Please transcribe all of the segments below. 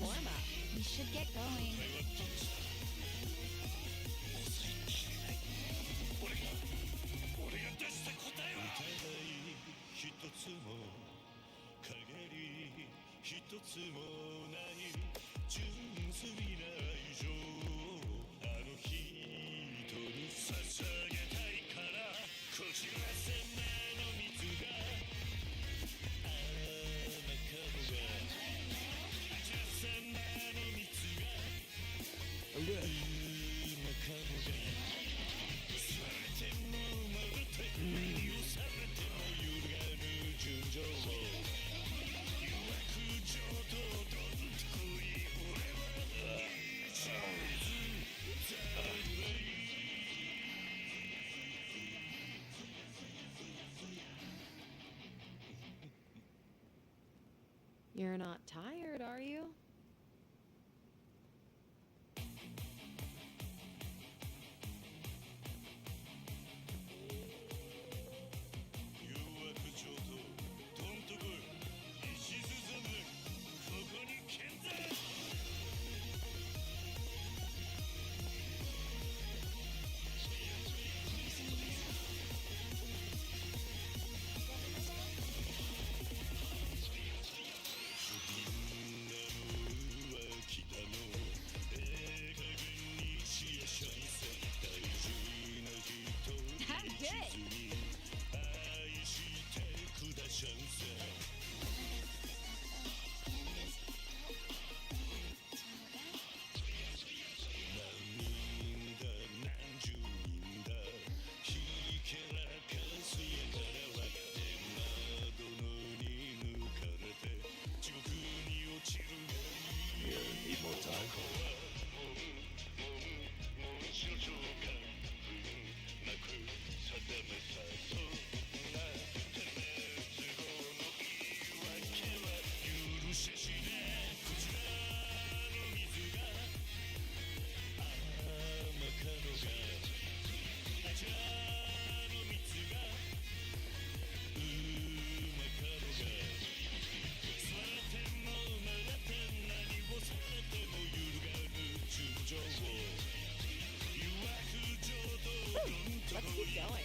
warm up. We should get going. 'You're not tired, are you? Let's keep going.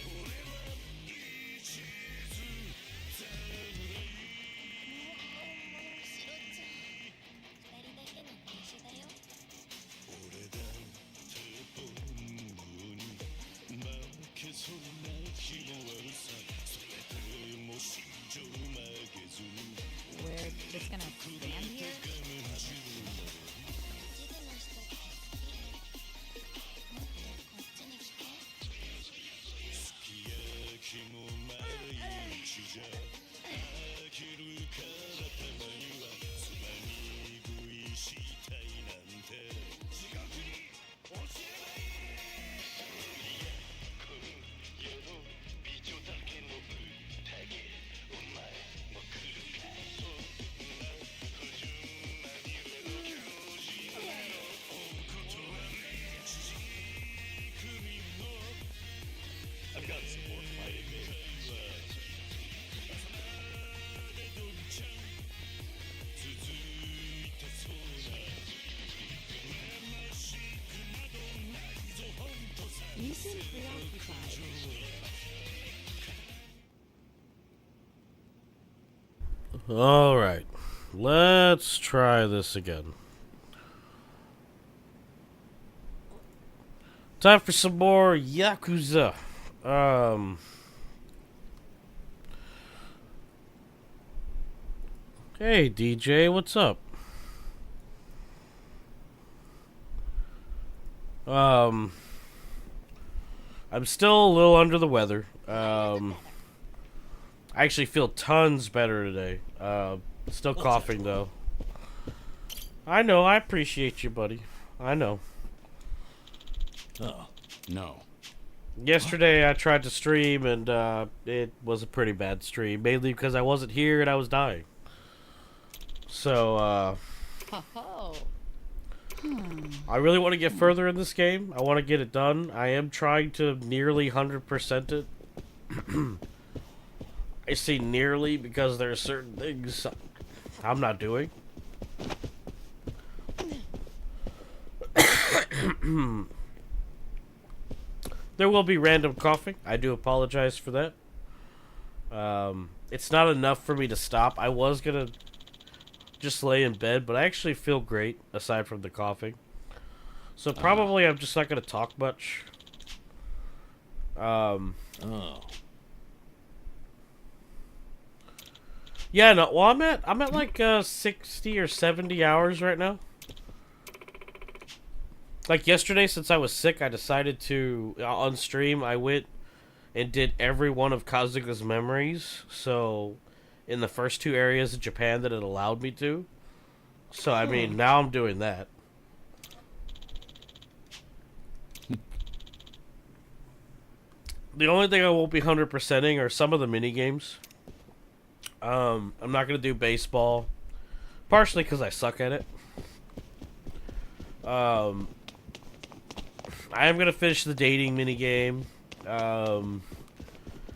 'We're just gonna stand here? You seem preoccupied. All right, let's try this again. Time for some more Yakuza. Hey DJ, what's up? I'm still a little under the weather. I actually feel tons better today. Still coughing though. I know, I appreciate you, buddy. I know. Oh, no. Yesterday I tried to stream and it was a pretty bad stream, mainly because I wasn't here and I was dying. So, I really want to get further in this game. I want to get it done. I am trying to nearly 100% it. I say nearly because there are certain things I'm not doing. There will be random coughing. I do apologize for that. It's not enough for me to stop. I was gonna just lay in bed, but I actually feel great aside from the coughing. So probably I'm just not gonna talk much. Oh. Yeah, no. Well, I'm at like 60 or 70 hours right now. Like yesterday, since I was sick, I decided to on stream. I went and did every one of Kasuga's memories. So, in the first two areas of Japan that it allowed me to. So I mean, now I'm doing that. The only thing I won't be 100%ing are some of the mini games. I'm not gonna do baseball, partially because I suck at it. I am gonna finish the dating mini game. I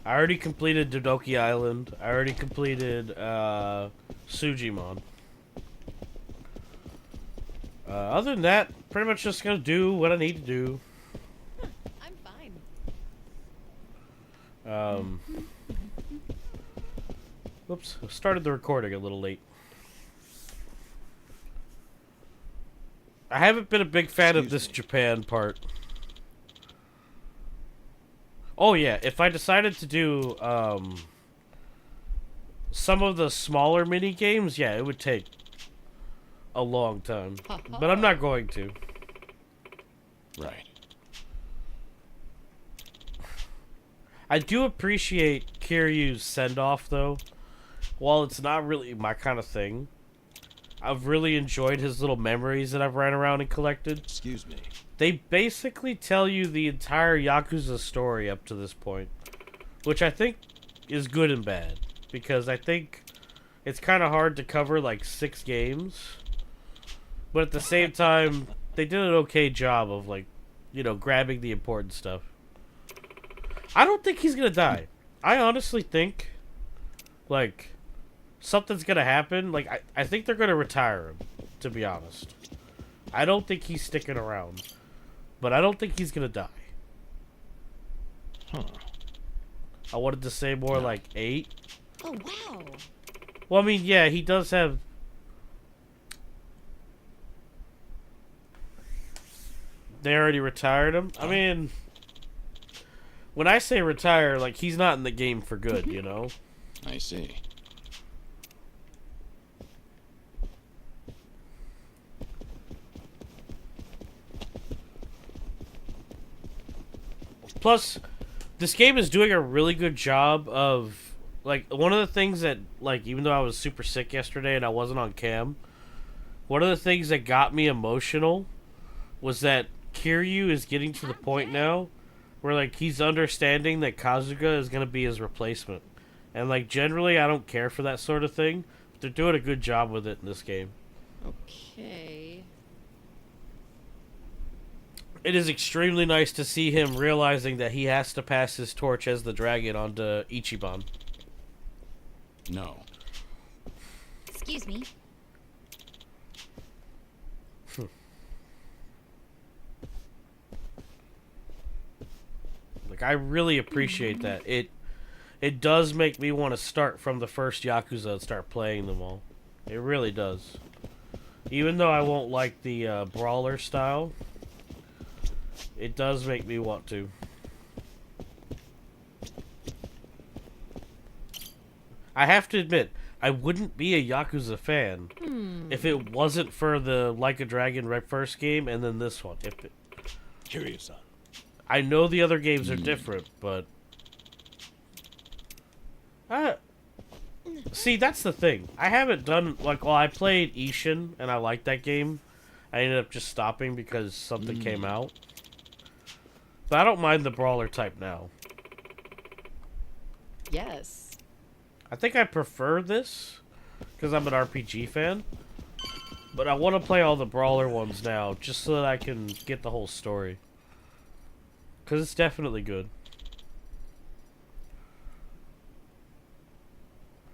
already completed Dodoki Island. I already completed Sujimon. Other than that, pretty much just gonna do what I need to do. I'm fine. Whoops, I started the recording a little late. I haven't been a big fan of this Japan part. Oh yeah, if I decided to do some of the smaller mini games, yeah, it would take a long time. But I'm not going to. Right. I do appreciate Kiryu's send-off, though. While it's not really my kind of thing, I've really enjoyed his little memories that I've ran around and collected. Excuse me. They basically tell you the entire Yakuza story up to this point, which I think is good and bad, because I think it's kind of hard to cover like 6 games, but at the same time, they did an okay job of like, you know, grabbing the important stuff. I don't think he's gonna die. I honestly think, like, something's gonna happen. Like, I think they're gonna retire him, to be honest. I don't think he's sticking around. But I don't think he's gonna die. Huh. I wanted to say more like 8. Oh, wow. Well, I mean, yeah, he does have... They already retired him? I mean... When I say retire, like, he's not in the game for good, you know? I see. Plus, this game is doing a really good job of, like, one of the things that, like, even though I was super sick yesterday and I wasn't on cam, one of the things that got me emotional was that Kiryu is getting to the point now where, like, he's understanding that Kasuga is going to be his replacement. And, like, generally I don't care for that sort of thing, but they're doing a good job with it in this game. Okay. It is extremely nice to see him realizing that he has to pass his torch as the dragon onto Ichiban. No. Excuse me. Like, I really appreciate that. It does make me want to start from the first Yakuza and start playing them all. It really does. Even though I won't like the brawler style, it does make me want to. I have to admit, I wouldn't be a Yakuza fan if it wasn't for the Like a Dragon Red First game and then this one. Curious on. I know the other games are different, but... see, that's the thing. I haven't done... Like, well, I played Ishin, and I liked that game. I ended up just stopping because something came out. But I don't mind the brawler type now. Yes. I think I prefer this because I'm an RPG fan. But I want to play all the brawler ones now just so that I can get the whole story. Because it's definitely good.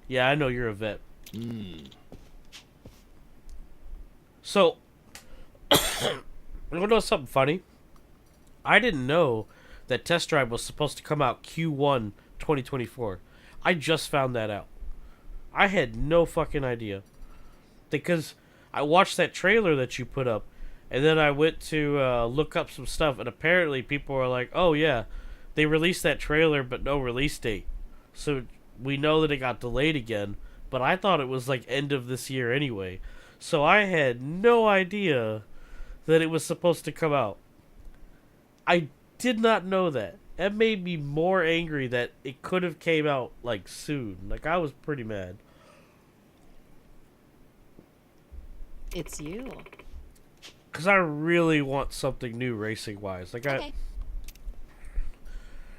Yeah, I know you're a vet. So, You wanna know something funny? I didn't know that Test Drive was supposed to come out Q1 2024. I just found that out. I had no fucking idea. Because I watched that trailer that you put up, and then I went to look up some stuff, and apparently people were like, oh yeah, they released that trailer but no release date. So we know that it got delayed again, but I thought it was like end of this year anyway. So I had no idea that it was supposed to come out. I did not know that. That made me more angry that it could have came out like soon. Like I was pretty mad. It's you. Cause I really want something new racing wise. Like Okay.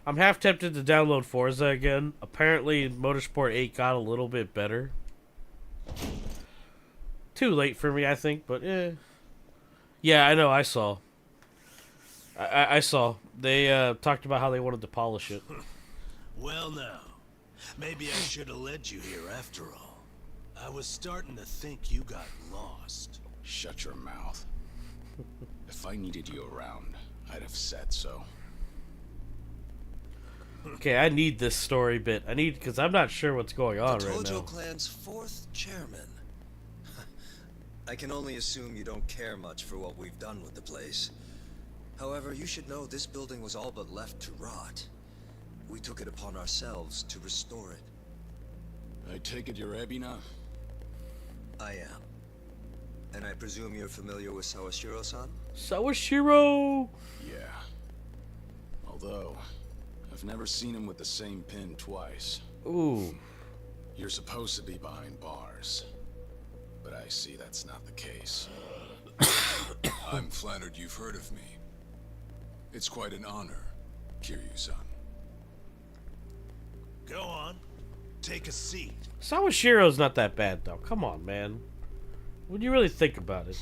I'm half tempted to download Forza again. Apparently Motorsport 8 got a little bit better. Too late for me, I think, but yeah, I know, I saw. I saw. They talked about how they wanted to polish it. Well now, maybe I should have led you here after all. I was starting to think you got lost. Shut your mouth. If I needed you around, I'd have said so. Okay, I need this story bit. I need, because I'm not sure what's going on The right Tojo now. clan's 4th chairman. I can only assume you don't care much for what we've done with the place. However, you should know this building was all but left to rot. We took it upon ourselves to restore it. I take it you're Ebina? I am. And I presume you're familiar with Sawashiro-san? Sawashiro! Yeah. Although, I've never seen him with the same pin twice. Ooh. You're supposed to be behind bars. But I see that's not the case. I'm flattered you've heard of me. It's quite an honor, Kiryu-san. Go on, take a seat. Sawashiro's not that bad, though. Come on, man. When you really think about it.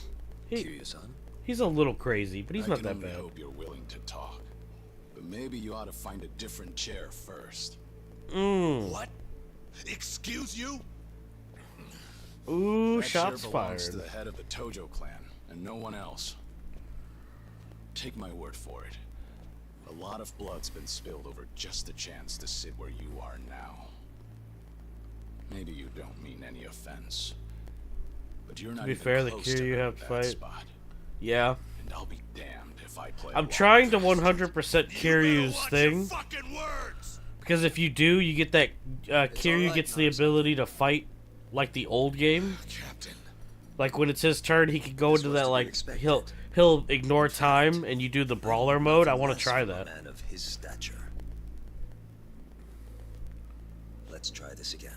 Kiryu-san? He's a little crazy, but he's I not can that only bad. hope you're willing to talk. But maybe you ought to find a different chair first. What? Excuse you? Ooh, That chair shots belongs fired. to the head of the Tojo clan, and no one else. Take my word for it. A lot of blood's been spilled over just a chance to sit where you are now. Maybe you don't mean any offense, but you're not be even fair, the close Kiryu to have to that fight. spot. Yeah. And I'll be damned if I play. I'm along. trying to 100% You better Kiryu's watch thing. your fucking words. Because if you do, you get that Kiryu alright, gets the Narzo. ability to fight like the old game. Captain. Like when it's his turn, he can go This into was that to be like expected. he'll ignore time and you do the brawler mode. I want to Less try from a that. man of his stature. Let's try this again.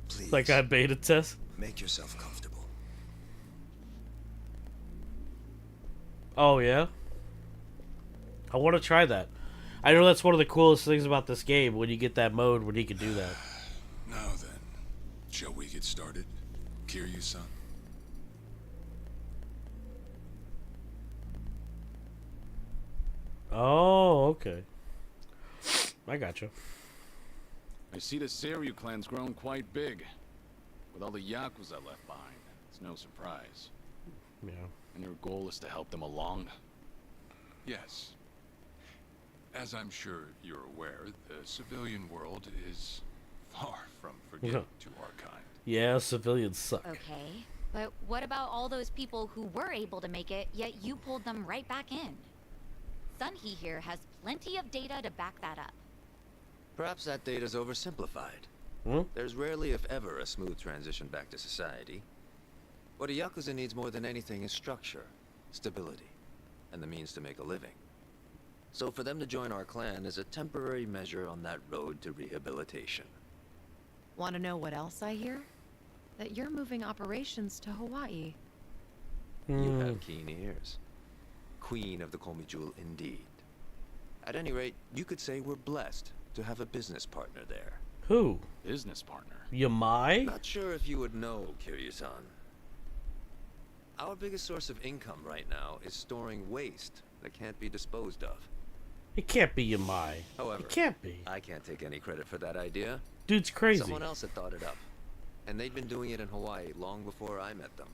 Please, Like I beta test. make yourself comfortable. Oh yeah. I want to try that. I know that's one of the coolest things about this game when you get that mode when he can do that. Now then, shall we get started, Kiryu-san? Oh, okay. I gotcha. I see the Seiryu clan's grown quite big. With all the Yakuza left behind, it's no surprise. Yeah. And your goal is to help them along? Yes. As I'm sure you're aware, the civilian world is far from forgiving to our kind. Yeah, civilians suck. Okay. But what about all those people who were able to make it, yet you pulled them right back in? Sunhee here has plenty of data to back that up. Perhaps that data's oversimplified. Hmm? There's rarely, if ever, a smooth transition back to society. What a Yakuza needs more than anything is structure, stability, and the means to make a living. So for them to join our clan is a temporary measure on that road to rehabilitation. Want to know what else I hear? That you're moving operations to Hawaii. You have keen ears. Queen of the Komi Jewel, indeed. At any rate, you could say we're blessed to have a business partner there. Who? Business partner. Yamai? Not sure if you would know, Kiryu-san. Our biggest source of income right now is storing waste that can't be disposed of. It can't be Yamai. However, It can't be. I can't take any credit for that idea. Dude's crazy. Someone else had thought it up. And they'd been doing it in Hawaii long before I met them.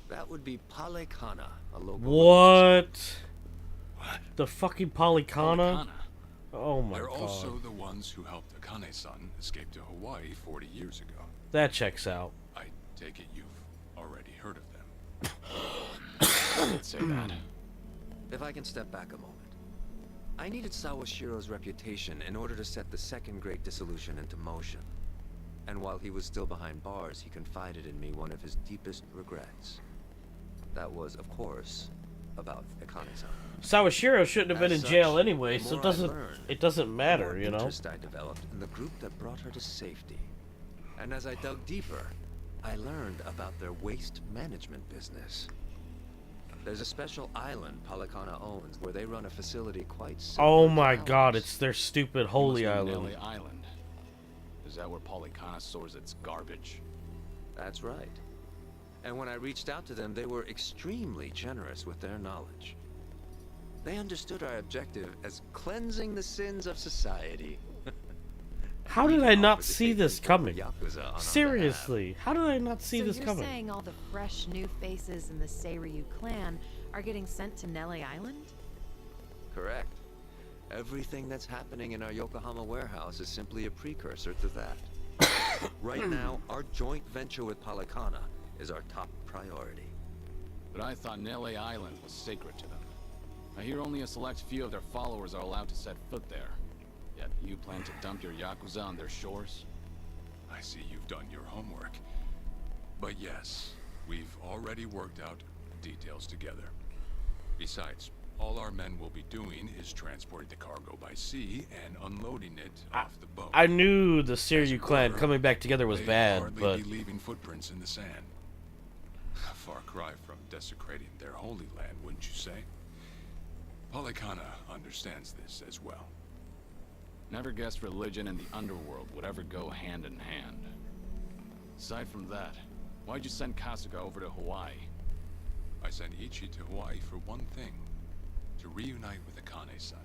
That would be Palekana, a local. What? What? The fucking Polycana? Polycana. Oh my They're god. also the ones who helped Akane-san escape to Hawaii 40 years ago. That checks out. I take it you've already heard of them. I did say that. If I can step back a moment. I needed Sawashiro's reputation in order to set the second great dissolution into motion. And while he was still behind bars, he confided in me one of his deepest regrets. That was, of course, about Akane-san. Sawashiro shouldn't have been As in jail such, anyway, the so more it doesn't the matter, more you know. interest I developed in the group that brought her to safety. And as I dug deeper, I learned about their waste management business. There's a special island Palekana owns where they run a facility quite similar Oh to my ours. god, it's their stupid holy Must be island. Nelly Island. Is that where Polycana stores its garbage? That's right. And when I reached out to them, they were extremely generous with their knowledge. They understood our objective as cleansing the sins of society. How did I not see this coming? Yakuza Seriously, how did I not see So this you're coming? saying all the fresh new faces in the Seiryu clan are getting sent to Nelly Island? Correct. Everything that's happening in our Yokohama warehouse is simply a precursor to that. Right now, our joint venture with Palekana is our top priority. But I thought Nelly Island was sacred to them. I hear only a select few of their followers are allowed to set foot there. Yet you plan to dump your Yakuza on their shores? I see you've done your homework. But yes, we've already worked out details together. Besides, all our men will be doing is transporting the cargo by sea and unloading it off the boat. I knew the As Seiryu it clan were, coming back together was they'd bad, hardly but be leaving footprints in the sand. A far cry from desecrating their holy land, wouldn't you say? Polycana understands this as well. Never guessed religion and the underworld would ever go hand in hand. Aside from that, why'd you send Kasuga over to Hawaii? I sent Ichi to Hawaii for one thing. To reunite with Akane-san,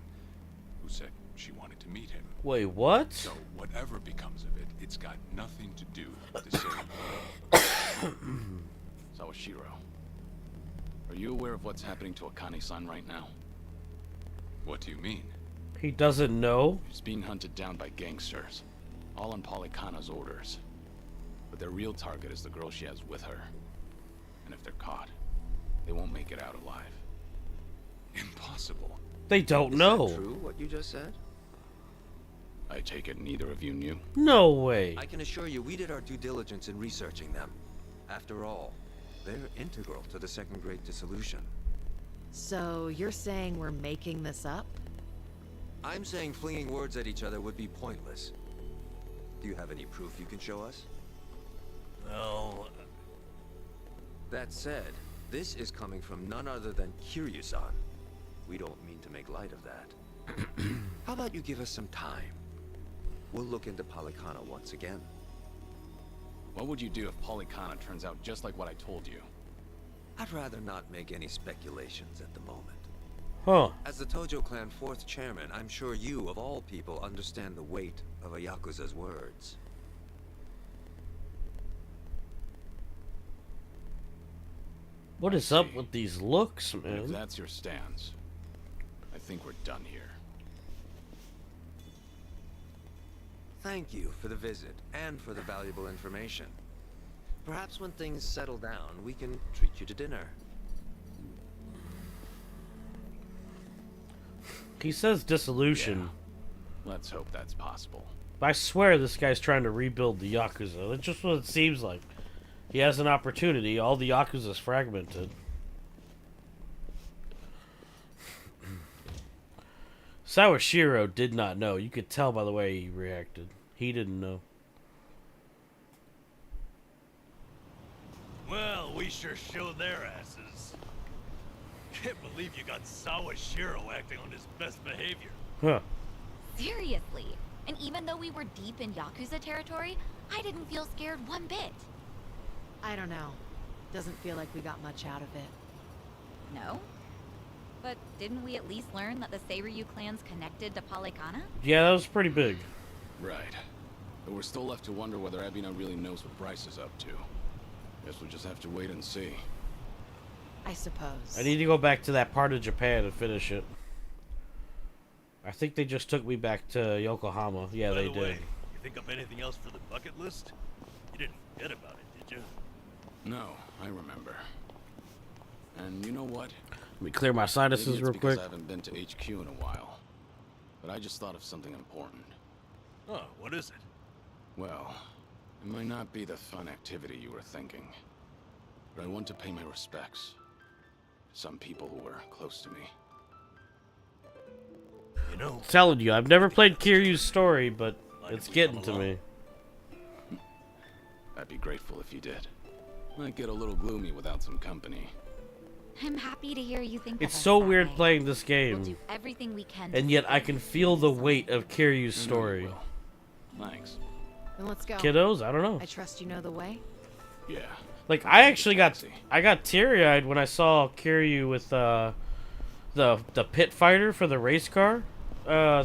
who said she wanted to meet him. wait, what? So whatever becomes of it, it's got nothing to do with the same. Sawashiro, are you aware of what's happening to Akane-san right now? What do you mean? He doesn't know? She's being hunted down by gangsters, all on Polycana's orders. But their real target is the girl she has with her. And if they're caught, they won't make it out alive. Impossible. They don't Is know. that true, what you just said? I take it neither of you knew? No way. I can assure you we did our due diligence in researching them. After all, they're integral to the second great dissolution. So you're saying we're making this up? I'm saying flinging words at each other would be pointless. Do you have any proof you can show us? Well, That said, this is coming from none other than Kiryu-san. We don't mean to make light of that. How about you give us some time? We'll look into Polycana once again. What would you do if Polycana turns out just like what I told you? I'd rather not make any speculations at the moment. Huh. As the Tojo clan 4th chairman, I'm sure you, of all people, understand the weight of a Yakuza's words. What is up with these looks, And if man? that's your stance, I think we're done here. Thank you for the visit and for the valuable information. Perhaps when things settle down, we can treat you to dinner. He says dissolution. Let's hope that's possible. I swear this guy's trying to rebuild the Yakuza. That's just what it seems like. He has an opportunity. All the Yakuza's fragmented. Sawashiro did not know. You could tell by the way he reacted. He didn't know. well, we sure showed their asses. Can't believe you got Sawashiro acting on his best behavior. Huh. Seriously. And even though we were deep in Yakuza territory, I didn't feel scared one bit. I don't know. Doesn't feel like we got much out of it. No? But didn't we at least learn that the Seiryu clan's connected to Polycana? Yeah, that was pretty big. Right. But we're still left to wonder whether Ebina really knows what Bryce is up to. Guess we'll just have to wait and see. I suppose. I need to go back to that part of Japan and finish it. I think they just took me back to Yokohama. Yeah, By they the did. way, you think of anything else for the bucket list? You didn't forget about it, did you? No, I remember. And you know what? Let me clear my Maybe sinuses it's real because quick. I haven't been to HQ in a while. But I just thought of something important. Oh, what is it? Well, it might not be the fun activity you were thinking. But I want to pay my respects to some people who were close to me. You know, Telling you, I've never played Kiryu's story, but it's getting to me. I'd be grateful if you did. Might get a little gloomy without some company. I'm happy to hear you think It's of us so that weird way. playing this We'll game, do everything we can to and yet I save can you. feel the weight of Kiryu's I know you story. will. Thanks. Then let's go. Kiddos, I don't know. I trust you know the way. Yeah. Like I actually got teary-eyed when I saw Kiryu with the pit fighter for the race car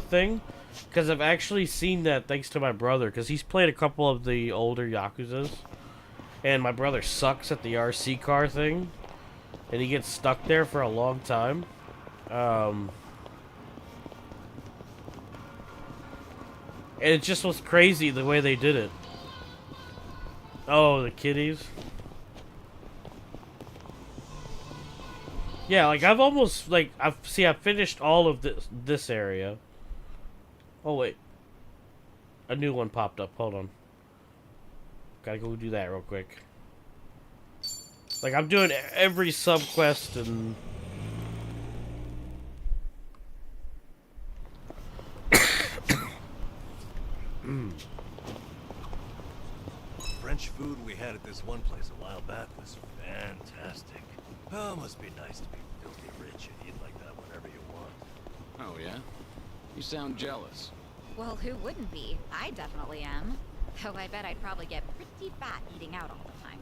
thing, because I've actually seen that thanks to my brother, because he's played a couple of the older Yakuzas, and my brother sucks at the RC car thing, and he gets stuck there for a long time. And it just was crazy the way they did it. Oh, the kiddies. Yeah, like I've almost I've finished all of this area. Oh wait, a new one popped up. Hold on, gotta go do that real quick. Like I'm doing every sub quest and. French food we had at this one place a while back was fantastic. Oh, must be nice to be filthy rich and eat like that whenever you want. Oh, yeah? You sound jealous. Well, who wouldn't be? I definitely am. Though I bet I'd probably get pretty fat eating out all the time.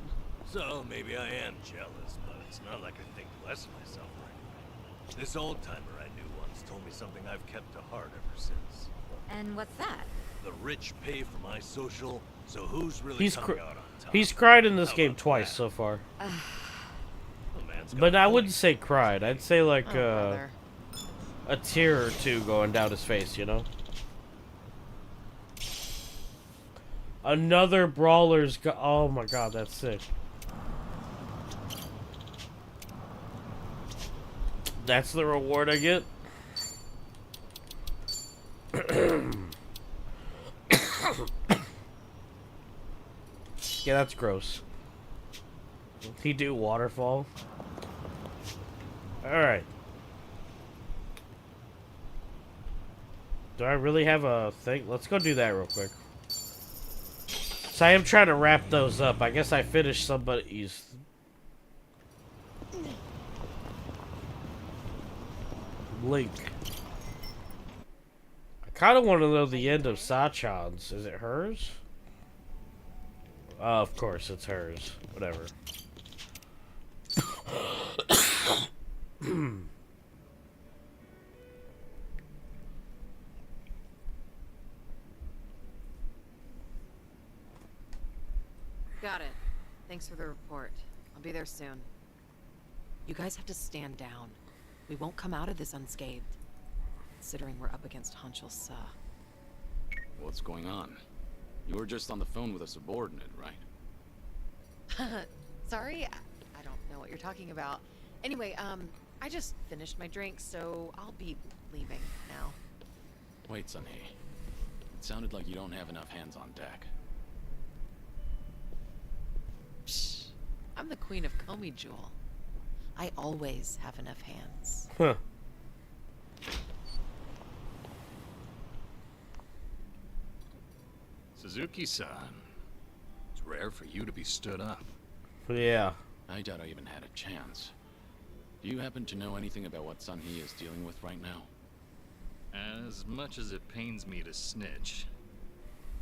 So, maybe I am jealous, but it's not like I think less of myself or anything. This old-timer I knew once told me something I've kept to heart ever since. And what's that? The rich pay for my social, so who's really coming out on top? He's cried in this How game about twice that? so far. The man's got But a I point. wouldn't say cried. I'd say like Oh, brother. a tear or two going down his face, you know? Another brawler's oh my god, that's sick. That's the reward I get? Yeah, that's gross. He do waterfall? Alright. Do I really have a thing? Let's go do that real quick. So I am trying to wrap those up. I guess I finished somebody's. Link. I kind of want to know the end of Sachan's. Is it hers? Of course it's hers. Whatever. Got it. Thanks for the report. I'll be there soon. You guys have to stand down. We won't come out of this unscathed. Considering we're up against Hanchel Sa. What's going on? You were just on the phone with a subordinate, right? Sorry, I don't know what you're talking about. Anyway, I just finished my drink, so I'll be leaving now. Wait, Sunhee. It sounded like you don't have enough hands on deck. Psh, I'm the queen of Komi Jewel. I always have enough hands. Huh. Suzuki-san. It's rare for you to be stood up. Yeah. I doubt I even had a chance. Do you happen to know anything about what Sunhee is dealing with right now? As much as it pains me to snitch,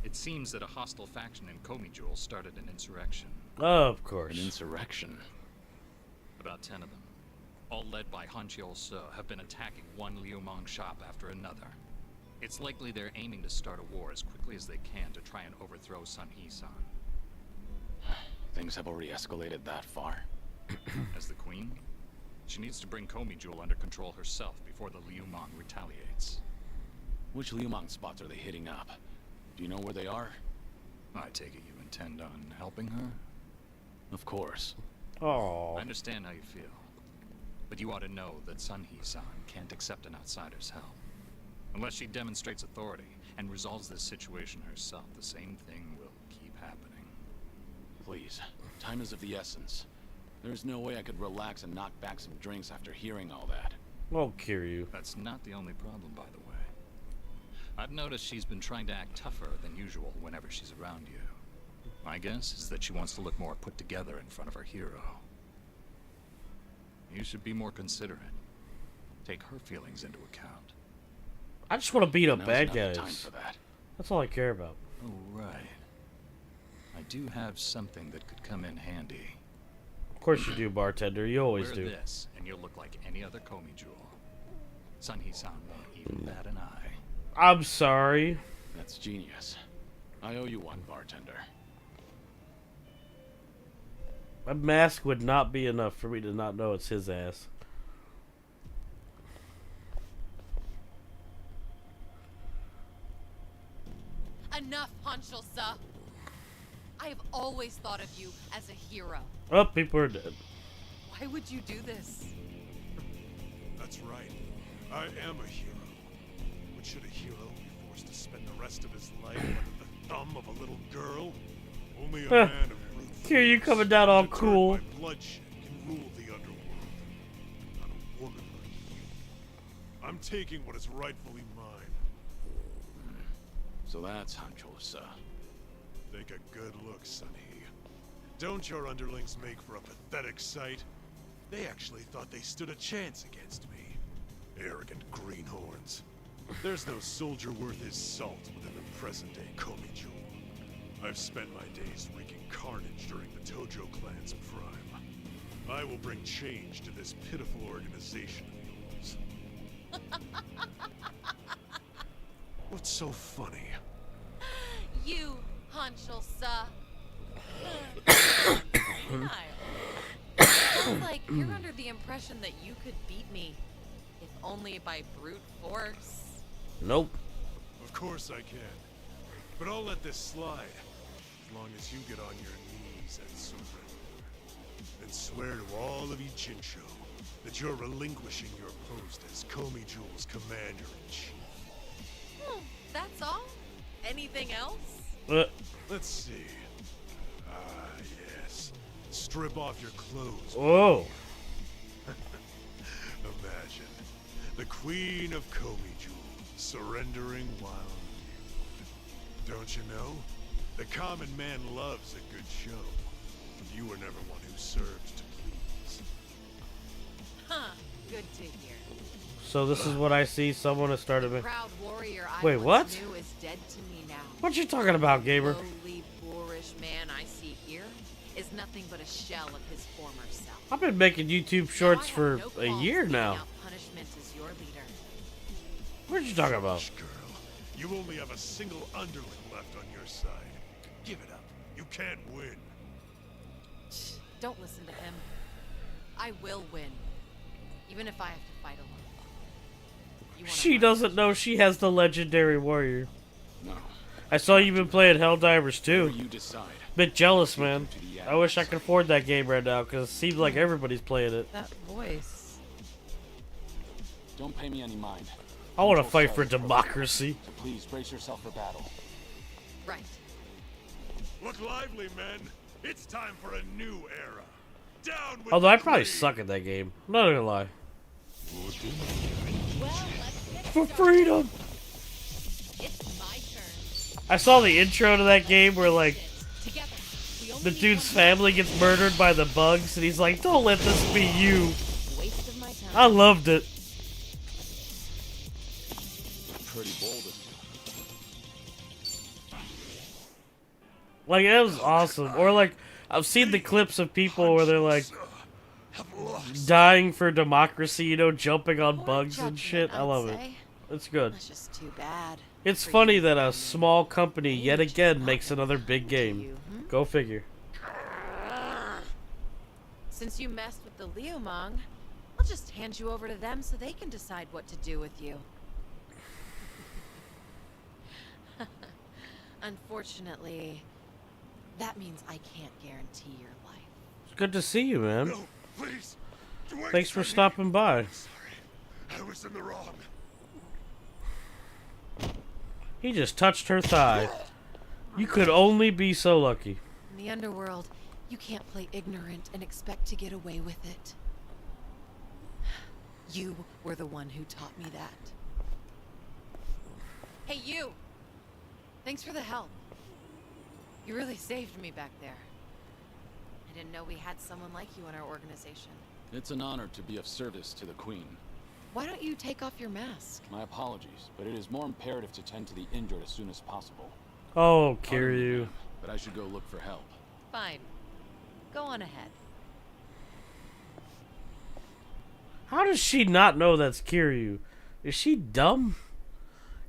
it seems that a hostile faction in Komi Jewel started an insurrection. Of course. An insurrection? About 10 of them, all led by Hanchel Se, have been attacking one Liumang shop after another. It's likely they're aiming to start a war as quickly as they can to try and overthrow Sunhee-san. Things have already escalated that far. As the queen, She needs to bring Komi Jewel under control herself before the Liu Mong retaliates. Which Liumang spots are they hitting up? Do you know where they are? I take it you intend on helping her? Of course. Oh. I understand how you feel. But you ought to know that Sun Hee-san can't accept an outsider's help. Unless she demonstrates authority and resolves this situation herself, the same thing will keep happening. Please, time is of the essence. There's no way I could relax and knock back some drinks after hearing all that. Well, Kiryu. That's not the only problem, by the way. I've noticed she's been trying to act tougher than usual whenever she's around you. My guess is that she wants to look more put together in front of her hero. You should be more considerate. Take her feelings into account. I just want to beat up Now's bad not the guys. time for that. That's all I care about. Oh, right. I do have something that could come in handy. Of course you do, bartender. You always Wear do. this, and you'll look like any other Komi Jewel. Sun Hee-san won't even bat an eye. I'm sorry. That's genius. I owe you one, bartender. A mask would not be enough for me to not know it's his ass. Enough, Hanshul-sa. I have always thought of you as a hero. Oh, people are dead. Why would you do this? That's right. I am a hero. But should a hero be forced to spend the rest of his life under the thumb of a little girl? Only a man of brute force, Here you coming down all deterred cool. by bloodshed, can rule the underworld. Not a woman like you. I'm taking what is rightfully mine. So that's Hancho-sa. Take a good look, Sunny. Don't your underlings make for a pathetic sight? They actually thought they stood a chance against me. Arrogant greenhorns. There's no soldier worth his salt within the present-day Komi Jewel. I've spent my days wreaking carnage during the Tojo clan's prime. I will bring change to this pitiful organization of yours. What's so funny? You, Hanshul-sa. Sounds like you're under the impression that you could beat me, if only by brute force. Nope. Of course I can. But I'll let this slide, as long as you get on your knees and surrender. And swear to all of Ichincho that you're relinquishing your post as Komi Jewel's commander-in-chief. That's all? Anything else? Let's see. Ah, yes. Strip off your clothes. Whoa. Imagine the Queen of Komi Jewel surrendering while nude. Don't you know? The common man loves a good show. You were never one who served to please. Huh. Good to hear. So this is what I see. Someone has started me. Proud warrior I Wait, once what? knew is dead to me now. What you talking about, gamer? Lowly, boorish man I see here is nothing but a shell of his former self. I've been making YouTube shorts Now I for have no a qualms year meting now. out punishment as your leader. What you talking about? Shh, girl. You only have a single underling left on your side. Give it up. You can't win. Shh, don't listen to him. I will win, even if I have to fight alone. You wanna She run? doesn't know she has the legendary warrior. No. I saw you've been playing Helldivers Whatever too. you decide. Bit jealous, man. I wish I could afford that game right now because it seems like everybody's playing it. That voice. Don't pay me any mind. I want to Hancho-sa fight for is broken. democracy. So please brace yourself for battle. Right. Look lively, men. It's time for a new era. Down with Although the I probably greed. suck at that game. I'm not gonna lie. Well, let's get For started. freedom! It's my turn. I saw the intro to that game where like Together. We only the need dude's one family gets murdered by the bugs and he's like, don't let this be you. waste of my time. I loved it. Pretty bold of you. Like it was awesome. Or like I've seen the clips of people where they're like dying for democracy, you know, jumping on Poor bugs and judgment, shit. I I'd love it. say. It's good. That's just too bad. It's for funny you. that a small company yet Age is again not makes another big to game. you, Go figure. Since you messed with the Liumang, let's just hand you over to them so they can decide what to do with you. Unfortunately, that means I can't guarantee your life. It's good to see you, man. No, please. Wait, Thanks for Sonny. stopping by. Sorry. I was in the wrong. He just touched her thigh. You could only be so lucky. In the underworld, you can't play ignorant and expect to get away with it. You were the one who taught me that. Hey, you! Thanks for the help. You really saved me back there. I didn't know we had someone like you in our organization. It's an honor to be of service to the Queen. Why don't you take off your mask? My apologies, but it is more imperative to tend to the injured as soon as possible. Oh, Pardon me, Kiryu. ma'am, but I should go look for help. Fine. Go on ahead. How does she not know that's Kiryu? Is she dumb?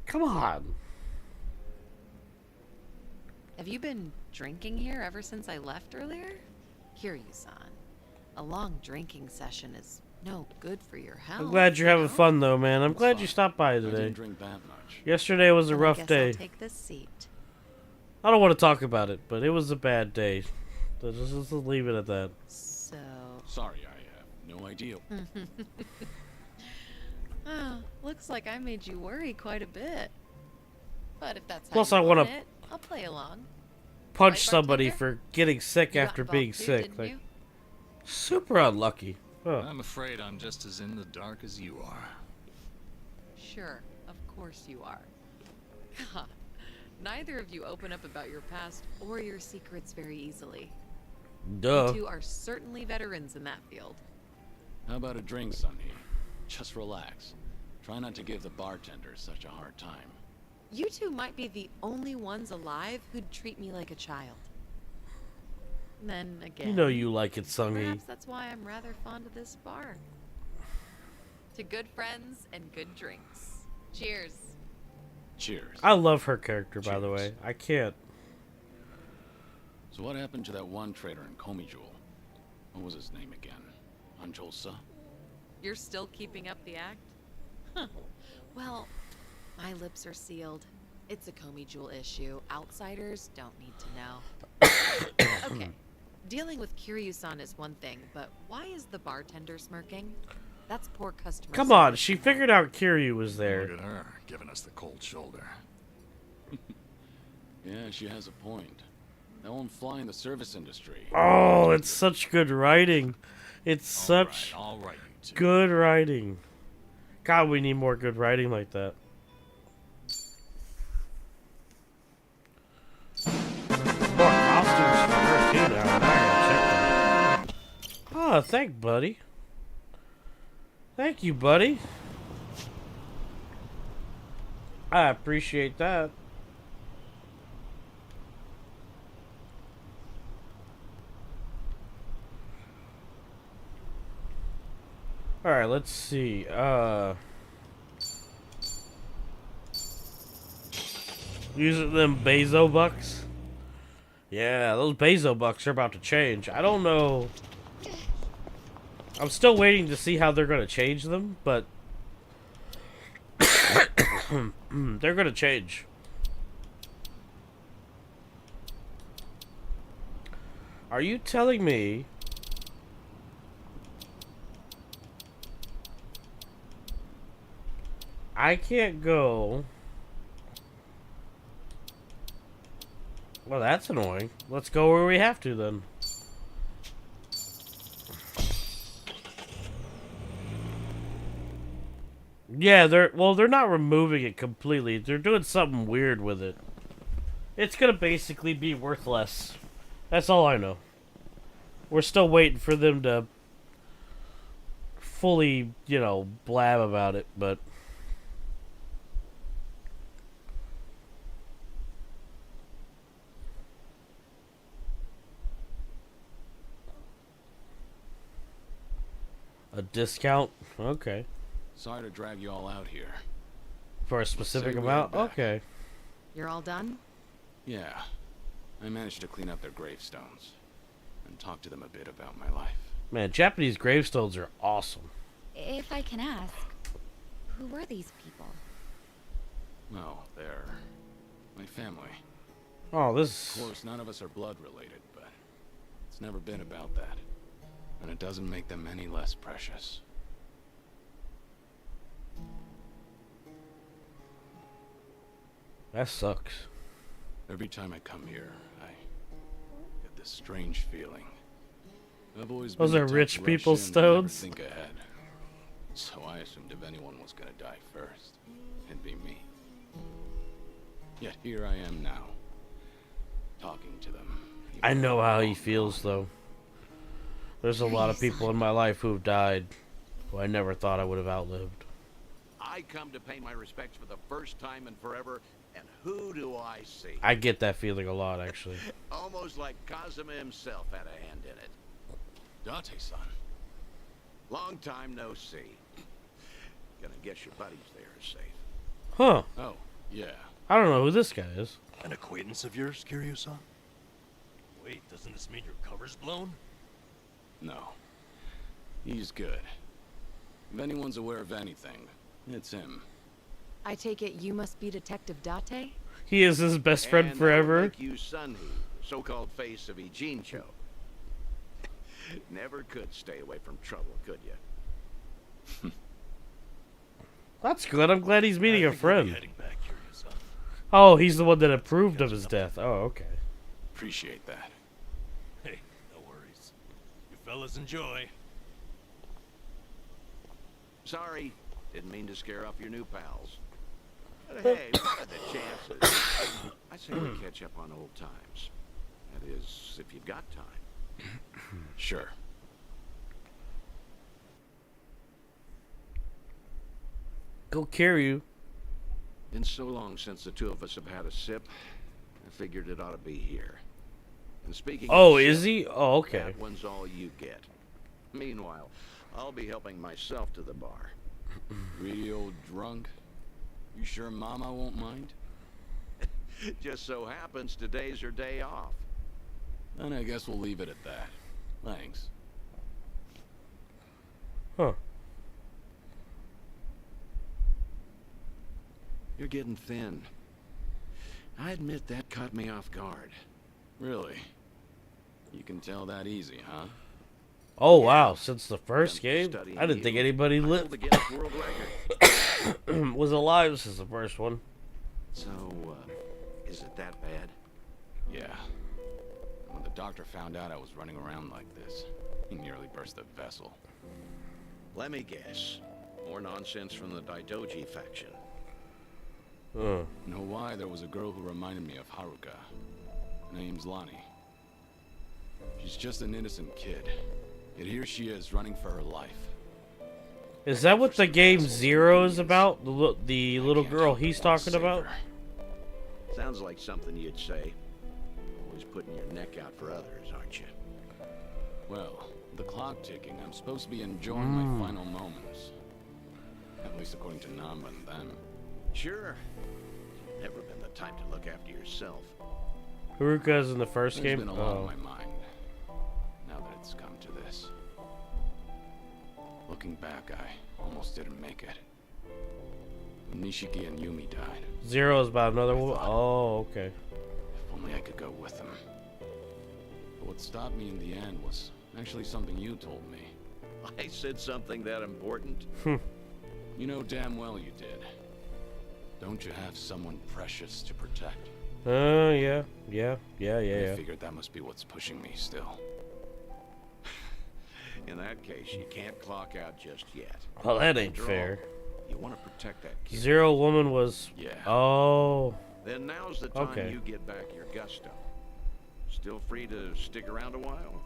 Come on. Have you been drinking here ever since I left earlier? Kiryu-san, a long drinking session is no good for your health. I'm glad you're having fun, though, man. I'm glad you stopped by I today. didn't drink that much. Yesterday was a Well, I rough guess day. I'll take this seat. I don't want to talk about it, but it was a bad day. So just leave it at that. So, Sorry, I have no idea. looks like I made you worry quite a bit. But if that's how Plus, you I wanna want it, I'll play along. Punch Right, somebody bartender? for getting sick You got after involved being too, sick. didn't Like, you? super unlucky. Huh. I'm afraid I'm just as in the dark as you are. Sure, of course you are. Neither of you open up about your past or your secrets very easily. Duh. You two are certainly veterans in that field. How about a drink, Sonny? Just relax. Try not to give the bartender such a hard time. You two might be the only ones alive who'd treat me like a child. Then again, You know you like it, Sungy. perhaps that's why I'm rather fond of this bar. To good friends and good drinks. Cheers. Cheers. I love her character, by the way. Cheers. I can't. So what happened to that one trader in Komijul? What was his name again? Anjolsa? You're still keeping up the act? Huh. Well, my lips are sealed. It's a Comey Jewel issue. Outsiders don't need to know. Okay. Dealing with Kiryu-san is one thing, but why is the bartender smirking? That's poor customer Come on, service, she you know. figured out Kiryu was there. Look at her, giving us the cold shoulder. Yeah, she has a point. That won't fly in the service industry. Oh, it's such good writing. It's such All right, you two. good writing. God, we need more good writing like that. More costumes for her too now. I gotta check them. Oh, thank buddy. Thank you, buddy. I appreciate that. Alright, let's see. Using them Bezo bucks. Yeah, those Bezo bucks are about to change. I don't know. I'm still waiting to see how they're going to change them, but they're going to change. Are you telling me I can't go? Well, that's annoying. Let's go where we have to then. Yeah, they're not removing it completely. They're doing something weird with it. It's gonna basically be worthless. That's all I know. We're still waiting for them to fully, blab about it, but a discount? Okay. Sorry to drag you all out here. For a specific Say we amount? are back. Okay. You're all done? Yeah. I managed to clean up their gravestones and talk to them a bit about my life. Man, Japanese gravestones are awesome. If I can ask, who were these people? No, they're my family. Oh, Of this. course, none of us are blood related, but it's never been about that. And it doesn't make them any less precious. That sucks. Every time I come here, I get this strange feeling. I've always been Those the are type rich to rush people's in and never stones. think ahead. So I assumed if anyone was gonna die first, it'd be me. Yet here I am now, talking to them. I know how he feels, though. There's a lot of people in my life who've died who I never thought I would have outlived. I come to pay my respects for the first time in forever, and who do I see? I get that feeling a lot, actually. Almost like Kazuma himself had a hand in it. Date-san. Long time no see. Gonna guess your buddies there are safe. Huh. Oh, yeah. I don't know who this guy is. An acquaintance of yours, Kiryu-san? Wait, doesn't this mean your cover's blown? No. He's good. If anyone's aware of anything, it's him. I take it you must be Detective Date? He is his best friend And forever. Like you, Sunhee, so-called face of Ijincho. Never could stay away from trouble, could you? That's good. I'm glad he's meeting I a think we'll be friend. heading back, Kiryu-san. Oh, he's the one that approved of his death. Oh, okay. Appreciate that. Hey, no worries. You fellas enjoy. Sorry, didn't mean to scare off your new pals. But hey, what are the chances? I say we catch up on old times. That is, if you've got time. Sure. Go carry you. Been so long since the two of us have had a sip, I figured it ought to be here. And speaking Oh, of is sip, he? Oh, okay. that one's all you get. Meanwhile, I'll be helping myself to the bar. Greedy old drunk. You sure Mama won't mind? Just so happens today's her day off. Then I guess we'll leave it at that. Thanks. Huh. You're getting thin. I admit that caught me off guard. Really? You can tell that easy, huh? Oh, wow. Since the first Been game? studying I didn't think you. anybody I hold lived the Guinness World Record. was alive since the first one. So, is it that bad? Yeah. When the doctor found out I was running around like this, he nearly burst the vessel. Let me guess. More nonsense from the Daidoji faction. Huh. You know why? There was a girl who reminded me of Haruka. Her name's Lonnie. She's just an innocent kid. Yet here she is, running for her life. Is that what the game Zero is about? The little Can't girl help he's but want to talking save about? her. Sounds like something you'd say. Always putting your neck out for others, aren't you? Well, the clock ticking, I'm supposed to be enjoying my final moments. At least according to Namba and them. Sure. Never been the type to look after yourself. Haruka's in the first There's game? been a lot Oh. on my mind. Now that it's come to this. Looking back, I almost didn't make it. When Nishiki and Yumi died. Zero is about another one? thought- Oh, okay. If only I could go with them. But what stopped me in the end was actually something you told me. I said something that important. You know damn well you did. Don't you have someone precious to protect? Yeah. I figured that must be what's pushing me still. In that case, you can't clock out just yet. Well, that ain't After all, fair. You want to protect that kid. Zero woman was... Yeah. Oh. Then now's the time Okay. you get back your gusto. Still free to stick around a while?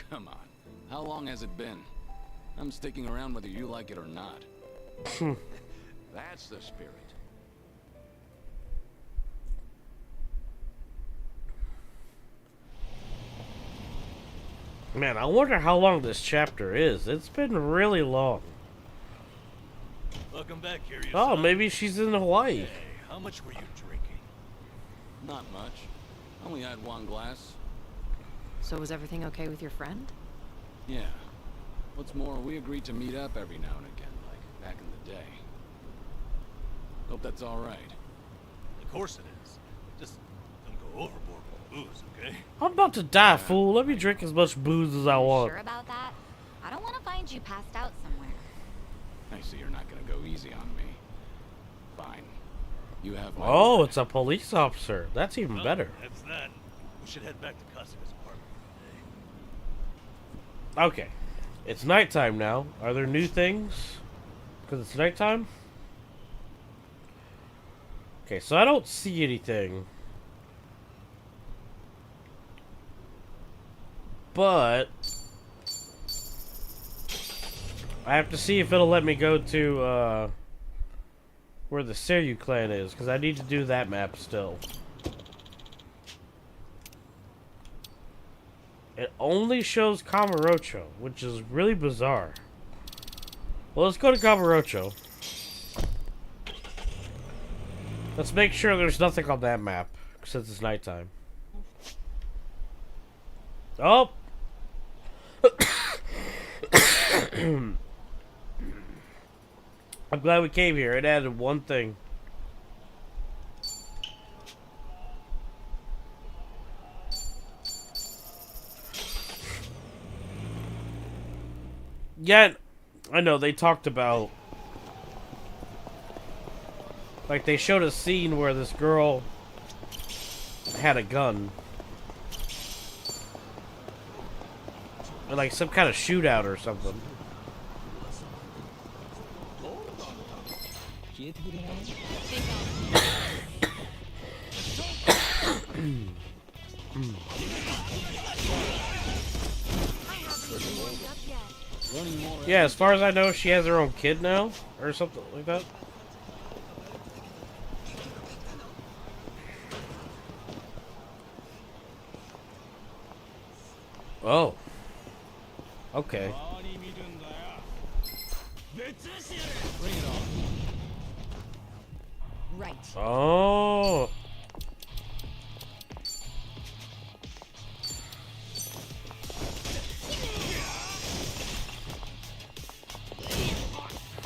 Come on. How long has it been? I'm sticking around whether you like it or not. That's the spirit. Man, I wonder how long this chapter is. It's been really long. Welcome back, Kiryu-san. Oh, maybe she's in Hawaii. Hey, how much were you drinking? Not much. Only had one glass. So was everything okay with your friend? Yeah. What's more, we agreed to meet up every now and again, like back in the day. Hope that's all right. Of course it is. Just don't go overboard with booze, okay? I'm about to die, fool. Let me drink as much booze as I want. Sure about that? I don't want to find you passed out somewhere. I see you're not gonna go easy on me. Fine. You have my Oh, word. it's a police officer. That's even Well, better. That's that. We should head back to Kasuga's apartment for the day. Okay. It's nighttime now. Are there new things? Because it's nighttime? Okay, so I don't see anything. But I have to see if it'll let me go to where the Seiryu clan is, because I need to do that map still. It only shows Kamurocho, which is really bizarre. Well, let's go to Kamurocho. Let's make sure there's nothing on that map, since it's nighttime. Oh! I'm glad we came here. It added one thing. Yeah, I know, they talked about... Like, they showed a scene where this girl had a gun. Or like some kind of shootout or something. Yeah, as far as I know, she has her own kid now, or something like that. Oh. Okay. Right. Oh.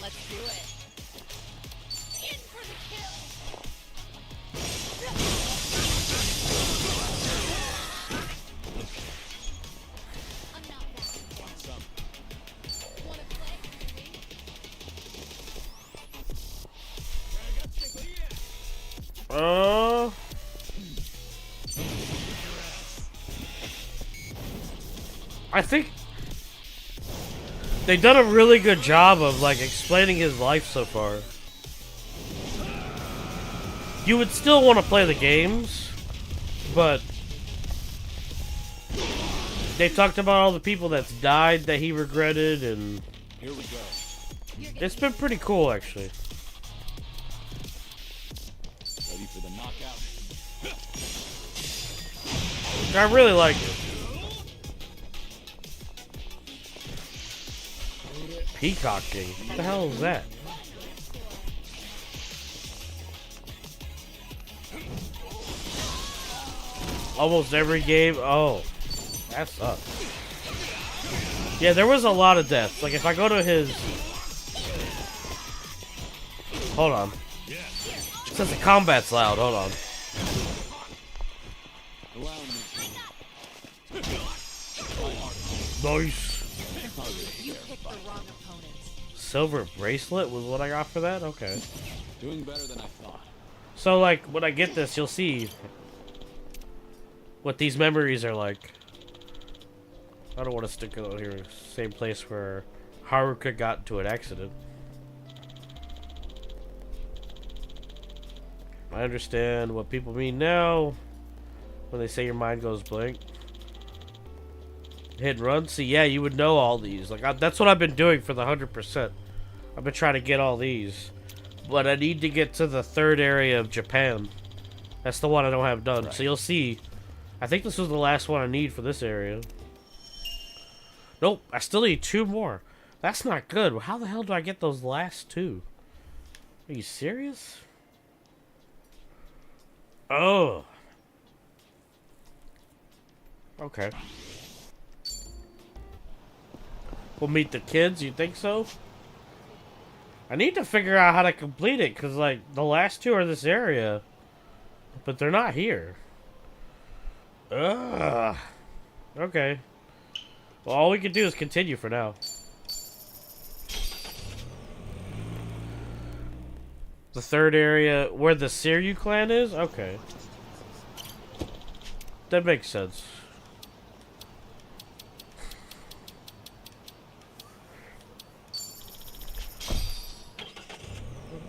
Let's do it. In for the kill. I'm not backing down. Wanna play? I think they've done a really good job of like explaining his life so far. You would still want to play the games, but they talked about all the people that's died that he regretted, and Here we go. it's been pretty cool actually. Ready for the knockout? I really like it. Peacocking? What the hell is that? Almost every game? Oh. That sucks. Yeah, there was a lot of deaths. Like, if I go to his... Hold on. It says the combat's loud. Hold on. Nice. You picked the wrong opponents. Silver bracelet was what I got for that? Okay. Doing better than I thought. So, like, when I get this, you'll see what these memories are like. I don't want to stick it out here. Same place where Haruka got into an accident. I understand what people mean now when they say your mind goes blank. Hit and run? See, yeah, you would know all these. Like, that's what I've been doing for the 100%. I've been trying to get all these. But I need to get to the third area of Japan. That's the one I don't have done. Right. So you'll see. I think this was the last one I need for this area. Nope, I still need 2 more. That's not good. How the hell do I get those last 2? Are you serious? Oh. We'll meet the kids. You think so? I need to figure out how to complete it, because, like, the last two are this area. But they're not here. Ugh. Okay. Well, all we can do is continue for now. The third area where the Siryu clan is? Okay. That makes sense.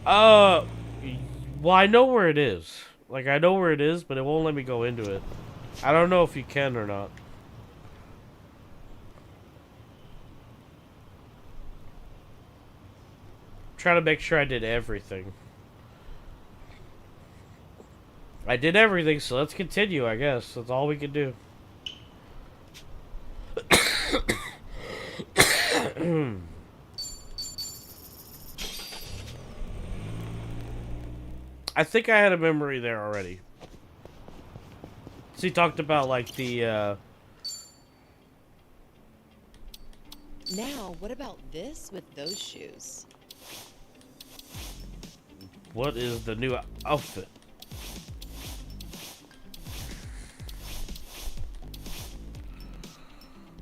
Well, I know where it is. Like, I know where it is, but it won't let me go into it. I don't know if you can or not. Trying to make sure I did everything. I did everything, so let's continue, I guess. That's all we can do. I think I had a memory there already. So he talked about, like, the, Now, what about this with those shoes? what is the new outfit?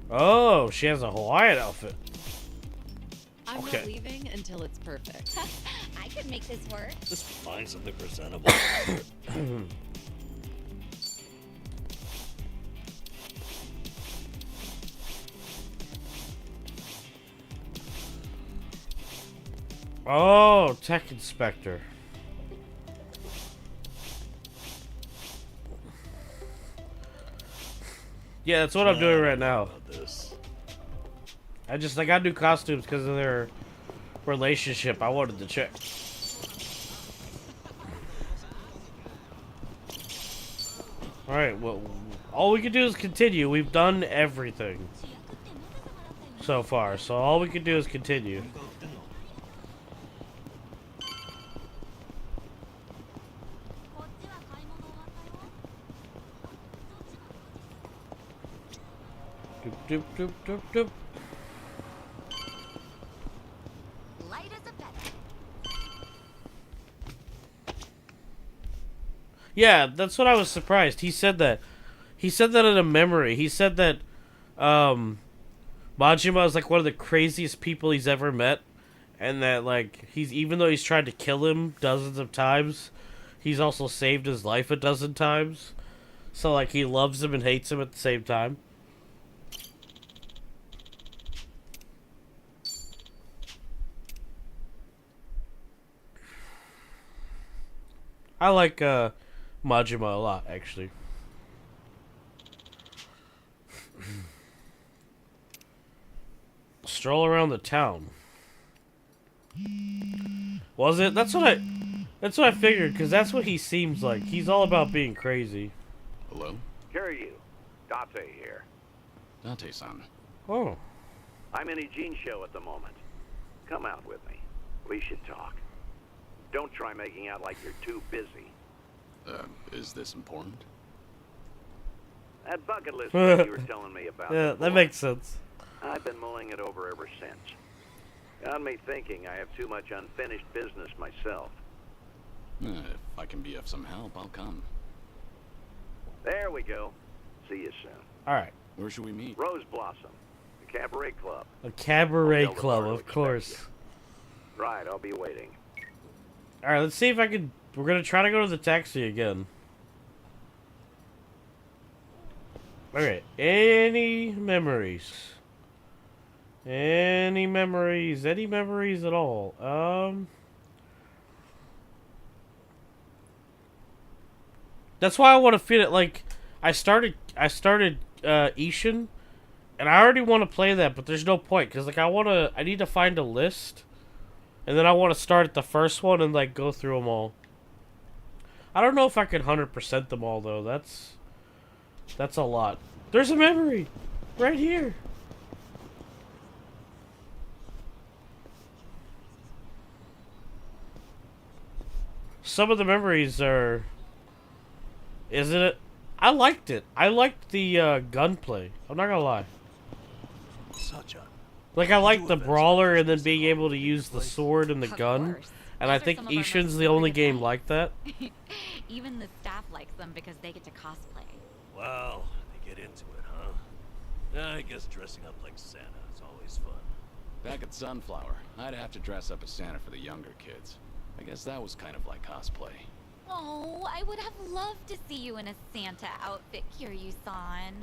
Oh, she has a Hawaiian outfit. I'm Okay. not leaving until it's perfect. I could make this work. Just find something presentable. Oh, tech inspector. Yeah, that's what I'm doing right now. About this. I got new costumes because of their relationship. I wanted to check. Alright, well, all we can do is continue. We've done everything so far, so all we can do is continue. Doop, doop, doop, doop, doop. Light as a feather. Yeah, that's what I was surprised. He said that. He said that in a memory. He said that Majima is like one of the craziest people he's ever met, and that like even though he's tried to kill him dozens of times, he's also saved his life a dozen times. So like he loves him and hates him at the same time. I like Majima a lot, actually. Stroll around the town. Was it? That's what I figured, because that's what he seems like. He's all about being crazy. Hello? Kiryu, Date here. Date-san. Oh. I'm in Eugene show at the moment. Come out with me. We should talk. Don't try making out like you're too busy. Is this important? That bucket list thing you were telling me about. Yeah, that before, makes sense. I've been mulling it over ever since. Got me thinking I have too much unfinished business myself. If I can be of some help, I'll come. There we go. See you soon. Alright. Where should we meet? Rose Blossom, the cabaret club. A cabaret I'll tell the club, bar to of expect course. you. Right, I'll be waiting. Alright, let's see if I can... We're gonna try to go to the taxi again. Alright, any memories? Any memories? Any memories at all? That's why I want to fit it, like, I started Ishin, and I already want to play that, but there's no point, because, like, I need to find a list, and then I want to start at the first one and, like, go through them all. I don't know if I can 100% them all, though. That's a lot. There's a memory! Right here! Some of the memories are... Isn't it? I liked it. I liked the gunplay. I'm not gonna lie. Such a Like, I like the brawler and then being able to use the sword and the gun. And I think Ishin's the only game like that. Even the staff likes them because they get to cosplay. Wow, they get into it, huh? I guess dressing up like Santa is always fun. Back at Sunflower, I'd have to dress up as Santa for the younger kids. I guess that was kind of like cosplay. Oh, I would have loved to see you in a Santa outfit, Kiryu-san.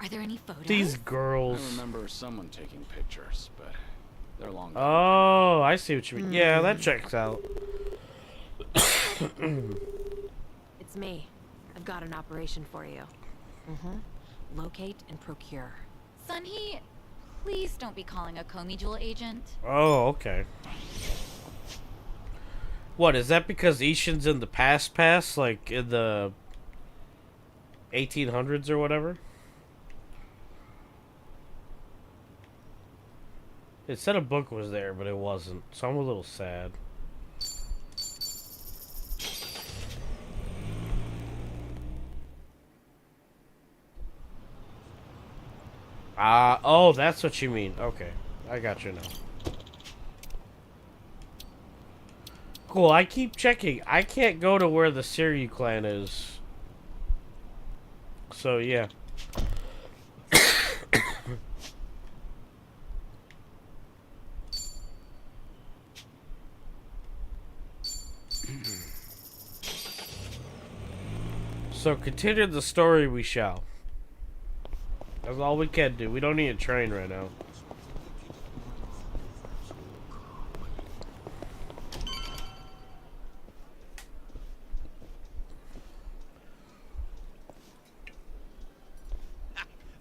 Are there any photos? These girls. I remember someone taking pictures, but they're long gone. Oh, I see what you mean. Yeah, that checks out. It's me. I've got an operation for you. Locate and procure. Sunhee, please don't be calling a Komi Jewel agent. Oh, okay. What, is that because Ishin's in the past, like in the 1800s or whatever? It said a book was there, but it wasn't, so I'm a little sad. Oh, that's what you mean. Okay, I got you now. Cool, I keep checking. I can't go to where the Siryu clan is. So, yeah. So, continue the story we shall. That's all we can do. We don't need a train right now.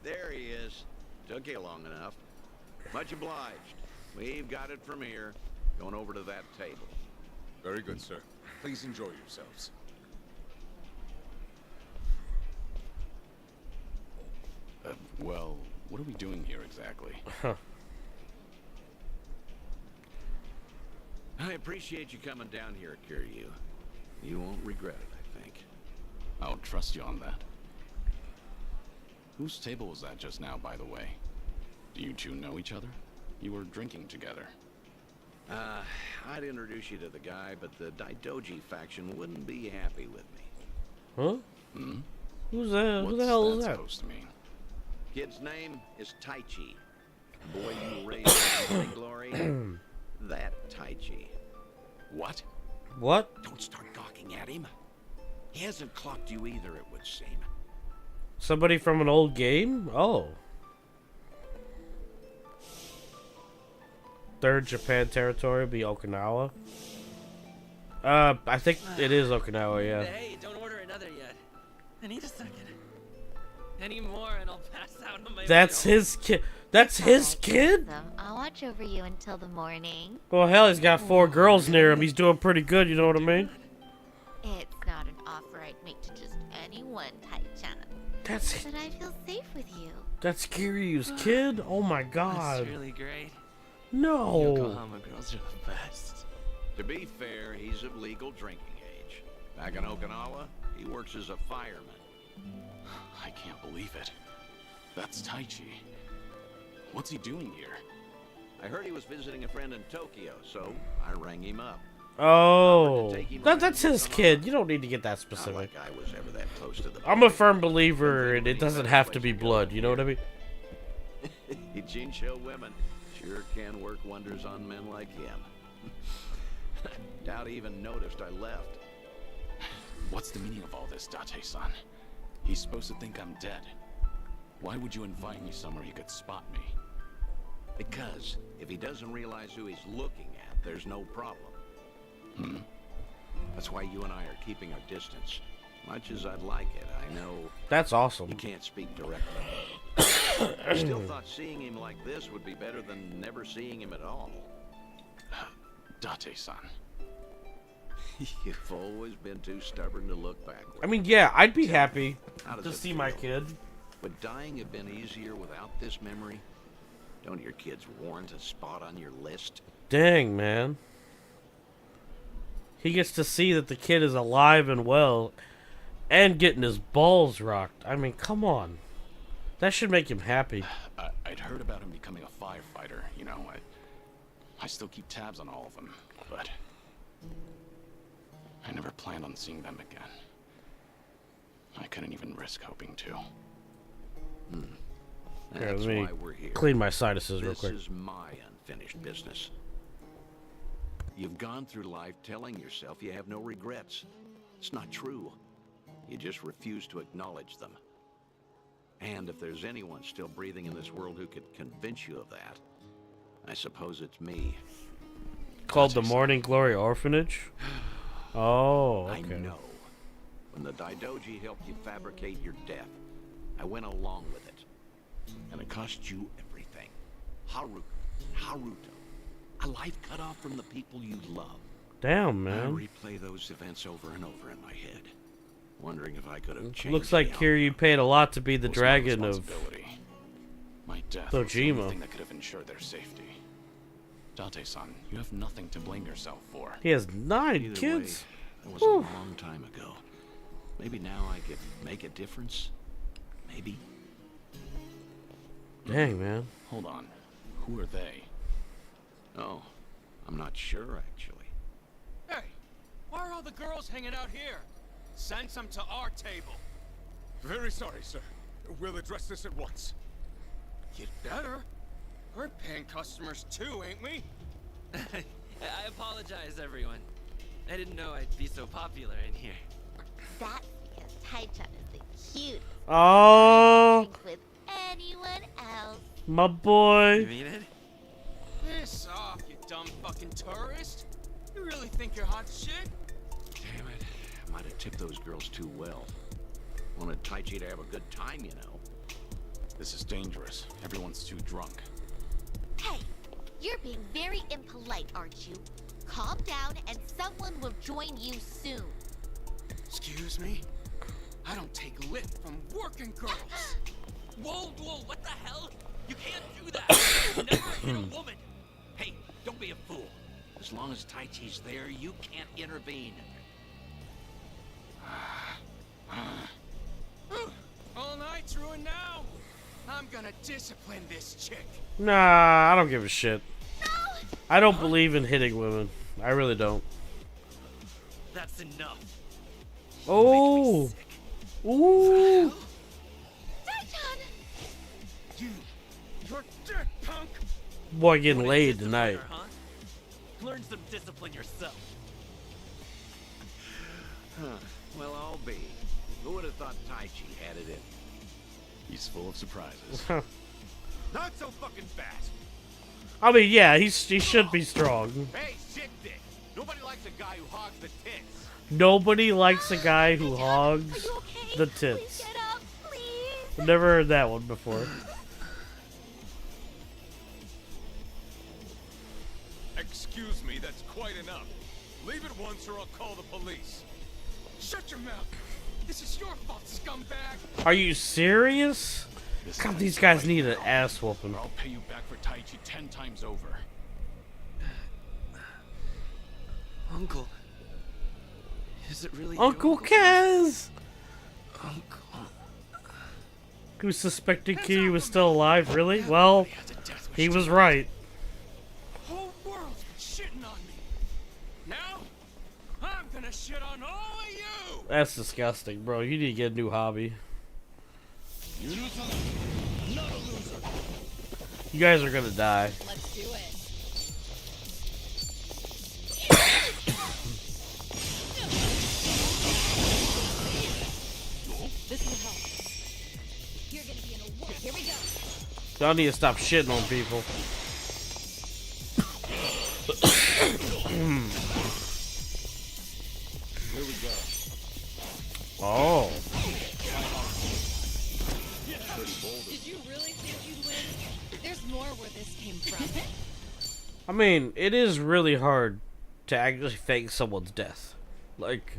There he is. Took you long enough. Much obliged. We've got it from here. Going over to that table. Very good, sir. Please enjoy yourselves. Well, what are we doing here exactly? I appreciate you coming down here, Kiryu. You won't regret it, I think. I'll trust you on that. Whose table was that just now, by the way? Do you two know each other? You were drinking together. I'd introduce you to the guy, but the Daidoji faction wouldn't be happy with me. Huh? Hmm? Who's that? Who the What's hell that is that? supposed to mean? Kid's name is Taichi. Boy you raised in glory, that Taichi. What? What? Don't start gawking at him. He hasn't clocked you either, it would seem. Somebody from an old game? Oh. Third Japan territory would be Okinawa. I think it is Okinawa, yeah. Hey, don't order another yet. I need a second. Any more and I'll pass out on my That's his kid. That's his kid? I'll watch over you until the morning. Well, hell, he's got 4 girls near him. He's doing pretty good, you know what I mean? It's not an offer I'd make to just anyone, Tai-chan. That's... But I feel safe with you. That's Kiryu's kid? Oh my god. That's really great. No. Yokohama girls are the best. To be fair, he's of legal drinking age. Back in Okinawa, he works as a fireman. I can't believe it. That's Taichi. What's he doing here? I heard he was visiting a friend in Tokyo, so I rang him up. Oh. That's his kid. You don't need to get that Not specific. like I was ever that close to the I'm a firm believer, and it doesn't have to be blood, you know what I mean? Jinsho women sure can work wonders on men like him. Doubt he even noticed I left. What's the meaning of all this, Date-san? He's supposed to think I'm dead. Why would you invite me somewhere he could spot me? Because if he doesn't realize who he's looking at, there's no problem. Hmm? That's why you and I are keeping our distance. Much as I'd like it, I know That's awesome. you can't speak directly. I still thought seeing him like this would be better than never seeing him at all. Date-san. You've always been too stubborn to look backward. I mean, yeah, I'd be happy How does to it see my feel? kid. Would dying have been easier without this memory? Don't your kids warrant a spot on your list? Dang, man. He gets to see that the kid is alive and well and getting his balls rocked. I mean, come on. That should make him happy. I'd heard about him becoming a firefighter, you know. I still keep tabs on all of them, but I never planned on seeing them again. I couldn't even risk hoping to. Here, That's let me why we're here. clean my sinuses real quick. This is my unfinished business. You've gone through life telling yourself you have no regrets. It's not true. You just refuse to acknowledge them. And if there's anyone still breathing in this world who could convince you of that, I suppose it's me. Called the Morning Glory Orphanage? Oh, okay. I know. When the Daidoji helped you fabricate your death, I went along with it. And it cost you everything. Haruto. A life cut off from the people you love. Damn, I man. replay those events over and over in my head, wondering if I could have changed. Looks like here you paid a lot to be the dragon of my death was the only Dojima. thing that could have ensured their safety. Date-san, you have nothing to blame yourself for. He has 9 Either kids. Way, that was a long time ago. Maybe now I could make a difference. Maybe. Dang, man. Hold on. Who are they? Oh, I'm not sure actually. Hey, why are all the girls hanging out here? Send some to our table. Very sorry, sir. We'll address this at once. You'd better. We're paying customers too, ain't we? I apologize, everyone. I didn't know I'd be so popular in here. That's because Tai-chan is the cutest. Oh, With anyone else. my boy. You mean it? Piss off, you dumb fucking tourist. You really think you're hot shit? Damn it. I might have tipped those girls too well. Wanted Taichi to have a good time, you know. This is dangerous. Everyone's too drunk. Hey, you're being very impolite, aren't you? Calm down and someone will join you soon. Excuse me? I don't take lip from working girls. Whoa, what the hell? You can't do that. You never hit a woman. Hey, don't be a fool. As long as Taichi's there, you can't intervene. All night's ruined now. I'm gonna discipline this chick. Nah, I don't give a shit. I don't believe in hitting women. I really don't. That's enough. Oh. Ooh. You're dead, punk. Boy getting laid tonight. Huh? Learn some discipline yourself. Huh. Well, I'll be. Who would have thought Taichi had it in? He's full of surprises. Not so fucking fast. I mean, yeah, he should be strong. Hey, shit dick. Nobody likes a guy who hogs the tits. Nobody likes a guy who hogs the tits. I've never heard that one before. Excuse me, that's quite enough. Leave it once or I'll call the police. Shut your mouth. This is your fault, scumbag. Are you serious? God, these guys need an ass whooping. Or I'll pay you back for Taichi 10 times over. Uncle. Is it really Uncle you, Kaz! Uncle. Who suspected Key was still alive? Really? Well, he was right. Whole world's been shitting on me. Now, I'm gonna shit on all of you. That's disgusting, bro. You need to get a new hobby. You guys are gonna die. Let's do it. This will help. You're gonna be in a war. Here we go. Y'all need to stop shitting on people. Here we go. Oh. Did you really think you'd win? There's more where this came from. I mean, it is really hard to actually fake someone's death. Like,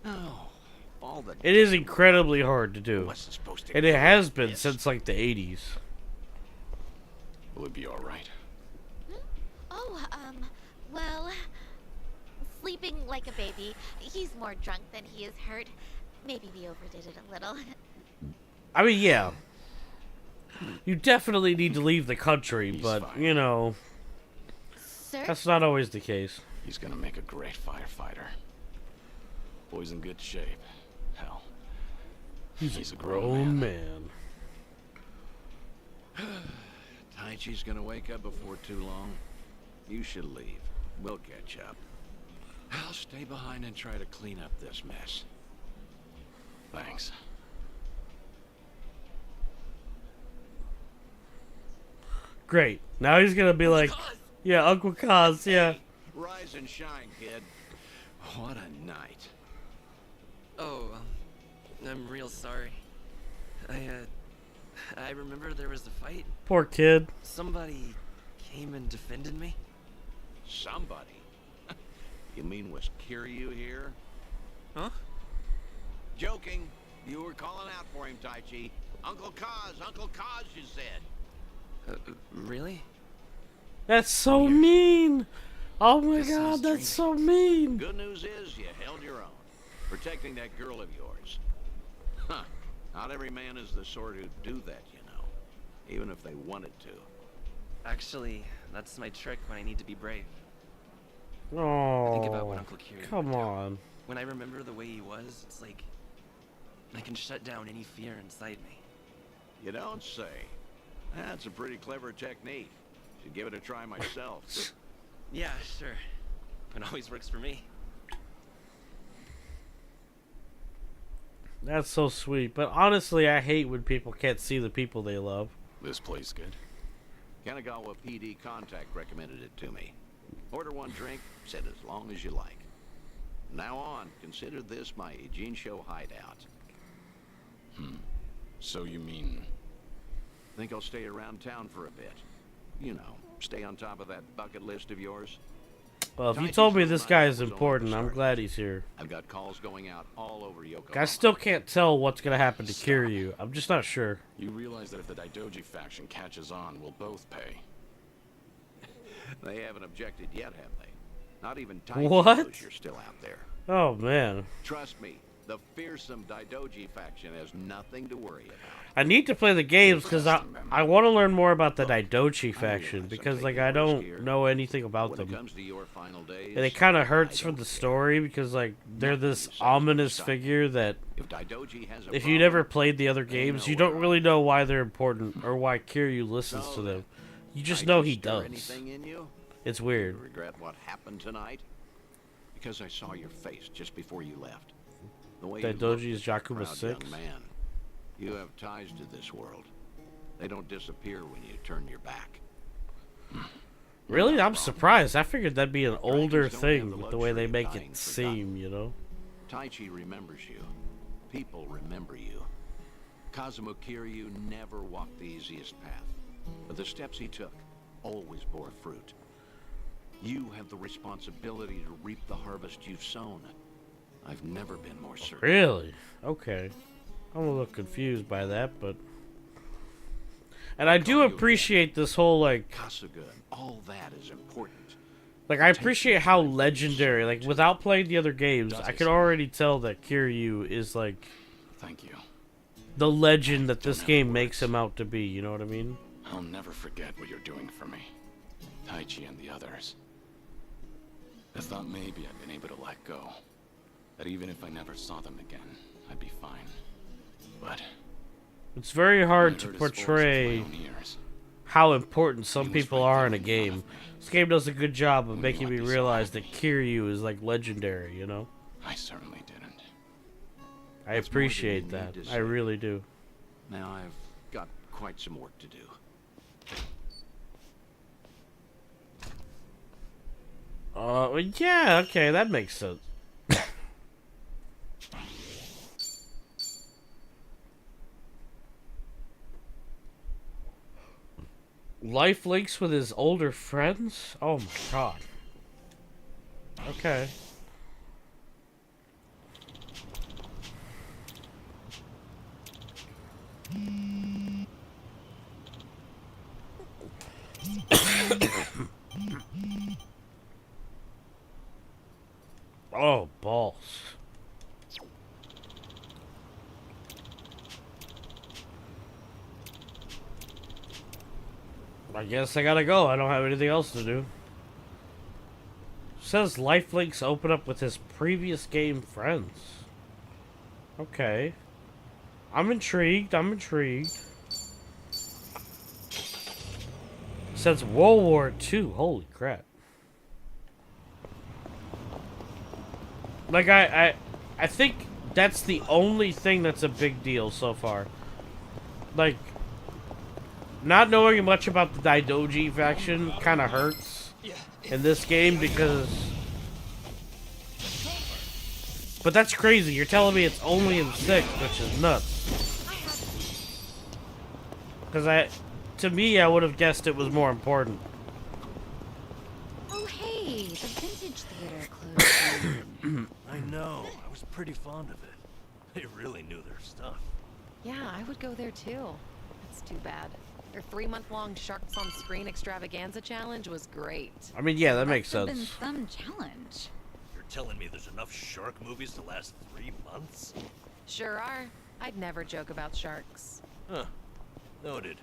Oh, all the it is incredibly hard to do. wasn't supposed to And it go has like been this. since like the 80s. Will it be alright? Oh, well, sleeping like a baby. He's more drunk than he is hurt. Maybe we overdid it a little. I mean, yeah. You definitely need to leave the country, He's but, fine. you know, Sir? that's not always the case. He's gonna make a great firefighter. Boy's in good shape. Hell, he's a grown man. Taichi's gonna wake up before too long. You should leave. We'll catch up. I'll stay behind and try to clean up this mess. Thanks. Great. Now he's gonna be like, yeah, Uncle Kaz, yeah. Rise and shine, kid. What a night. Oh, I'm real sorry. I remember there was a fight. Poor kid. Somebody came and defended me. Somebody? You mean was Kiryu here? Huh? Joking. You were calling out for him, Taichi. Uncle Kaz, you said. Really? That's so mean. Oh my This god, is that's strange. so mean. Good news is you held your own, protecting that girl of yours. Huh. Not every man is the sort who'd do that, you know. Even if they wanted to. Actually, that's my trick when I need to be brave. Oh, I think about what Uncle Kiryu come would do. on. When I remember the way he was, it's like I can shut down any fear inside me. You don't say. That's a pretty clever technique. Should give it a try myself. Yeah, sure. It always works for me. That's so sweet. But honestly, I hate when people can't see the people they love. This place good? Kanagawa PD contact recommended it to me. Order one drink, said as long as you like. Now on, consider this my Ijincho hideout. So you mean... Think I'll stay around town for a bit. You know, stay on top of that bucket list of yours. Well, if you Taichi's told me little this night guy out is was only important, the I'm start. glad he's here. I've got calls going out all over Yokohama. I still can't tell what's gonna happen to Kiryu. I'm just not sure. You realize that if the Daidoji faction catches on, we'll both pay. They haven't objected yet, have they? Not even Taichi What? knows you're still out there. Oh man. Trust me, the fearsome Daidoji faction has nothing to worry about. I need to play the games because I want to learn more about the Daidochi faction because like I don't know anything about When it them. comes to your final days, And it kind of hurts for the story because like they're this ominous figure that if Daidoji has a if you never played the other games, you don't really know why they're important or why Kiryu listens to them. You just know he stir does. anything in you? It's weird. You regret what happened tonight? Because I saw your face just before you left. The way you Daidoji looked is like a Yakuba proud 6? young man. You have ties to this world. They don't disappear when you turn your back. Really? I'm surprised. I figured that'd be an older don't have thing the with the way they luxury of make dying it forgotten. seem, you know? Taichi remembers you. People remember you. Kazuma Kiryu never walked the easiest path, but the steps he took always bore fruit. You have the responsibility to reap the harvest you've sown. I've never been more certain. Really? Okay. I'm a little confused by that, but... And I do appreciate this whole, like... Kasuga and all that is important. Like, I appreciate how legendary, like, without playing the other games, I could already tell that Kiryu is, like... Thank you. The legend that this game makes him out to be, you know what I mean? I'll never forget what you're doing for me. Taichi and the others. I thought maybe I'd been able to let go. That even if I never saw them again, I'd be fine. But... It's very hard I to heard his voice with portray my own ears. how important some people are in a game. This game does a good job of making me realize that Kiryu is, like, legendary, you know? I certainly didn't. I appreciate that. I really do. Now I've got quite some work to do. Yeah, okay, that makes sense. Life links with his older friends? Oh my god. Okay. Oh, balls. I guess I gotta go. I don't have anything else to do. Says lifelinks open up with his previous game friends. Okay. I'm intrigued. Says World War II. Holy crap. Like, I think that's the only thing that's a big deal so far. Like, not knowing much about the Daidoji faction kind of hurts in this game because... But that's crazy. You're telling me it's only in 6, which is nuts. Because to me, I would have guessed it was more important. Oh, hey, the vintage theater closed. I know. I was pretty fond of it. They really knew their stuff. Yeah, I would go there too. That's too bad. Their 3-month-long Sharks on Screen extravaganza challenge was great. I mean, yeah, that makes sense. Been some challenge. You're telling me there's enough shark movies to last 3 months? Sure are. I'd never joke about sharks. Huh. Noted.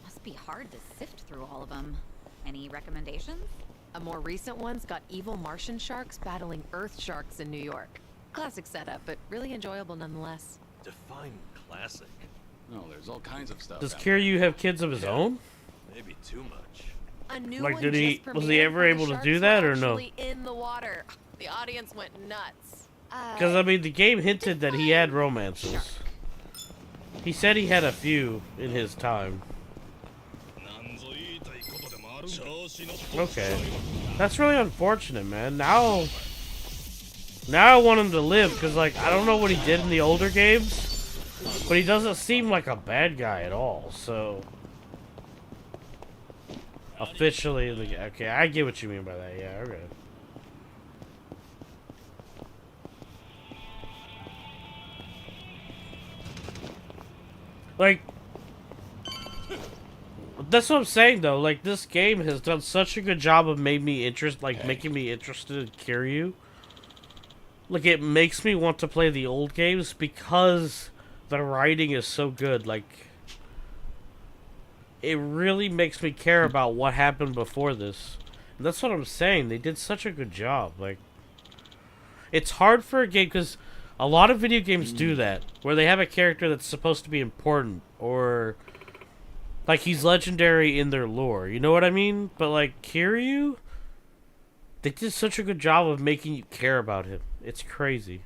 Must be hard to sift through all of them. Any recommendations? A more recent one's got evil Martian sharks battling Earth sharks in New York. Classic setup, but really enjoyable nonetheless. Define classic. No, there's all kinds of stuff. Does Kiryu have kids of his own? Maybe too much. A new Like, one was he just ever premiered able where to the do sharks that were or no? actually in the water. The audience went nuts. Because, I mean, the game hinted that he had romances. He said he had a few in his time. Okay. That's really unfortunate, man. Now I want him to live, because, like, I don't know what he did in the older games, but he doesn't seem like a bad guy at all, so... Officially, okay, I get what you mean by that, yeah, okay. Like, that's what I'm saying though. Like, this game has done such a good job of making me interested in Kiryu. Like, it makes me want to play the old games because the writing is so good. Like, it really makes me care about what happened before this. And that's what I'm saying. They did such a good job. Like, it's hard for a game because a lot of video games do that, where they have a character that's supposed to be important, or like he's legendary in their lore. You know what I mean? But like Kiryu, they did such a good job of making you care about him. It's crazy.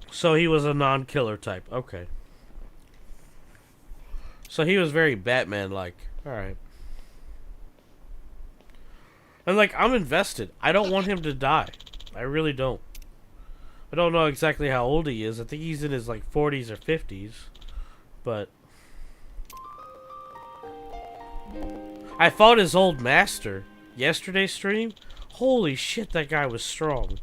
So he was a non-killer type. Okay. So he was very Batman-like. Alright. And, like, I'm invested. I don't want him to die. I really don't. I don't know exactly how old he is. I think he's in his, like, 40s or 50s. But I fought his old master yesterday's stream. Holy shit, that guy was strong.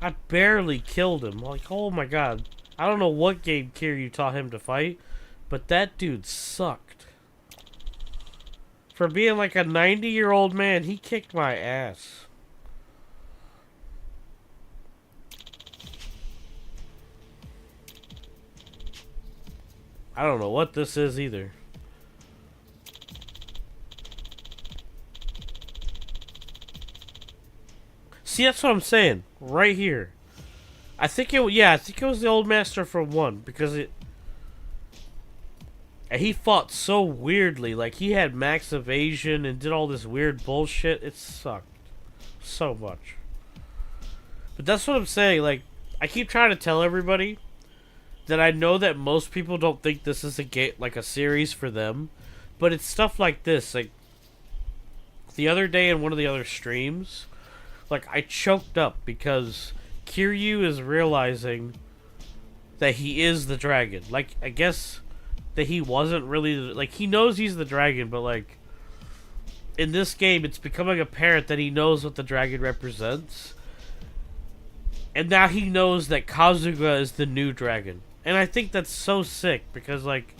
I barely killed him. Like, oh my god. I don't know what game Kiryu taught him to fight, but that dude sucked. For being like a 90-year-old man, he kicked my ass. I don't know what this is either. See, that's what I'm saying. Right here. I think it was the old master from 1, because he fought so weirdly. Like, he had max evasion and did all this weird bullshit. It sucked so much. But that's what I'm saying. Like, I keep trying to tell everybody that I know that most people don't think this is a series for them, but it's stuff like this. Like, the other day in one of the other streams, like, I choked up because Kiryu is realizing that he is the dragon. Like, I guess that he wasn't really, like, he knows he's the dragon, but, like, in this game, it's becoming apparent that he knows what the dragon represents. And now he knows that Kasuga is the new dragon. And I think that's so sick, because, like,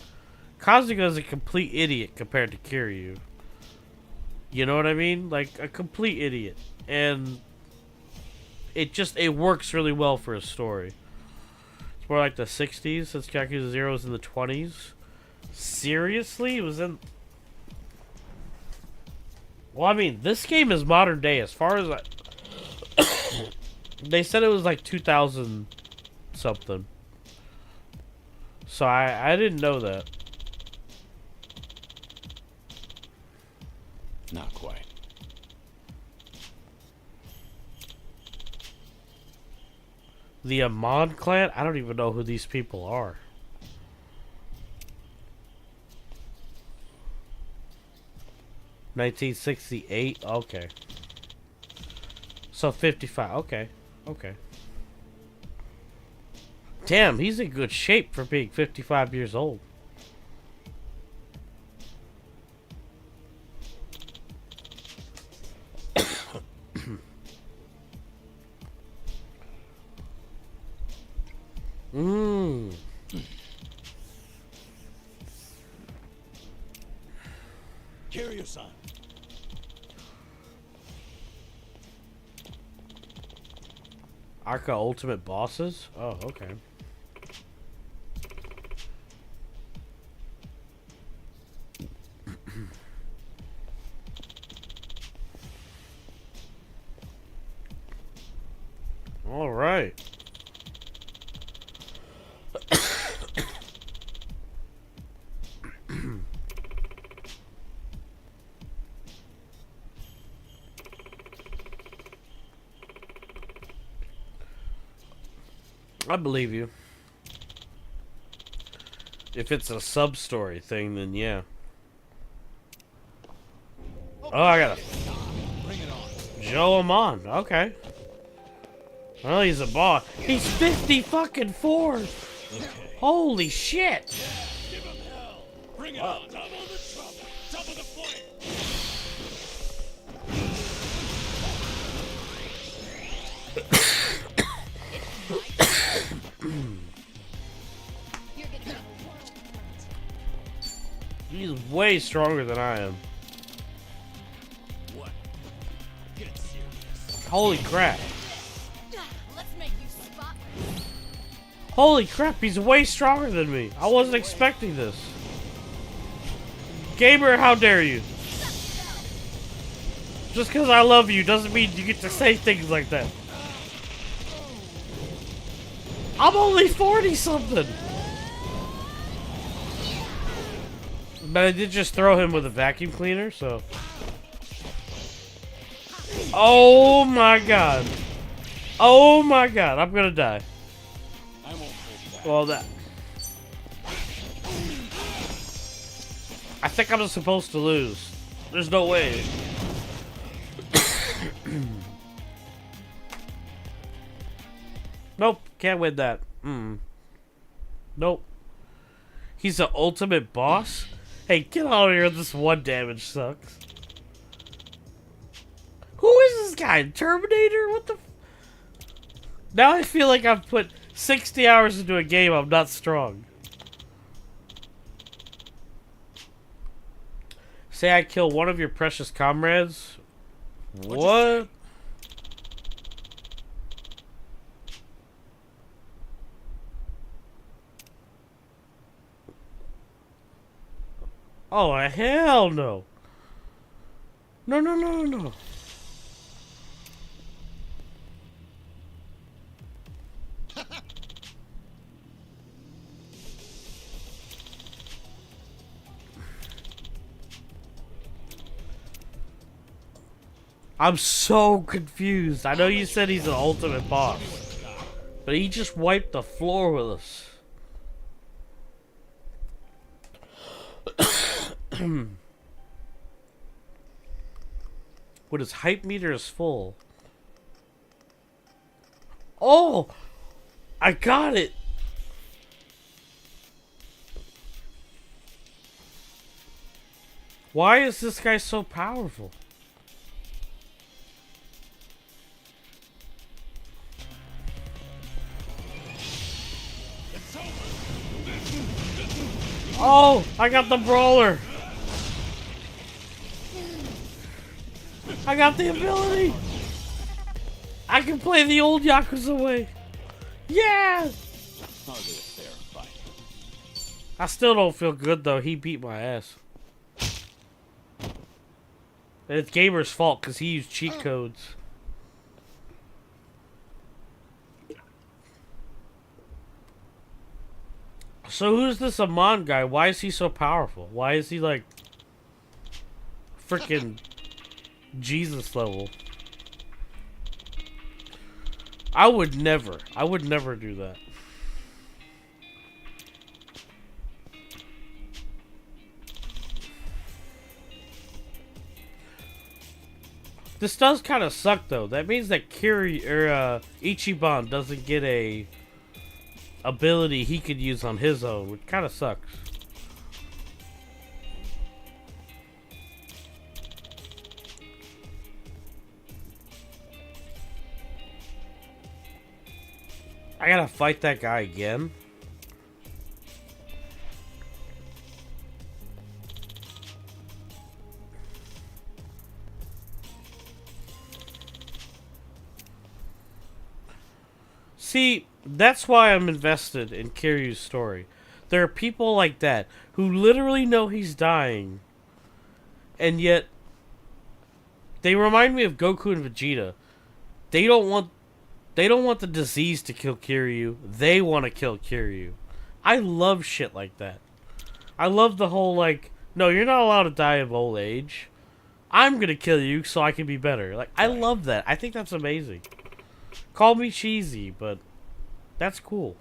Kasuga is a complete idiot compared to Kiryu. You know what I mean? Like, a complete idiot. And it works really well for a story. It's more like the 60s since Yakuza 0 was in the 20s. Seriously? It was in... Well, I mean, this game is modern day as far as I... They said it was like 2000 something. So I didn't know that. Not quite. The Amon clan? I don't even know who these people are. $1968? Okay. So 55. Okay. Okay. Damn, he's in good shape for being 55 years old. Mmm. Kiryu-san. Arca Ultimate Bosses? Oh, okay. All right. I believe you. If it's a sub-story thing, then yeah. Oh, I got a... Joe Amon. Okay. Well, he's a boss. He's 50 fucking 4. Holy shit. Give him hell. Bring it on. Double the trouble. Double the flame. He's way stronger than I am. What? Get serious. Holy crap. Let's make you spotless. Holy crap, he's way stronger than me. I wasn't expecting this. Gamer, how dare you? Just because I love you doesn't mean you get to say things like that. I'm only 40 something. But I did just throw him with a vacuum cleaner, so. Oh my god. Oh my god, I'm gonna die. I won't hold back. Well, that. I think I'm supposed to lose. There's no way. Nope, can't win that. Nope. He's the ultimate boss? Hey, get out of here, this one damage sucks. Who is this guy? Terminator? What the f... Now I feel like I've put 60 hours into a game I'm not strong. Say I kill one of your precious comrades? What? Oh, hell no. No, no, no, no. I'm so confused. I know you said he's an ultimate boss, but he just wiped the floor with us. When his hype meter is full. Oh! I got it! Why is this guy so powerful? Oh! I got the brawler! I got the ability! I can play the old Yakuza way! Yeah! Hardly a fair fight. I still don't feel good though. He beat my ass. And it's Gamer's fault because he used cheat codes. So who's this Amon guy? Why is he so powerful? Why is he like freaking Jesus level? I would never do that. This does kind of suck though. That means that Ichiban doesn't get a ability he could use on his own, which kind of sucks. I gotta fight that guy again. See, that's why I'm invested in Kiryu's story. There are people like that who literally know he's dying, and yet they remind me of Goku and Vegeta. They don't want the disease to kill Kiryu. They want to kill Kiryu. I love shit like that. I love the whole like, no, you're not allowed to die of old age. I'm gonna kill you so I can be better. Like, I love that. I think that's amazing. Call me cheesy, but that's cool.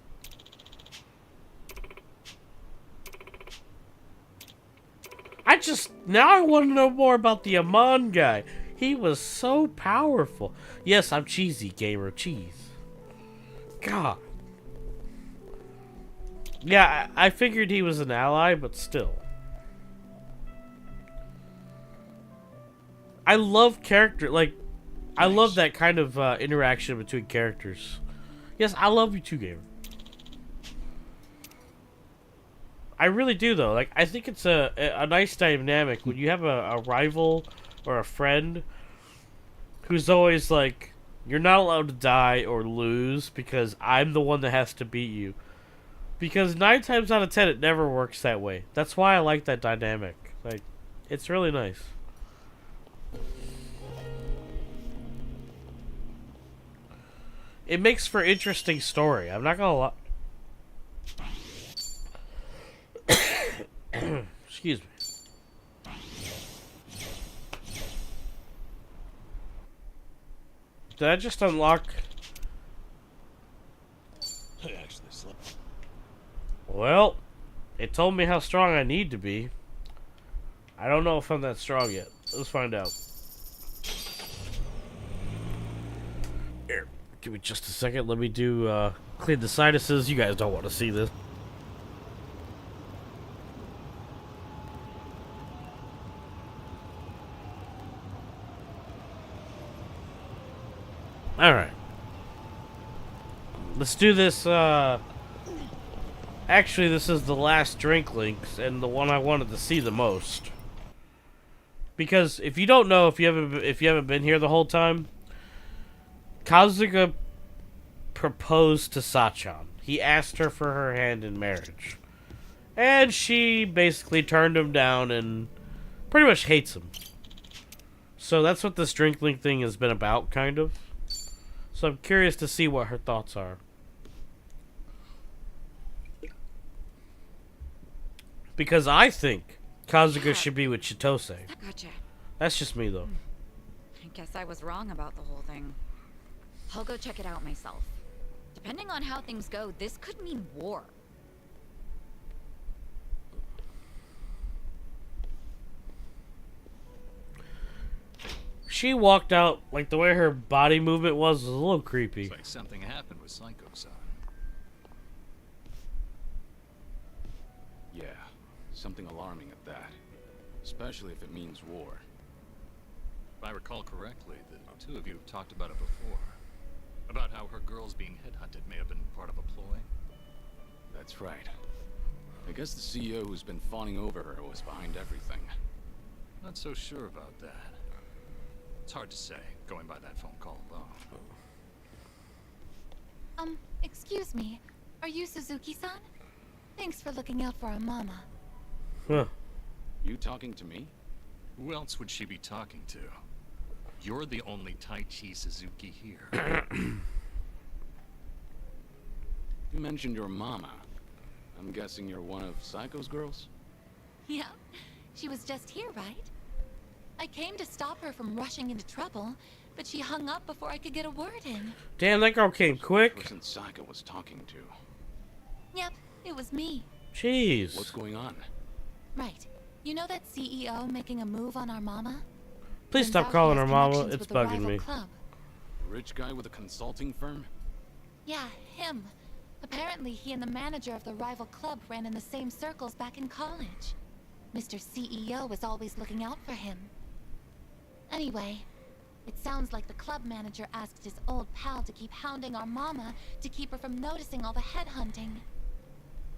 Now I want to know more about the Amon guy. He was so powerful. Yes, I'm cheesy, gamer. Cheese. God. Yeah, I figured he was an ally, but still. I love character, like, I love that kind of interaction between characters. Yes, I love you too, gamer. I really do, though. Like, I think it's a nice dynamic when you have a rival or a friend who's always like, you're not allowed to die or lose because I'm the one that has to beat you. Because 9 times out of 10, it never works that way. That's why I like that dynamic. Like, it's really nice. It makes for interesting story. I'm not gonna lie. Excuse me. Did I just unlock? I actually slept. Well, it told me how strong I need to be. I don't know if I'm that strong yet. Let's find out. Here, give me just a second. Let me do clean the sinuses. You guys don't want to see this. Alright. Let's do this, actually, this is the last drink links, and the one I wanted to see the most. Because, if you don't know, if you haven't been here the whole time, Kasuga proposed to Sachan. He asked her for her hand in marriage. And she basically turned him down and pretty much hates him. So that's what this drink link thing has been about, kind of. So I'm curious to see what her thoughts are. Because I think Kasuga should be with Chitose. Gotcha. That's just me, though. I guess I was wrong about the whole thing. I'll go check it out myself. Depending on how things go, this could mean war. She walked out, like, the way her body movement was a little creepy. It's like something happened with Psycho-san. Yeah, something alarming at that. Especially if it means war. If I recall correctly, the two of you have talked about it before. About how her girls being headhunted may have been part of a ploy. That's right. I guess the CEO who's been fawning over her was behind everything. Not so sure about that. It's hard to say, going by that phone call alone. Excuse me. Are you Suzuki-san? Thanks for looking out for our mama. Huh. You talking to me? Who else would she be talking to? You're the only Taichi Suzuki here. You mentioned your mama. I'm guessing you're one of Psycho's girls? Yeah, she was just here, right? I came to stop her from rushing into trouble, but she hung up before I could get a word in. Damn, that girl came quick. The person Psycho was talking to. Yep, it was me. Jeez. What's going on? Right. You know that CEO making a move on our mama? Please Turns stop out calling he her has mama. connections It's with a bugging rival me. club. Rich guy with a consulting firm? Yeah, him. Apparently, he and the manager of the rival club ran in the same circles back in college. Mr. CEO was always looking out for him. Anyway, it sounds like the club manager asked his old pal to keep hounding our mama to keep her from noticing all the headhunting.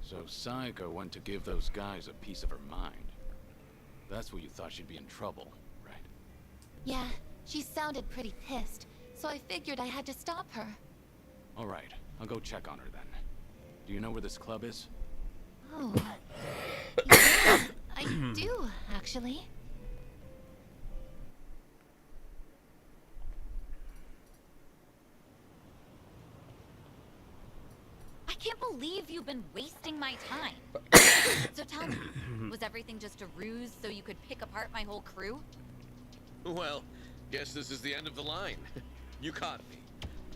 So Psycho went to give those guys a piece of her mind. That's what you thought she'd be in trouble, right? Yeah, she sounded pretty pissed, so I figured I had to stop her. Alright, I'll go check on her then. Do you know where this club is? Oh. Yeah, I do, actually. I can't believe you've been wasting my time. So tell me, was everything just a ruse so you could pick apart my whole crew? Well, guess this is the end of the line. You caught me.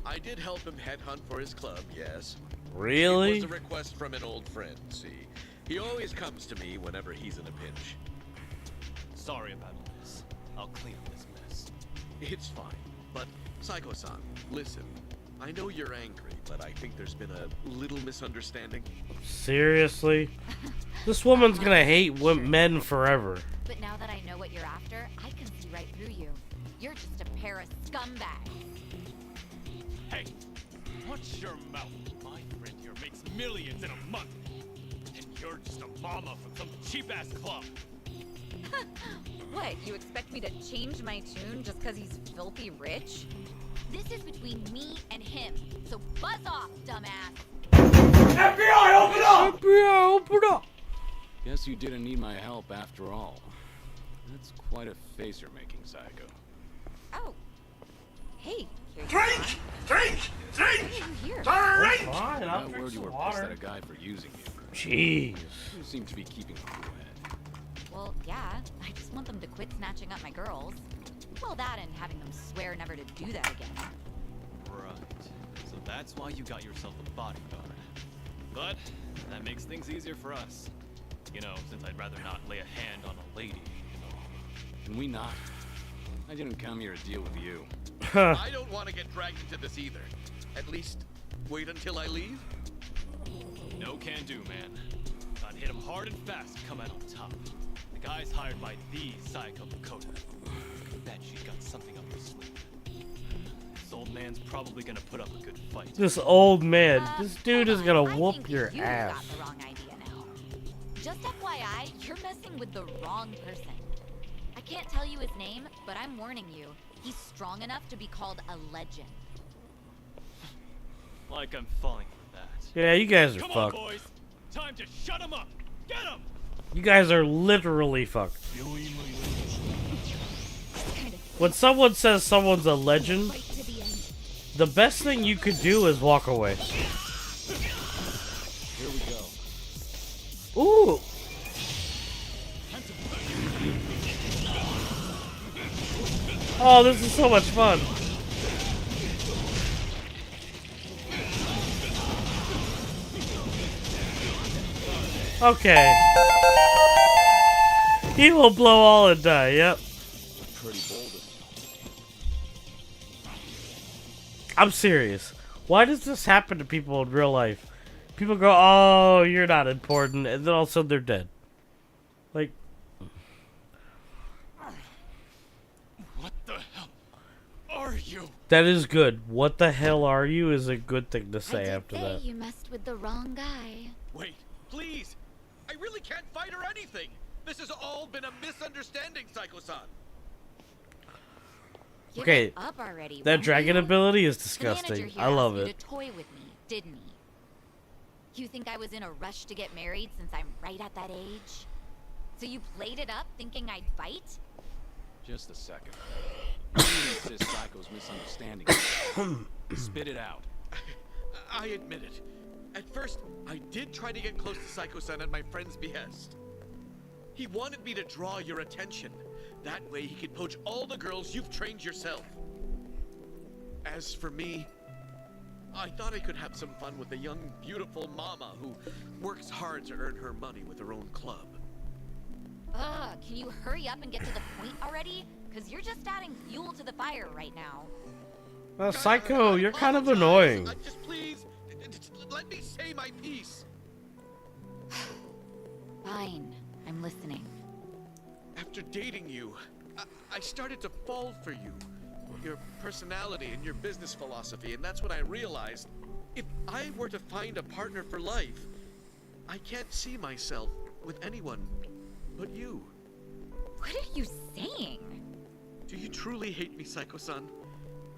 I did help him headhunt for his club, yes. Really? It was a request from an old friend, see. He always comes to me whenever he's in a pinch. Sorry about all this. I'll clean up this mess. It's fine. But, Psycho-san, listen. I know you're angry, but I think there's been a little misunderstanding. Seriously? This woman's gonna hate men forever. But now that I know what you're after, I can see right through you. You're just a pair of scumbags. Hey, watch your mouth. My friend here makes millions in a month. And you're just a mama from some cheap-ass club. What, you expect me to change my tune just because he's filthy rich? This is between me and him, so buzz off, dumbass! FBI, open up! FBI, open up! Guess you didn't need my help after all. That's quite a face you're making, Psycho. Oh. Hey, here Drink! Drink! Drink! Here. Drink! Fine, I'll I drink word you some were pissed water. at a guy for using you. Jeez. You seem to be keeping a cool head. Well, yeah, I just want them to quit snatching up my girls. Well, that and having them swear never to do that again. Right. So that's why you got yourself a bodyguard. But that makes things easier for us. You know, since I'd rather not lay a hand on a lady, you know. Can we not? I didn't come here to deal with you. I don't want to get dragged into this either. At least, wait until I leave? No can do, man. Gotta hit him hard and fast to come out on top. The guy's hired by the Psycho Dakota. Bet she's got something up her sleeve. This old man's probably gonna put up a good fight. This old man. This dude is gonna I whoop think your you ass. got the wrong idea now. Just FYI, you're messing with the wrong person. I can't tell you his name, but I'm warning you. He's strong enough to be called a legend. Like I'm falling for that. Yeah, you guys are Come fucked. on, boys! Time to shut him up! Get him! You guys are literally fucked. When someone says someone's a legend, the best thing you could do is walk away. Here we go. Ooh. Oh, this is so much fun. Okay. He will blow all and die, yep. Pretty bold. I'm serious. Why does this happen to people in real life? People go, oh, you're not important, and then all of a sudden they're dead. Like... What the hell are you? That is good. What the hell are you is a good thing to say after that. You messed with the wrong guy. Wait, please! I really can't fight or anything! This has all been a misunderstanding, Psycho-san! Give Okay, it up already, that won't dragon you? ability is The manager disgusting. here I love asked you it. to toy with me, didn't he? You think I was in a rush to get married since I'm right at that age? So you played it up thinking I'd bite? Just a second. You insist Psycho's misunderstanding. Spit it out. I admit it. At first, I did try to get close to Psycho-san at my friend's behest. He wanted me to draw your attention. That way he could poach all the girls you've trained yourself. As for me, I thought I could have some fun with a young, beautiful mama who works hard to earn her money with her own club. Ugh, can you hurry up and get to the point already? Because you're just adding fuel to the fire right now. Psycho, you're kind of annoying. Just please, let me say my piece. Fine, I'm listening. After dating you, I started to fall for you. Your personality and your business philosophy, and that's when I realized, if I were to find a partner for life, I can't see myself with anyone but you. What are you saying? Do you truly hate me, Psycho-san?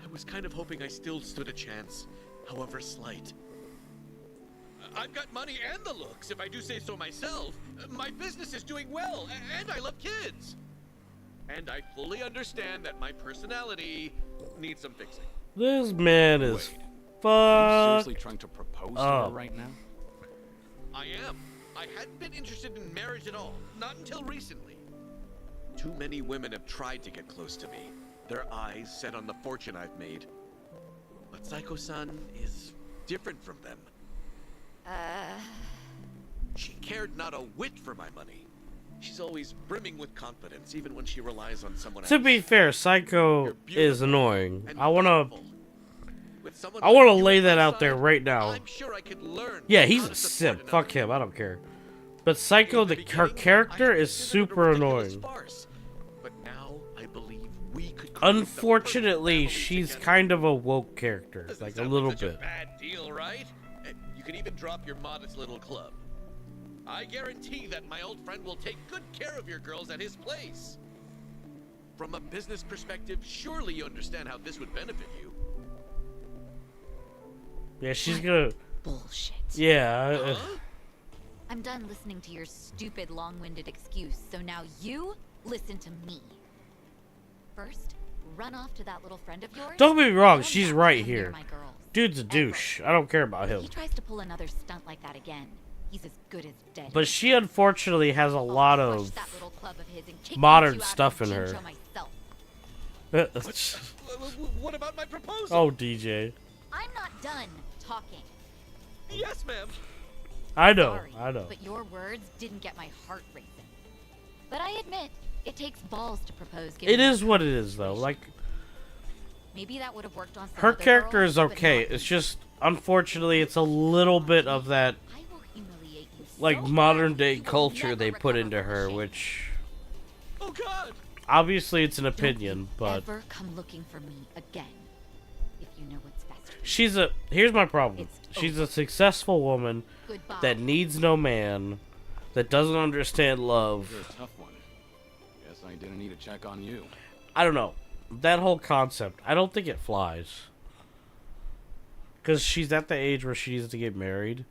I was kind of hoping I still stood a chance, however slight. I've got money and the looks, if I do say so myself. My business is doing well, and I love kids. And I fully understand that my personality needs some fixing. This man is Are you seriously trying to propose to her right now? I am. I hadn't been interested in marriage at all, not until recently. Too many women have tried to get close to me, their eyes set on the fortune I've made. But Psycho-san is different from them. She cared not a whit for my money. She's always brimming with confidence, even when she relies on someone else. To be fair, Psycho is annoying. I wanna lay that out there right now. I'm sure I could learn. Yeah, he's a simp. Fuck him. I don't care. But Psycho, her character is super annoying. But now I believe we could. Unfortunately, she's kind of a woke character, like a little bit. Bad deal, right? You can even drop your modest little club. I guarantee that my old friend will take good care of your girls at his place. From a business perspective, surely you understand how this would benefit you. Yeah, she's gonna. Bullshit. Yeah. I'm done listening to your stupid, long-winded excuse, so now you listen to me. First, run off to that little friend of yours. Don't get me wrong, she's right here. Dude's a douche. I don't care about him. He tries to pull another stunt like that again. He's as good as dead. But she unfortunately has a lot of modern stuff in her. What about my proposal? Oh, DJ. I'm not done talking. Yes, ma'am. I know, Sorry, I know. But your words didn't get my heart racing. But I admit, it takes balls to propose. It is what it is, though. Like, maybe that would have worked on some her other character girls, is but okay. not It's just, unfortunately, it's a little bit of that, like, modern day culture they put into her, which. Oh God! Obviously, it's an opinion, but. Ever come looking for me again? If you know what's best. She's a. Here's my problem. She's a successful woman that needs no man, that doesn't understand love. You're a tough one. Guess I didn't need to check on you. I don't know. That whole concept, I don't think it flies. Because she's at the age where she needs to get married.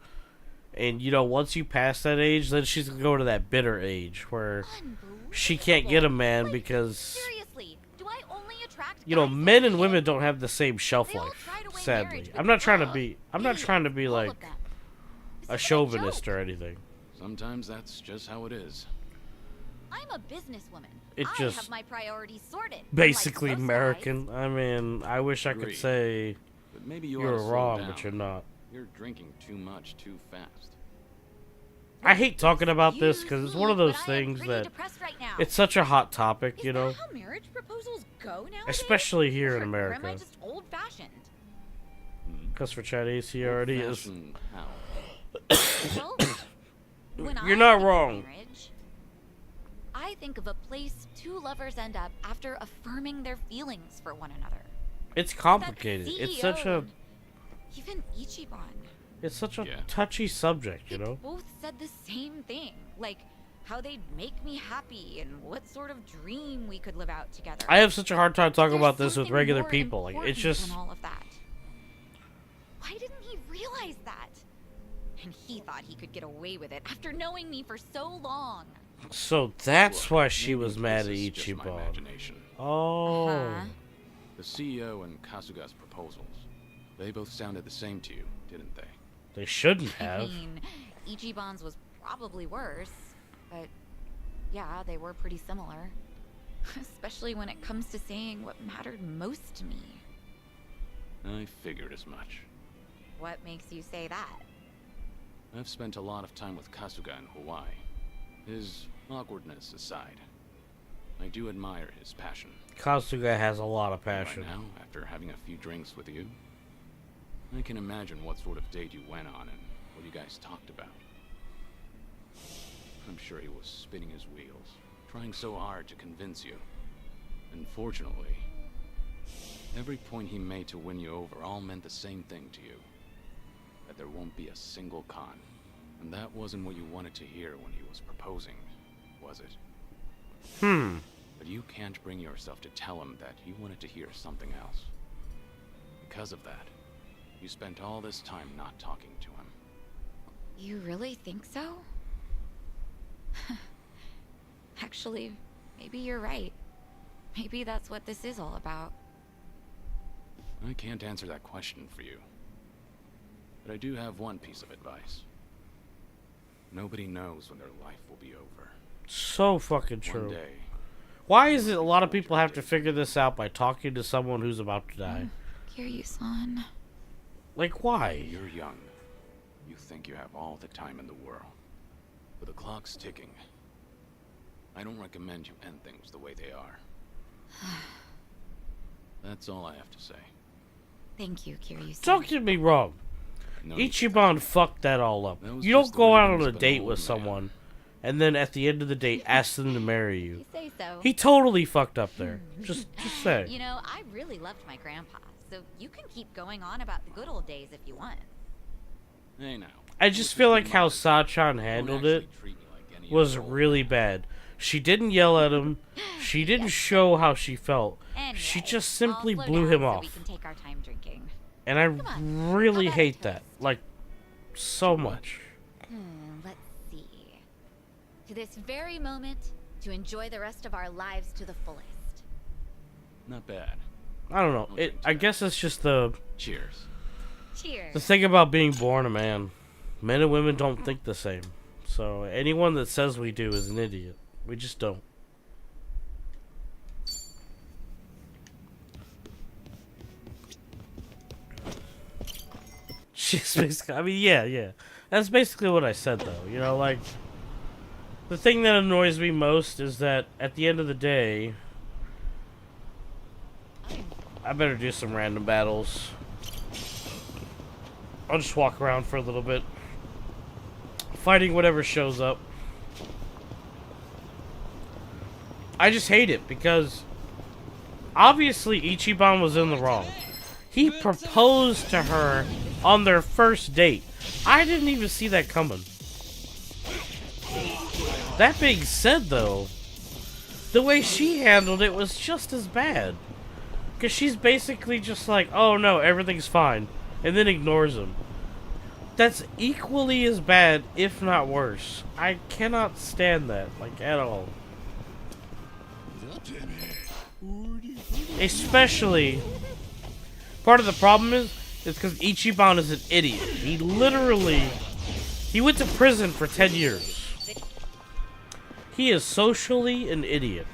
And, you know, once you pass that age, then she's going to go to that bitter age where she can't get a man because, Seriously, do I only attract you know, guys men like and you? women don't have the same shelf life, sadly. I'm not trying to be like a chauvinist or anything. Sometimes that's just how it is. I'm a businesswoman. It I just have my priorities sorted. basically unlike most American. I mean, I wish I could Agreed. say But maybe you you're ought to slow wrong, down. but you're not. You're drinking too much too fast. I hate talking about this because it's one of those things that it's such a hot topic, you know, How marriage proposals go nowadays? especially here in Or am I America. just old-fashioned? Because for Chinese, he already is. Fashion how? Well, when You're I not think of wrong. marriage, I think of a place two lovers end up after affirming their feelings for one another. It's complicated. It's such CEO a and even Ichiban. it's such a touchy subject, you know. Both said the same thing, like how they'd make me happy and what sort of dream we could live out together. I have such a hard time talking There's about this with something regular more people. Like, it's important just than all of that. Why didn't he realize that? And he thought he could get away with it after knowing me for so long. So that's why she was mad at This is just my Ichiban. imagination. Oh. The CEO and Kasuga's proposals, they both sounded the same to you, didn't they? They shouldn't I have. mean, Ichiban's was probably worse, but yeah, they were pretty similar. Especially when it comes to saying what mattered most to me. I figured as much. What makes you say that? I've spent a lot of time with Kasuga in Hawaii. His awkwardness aside, I do admire his passion. Kasuga has a lot of passion. Right now, after having a few drinks with you, I can imagine what sort of date you went on and what you guys talked about. I'm sure he was spinning his wheels, trying so hard to convince you. And fortunately, every point he made to win you over all meant the same thing to you. That there won't be a single con. And that wasn't what you wanted to hear when he was proposing, was it? But you can't bring yourself to tell him that you wanted to hear something else. Because of that, you spent all this time not talking to him. You really think so? Actually, maybe you're right. Maybe that's what this is all about. I can't answer that question for you. But I do have one piece of advice. Nobody knows when their life will be over. So fucking true. One day, Why is it a lot of people have to figure this out by talking to someone who's about to die? Kiryu-san. Like, why? you're young. You think you have all the time in the world. But the clock's ticking. I don't recommend you end things the way they are. That's all I have to say. Thank you, Kiryu-san. Don't get me wrong. No, Ichiban fucked that all up. That was You don't just the go way out he's on a been date old with man. someone and then at the end of the date ask them to marry you. You say so. He totally fucked up there. Just say. You know, I really loved my grandpa, so you can keep going on about the good old days if you want. Hey now. I just feel like how Sachan handled it was really bad. She didn't yell at him. She didn't show how she felt. She just simply I'll slow blew down him so off. we can take our time drinking. And I really hate that. Like, so much. Let's see. To this very moment, to enjoy the rest of our lives to the fullest. Not bad. I don't know. I guess it's just the Cheers. Cheers. the thing about being born a man. Men and women don't think the same. So anyone that says we do is an idiot. We just don't. She's basically, I mean, yeah. That's basically what I said, though. You know, like, the thing that annoys me most is that at the end of the day, I better do some random battles. I'll just walk around for a little bit, fighting whatever shows up. I just hate it because obviously Ichiban was in the wrong. He proposed to her on their first date. I didn't even see that coming. That being said, though, the way she handled it was just as bad. Because she's basically just like, oh no, everything's fine. And then ignores him. That's equally as bad, if not worse. I cannot stand that, like, at all. Especially, part of the problem is because Ichiban is an idiot. He went to prison for 10 years. He is socially an idiot.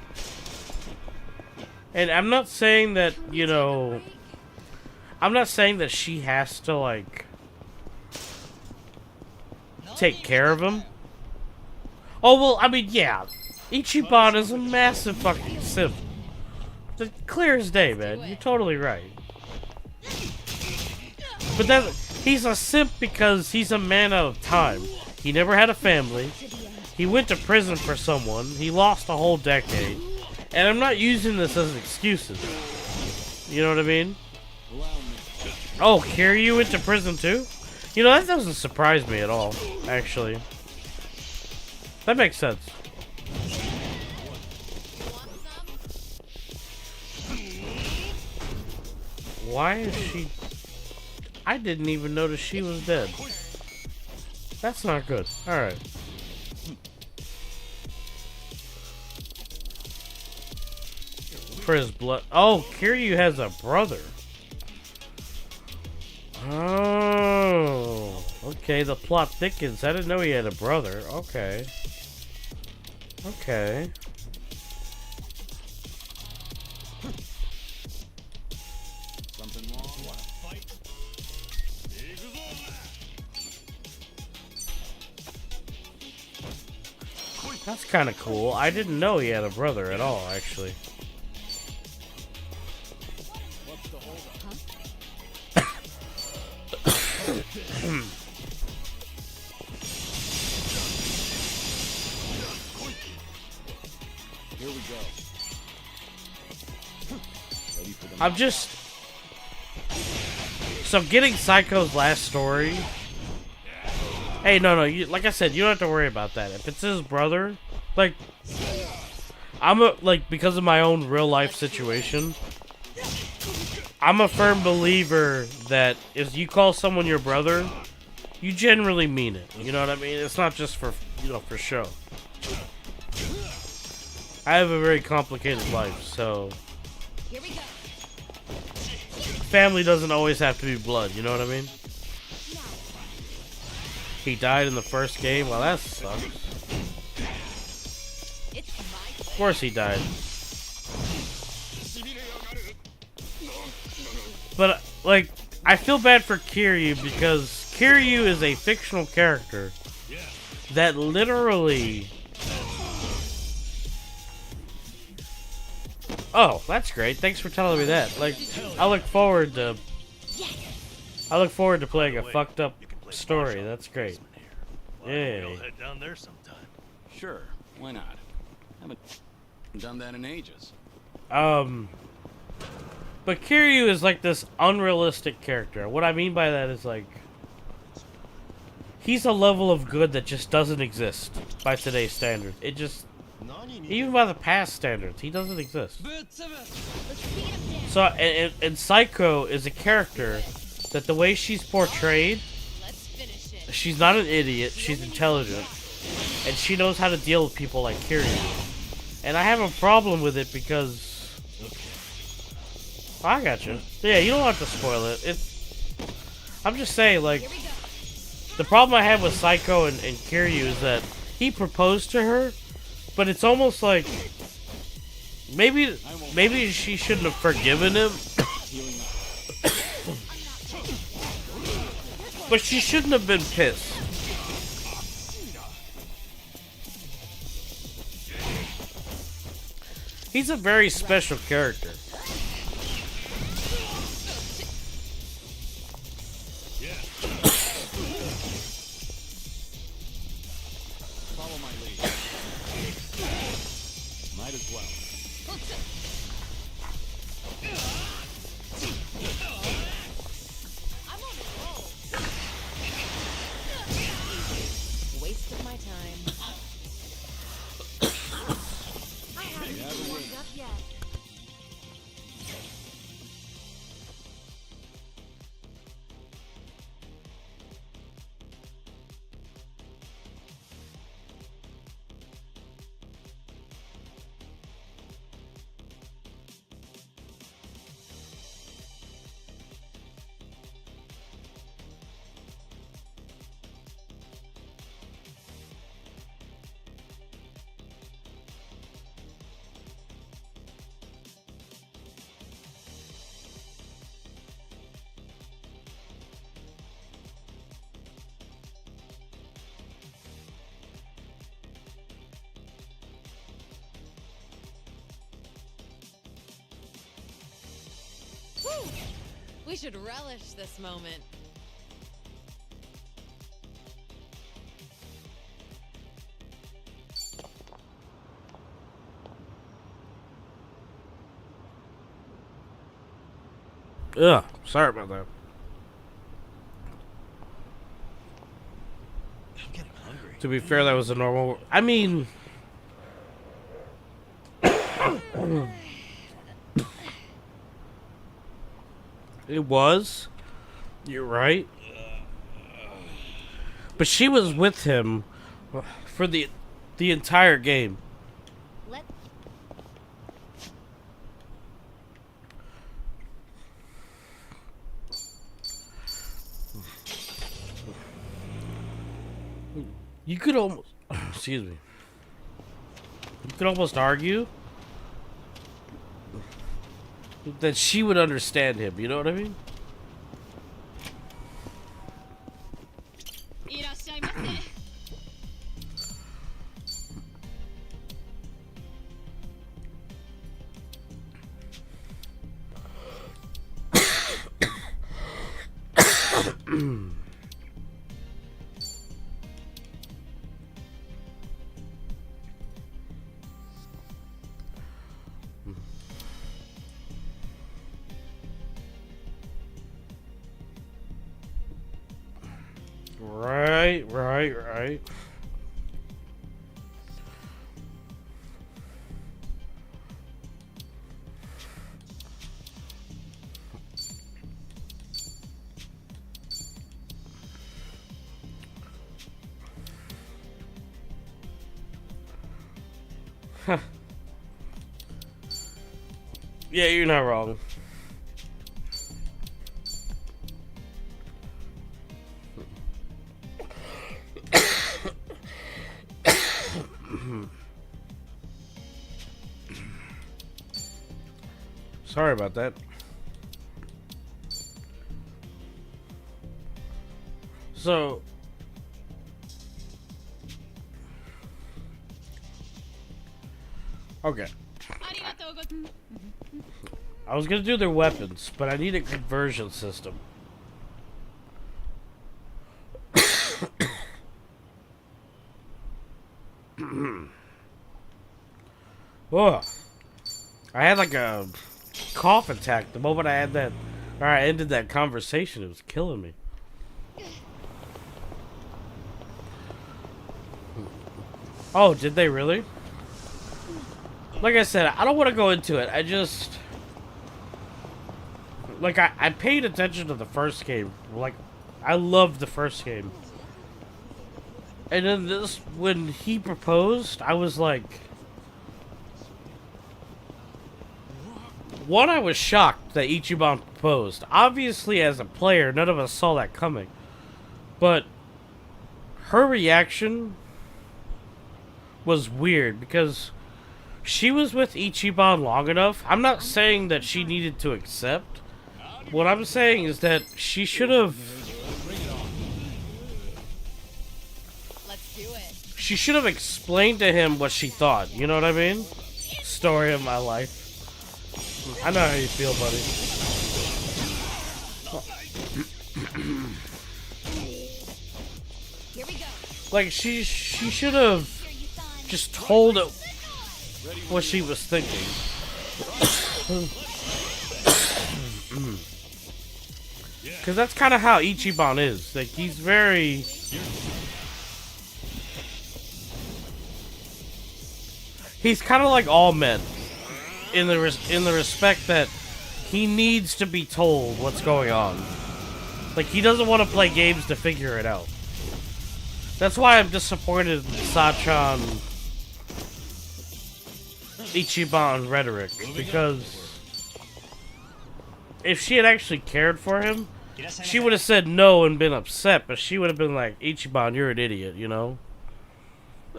And I'm not saying that, you know, I'm not saying that she has to, like, take care of him. Oh, well, I mean, yeah. Ichiban is a massive fucking simp. It's clear as day, man. You're totally right. But then, he's a simp because he's a man out of time. He never had a family. He went to prison for someone. He lost a whole decade. And I'm not using this as excuses. You know what I mean? Oh, Kiryu went to prison too? You know, that doesn't surprise me at all, actually. That makes sense. Why is she... I didn't even notice she was dead. That's not good. Alright. For his blood. Oh, Kiryu has a brother. Oh. Okay, the plot thickens. I didn't know he had a brother. Okay. Okay. Something wrong? Want to fight? That's kind of cool. I didn't know he had a brother at all, actually. What's the holdup? Here we go. Ready for the I'm just... So getting Psycho's last story... Hey, no, like I said, you don't have to worry about that. If it's his brother, like... because of my own real life situation, I'm a firm believer that if you call someone your brother, you generally mean it. You know what I mean? It's not just for, for show. I have a very complicated life, so... Family doesn't always have to be blood, you know what I mean? He died in the first game? Well, that sucks. Of course he died. But, like, I feel bad for Kiryu because Kiryu is a fictional character that literally... Oh, that's great. Thanks for telling me that. Like, I look forward to playing a fucked up story. That's great. Yay. We'll head down there sometime. Sure, why not? Haven't done that in ages. But Kiryu is like this unrealistic character. What I mean by that is like he's a level of good that just doesn't exist by today's standards. It just even by the past standards, he doesn't exist. So and Psycho is a character that the way she's portrayed, she's not an idiot, she's intelligent, and she knows how to deal with people like Kiryu. And I have a problem with it because... I got you. Yeah, you don't have to spoil it. I'm just saying, like... The problem I have with Psycho and Kiryu is that he proposed to her, but it's almost like... Maybe she shouldn't have forgiven him. But she shouldn't have been pissed. He's a very special character. Follow my lead. Might as well. Waste of my time. I haven't even warmed up yet. Woo! We should relish this moment. Ugh, sorry about that. I'm getting hungry. To be fair, that was a normal... I mean... It was. You're right. But she was with him for the entire game. Let You could almost, excuse me. You could almost argue that she would understand him. You know what I mean? Right. Huh. Yeah, you're not wrong. Sorry about that. So, okay. I was gonna do their weapons, but I need a conversion system. Oh, I had like a cough attack the moment I had that, or I ended that conversation. It was killing me. Oh, did they really? Like I said, I don't want to go into it. I just... Like, I paid attention to the first game. Like, I loved the first game. And then this, when he proposed, I was like... One, I was shocked that Ichiban proposed. Obviously, as a player, none of us saw that coming. But her reaction was weird because she was with Ichiban long enough. I'm not saying that she needed to accept. What I'm saying is that she should have... Let's do it. She should have explained to him what she thought. You know what I mean? Story of my life. I know how you feel, buddy. Here we go. Like, she should have just told it what she was thinking. Because that's kind of how Ichiban is. Like, he's very... He's kind of like all men. In the respect that he needs to be told what's going on. Like, he doesn't want to play games to figure it out. That's why I'm disappointed in Sachan Ichiban rhetoric, because if she had actually cared for him, she would have said no and been upset, but she would have been like, Ichiban, you're an idiot, you know?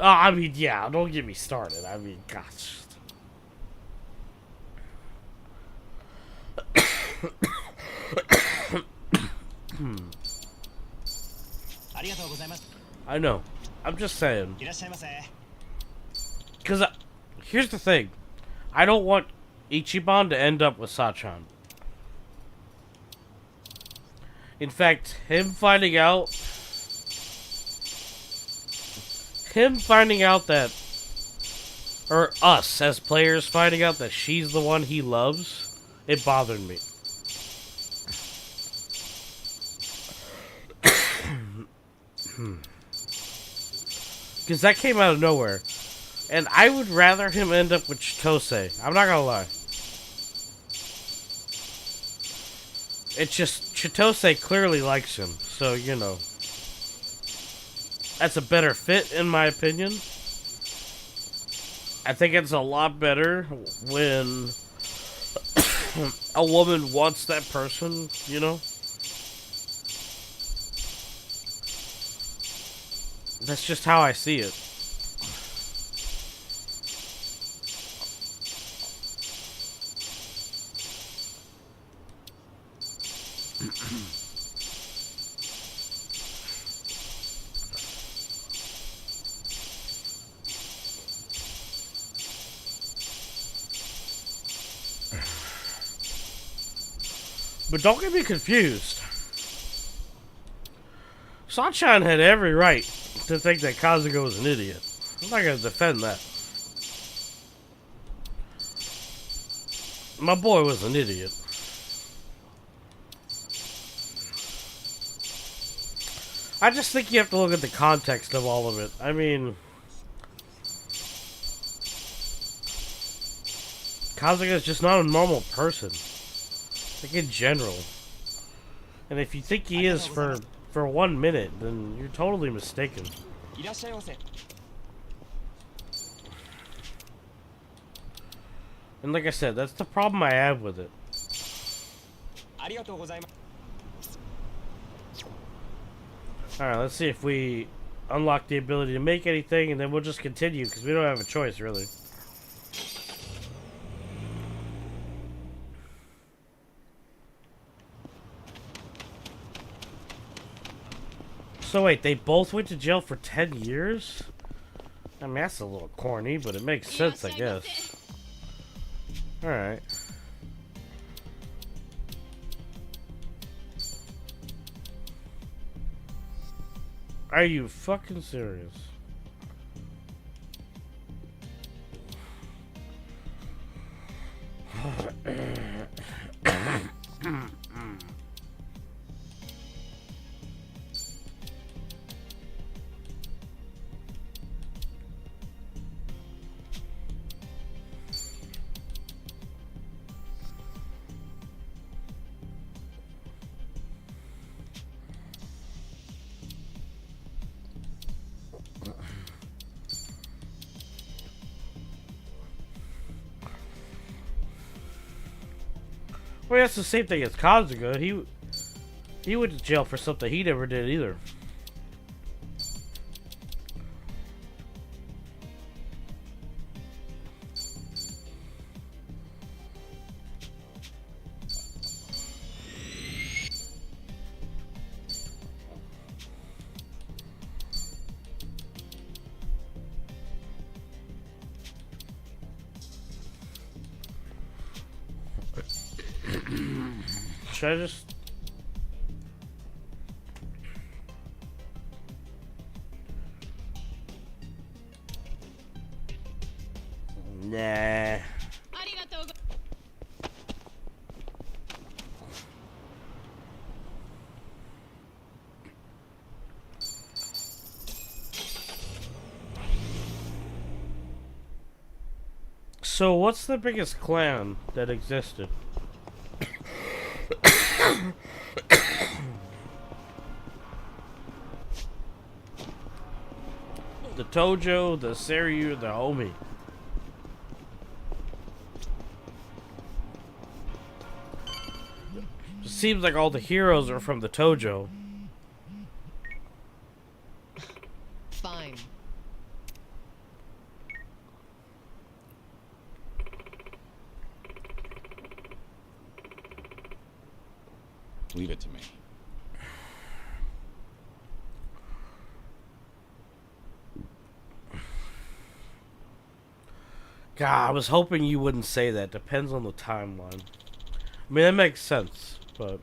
I mean, yeah, don't get me started. I mean, gosh. I know. I'm just saying. Because here's the thing. I don't want Ichiban to end up with Sachan. In fact, him finding out that, or us as players finding out that she's the one he loves, it bothered me. Because that came out of nowhere. And I would rather him end up with Chitose. I'm not gonna lie. It's just, Chitose clearly likes him. So, you know. that's a better fit in my opinion. I think it's a lot better when a woman wants that person, you know? That's just how I see it. But don't get me confused. Sunshine had every right to think that Kasuga was an idiot. I'm not going to defend that. My boy was an idiot. I just think you have to look at the context of all of it. I mean, Kasuga is just not a normal person. Like in general. And if you think he is for 1 minute, then you're totally mistaken. And like I said, that's the problem I have with it. Alright, let's see if we unlock the ability to make anything, and then we'll just continue, because we don't have a choice, really. So wait, they both went to jail for 10 years? I mean, that's a little corny, but it makes sense, I guess. Alright. Are you fucking serious? Well, that's the same thing as Kasuga. He went to jail for something he never did either. Should I just... Nah. So what's the biggest clan that existed? The Tojo, the Seiryu, the Omi. It seems like all the heroes are from the Tojo. Fine. Leave it to me. God, I was hoping you wouldn't say that. Depends on the timeline. I mean, that makes sense, but...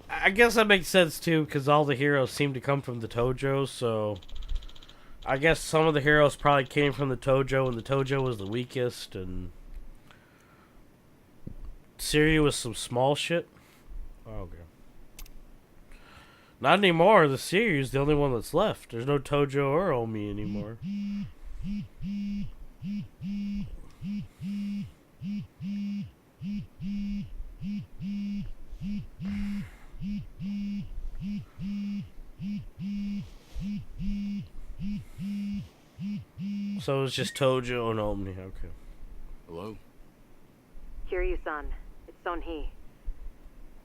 I guess that makes sense, too, because all the heroes seem to come from the Tojo, so... I guess some of the heroes probably came from the Tojo, and the Tojo was the weakest, and... Seiryu was some small shit? Oh, okay. Not anymore. The Seiryu's the only one that's left. There's no Tojo or Omi anymore. So it's just Tojo and Omni. Okay. Hello? Kiryu-san, it's Son-hee.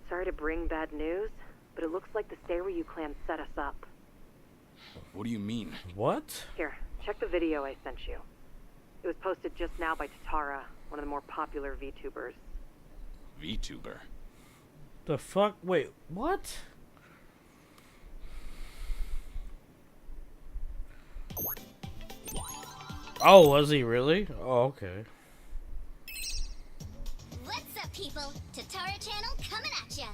Sorry to bring bad news, but it looks like the Stay-Ryu clan set us up. What do you mean? What? Here, check the video I sent you. It was posted just now by Tatara, one of the more popular VTubers. VTuber? The fuck? Wait, what? Oh, was he really? Oh, okay. What's up, people? Tatara Channel coming at ya!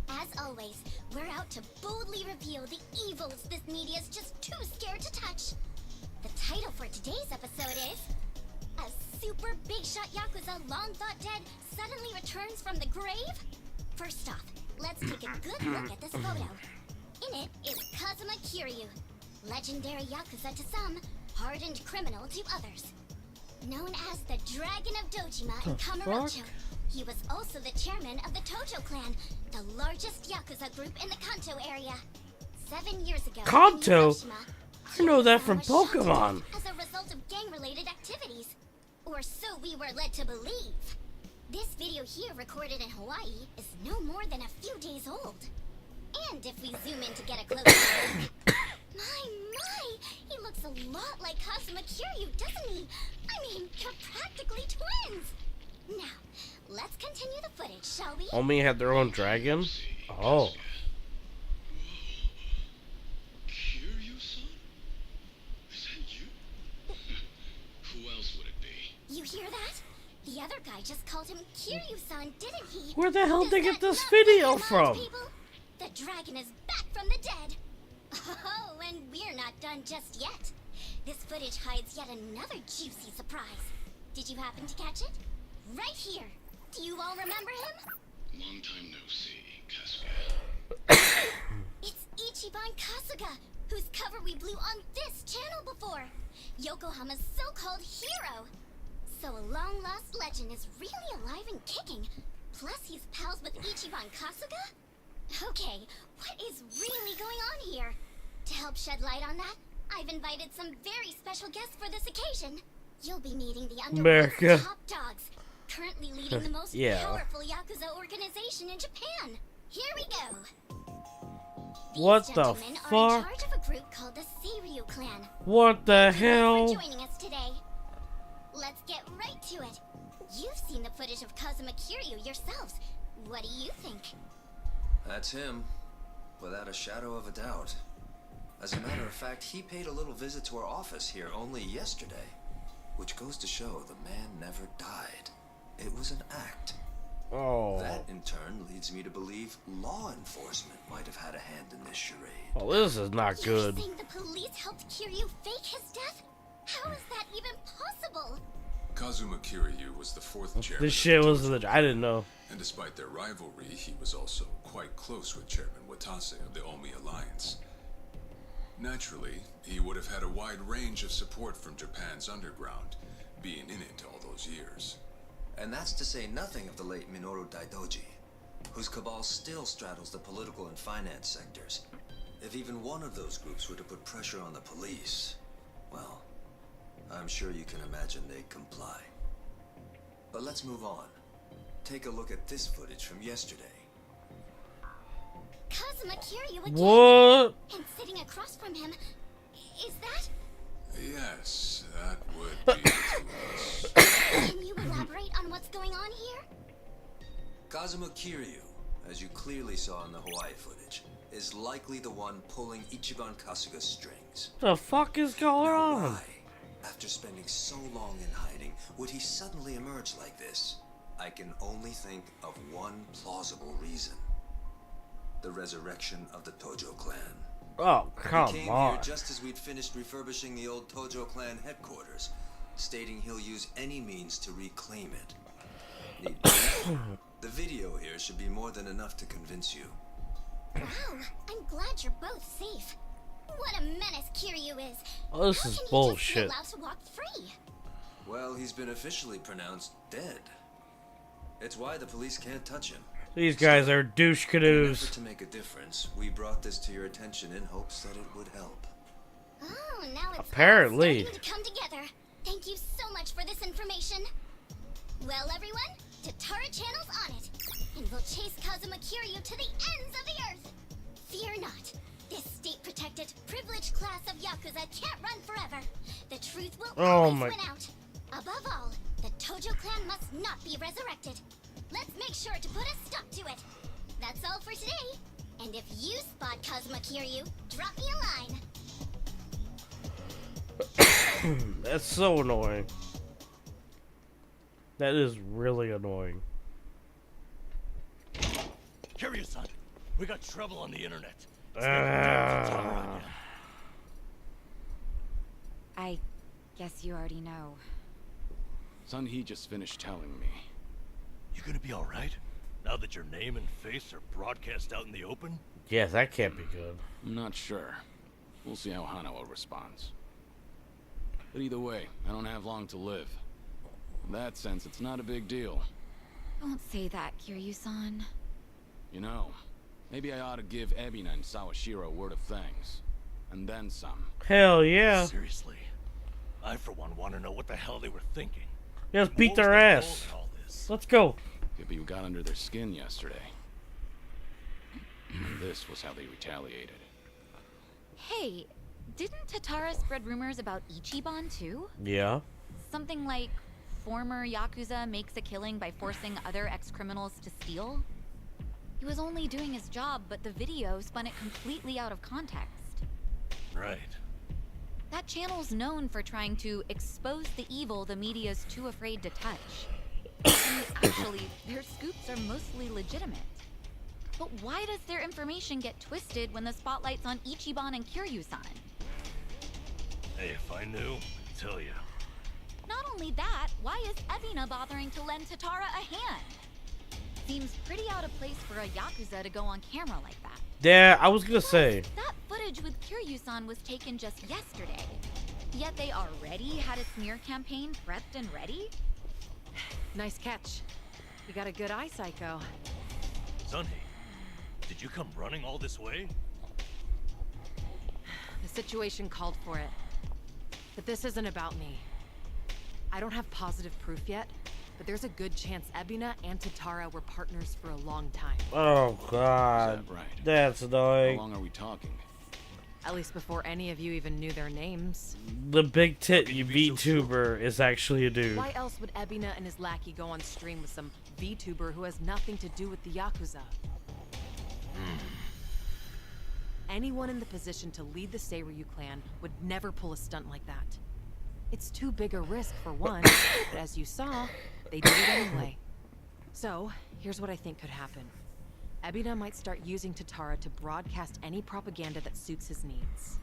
As always, we're out to boldly reveal the evils this media's just too scared to touch. The title for today's episode is... A super big shot Yakuza long thought dead suddenly returns from the grave? First off, let's take a good look at this photo. In it is Kazuma Kiryu, legendary Yakuza to some, hardened criminal to others. Known as the Dragon of Dojima in Kamurocho, he was also the chairman of the Tojo clan, the largest Yakuza group in the Kanto area. 7 years ago, Kanto? in Hiroshima, I know that from was shot to death Pokemon. as a result of gang-related activities. Or so we were led to believe. This video here recorded in Hawaii is no more than a few days old. And if we zoom in to get a closer look, my, he looks a lot like Kazuma Kiryu, doesn't he? I mean, they're practically twins. Now, let's continue the footage, shall we? Omni had their own dragon? Oh. You hear that? The other guy just called him Kiryu-san, didn't he? Where the hell Does did they get that this not video bring to mind, from? people? The dragon is back from the dead. Oh, and we're not done just yet. This footage hides yet another juicy surprise. Did you happen to catch it? Right here. Do you all remember him? Long time no see, Kasuga. It's Ichiban Kasuga, whose cover we blew on this channel before. Yokohama's so-called hero. So a long-lost legend is really alive and kicking. Plus he's pals with Ichiban Kasuga? Okay, what is really going on here? To help shed light on that, I've invited some very special guests for this occasion. You'll be meeting the underworld's America. top dogs, currently leading the most Yeah. powerful Yakuza organization in Japan. Here we go. What the Gentlemen are in fuck? charge of a group called the Seiryu clan. What the Thank you hell? for joining us today. Let's get right to it. You've seen the footage of Kazuma Kiryu yourselves. What do you think? That's him, without a shadow of a doubt. As a matter of fact, he paid a little visit to our office here only yesterday, which goes to show the man never died. It was an act. Oh. That, in turn, leads me to believe law enforcement might have had a hand in this charade. Oh, this is not good. You're saying the police helped Kiryu fake his death? How is that even possible? Kazuma Kiryu was the fourth chairman. This shit was the. I didn't know. And despite their rivalry, he was also quite close with Chairman Watase of the Omi Alliance. Naturally, he would have had a wide range of support from Japan's underground, being in it all those years. And that's to say nothing of the late Minoru Daidoji, whose cabal still straddles the political and finance sectors. If even one of those groups were to put pressure on the police, well, I'm sure you can imagine they'd comply. But let's move on. Take a look at this footage from yesterday. Kazuma Kiryu again. What? And sitting across from him, is that? Yes, that would be it. Can you elaborate on what's going on here? Kazuma Kiryu, as you clearly saw in the Hawaii footage, is likely the one pulling Ichiban Kasuga's strings. The fuck is going on? Why, after spending so long in hiding, would he suddenly emerge like this? I can only think of one plausible reason. The resurrection of the Tojo clan. Oh, come He came on. here just as we'd finished refurbishing the old Tojo clan headquarters, stating he'll use any means to reclaim it. Need proof? The video here should be more than enough to convince you. Wow, I'm glad you're both safe. What a menace Kiryu is. Oh, this How is can he bullshit. just be allowed to walk free? Well, he's been officially pronounced dead. It's why the police can't touch him. These guys are douche In an effort canoes. to make a difference, we brought this to your attention in hopes that it would help. Oh, now it's Apparently. all starting to come together. Thank you so much for this information. Well, everyone, Tatara Channel's on it, and we'll chase Kazuma Kiryu to the ends of the earth. Fear not. This state-protected, privileged class of Yakuza can't run forever. The truth will always win out. Above all, the Tojo clan must not be resurrected. Let's make sure to put a stop to it. That's all for today. And if you spot Kazuma Kiryu, drop me a line. That's so annoying. That is really annoying. Kiryu-san, we got trouble on the internet. I guess you already know. Sun-Hee just finished telling me. You gonna be alright? Now that your name and face are broadcast out in the open? Yeah, that can't be good. I'm not sure. We'll see how Hanawa responds. But either way, I don't have long to live. In that sense, it's not a big deal. Don't say that, Kiryu-san. You know, maybe I ought to give Ebina and Sawashiro a word of thanks. And then some. Hell yeah. Seriously. I, for one, want to know what the hell they were thinking. Just beat their ass. Let's go. Could be who got under their skin yesterday. And this was how they retaliated. Hey, didn't Tatara spread rumors about Ichiban too? Yeah. Something like former Yakuza makes a killing by forcing other ex-criminals to steal? He was only doing his job, but the video spun it completely out of context. Right. That channel's known for trying to expose the evil the media's too afraid to touch. And actually, their scoops are mostly legitimate. But why does their information get twisted when the spotlight's on Ichiban and Kiryu-san? Hey, if I knew, I'd tell you. Not only that, why is Ebina bothering to lend Tatara a hand? Seems pretty out of place for a Yakuza to go on camera like that. Yeah, I was gonna say. That footage with Kiryu-san was taken just yesterday. Yet they already had a smear campaign prepped and ready? Nice catch. You got a good eye, Psycho. Sun-Hee, did you come running all this way? The situation called for it. But this isn't about me. I don't have positive proof yet, but there's a good chance Ebina and Tatara were partners for a long time. Oh god. Is that right? That's annoying. How long are we talking? At least before any of you even knew their names. The big tit VTuber is actually a dude. Why else would Ebina and his lackey go on stream with some VTuber who has nothing to do with the Yakuza? Anyone in the position to lead the Seiryu clan would never pull a stunt like that. It's too big a risk for one, but as you saw, they did it anyway. So, here's what I think could happen. Ebina might start using Tatara to broadcast any propaganda that suits his needs.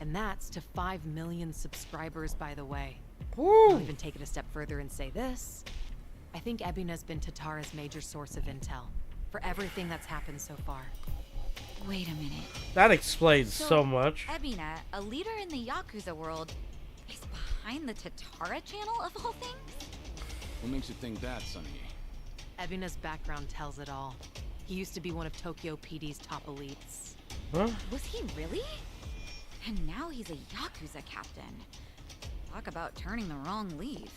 And that's to 5 million subscribers, by the way. I'll even take it a step further and say this. I think Ebina's been Tatara's major source of intel for everything that's happened so far. Wait a minute. That explains so much. Ebina, a leader in the Yakuza world, is behind the Tatara channel of all things? What makes you think that, Sun-Hee? Ebina's background tells it all. He used to be one of Tokyo PD's top elites. Huh? Was he really? And now he's a Yakuza captain. Talk about turning the wrong leaf.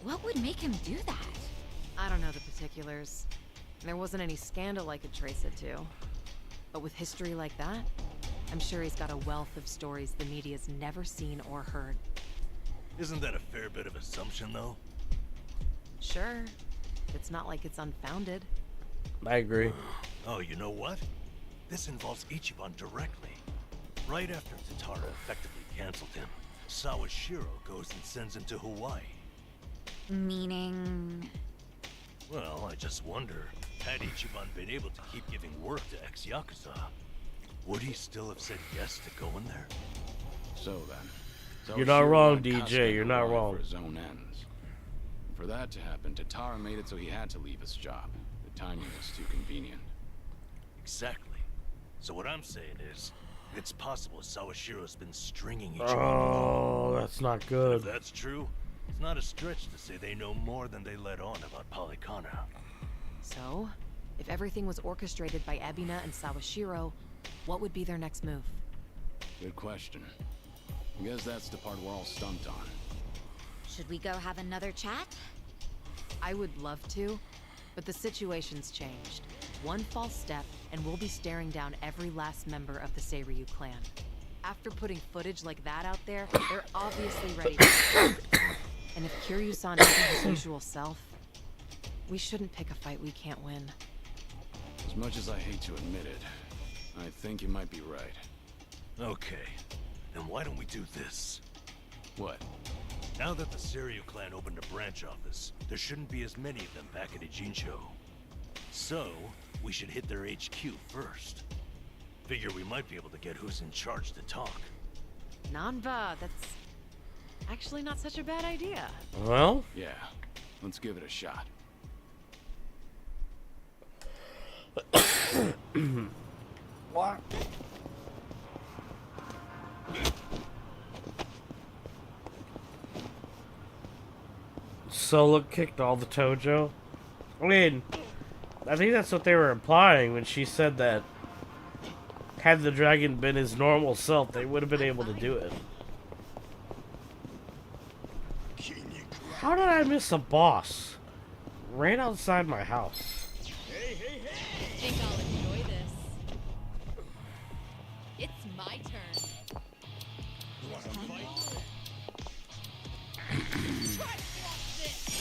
What would make him do that? I don't know the particulars. There wasn't any scandal I could trace it to. But with history like that, I'm sure he's got a wealth of stories the media's never seen or heard. Isn't that a fair bit of assumption, though? Sure. It's not like it's unfounded. I agree. Oh, you know what? This involves Ichiban directly. Right after Tatara effectively canceled him, Sawashiro goes and sends him to Hawaii. Meaning... Well, I just wonder, had Ichiban been able to keep giving work to ex-Yakuza, would he still have said yes to going there? So then... You're not Sawashiro wrong, wanted DJ. Kasuga You're not alive wrong. For his own ends. For that to happen, Tatara made it so he had to leave his job. The timing was too convenient. Exactly. So what I'm saying is, it's possible Sawashiro's been stringing Ichiban Oh, along. that's not And good. if that's true, it's not a stretch to say they know more than they let on about Polycana. So, If everything was orchestrated by Ebina and Sawashiro, what would be their next move? Good question. I guess that's the part we're all stumped on. Should we go have another chat? I would love to, but the situation's changed. One false step, and we'll be staring down every last member of the Seiryu clan. After putting footage like that out there, they're obviously ready to And if Kiryu-san isn't his usual self, we shouldn't pick a fight we can't win. As much as I hate to admit it, I think you might be right. Okay, then why don't we do this? What? Now that the Seiryu clan opened a branch office, there shouldn't be as many of them back at Ijincho. So, we should hit their HQ first. Figure we might be able to get who's in charge to talk. Nanba, that's actually not such a bad idea. Well? Yeah, let's give it a shot. What? Solo kicked all the Tojo? I mean, I think that's what they were implying when she said that had the dragon been his normal self, they would have been able to do it. How did I miss a boss right outside my house? Think I'll enjoy this. It's my turn.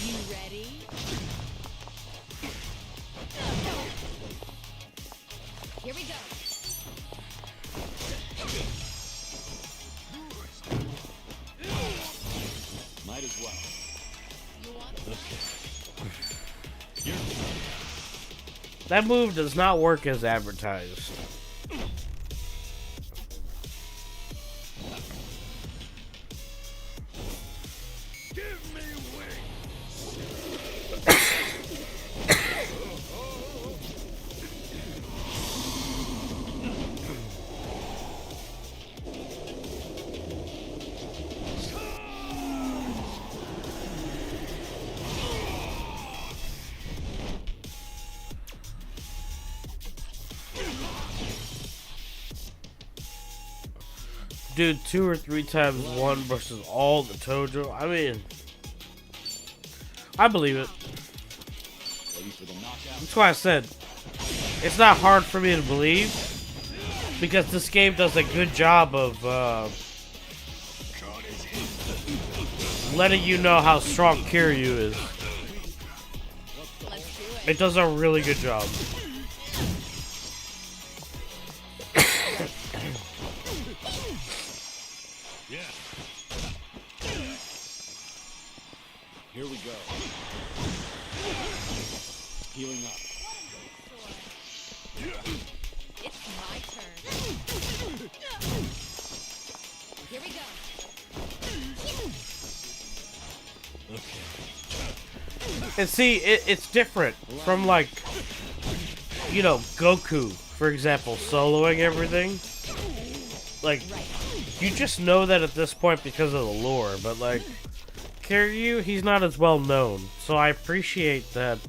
You ready? Here we go. Might as well. You want That move does not work as advertised. Give me wings! Dude, 2 or 3 times 1 versus all the Tojo. I mean, I believe it. That's why I said it's not hard for me to believe because this game does a good job of letting you know how strong Kiryu is. It does a really good job. Here we go. Healing up. It's my turn. Here we go. And see, it's different from, like, you know, Goku, for example, soloing everything. Like, you just know that at this point because of the lore, but, like, Kiryu, he's not as well known, so I appreciate that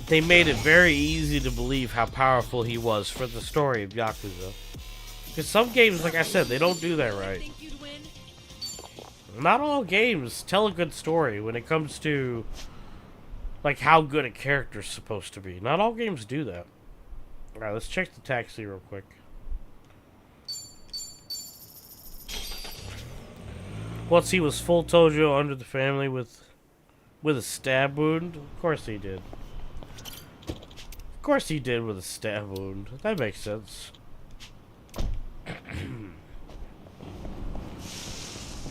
they made it very easy to believe how powerful he was for the story of Yakuza. Because some games, like I said, they don't do that right. Not all games tell a good story when it comes to, like, how good a character's supposed to be. Not all games do that. Alright, let's check the taxi real quick. Once he was full Tojo under the family with a stab wound? Of course he did. Of course he did with a stab wound. That makes sense.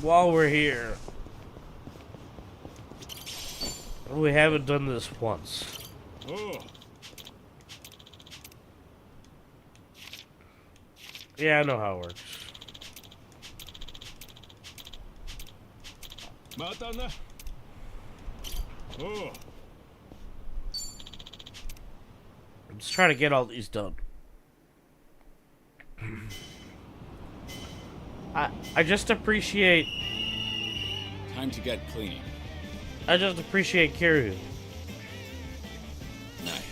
While we're here, we haven't done this once. Oh. Yeah, I know how it works. Matana. Oh. I'm just trying to get all these done. I just appreciate... Time to get clean. I just appreciate Kiryu. Nice.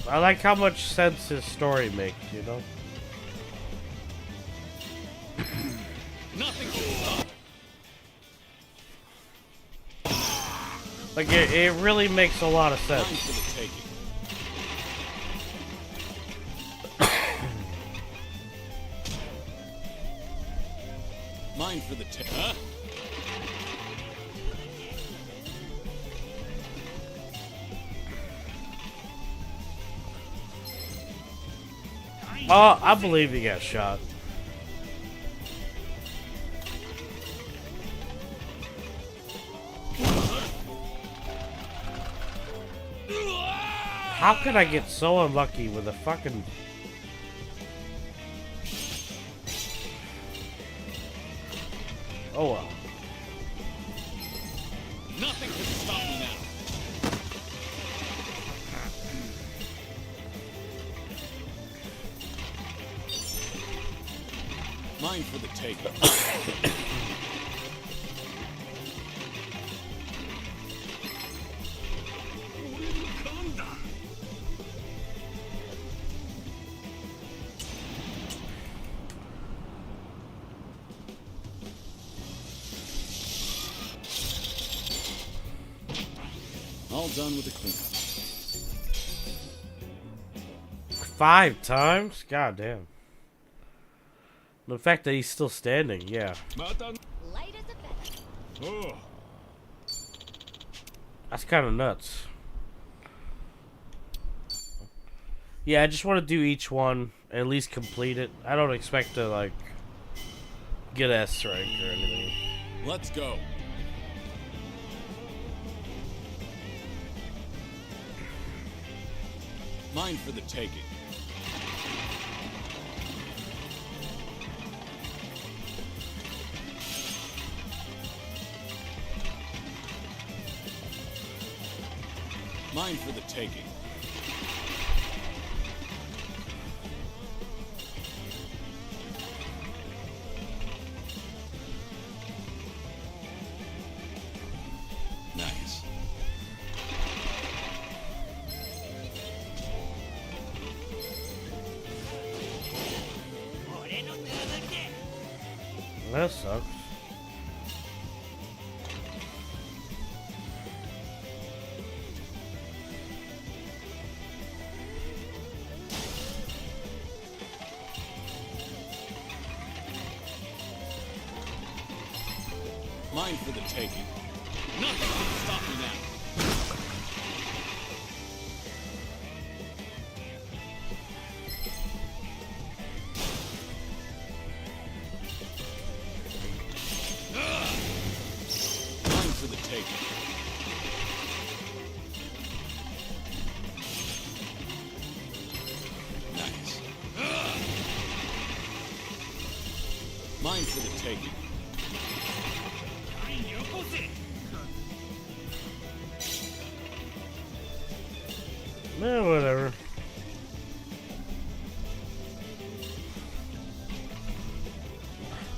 I like how much sense his story makes, you know? Nothing can stop. Like, it really makes a lot of sense. Mine for the taking. Mine for the taking. Huh? Oh, I believe he got shot. How could I get so unlucky with a fucking... Oh well. Nothing can stop me now. Mine for the taking. All done with the cleanup. 5 times? God damn. The fact that he's still standing, yeah. Light as a feather. Oh. That's kind of nuts. Yeah, I just want to do each one, at least complete it. I don't expect to, like, get S rank or anything. Let's go. Mine for the taking. Mine for the taking. Nice. That sucks. Mine for the taking. Nothing can stop me now. Mine for the taking. Nice. Mine for the taking. Eh, whatever.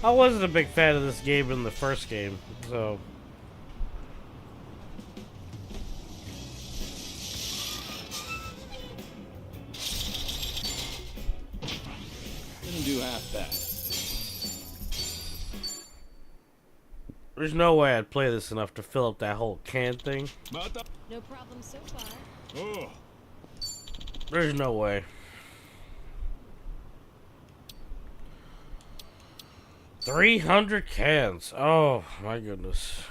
I wasn't a big fan of this game in the first game, so... Didn't do half that. There's no way I'd play this enough to fill up that whole can thing. No problem so far. Oh. There's no way. $300 cans. Oh my goodness.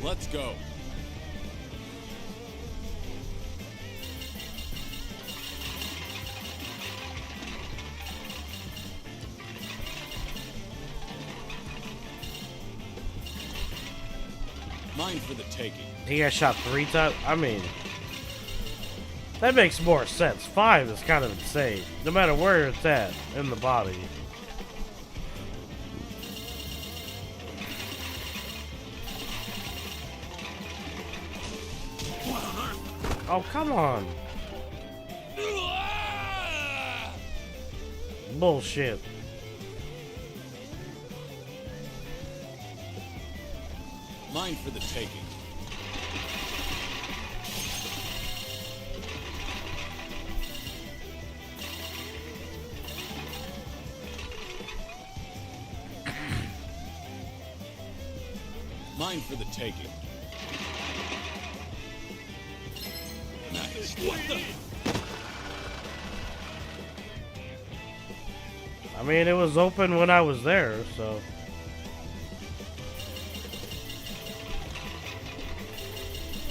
Let's go. Mine for the taking. He got shot 3 times? I mean... That makes more sense. 5 is kind of insane. No matter where it's at in the body. Oh, come on. Bullshit. Mine for the taking. Mine for the taking. Nice. What the? I mean, it was open when I was there, so.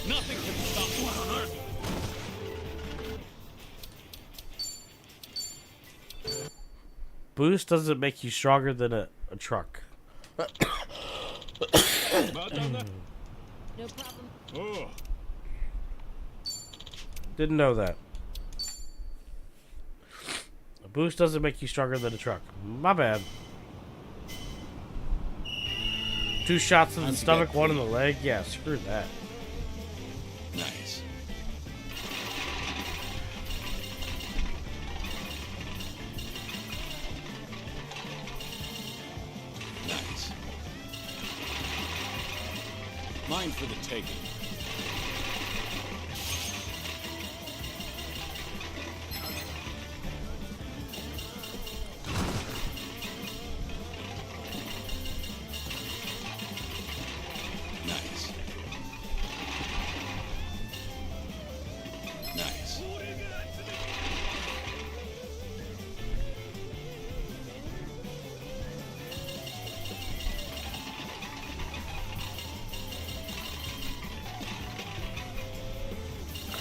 Nothing can stop what on earth. Boost doesn't make you stronger than a truck. No problem. Oh. Didn't know that. A boost doesn't make you stronger than a truck. My bad. 2 shots in the stomach, 1 in the leg. Yeah, screw that. Nice. Nice. Mine for the taking. Nice. Nice.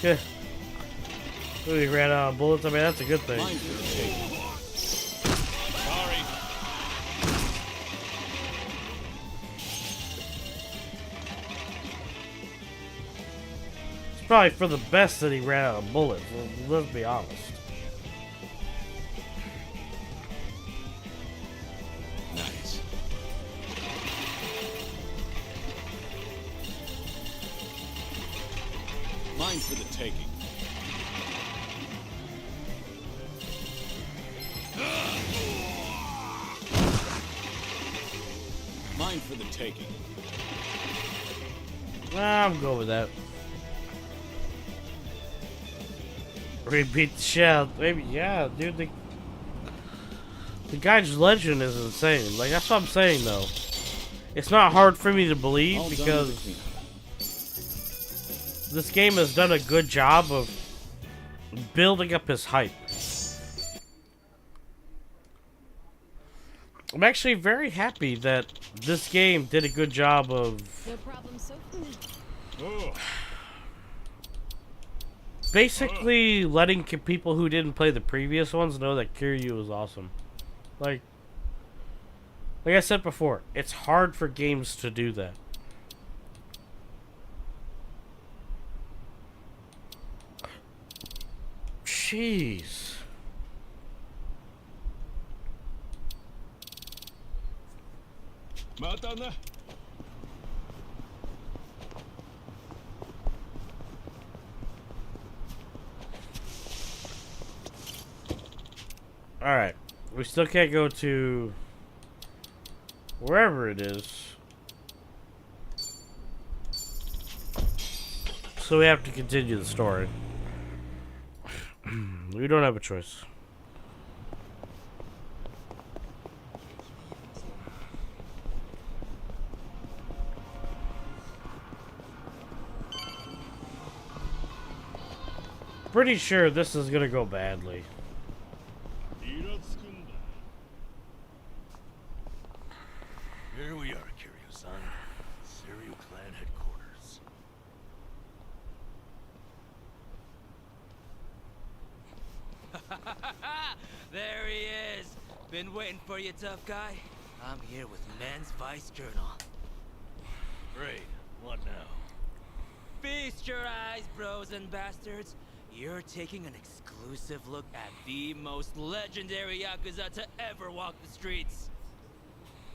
Yeah. We ran out of bullets. I mean, that's a good thing. Mine for the taking. Sorry. It's probably for the best that he ran out of bullets. Let's be honest. Nice. Mine for the taking. Mine for the taking. I'm going with that. Repeat the shell. Maybe, yeah, dude. The guy's legend is insane. Like, that's what I'm saying, though. It's not hard for me to believe because this game has done a good job of building up his hype. I'm actually very happy that this game did a good job of No problem so Oh. basically letting people who didn't play the previous ones know that Kiryu is awesome. Like I said before, it's hard for games to do that. Jeez. Matana. Alright. We still can't go to wherever it is. So we have to continue the story. We don't have a choice. Pretty sure this is gonna go badly. Here we are, Kiryu-san. Serial Clan headquarters. There he is. Been waiting for you, tough guy. I'm here with Men's Vice Journal. Great. What now? Feast your eyes, bros and bastards. You're taking an exclusive look at the most legendary Yakuza to ever walk the streets.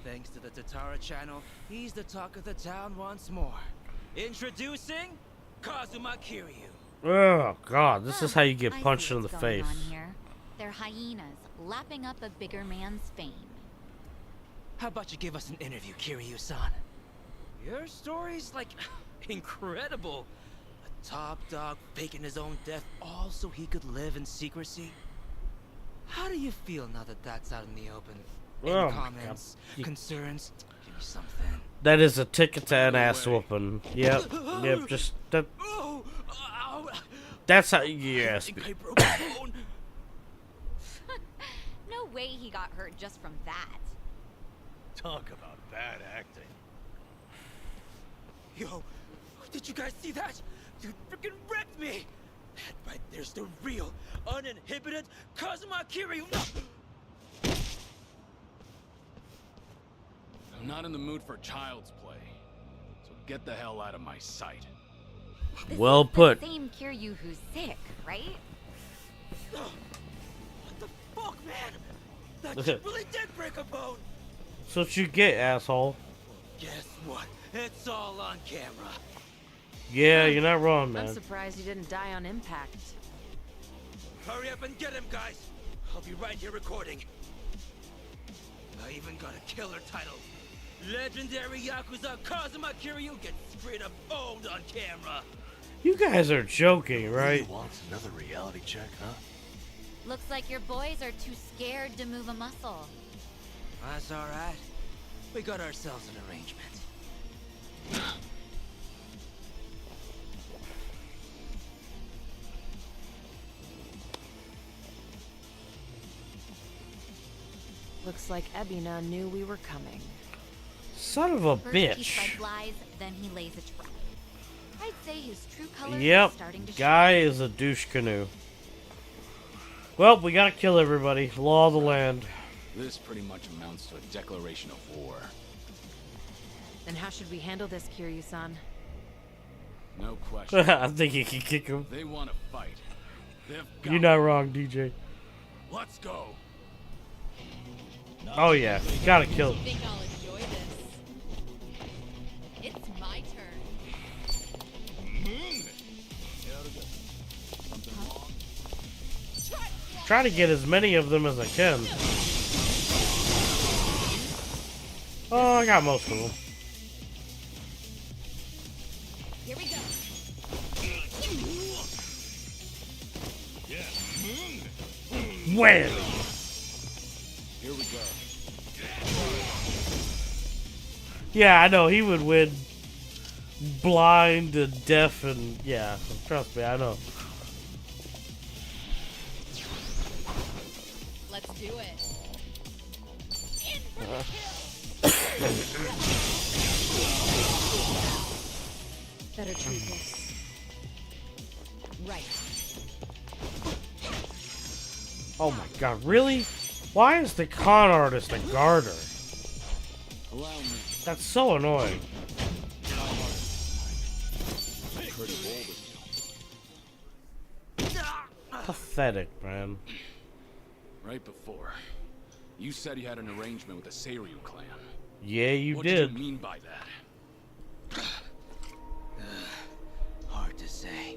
Thanks to the Tatara channel, he's the talk of the town once more. Introducing Kazuma Kiryu. Oh god, this is how you get I punched see in the what's going face. on here. They're hyenas, lapping up a bigger man's fame. How about you give us an interview, Kiryu-san? Your story's, like, incredible. A top dog faking his own death all so he could live in secrecy. How do you feel now that that's out in the open? Oh Any my comments, God. concerns? Give me something. That is a ticket to an ass whooping. Yep. Yep. Just that. That's how. Yes. No way he got hurt just from that. Talk about bad acting. Yo, did you guys see that? Dude freaking wrecked me! That right there's the real, uninhibited Kazuma Kiryu! I'm not in the mood for child's play, so get the hell out of my sight. Well put. The same Kiryu who's sick, right? What the fuck, man? That shit really did break a bone! That's what you get, asshole. Guess what? It's all on camera. Yeah, you're not wrong, I'm man. surprised he didn't die on impact. Hurry up and get him, guys! I'll be right here recording. I even got a killer title. Legendary Yakuza Kazuma Kiryu gets straight up owned on camera. You guys are joking, right? Wants another reality check, huh? Looks like your boys are too scared to move a muscle. That's alright. We got ourselves an arrangement. Looks like Ebina knew we were coming. Son of a First he bitch. spreads lies, then he lays a trap. I'd say his true colors Yep. are starting to show. Guy is a douche canoe. Well, we gotta kill everybody. Law of the land. This pretty much amounts to a declaration of war. Then how should we handle this, Kiryu-san? No question. I think you can kick him. They want to fight. They've got You're not wrong, DJ. Let's go. Oh yeah, you gotta kill him. I think I'll enjoy this. It's my turn. Try to get as many of them as I can. Oh, I got most of them. Here we go. Wham! Here we go. Yeah, I know he would win. Blind and deaf and yeah, trust me, I know. Let's do it. In for the Better treat this. right. Oh my god, really? Why is the con artist a garter? Allow me. That's so annoying. Pretty bold. Pathetic, man. Right before, you said you had an arrangement with the Seiryu clan. Yeah, you What did. did you mean by that? Hard to say.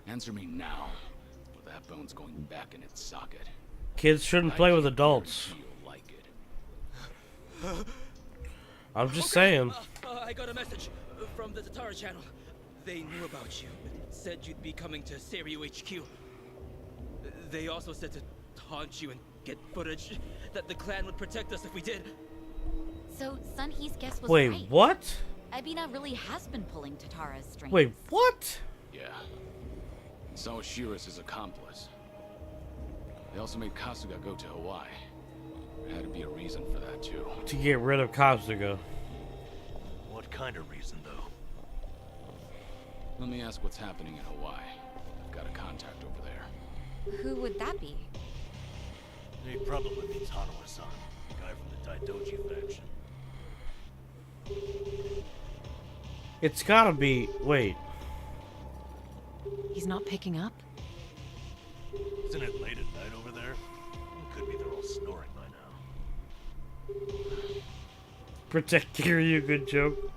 Answer me now, or that bone's going back in its socket. Kids shouldn't play with adults. You'll like it. I'm just saying. I got a message from the Tatara channel. They knew about you. Said you'd be coming to Seiryu HQ. They also said to taunt you and get footage. That the clan would protect us if we did. So Sunhee's guess was Wait, right. what? Ebina really has been pulling Tatara's strings. Wait, what? Yeah. So is Shira's accomplice. They also made Kasuga go to Hawaii. There had to be a reason for that, too. To get rid of Kasuga. What kind of reason, though? Let me ask what's happening in Hawaii. I've got a contact over there. Who would that be? He probably means Hanawa-san, the guy from the Daidoji faction. It's gotta be. Wait. He's not picking up? Isn't it late at night over there? Could be they're all snoring by now. Protect Kiryu, good joke.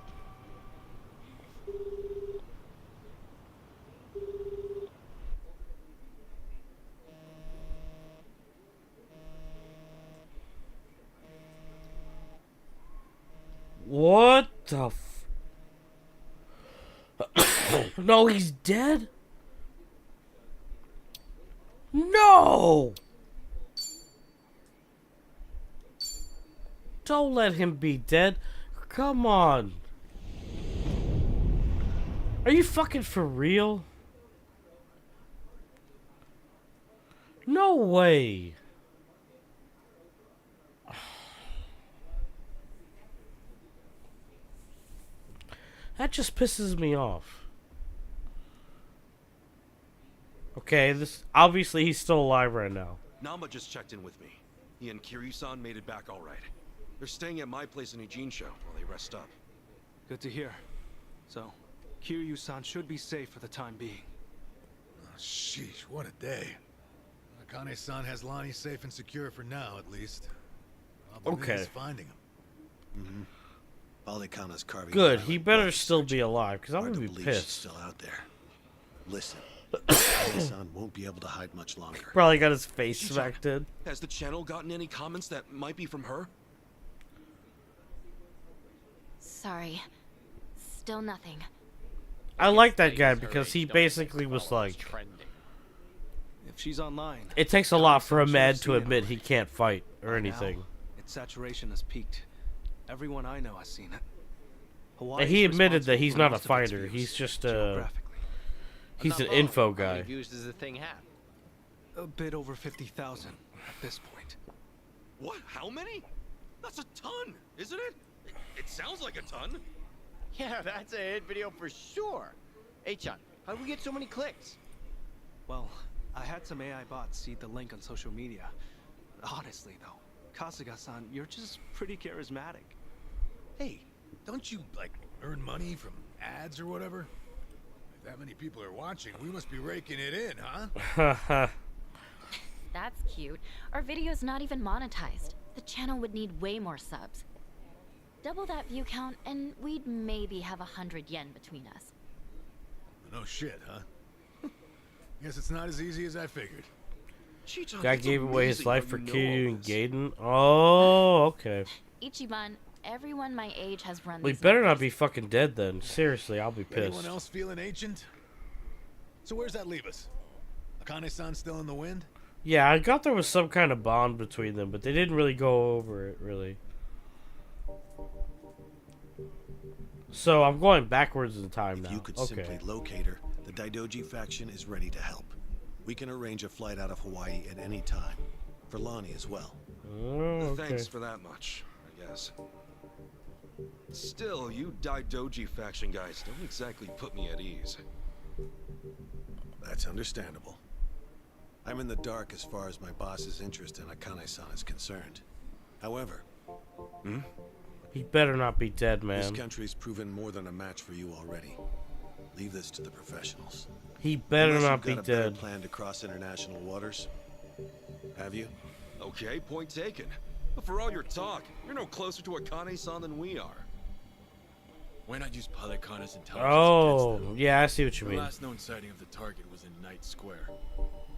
What the No, he's dead? No! Don't let him be dead. Come on. Are you fucking for real? No way. That just pisses me off. Okay, this obviously he's still alive right now. Namba just checked in with me. He and Kiryu-san made it back all right. They're staying at my place in Ijincho while they rest up. Good to hear. So, Kiryu-san should be safe for the time being. Oh, sheesh, what a day. Akane-san has Lonnie safe and secure for now, at least. Okay. Is finding him. Mm-hmm. Balikana's carving. Good, he better still be alive, because I'm gonna be pissed. She's still out there. Listen, Akane-san won't be able to hide much longer. Probably got his face smacked in. Has the channel gotten any comments that might be from her? Sorry. Still nothing. I like that guy because he basically was like, If she's online, it takes a lot for a man should to have seen admit it. he can't fight or By anything. now, its saturation has peaked. Everyone I know has seen it. Hawaii And he is admitted that responsible he's for not a most of its fighter. views, He's just geographically. he's an info How many guy. views does the thing have? A bit over 50,000 at this point. What? How many? That's a ton, isn't it? It sounds like a ton. Yeah, that's a hit video for sure. Hey-chan, how'd we get so many clicks? Well, I had some AI bots see the link on social media. Honestly, though, Kasuga-san, you're just pretty charismatic. Hey, don't you, like, earn money from ads or whatever? If that many people are watching, we must be raking it in, huh? That's cute. Our video's not even monetized. The channel would need way more subs. Double that view count, and we'd maybe have 100 yen between us. No shit, huh? Guess it's not as easy as I figured. Guy gave away his life for Kiryu and Gaiden. Oh, okay. Ichiban, everyone my age has run We these better not numbers. be fucking dead then. Seriously, I'll be pissed. Anyone else feeling ancient? So where's that leave us? Akane-san still in the wind? Yeah, I got there was some kind of bond between them, but they didn't really go over it, really. So I'm going backwards in time now. If you could Okay. simply locate her, the Daidoji faction is ready to help. We can arrange a flight out of Hawaii at any time. For Lonnie as well. Oh, okay. Thanks for that much, I guess. Still, you Daidoji faction guys don't exactly put me at ease. That's understandable. I'm in the dark as far as my boss's interest in Akane-san is concerned. However, He better not be dead, this man. country's proven more than a match for you already. Leave this to the professionals. He better Unless not be you've got a better dead. plan to cross international waters. Have you? Okay, point taken. But for all your talk, you're no closer to Akane-san than we are. Why not use Palekana's intelligence Oh, against them? yeah, I see what you The mean. last known sighting of the target was in Night Square.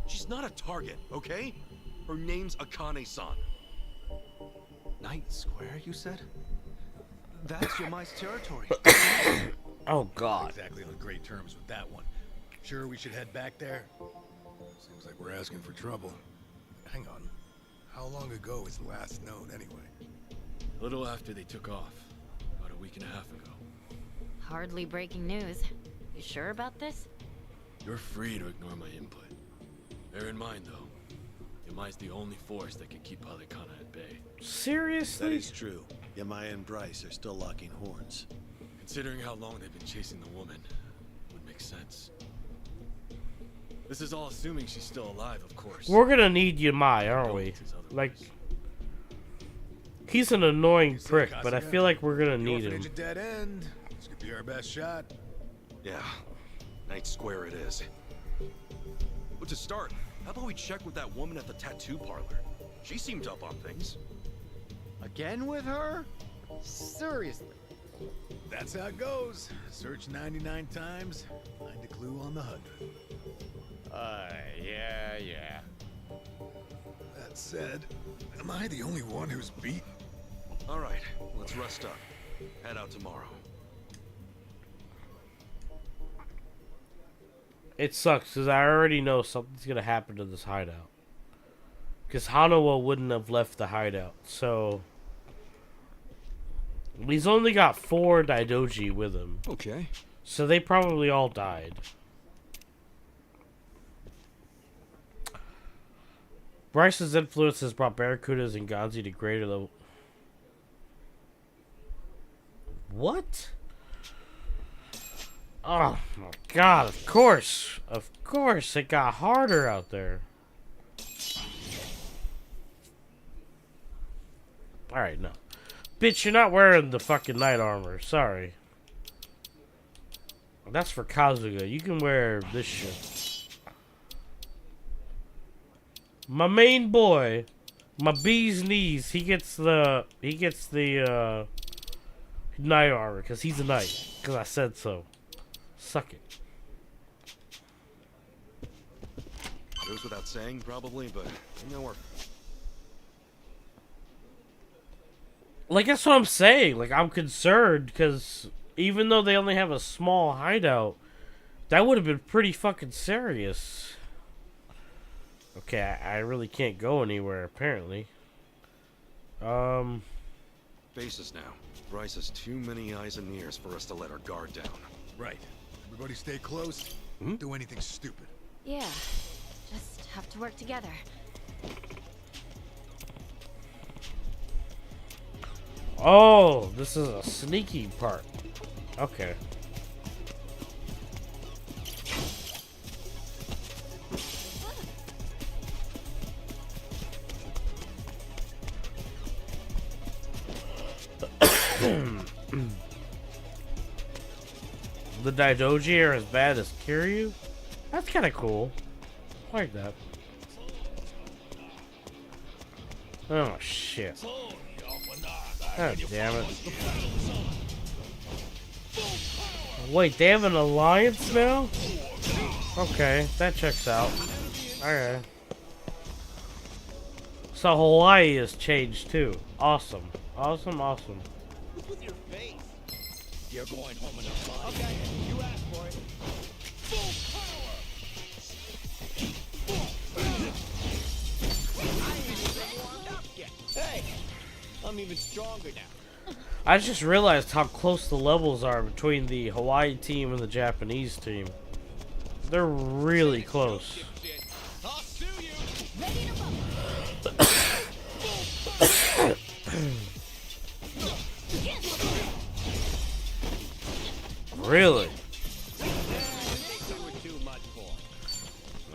She's not a target, okay? Her name's Akane-san. Night Square, you said? That's Yamai's territory. Oh, God. Exactly on great terms with that one. Sure we should head back there? Seems like we're asking for trouble. Hang on. How long ago was the last known, anyway? A little after they took off. About a week and a half ago. Hardly breaking news. You sure about this? You're free to ignore my input. Bear in mind, though, Yamai's the only force that can keep Palekana at bay. Seriously? That is true. Yamai and Bryce are still locking horns. Considering how long they've been chasing the woman, it would make sense. This is all assuming she's still alive, of course. We're gonna need Yamai, aren't we? Like, he's an annoying prick, but I feel like we're gonna The need him. orphanage at dead end. This could be our best shot. Yeah, Night Square it is. But to start, how about we check with that woman at the tattoo parlor? She seemed up on things. Again with her? Seriously? That's how it goes. Search 99 times, find a clue on the 100th. Yeah. That said, am I the only one who's beat? All right, let's rest up. Head out tomorrow. It sucks because I already know something's gonna happen to this hideout. Because Hanawa wouldn't have left the hideout, so He's only got 4 Daidoji with him. Okay. So they probably all died. Bryce's influence has brought Barracudas and Ganzi to greater level. What? Oh my god, of course. Of course, it got harder out there. Alright, no. Bitch, you're not wearing the fucking knight armor. Sorry. That's for Kasuga. You can wear this shit. My main boy, my bee's knees, he gets the knight armor because he's a knight. Because I said so. Suck it. Goes without saying, probably, but you know, we're... Like, that's what I'm saying. Like, I'm concerned because even though they only have a small hideout, that would have been pretty fucking serious. Okay, I really can't go anywhere, apparently. Faces now. Bryce has too many eyes and ears for us to let our guard down. Right. Everybody stay close. Hmm? Do anything stupid. Yeah, just have to work together. Oh, this is a sneaky part. Okay. The Daidoji are as bad as Kiryu? That's kind of cool. I like that. Oh, shit. God damn it. Wait, they have an alliance now? Okay, that checks out. Alright. So Hawaii has changed too. Awesome. Awesome, awesome. With your face. You're going home in a body. Okay, you asked for it. Full power. I ain't even warmed up yet. Hey, I'm even stronger now. I just realized how close the levels are between the Hawaii team and the Japanese team. They're really close. I'll sue you. Ready to Really?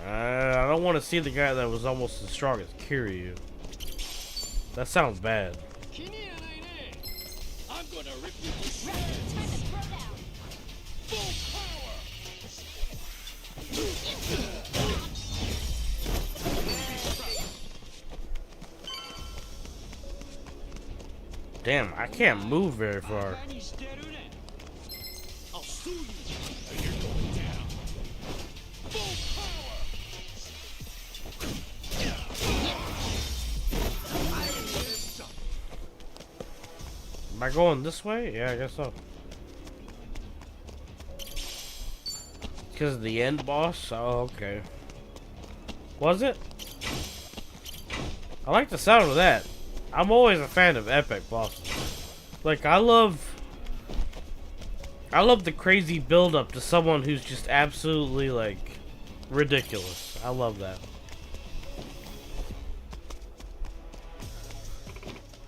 I don't want to see the guy that was almost as strong as Kiryu. That sounds bad. I'm gonna rip you to shreds. Full Damn, I can't move very far. I'll sue you. You're going down. Full Am I going this way? Yeah, I guess so. Because of the end boss? Oh, okay. Was it? I like the sound of that. I'm always a fan of epic bosses. Like, I love the crazy build-up to someone who's just absolutely, like, ridiculous. I love that.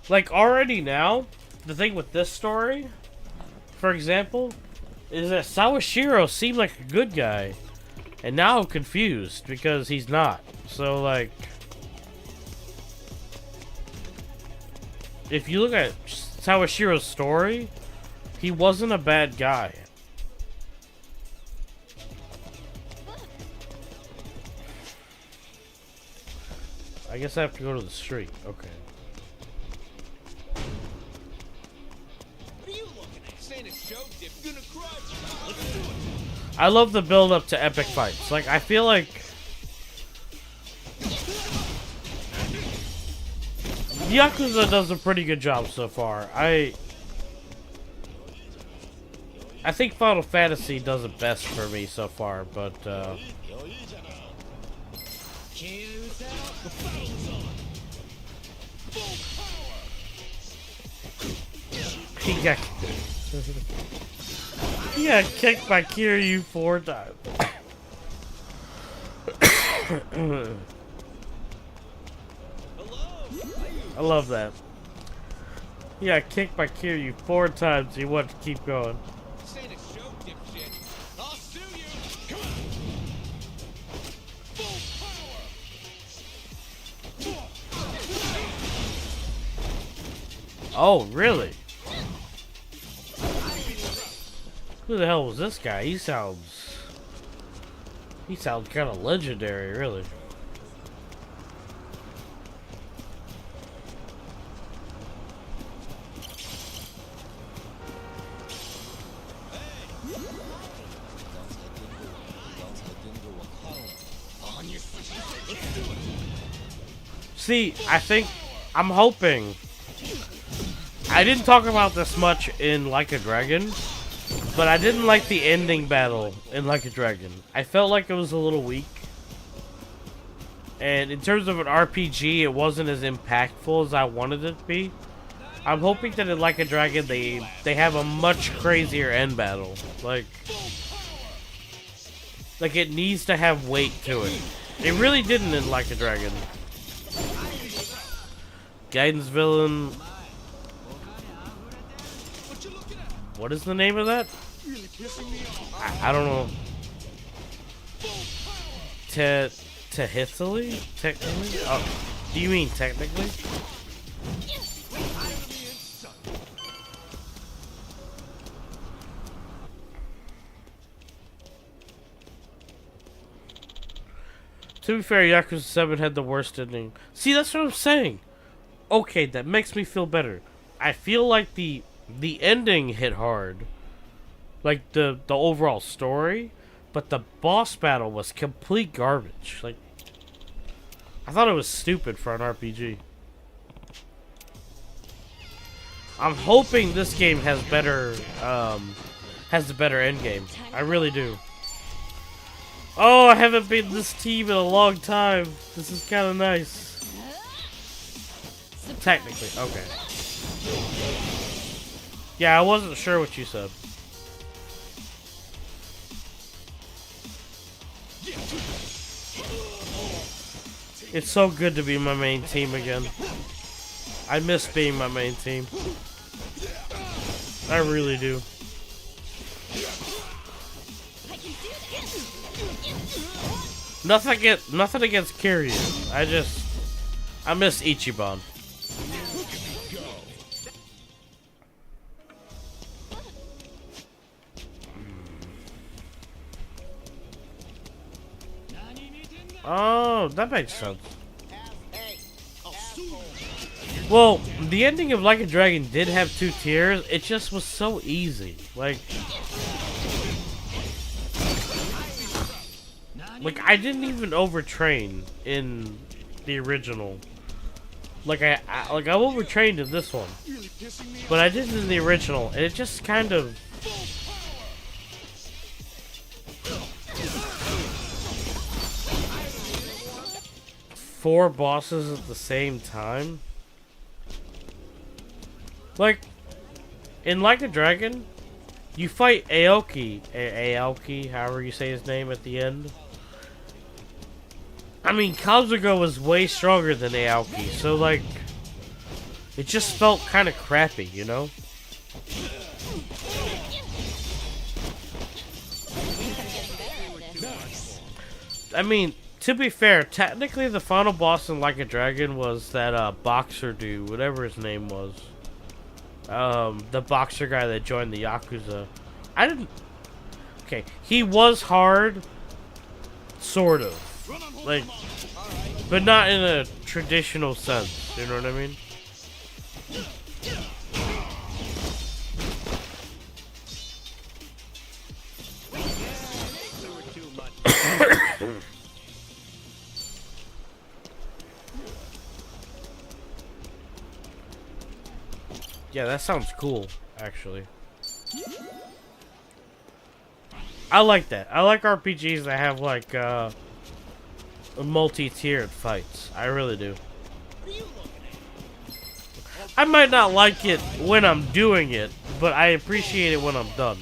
Like, already now, the thing with this story, for example, is that Sawashiro seemed like a good guy. And now I'm confused because he's not. So, like, if you look at Sawashiro's story, he wasn't a bad guy. I guess I have to go to the street. Okay. What are you looking at? Saying a show dip. You're gonna cry. Let's do it. I love the build up to epic fights. Like, I feel like Yakuza does a pretty good job so far. I think Final Fantasy does it best for me so far, but He got kicked by Kiryu 4 times. I love that. He got kicked by Kiryu 4 times. He wanted to keep going. This ain't a show, dipshit. I'll sue you. Come on. Full power. Oh, really? Who the hell was this guy? He sounds kind of legendary, really. See, I'm hoping. I didn't talk about this much in Like a Dragon, but I didn't like the ending battle in Like a Dragon. I felt like it was a little weak. And in terms of an RPG, it wasn't as impactful as I wanted it to be. I'm hoping that in Like a Dragon, they have a much crazier end battle. Like it needs to have weight to it. It really didn't in Like a Dragon. Guidance villain. What is the name of that? I don't know. Tehithily? Technically? Oh, do you mean technically? To be fair, Yakuza 7 had the worst ending. See, that's what I'm saying. Okay, that makes me feel better. I feel like the ending hit hard. Like the overall story, but the boss battle was complete garbage. Like, I thought it was stupid for an RPG. I'm hoping this game has better has a better end game. I really do. Oh, I haven't been this team in a long time. This is kind of nice. Technically, okay. Yeah, I wasn't sure what you said. It's so good to be my main team again. I miss being my main team. I really do. Nothing against Kiryu. I miss Ichiban. Oh, that makes sense. Well, the ending of Like a Dragon did have 2 tiers. It just was so easy. Like I didn't even overtrain in the original. Like I overtrained in this one, but I didn't in the original, and it just kind of. Four bosses at the same time? Like, in Like a Dragon, you fight Aoki, however you say his name at the end. I mean, Kasuga was way stronger than Aoki, so like, it just felt kind of crappy, you know? I mean, to be fair, technically the final boss in Like a Dragon was that boxer dude, whatever his name was. The boxer guy that joined the Yakuza. Okay, he was hard, sort of. Like, but not in a traditional sense, you know what I mean? Yeah, that sounds cool, actually. I like that. I like RPGs that have, like, multi-tiered fights. I really do. I might not like it when I'm doing it, but I appreciate it when I'm done.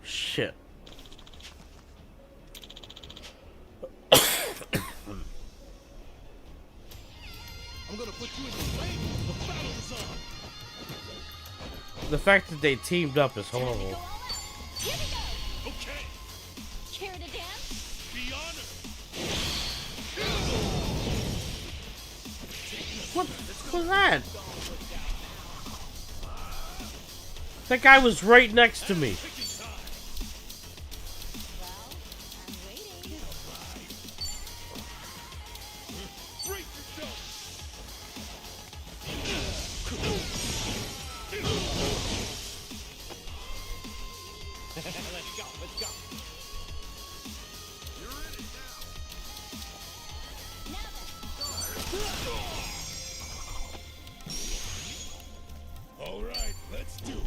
Shit. The fact that they teamed up is horrible. Here we go. Okay. Care to dance? Be honored. What was that? That guy was right next to me. All right, let's do it.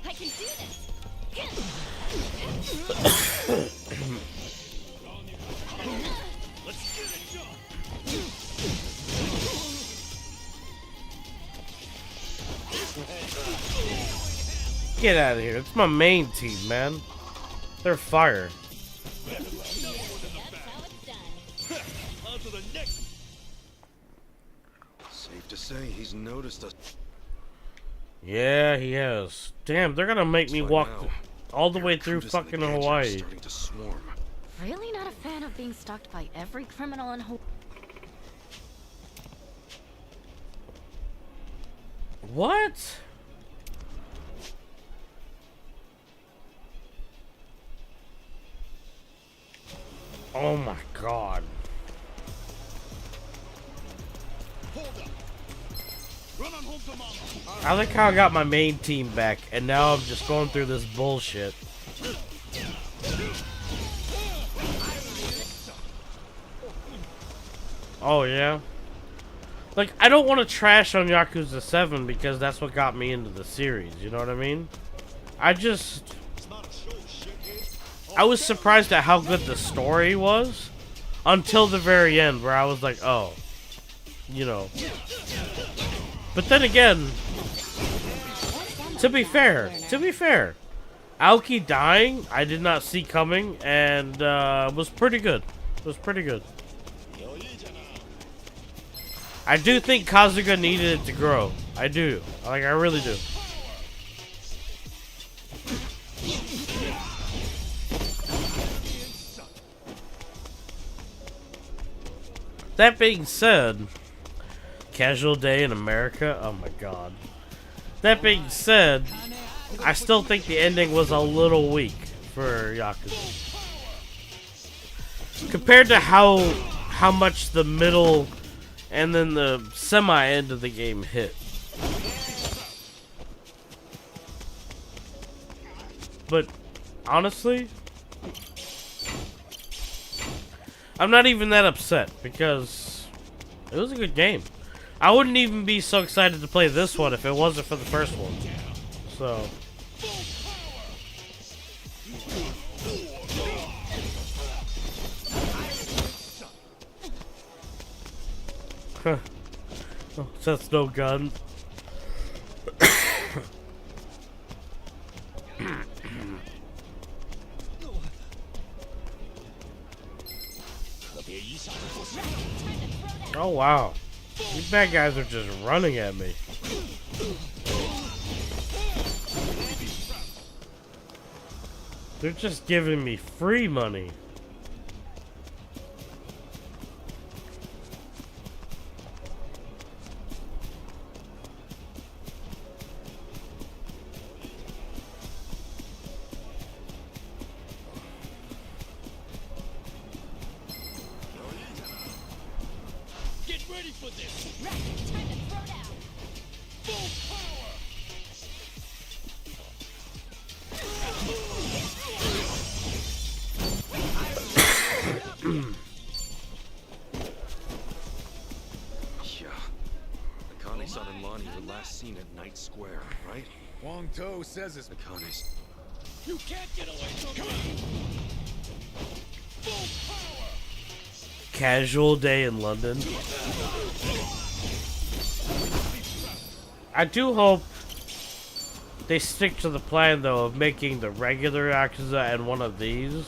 I can do this. Let's get it done. Get out of here. It's my main team, man. They're fire. On to the next. Safe to say he's noticed us. Yeah, he has. Damn, they're gonna make me walk all the way through fucking Hawaii. Starting to swarm. Really not a fan of being stalked by every criminal in Hawaii. What? Oh my god. I like how I got my main team back, and now I'm just going through this bullshit. Oh yeah? Like, I don't want to trash on Yakuza 7 because that's what got me into the series, you know what I mean? I was surprised at how good the story was until the very end, where I was like, oh, you know. But then again, to be fair, Aoki dying, I did not see coming, and was pretty good. It was pretty good. I do think Kasuga needed it to grow. I do. Like, I really do. That being said, casual day in America, oh my god. That being said, I still think the ending was a little weak for Yakuza. Compared to how much the middle and then the semi-end of the game hit. But, honestly, I'm not even that upset, because it was a good game. I wouldn't even be so excited to play this one if it wasn't for the first one. So... Huh. Oh, so that's no gun. Oh wow. These bad guys are just running at me. They're just giving me free money. scene at Night Square, right? Wong To says it's Akane's. You can't get away from me! Full power! Casual day in London. I do hope they stick to the plan, though, of making the regular Yakuza and one of these.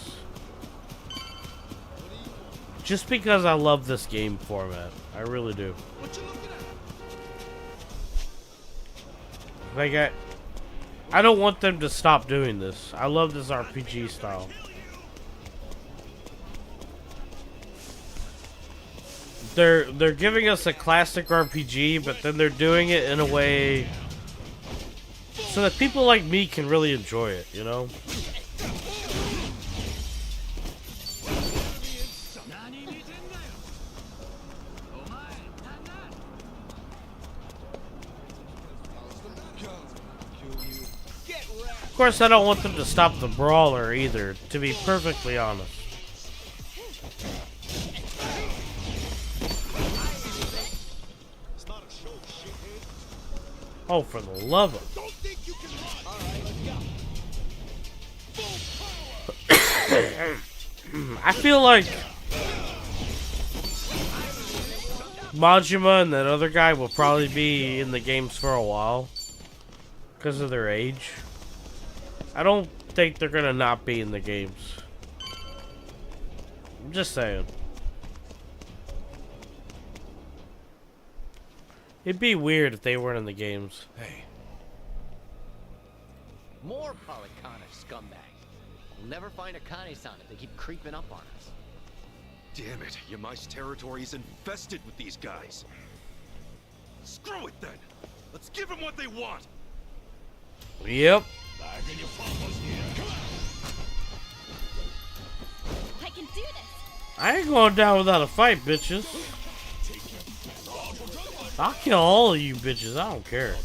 Just because I love this game format. I really do. Like, I don't want them to stop doing this. I love this RPG style. They're giving us a classic RPG, but then they're doing it in a way so that people like me can really enjoy it, you know? Of course, I don't want them to stop the brawler either, to be perfectly honest. Oh, for the love of... I feel like Majima and that other guy will probably be in the games for a while because of their age. I don't think they're gonna not be in the games. I'm just saying. It'd be weird if they weren't in the games. Hey. More Polycana scumbags. We'll never find Akane-san if they keep creeping up on us. Damn it, Yamai's territory is infested with these guys. Screw it then. Let's give them what they want. Yep. I can do this. I ain't going down without a fight, bitches. I'll kill all of you bitches. I don't care.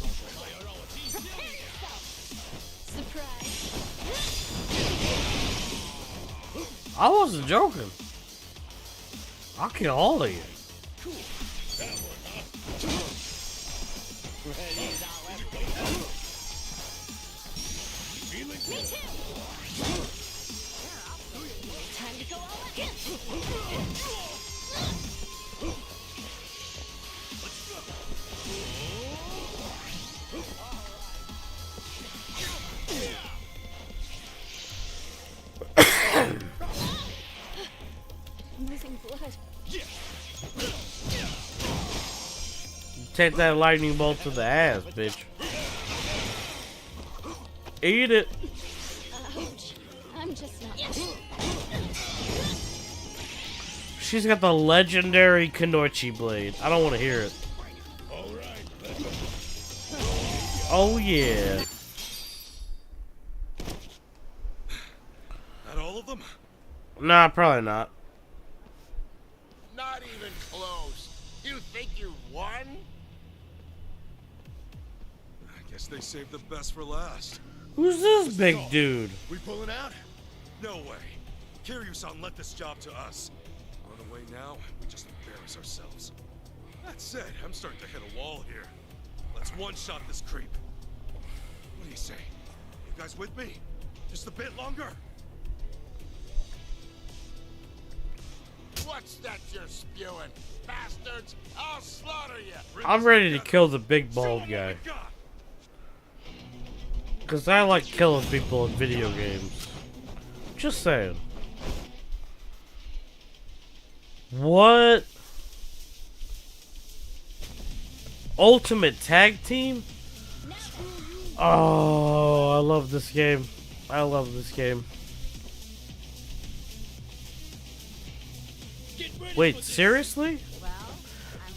I wasn't joking. I'll kill all of you. Me too. Time to go all again. I'm losing blood. Take that lightning bolt to the ass, bitch. Eat it. Ouch. I'm just not. She's got the legendary Kanoichi blade. I don't want to hear it. Oh yeah. Not all of them? Nah, probably not. Not even close. You think you won? I guess they saved the best for last. Who's this big dude? We pulling out? No way. Kiryu-san let this job to us. On the way now, we just embarrass ourselves. That said, I'm starting to hit a wall here. Let's one-shot this creep. What do you say? You guys with me? Just a bit longer? What's that you're spewing? Bastards! I'll slaughter you! I'm ready to kill the big bald guy. Because I like killing people in video games. Just saying. What? Ultimate Tag Team? Oh, I love this game. I love this game. Wait, seriously?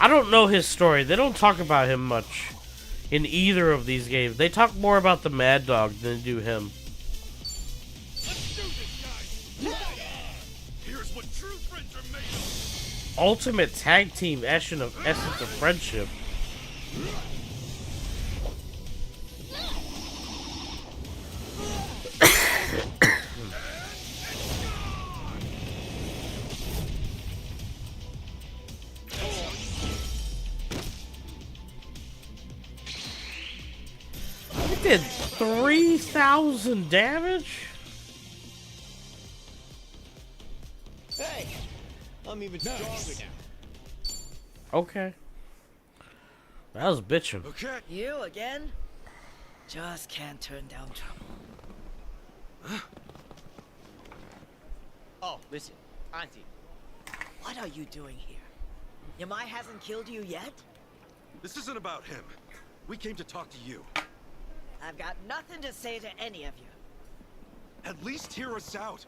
I don't know his story. They don't talk about him much in either of these games. They talk more about the Mad Dog than they do him. Here's what true friends are made of. Ultimate Tag Team Essence of Friendship. did 3,000 damage? Hey, I'm even stronger now. Okay. That was bitching. Okay. You again? Just can't turn down trouble. Oh, listen, Auntie. What are you doing here? Yamai hasn't killed you yet? This isn't about him. We came to talk to you. I've got nothing to say to any of you. At least hear us out.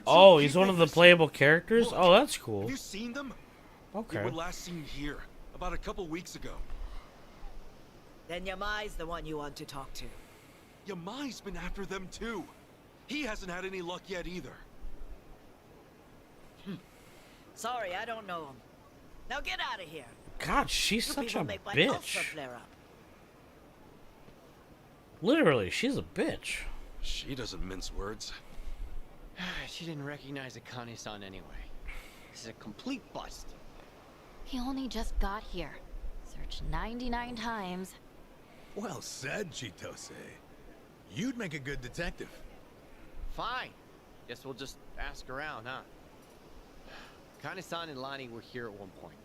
Oh, he's one of the playable characters? Oh, that's cool. Have you seen them? Okay. They were last seen here, about a couple weeks ago. Then Yamai's the one you want to talk to. Yamai's been after them too. He hasn't had any luck yet either. Sorry, I don't know him. Now get out of here. God, she's You such people a make my bitch. ulcer flare up. Literally, she's a bitch. She doesn't mince words. She didn't recognize Akane-san anyway. This is a complete bust. He only just got here. Searched 99 times. Well said, Chitose. You'd make a good detective. Fine. Guess we'll just ask around, huh? Akane-san and Lani were here at one point.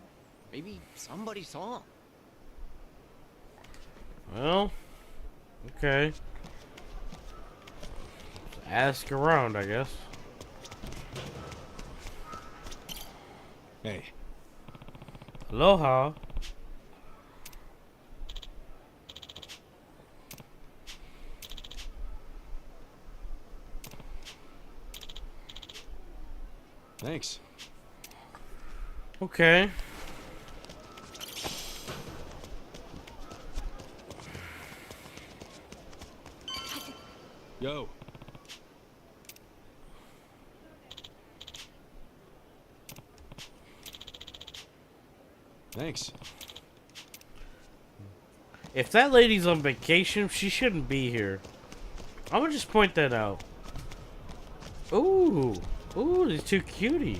Maybe somebody saw him. Well, okay. Ask around, I guess. Hey. Aloha. Thanks. Okay. Yo. Thanks. If that lady's on vacation, she shouldn't be here. I'm gonna just point that out. Ooh. Ooh, these two cuties.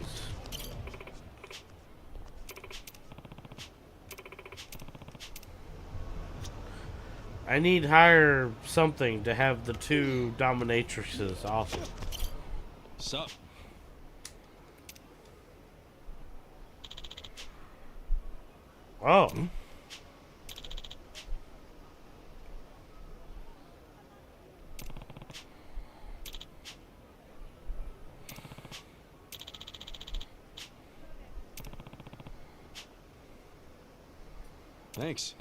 I need hire something to have the two dominatrixes. Awesome. Sup? Oh. Thanks.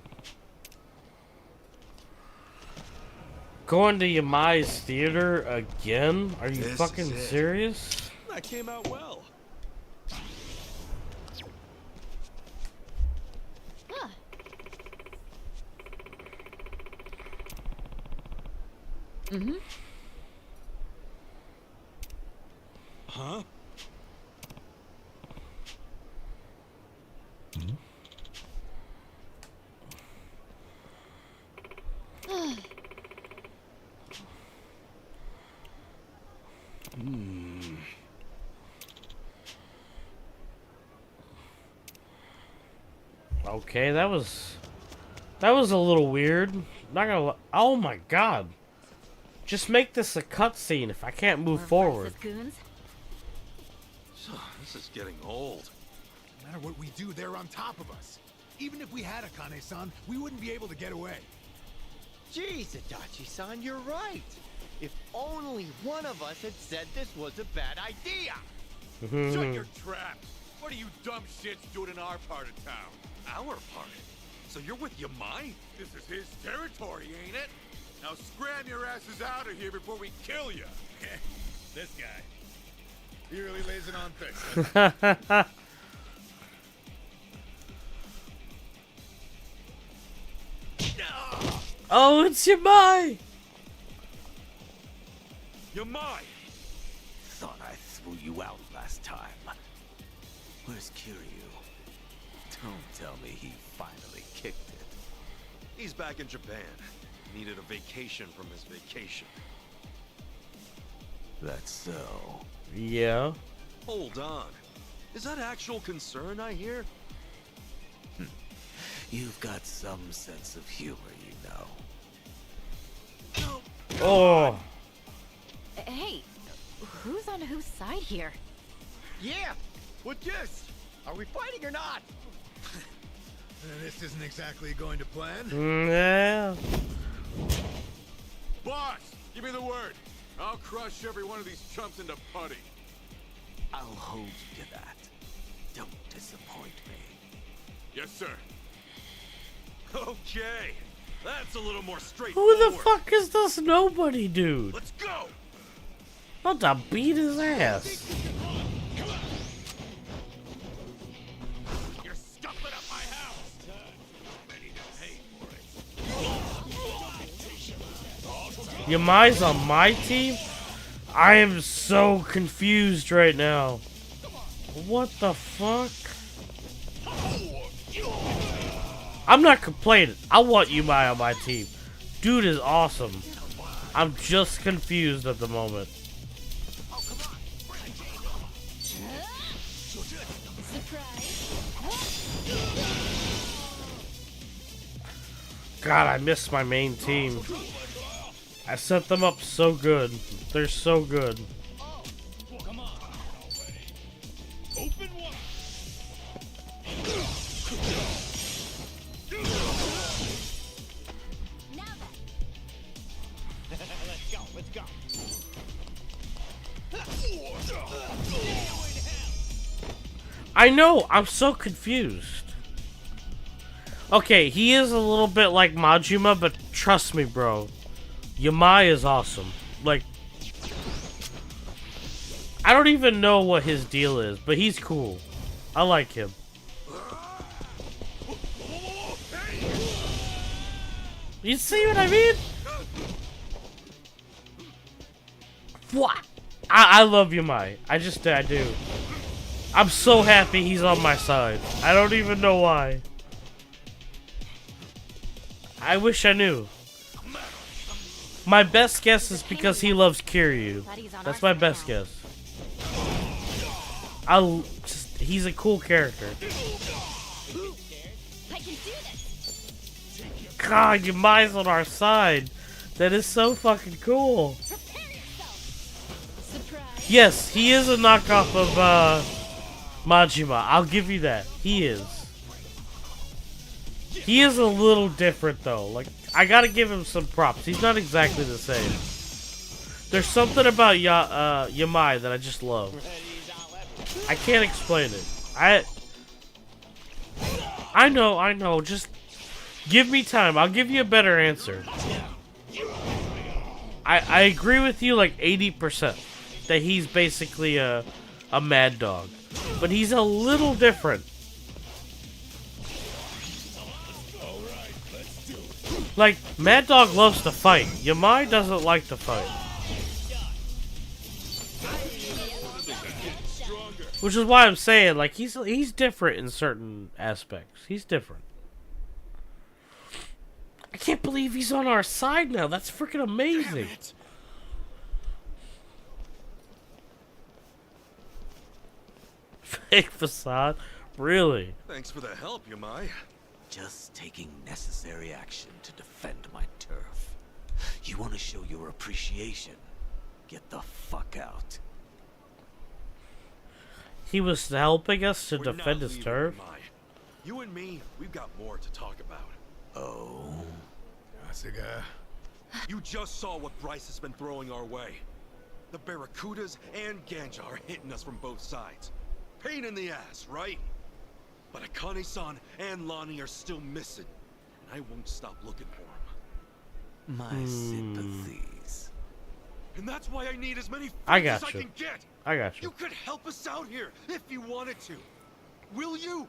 Going to Yamai's theater again? Are you This fucking is it. serious? That came out well. Huh. Mm-hmm. Huh? Okay, that was a little weird. Not gonna. Oh my god! Just make this a cutscene if I can't move forward. This is getting old. No matter what we do, they're on top of us. Even if we had Akane-san, we wouldn't be able to get away. Jeez, Adachi-san, you're right. If only one of us had said this was a bad idea. Shut your trap. What are you dumb shits doing in our part of town? Our part? So you're with Yamai? This is his territory, ain't it? Now scram your asses out of here before we kill you. This guy. He really lays it on thick. Oh, it's Yamai! Yamai! Thought I threw you out last time. Where's Kiryu? Don't tell me he finally kicked it. He's back in Japan. Needed a vacation from his vacation. That's so. Yeah. Hold on. Is that actual concern I hear? You've got some sense of humor, you know. Oh. Hey, who's on whose side here? Yeah, what gives? Are we fighting or not? This isn't exactly going to plan. Yeah. Boss, give me the word. I'll crush every one of these chumps into putty. I'll hold you to that. Don't disappoint me. Yes, sir. Okay, that's a little more Who straightforward. the fuck is this nobody dude? Let's go. About to beat his ass. You're scuffing up my house. Ready to pay for it. Yamai's on my team? I am so confused right now. What the fuck? I'm not complaining. I want Yamai on my team. Dude is awesome. I'm just confused at the moment. God, I miss my main team. I set them up so good. They're so good. Open wide. Let's go. Let's go. I know, I'm so confused. Okay, he is a little bit like Majima, but trust me, bro. Yamai is awesome. Like, I don't even know what his deal is, but he's cool. I like him. You see what I mean? What? I love Yamai. I do. I'm so happy he's on my side. I don't even know why. I wish I knew. My best guess is because he loves Kiryu. That's my best guess. He's a cool character. God, Yamai's on our side. That is so fucking cool. Yes, he is a knockoff of Majima. I'll give you that. He is. He is a little different though. Like, I gotta give him some props. He's not exactly the same. There's something about Yamai that I just love. I can't explain it. I know. Just give me time. I'll give you a better answer. I agree with you like 80% that he's basically a mad dog, but he's a little different. Like, Mad Dog loves to fight. Yamai doesn't like to fight. Which is why I'm saying, like, he's different in certain aspects. He's different. I can't believe he's on our side now. That's freaking amazing. Fake facade? Really? Thanks for the help, Yamai. Just taking necessary action to defend my turf. You want to show your appreciation? Get the fuck out. He was helping us to defend his turf? Yamai. You and me, we've got more to talk about. Oh. Kasuga. You just saw what Bryce has been throwing our way. The Barracudas and Ganja are hitting us from both sides. Pain in the ass, right? But Akane-san and Lonnie are still missing, and I won't stop looking for them. My sympathies. And that's why I need as many I friends got as you. I can get. I got you. You could help us out here if you wanted to. Will you?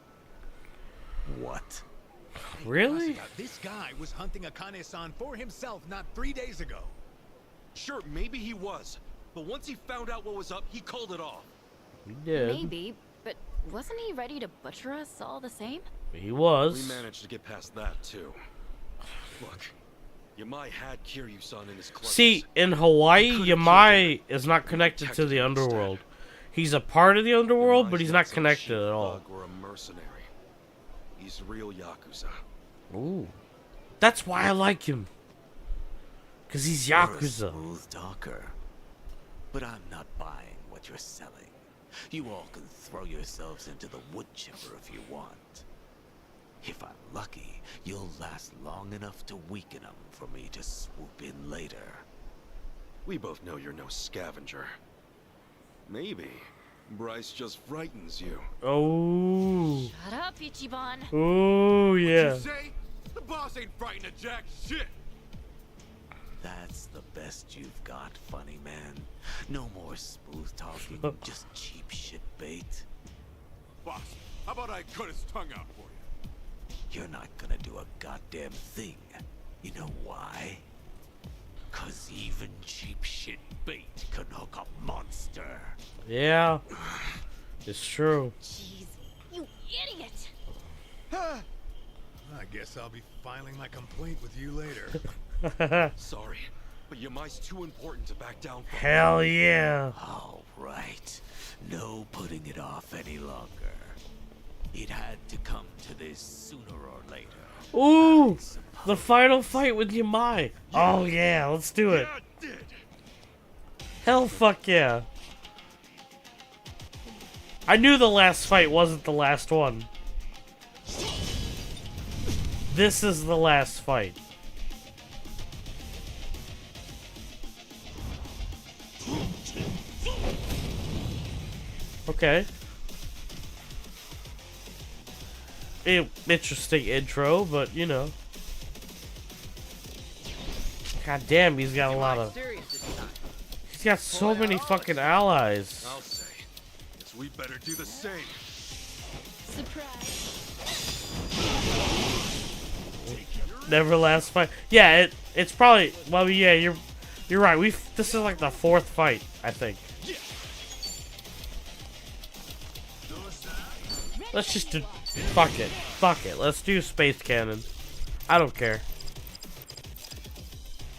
What? Really? Kasuga, this guy was hunting Akane-san for himself not 3 days ago. Sure, maybe he was. But once he found out what was up, he called it off. He did. Maybe, but wasn't he ready to butcher us all the same? He was. We managed to get past that, too. Look, Yamai had Kiryu-san in his clutches. See, in Hawaii, Yamai is not connected to the underworld. He's a part of the underworld, but he's not connected at all. Or a mercenary. He's real Yakuza. Ooh. That's why I like him. 'Cause he's You're a Yakuza. smooth talker. But I'm not buying what you're selling. You all can throw yourselves into the wood chipper if you want. If I'm lucky, you'll last long enough to weaken them for me to swoop in later. We both know you're no scavenger. Maybe Bryce just frightens you. Oh. Shut up, Ichiban. Oh, yeah. What'd you say? The boss ain't frightened of jack shit. That's the best you've got, funny man. No more smooth talking, just cheap shit bait. Boss, how about I cut his tongue out for you? You're not gonna do a goddamn thing. You know why? 'Cause even cheap shit bait can hook a monster. Yeah. It's true. Jeez, you idiot! I guess I'll be filing my complaint with you later. Sorry, but Yamai's too important to back down from. Hell yeah. All right. No putting it off any longer. It had to come to this sooner or later. Ooh. The final fight with Yamai. Oh, yeah. Let's do it. Hell fuck yeah. I knew the last fight wasn't the last one. This is the last fight. Okay. Interesting intro, but you know. God damn, he's got a lot of. He's got so many fucking allies. I'll say. Guess we better do the same. Never last fight. Yeah, it's probably. Well, yeah, you're right. This is like the fourth fight, I think. Let's just do. Fuck it. Fuck it. Let's do space cannon. I don't care.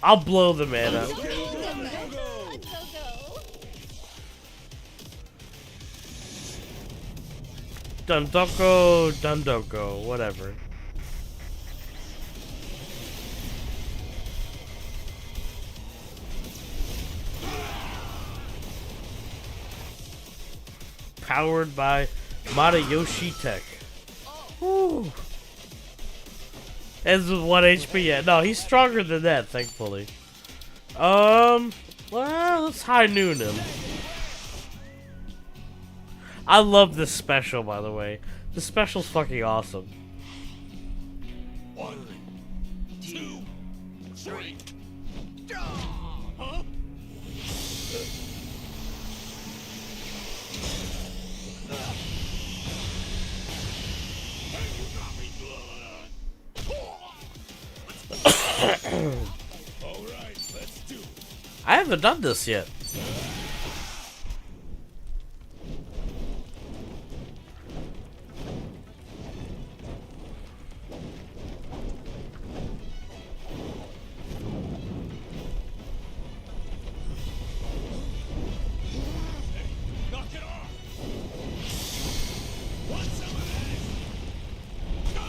I'll blow the man up. Dundoko, whatever. Powered by Matayoshi Tech. Woo. Ends with 1 HP. Yeah, no, he's stronger than that, thankfully. Well, let's high noon him. I love this special, by the way. This special's fucking awesome. 1, 2, 3. Huh? Alright, let's do it. I haven't done this yet. Knock it off! Want some of this?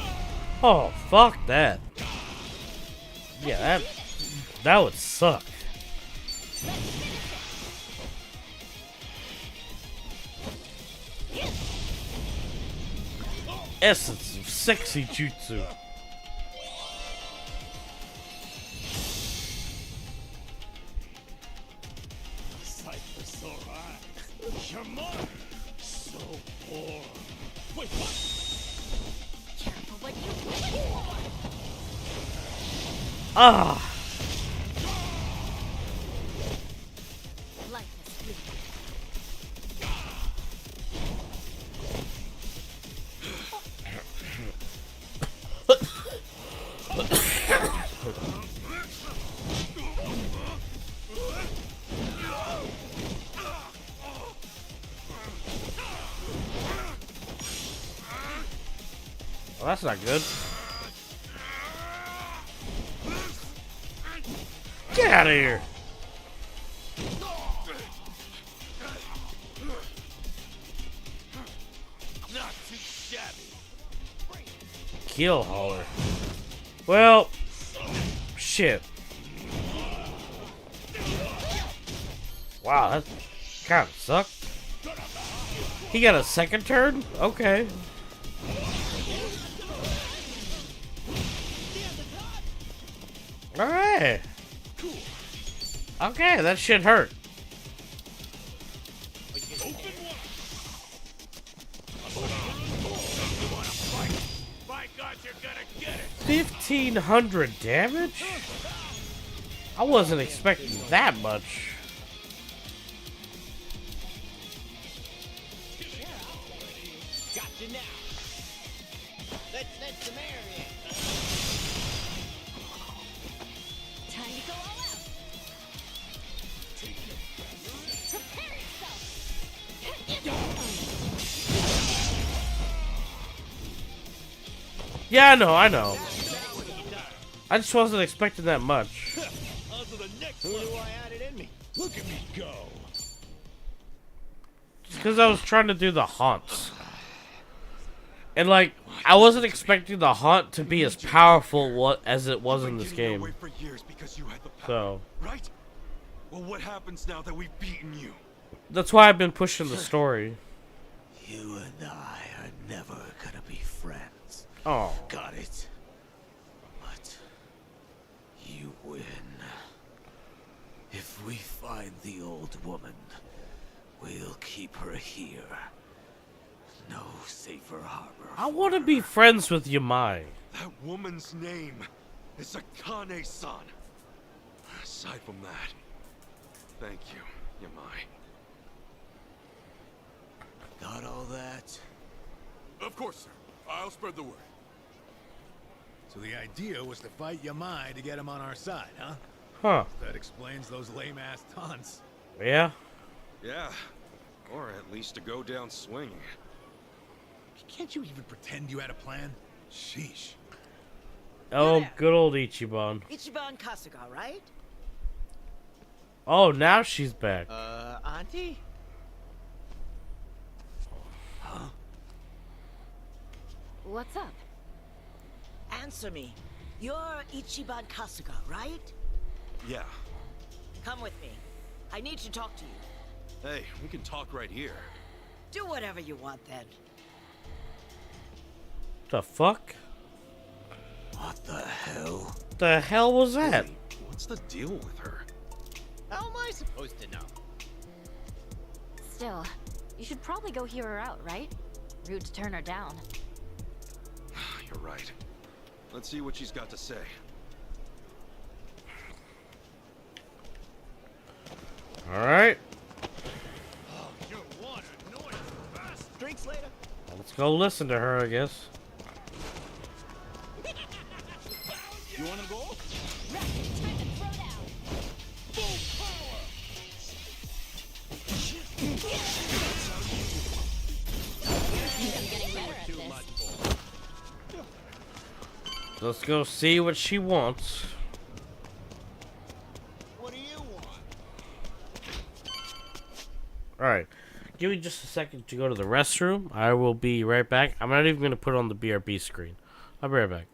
Oh, fuck that. Yeah, that would suck. Essence of sexy jutsu. Cypher so high. Your mom so warm. Wait, what? Careful what you Ah. Well, that's not good. Get out of here! Not too shabby. Kill hauler. Well, shit. Wow, that kind of sucked. He got a second turn? Okay. Alright. Okay, that shit hurt. By God, you're gonna get it. 1,500 damage? I wasn't expecting that much. Gotcha now. Let's let some air in. Time to go all out. Prepare yourself. Yeah, I know. I just wasn't expecting that much. Who do I add it in me? Look at me go. Just because I was trying to do the haunts. And like, I wasn't expecting the haunt to be as powerful as it was in this game. For years because you had the power, So, right? Well, what happens now that we've beaten you? that's why I've been pushing the story. You and I are never gonna be friends. Oh. Got it? But you win. If we find the old woman, we'll keep her here. No safer harbor. I want to be friends with Yamai. That woman's name is Akane-san. Aside from that, thank you, Yamai. Got all that? Of course, sir. I'll spread the word. So the idea was to fight Yamai to get him on our side, huh? Huh. That explains those lame-ass taunts. Yeah? Yeah, or at least to go down swinging. Can't you even pretend you had a plan? Sheesh. Oh, good old Ichiban. Ichiban Kasuga, right? Oh, now she's back. Auntie? What's up? Answer me. You're Ichiban Kasuga, right? Yeah. Come with me. I need to talk to you. Hey, we can talk right here. Do whatever you want then. The fuck? What the hell? The hell was that? Hey, what's the deal with her? How am I supposed to know? Still, you should probably go hear her out, right? Rude to turn her down. You're right. Let's see what she's got to say. Alright. Oh, you're one annoying bastard. Drinks later? Let's go listen to her, I guess. You wanna go? Let's go see what she wants. What do you want? Alright. Give me just a second to go to the restroom. I will be right back. I'm not even going to put it on the BRB screen. I'll be right back.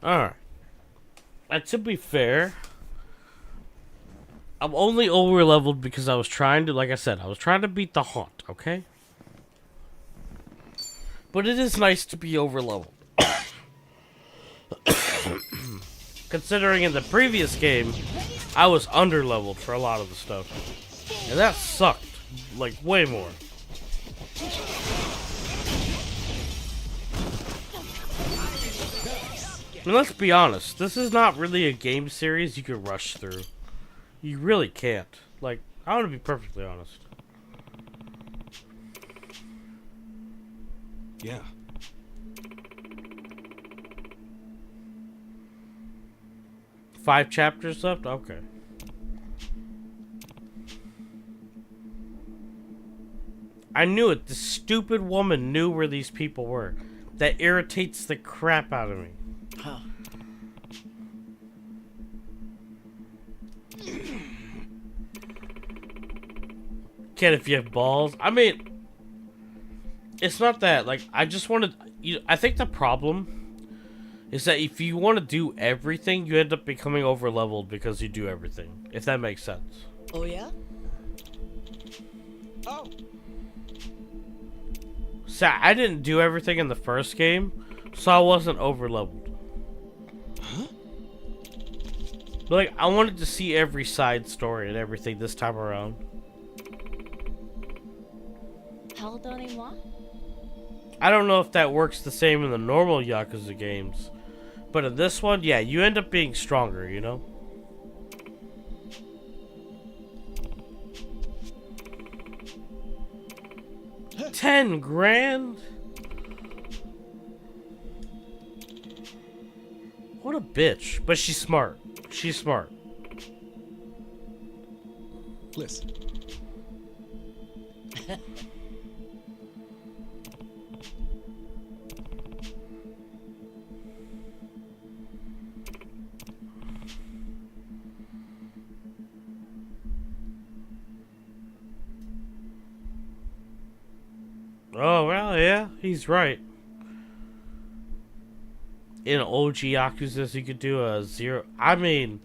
Alright. And to be fair, I'm only over leveled because I was trying to, like I said, I was trying to beat the haunt, okay? But it is nice to be over leveled. Considering in the previous game, I was under leveled for a lot of the stuff. And that sucked. Like, way more. I mean, let's be honest, this is not really a game series you can rush through. You really can't. Like, I want to be perfectly honest. Yeah. Five chapters left? Okay. I knew it. This stupid woman knew where these people were. That irritates the crap out of me. Huh. Kid, if you have balls. I mean, it's not that. Like, I just wanted. I think the problem is that if you want to do everything, you end up becoming over leveled because you do everything. If that makes sense. Oh, yeah? Oh. So I didn't do everything in the first game, so I wasn't over leveled. Huh? But like, I wanted to see every side story and everything this time around. Pardonnez-moi? I don't know if that works the same in the normal Yakuza games, but in this one, yeah, you end up being stronger, you know? $10,000? What a bitch. But she's smart. She's smart. Listen. Oh, well, yeah, he's right. In OG Yakuza's, you could do a zero. I mean,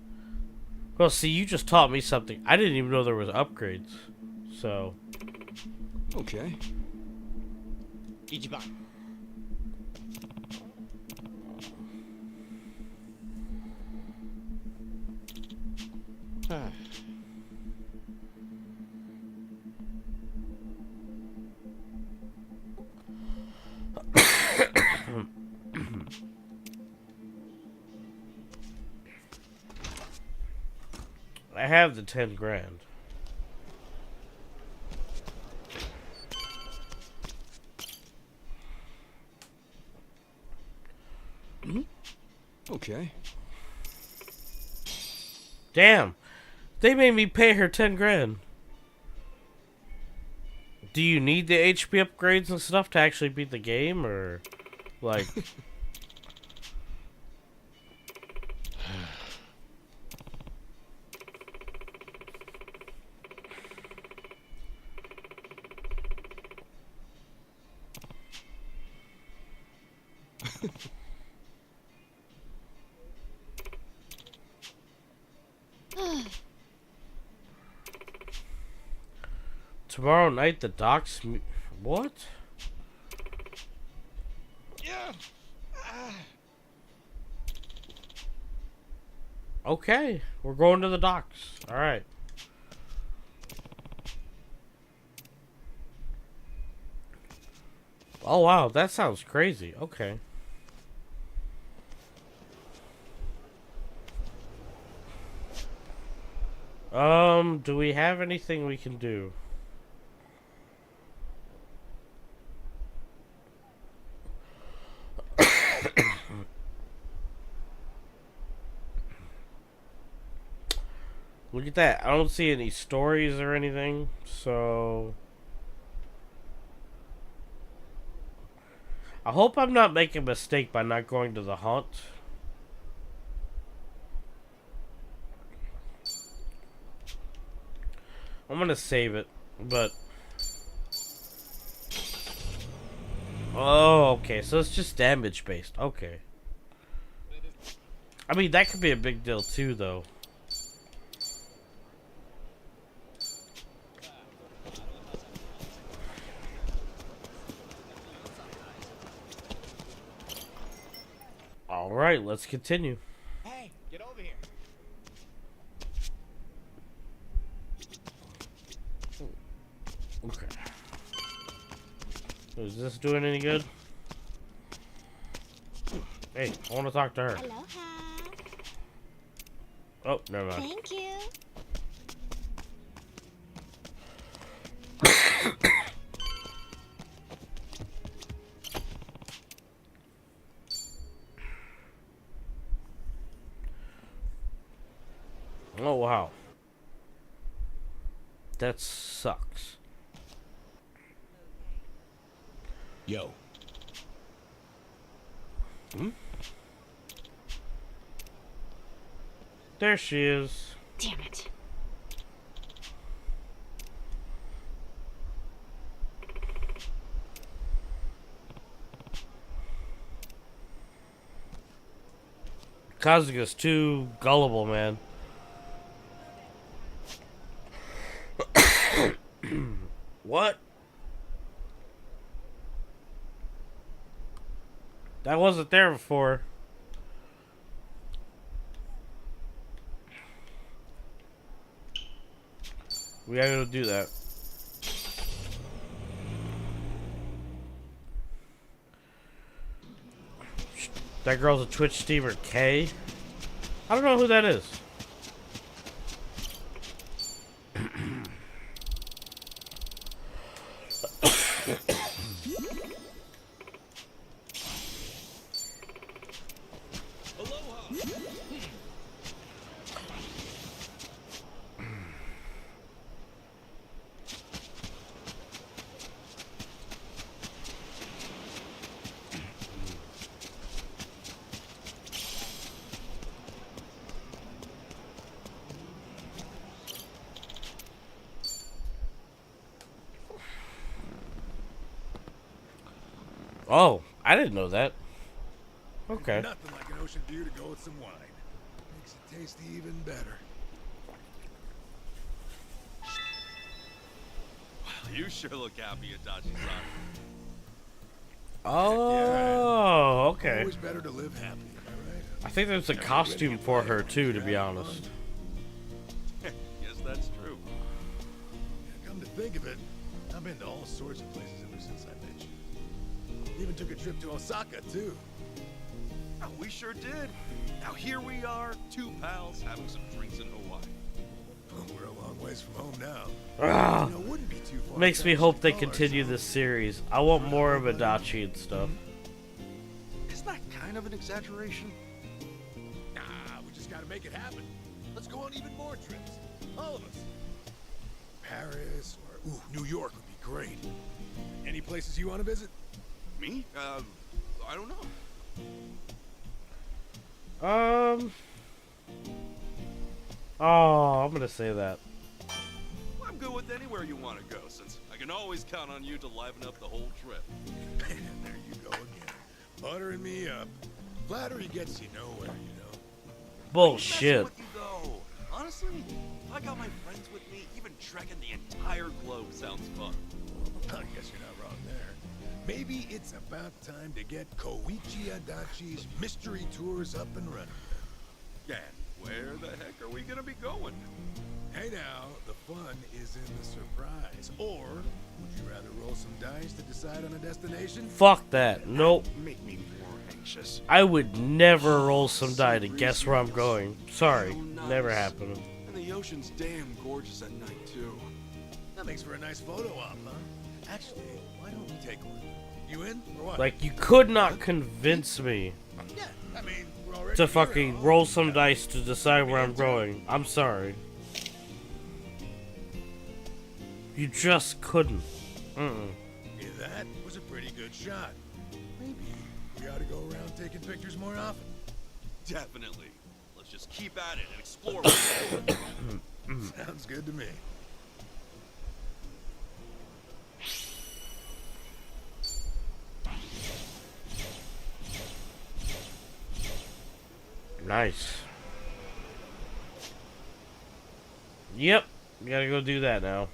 well, see, you just taught me something. I didn't even know there was upgrades. So. Okay. Ichiban. I have the $10,000. Okay. Damn. They made me pay her $10,000. Do you need the HP upgrades and stuff to actually beat the game, or like? Tomorrow night, the docks. What? Yeah. Okay, we're going to the docks. All right. Oh wow, that sounds crazy. Okay. Do we have anything we can do? Look at that. I don't see any stories or anything, so I hope I'm not making a mistake by not going to the haunt. I'm gonna save it, but oh, okay, so it's just damage based. Okay. I mean, that could be a big deal too, though. All right, let's continue. Hey, get over here. Okay. Is this doing any good? Hey, I want to talk to her. Aloha. Oh, never mind. Thank you. Oh, wow. That sucks. Yo. Hmm? There she is. Damn it. Kasuga's too gullible, man. What? That wasn't there before. We gotta go do that. That girl's a Twitch streamer, K. I don't know who that is. Oh, I didn't know that. Okay. Nothing like an ocean view to go with some wine. Makes it taste even better. Well, you sure look happy, Adachi-san. Oh, okay. Always better to live happy, am I right? I think there's a costume for her too, to be honest. Yes, that's true. Come to think of it, I've been to all sorts of places ever since I met you. Even took a trip to Osaka, too. Oh, we sure did. Now here we are, two pals having some drinks in Hawaii. Oh, we're a long ways from home now. Ah, You know, it wouldn't be too far makes me to hope they call continue ourselves. this series. I want more of Adachi and stuff. Isn't that kind of an exaggeration? Nah, we just gotta make it happen. Let's go on even more trips. All of us. Paris or, New York would be great. Any places you want to visit? Me? I don't know. Oh, I'm gonna say that. I'm good with anywhere you want to go, since I can always count on you to liven up the whole trip. And there you go again. Buttering me up. Flattery gets you nowhere, you know. Bullshit. With you, though. Honestly, if I got my friends with me, even trekking the entire globe sounds fun. I guess you're not wrong there. Maybe it's about time to get Koichi Adachi's mystery tours up and running. And where the heck are we gonna be going? Hey now, the fun is in the surprise. Or would you rather roll some dice to decide on a destination? Fuck that. Nope. Make me more anxious. I would never roll some die to guess where I'm going. Sorry. Never happening. And the ocean's damn gorgeous at night, too. That makes for a nice photo op, huh? Actually, why don't we take one? You in, or what? Like, you could not convince me Yeah, I mean, we're already to here, fucking huh? roll some dice to decide where I'm going. I'm sorry. You just couldn't. Yeah, that was a pretty good shot. Maybe we ought to go around taking pictures more often. Definitely. Let's just keep at it and explore. Sounds good to me. Nice. Yep, we gotta go do that now.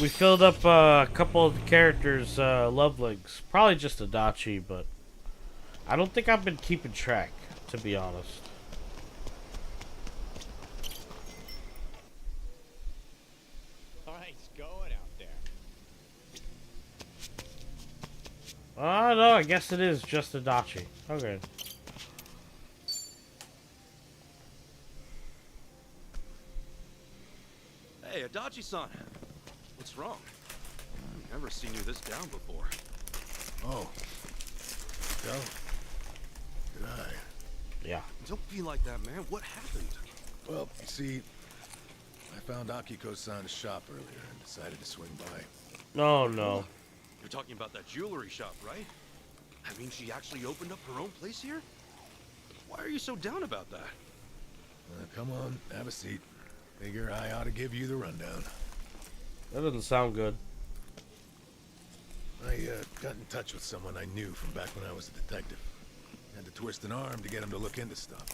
We filled up a couple of the characters' love links. Probably just Adachi, but I don't think I've been keeping track, to be honest. Nice going out there. No, I guess it is just Adachi. Okay. Hey, Adachi-san. What's wrong? I've never seen you this down before. Oh. So? Did I? Yeah. Don't be like that, man. What happened? Well, you see, I found Akiko-san's shop earlier and decided to swing by. Oh, no. You're talking about that jewelry shop, right? I mean, she actually opened up her own place here? Why are you so down about that? Come on, have a seat. Figure I ought to give you the rundown. That doesn't sound good. I got in touch with someone I knew from back when I was a detective. Had to twist an arm to get him to look into stuff.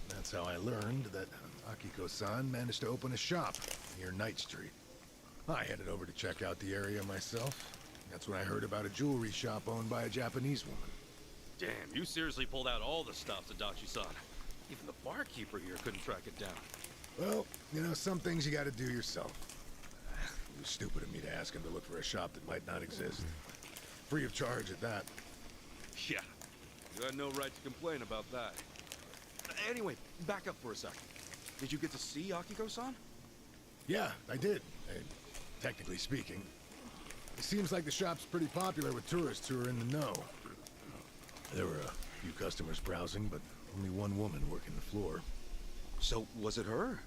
That's how I learned that Akiko-san managed to open a shop near Night Street. I headed over to check out the area myself. That's when I heard about a jewelry shop owned by a Japanese woman. Damn, you seriously pulled out all the stops, Adachi-san. Even the barkeeper here couldn't track it down. Well, you know, some things you gotta do yourself. It was stupid of me to ask him to look for a shop that might not exist. Free of charge at that. Yeah, you had no right to complain about that. Anyway, back up for a second. Did you get to see Akiko-san? Yeah, I did. Technically speaking. It seems like the shop's pretty popular with tourists who are in the know. There were a few customers browsing, but only one woman working the floor. So, was it her?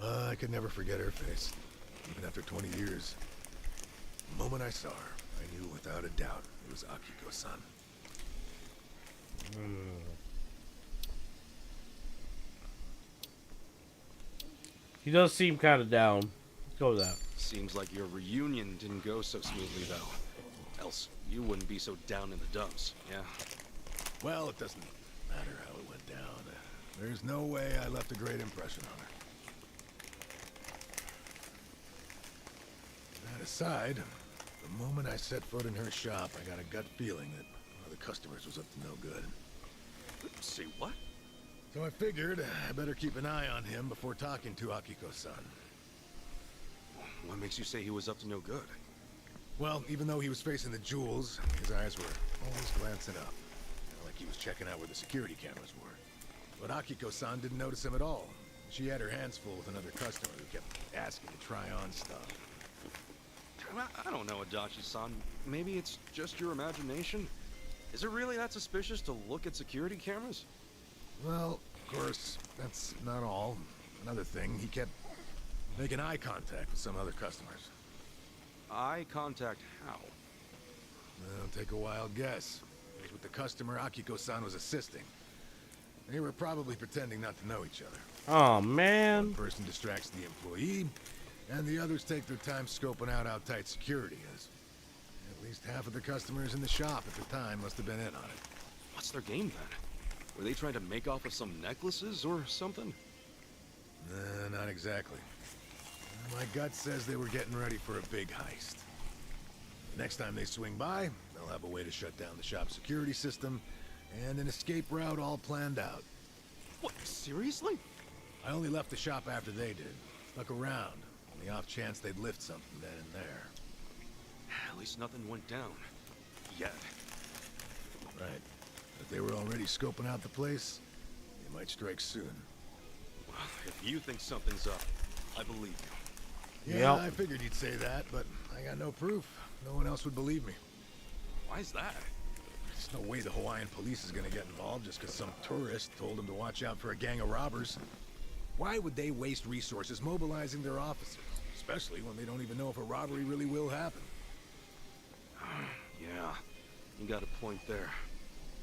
I could never forget her face, even after 20 years. The moment I saw her, I knew without a doubt it was Akiko-san. He does seem kind of down. Let's go with that. Seems like your reunion didn't go so smoothly, though. Else, you wouldn't be so down in the dumps, yeah? Well, it doesn't matter how it went down. There's no way I left a great impression on her. That aside, the moment I set foot in her shop, I got a gut feeling that one of the customers was up to no good. Say what? So I figured I better keep an eye on him before talking to Akiko-san. What makes you say he was up to no good? Well, even though he was facing the jewels, his eyes were always glancing up. Like he was checking out where the security cameras were. But Akiko-san didn't notice him at all. She had her hands full with another customer who kept asking to try on stuff. I don't know, Adachi-san. Maybe it's just your imagination. Is it really that suspicious to look at security cameras? Well, of course, that's not all. Another thing, he kept making eye contact with some other customers. Eye contact how? Well, take a wild guess. It was with the customer Akiko-san was assisting. They were probably pretending not to know each other. Oh, man. One person distracts the employee, and the others take their time scoping out how tight security is. At least half of the customers in the shop at the time must have been in on it. What's their game then? Were they trying to make off with some necklaces or something? Not exactly. My gut says they were getting ready for a big heist. Next time they swing by, they'll have a way to shut down the shop's security system, and an escape route all planned out. What, seriously? I only left the shop after they did. Stuck around, on the off chance they'd lift something then and there. At least nothing went down. Yet. Right. If they were already scoping out the place, they might strike soon. Well, if you think something's up, I believe you. Yeah, I figured you'd say that, but I got no proof. No one else would believe me. Why's that? There's no way the Hawaiian police is gonna get involved just because some tourist told them to watch out for a gang of robbers. Why would they waste resources mobilizing their officers? Especially when they don't even know if a robbery really will happen. Yeah, you got a point there.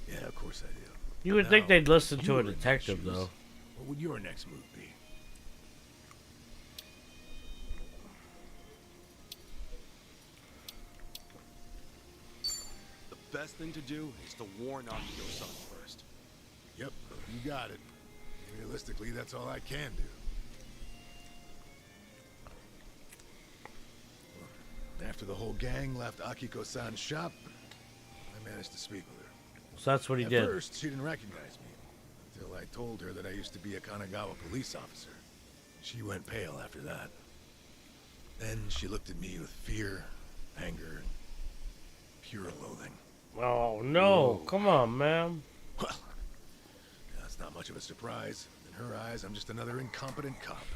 Yeah, of course I do. You would think they'd listen to a detective, though. What would your next move be? The best thing to do is to warn Akiko-san first. You got it. Realistically, that's all I can do. After the whole gang left Akiko-san's shop, I managed to speak with her. So that's what he did. At first, she didn't recognize me, until I told her that I used to be a Kanagawa police officer. She went pale after that. Then she looked at me with fear, anger, and pure loathing. Oh, no. Come on, man. Well, that's not much of a surprise. In her eyes, I'm just another incompetent cop.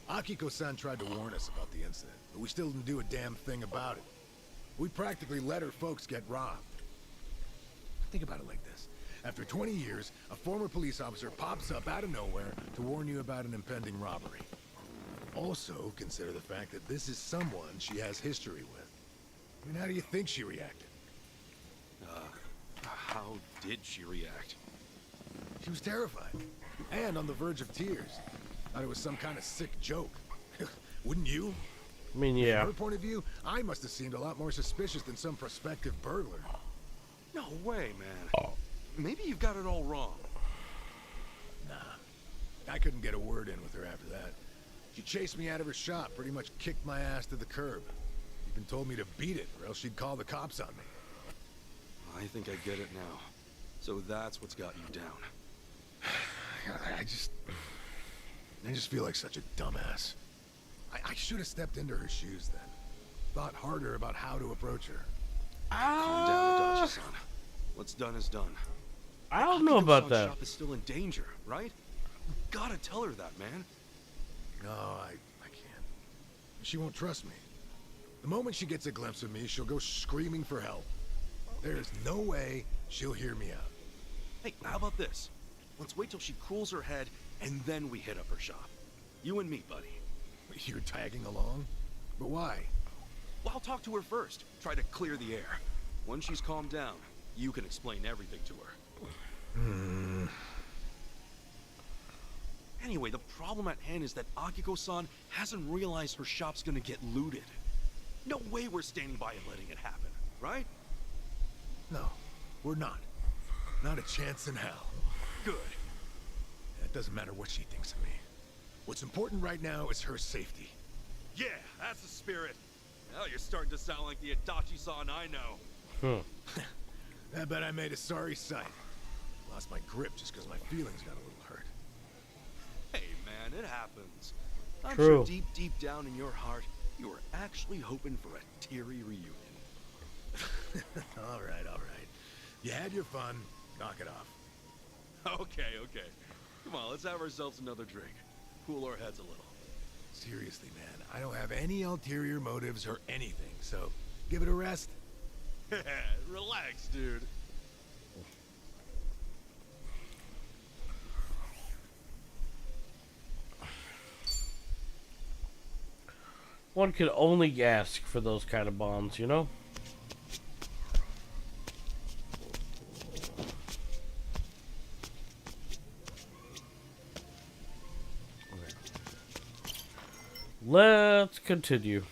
Akiko-san tried to warn us about the incident, but we still didn't do a damn thing about it. We practically let her folks get robbed. Think about it like this. After 20 years, a former police officer pops up out of nowhere to warn you about an impending robbery. Also, consider the fact that this is someone she has history with. I mean, how do you think she reacted? How did she react? She was terrified, and on the verge of tears. Thought it was some kind of sick joke. Wouldn't you? I mean, yeah. From her point of view, I must have seemed a lot more suspicious than some prospective burglar. No way, man. Maybe you've got it all wrong. Nah. I couldn't get a word in with her after that. She chased me out of her shop, pretty much kicked my ass to the curb. Even told me to beat it, or else she'd call the cops on me. I think I get it now. So that's what's got you down. I just feel like such a dumbass. I should have stepped into her shoes then. Thought harder about how to approach her. Calm down, Adachi-san. What's done is done. I don't know about that. Shop is still in danger, right? You gotta tell her that, man. No, I can't. She won't trust me. The moment she gets a glimpse of me, she'll go screaming for help. There's no way she'll hear me out. Hey, how about this? Let's wait till she cools her head, and then we hit up her shop. You and me, buddy. You're tagging along? But why? Well, I'll talk to her first. Try to clear the air. Once she's calmed down, you can explain everything to her. Anyway, the problem at hand is that Akiko-san hasn't realized her shop's gonna get looted. No way we're standing by and letting it happen, right? No, we're not. Not a chance in hell. Good. It doesn't matter what she thinks of me. What's important right now is her safety. Yeah, that's the spirit. Now you're starting to sound like the Adachi-san I know. I bet I made a sorry sight. Lost my grip just because my feelings got a little hurt. Hey, man, it happens. I'm True. sure deep down in your heart, you were actually hoping for a teary reunion. All right. You had your fun. Knock it off. Okay. Come on, let's have ourselves another drink. Cool our heads a little. Seriously, man, I don't have any ulterior motives or anything, so give it a rest. Relax, dude. One could only ask for those kind of bonds, you know? Let's continue.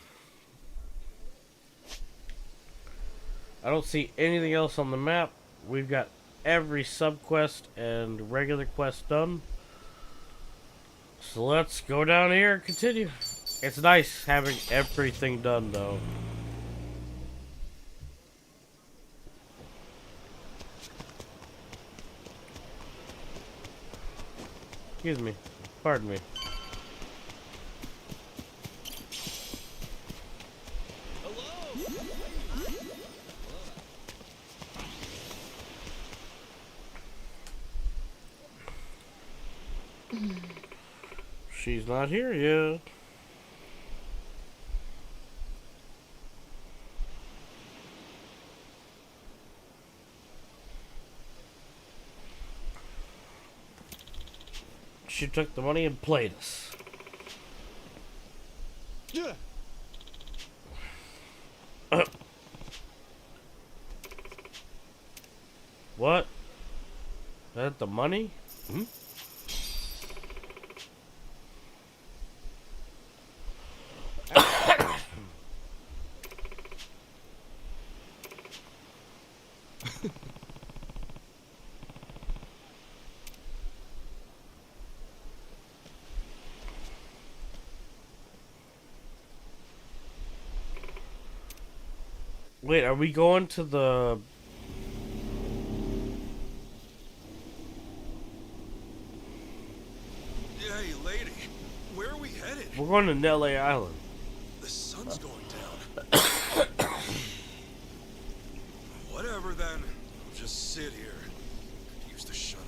I don't see anything else on the map. We've got every sub-quest and regular quest done. So let's go down here and continue. It's nice having everything done, though. Excuse me. Pardon me. She's not here yet. She took the money and played us. Yeah. What? That the money? Hmm? Wait, are we going to the... Hey, lady. Where are we headed? We're going to Nelly Island. The sun's going down. Whatever then. I'll just sit here. Could use the shut-eye.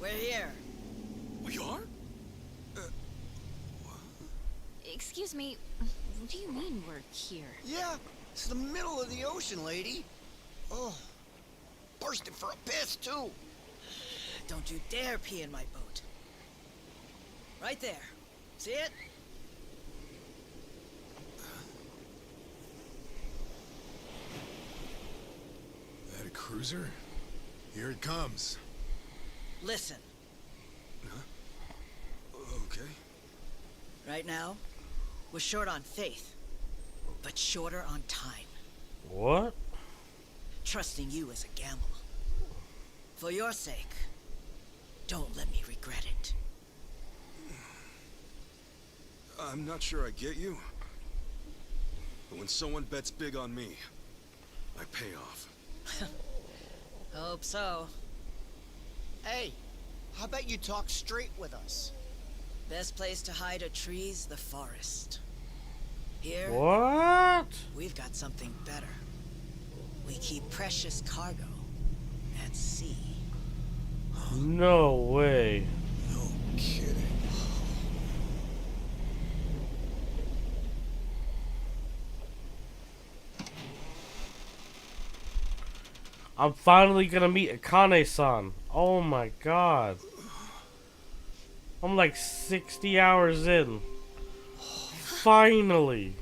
We're here. We are? Excuse me, what do you mean we're here? Yeah, it's the middle of the ocean, lady. Oh, bursting for a piss, too. Don't you dare pee in my boat. Right there. See it? That a cruiser? Here it comes. Listen. Okay. Right now, we're short on faith, but shorter on time. What? Trusting you is a gamble. For your sake, don't let me regret it. I'm not sure I get you. But when someone bets big on me, I pay off. Hope so. Hey, how about you talk straight with us? Best place to hide a tree's the forest. Here, What? we've got something better. We keep precious cargo at sea. No way. No kidding. I'm finally gonna meet Akane-san. Oh my god. I'm like 60 hours in. Finally.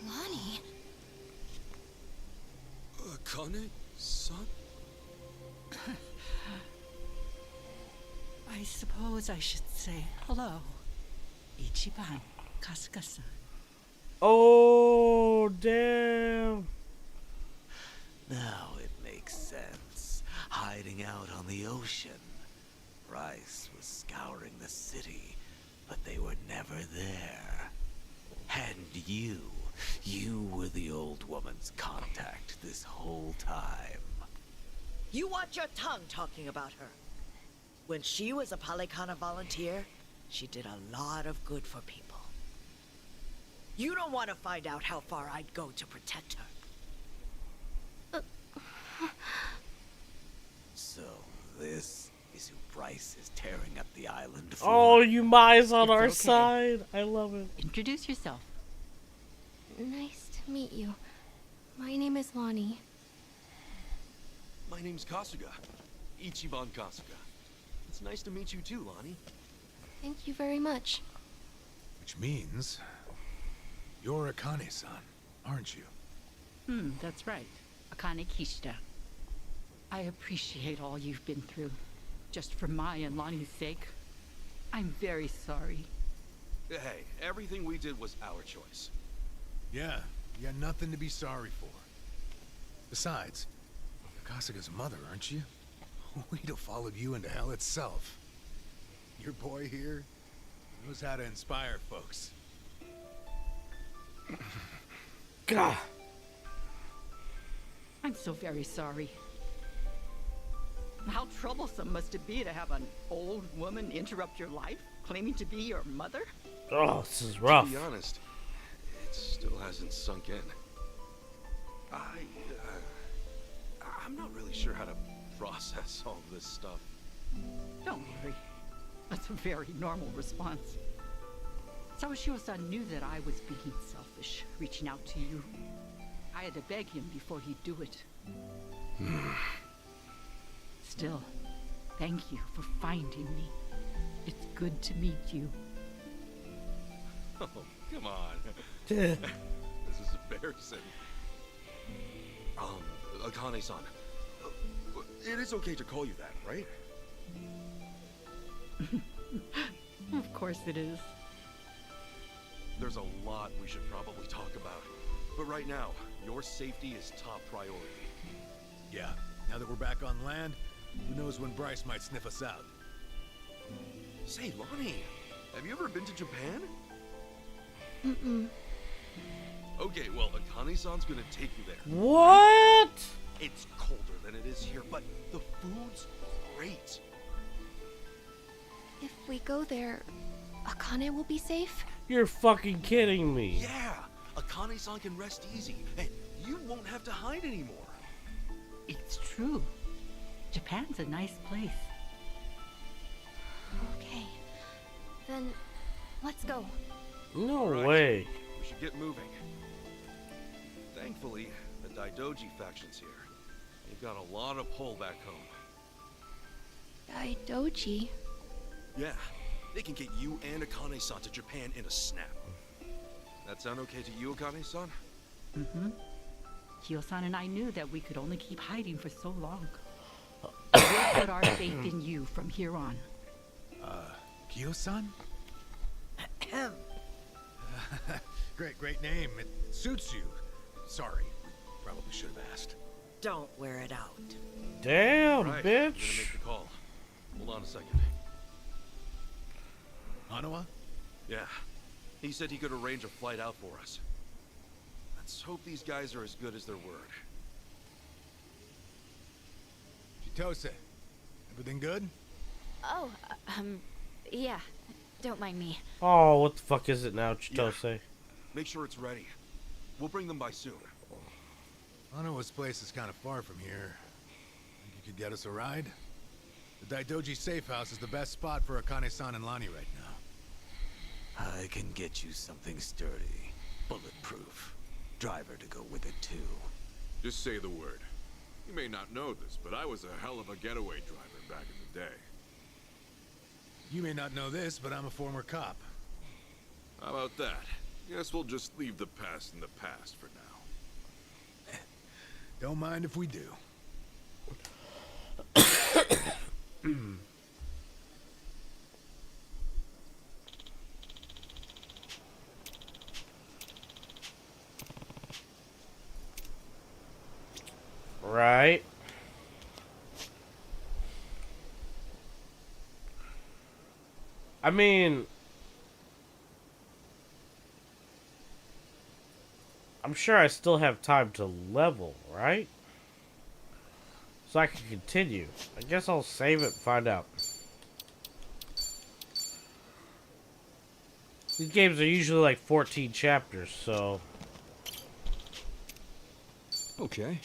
Lonnie. Akane-san? I suppose I should say hello. Ichiban, Kasuga-san. Oh, damn. Now it makes sense. Hiding out on the ocean. Rice was scouring the city, but they were never there. And you were the old woman's contact this whole time. You watch your tongue talking about her. When she was a Palikana volunteer, she did a lot of good for people. You don't want to find out how far I'd go to protect her. So this is who Bryce is tearing up the island for. Oh, you Mai's on It's our okay. side. I love it. Introduce yourself. Nice to meet you. My name is Lonnie. My name's Kasuga. Ichiban Kasuga. It's nice to meet you too, Lonnie. Thank you very much. Which means you're Akane-san, aren't you? That's right. Akane Kishida. I appreciate all you've been through. Just for my and Lonnie's sake. I'm very sorry. Hey, everything we did was our choice. Yeah, you got nothing to be sorry for. Besides, you're Kasuga's mother, aren't you? We'd have followed you into hell itself. Your boy here knows how to inspire folks. God. I'm so very sorry. How troublesome must it be to have an old woman interrupt your life, claiming to be your mother? Oh, this is rough. To be honest, it still hasn't sunk in. I'm not really sure how to process all this stuff. Don't worry. That's a very normal response. Sawashiro-san knew that I was being selfish, reaching out to you. I had to beg him before he'd do it. Still, thank you for finding me. It's good to meet you. Oh, come on. This is embarrassing. Akane-san, it is okay to call you that, right? Of course it is. There's a lot we should probably talk about. But right now, your safety is top priority. Yeah, now that we're back on land, who knows when Bryce might sniff us out. Say, Lonnie, have you ever been to Japan? Mm-mm. Okay, well, Akane-san's gonna take you there. What? It's colder than it is here, but the food's great. If we go there, Akane will be safe? You're fucking kidding me. Yeah, Akane-san can rest easy, and you won't have to hide anymore. It's true. Japan's a nice place. Okay. Then, let's go. No Right. way. We should get moving. Thankfully, the Daidoji faction's here. They've got a lot of pull back home. Daidoji? Yeah, they can get you and Akane-san to Japan in a snap. That sound okay to you, Akane-san? Mm-hmm. Kyo-san and I knew that we could only keep hiding for so long. We'll put our faith in you from here on. Kyo-san? Great name. It suits you. Sorry, we probably should have asked. Don't wear it out. Damn, Right, I'm gonna bitch. make the call. Hold on a second. Hanawa? Yeah, he said he could arrange a flight out for us. Let's hope these guys are as good as their word. Chitose, everything good? Oh, yeah. Don't mind me. Oh, what the fuck is it now, Chitose? Make sure it's ready. We'll bring them by soon. Hanawa's place is kind of far from here. Think you could get us a ride? The Daidoji safe house is the best spot for Akane-san and Lani right now. I can get you something sturdy, bulletproof. Driver to go with it too. Just say the word. You may not know this, but I was a hell of a getaway driver back in the day. You may not know this, but I'm a former cop. How about that? Guess we'll just leave the past in the past for now. Don't mind if we do. Right. I mean, I'm sure I still have time to level, right? So I can continue. I guess I'll save it and find out. These games are usually like 14 chapters, so... Okay.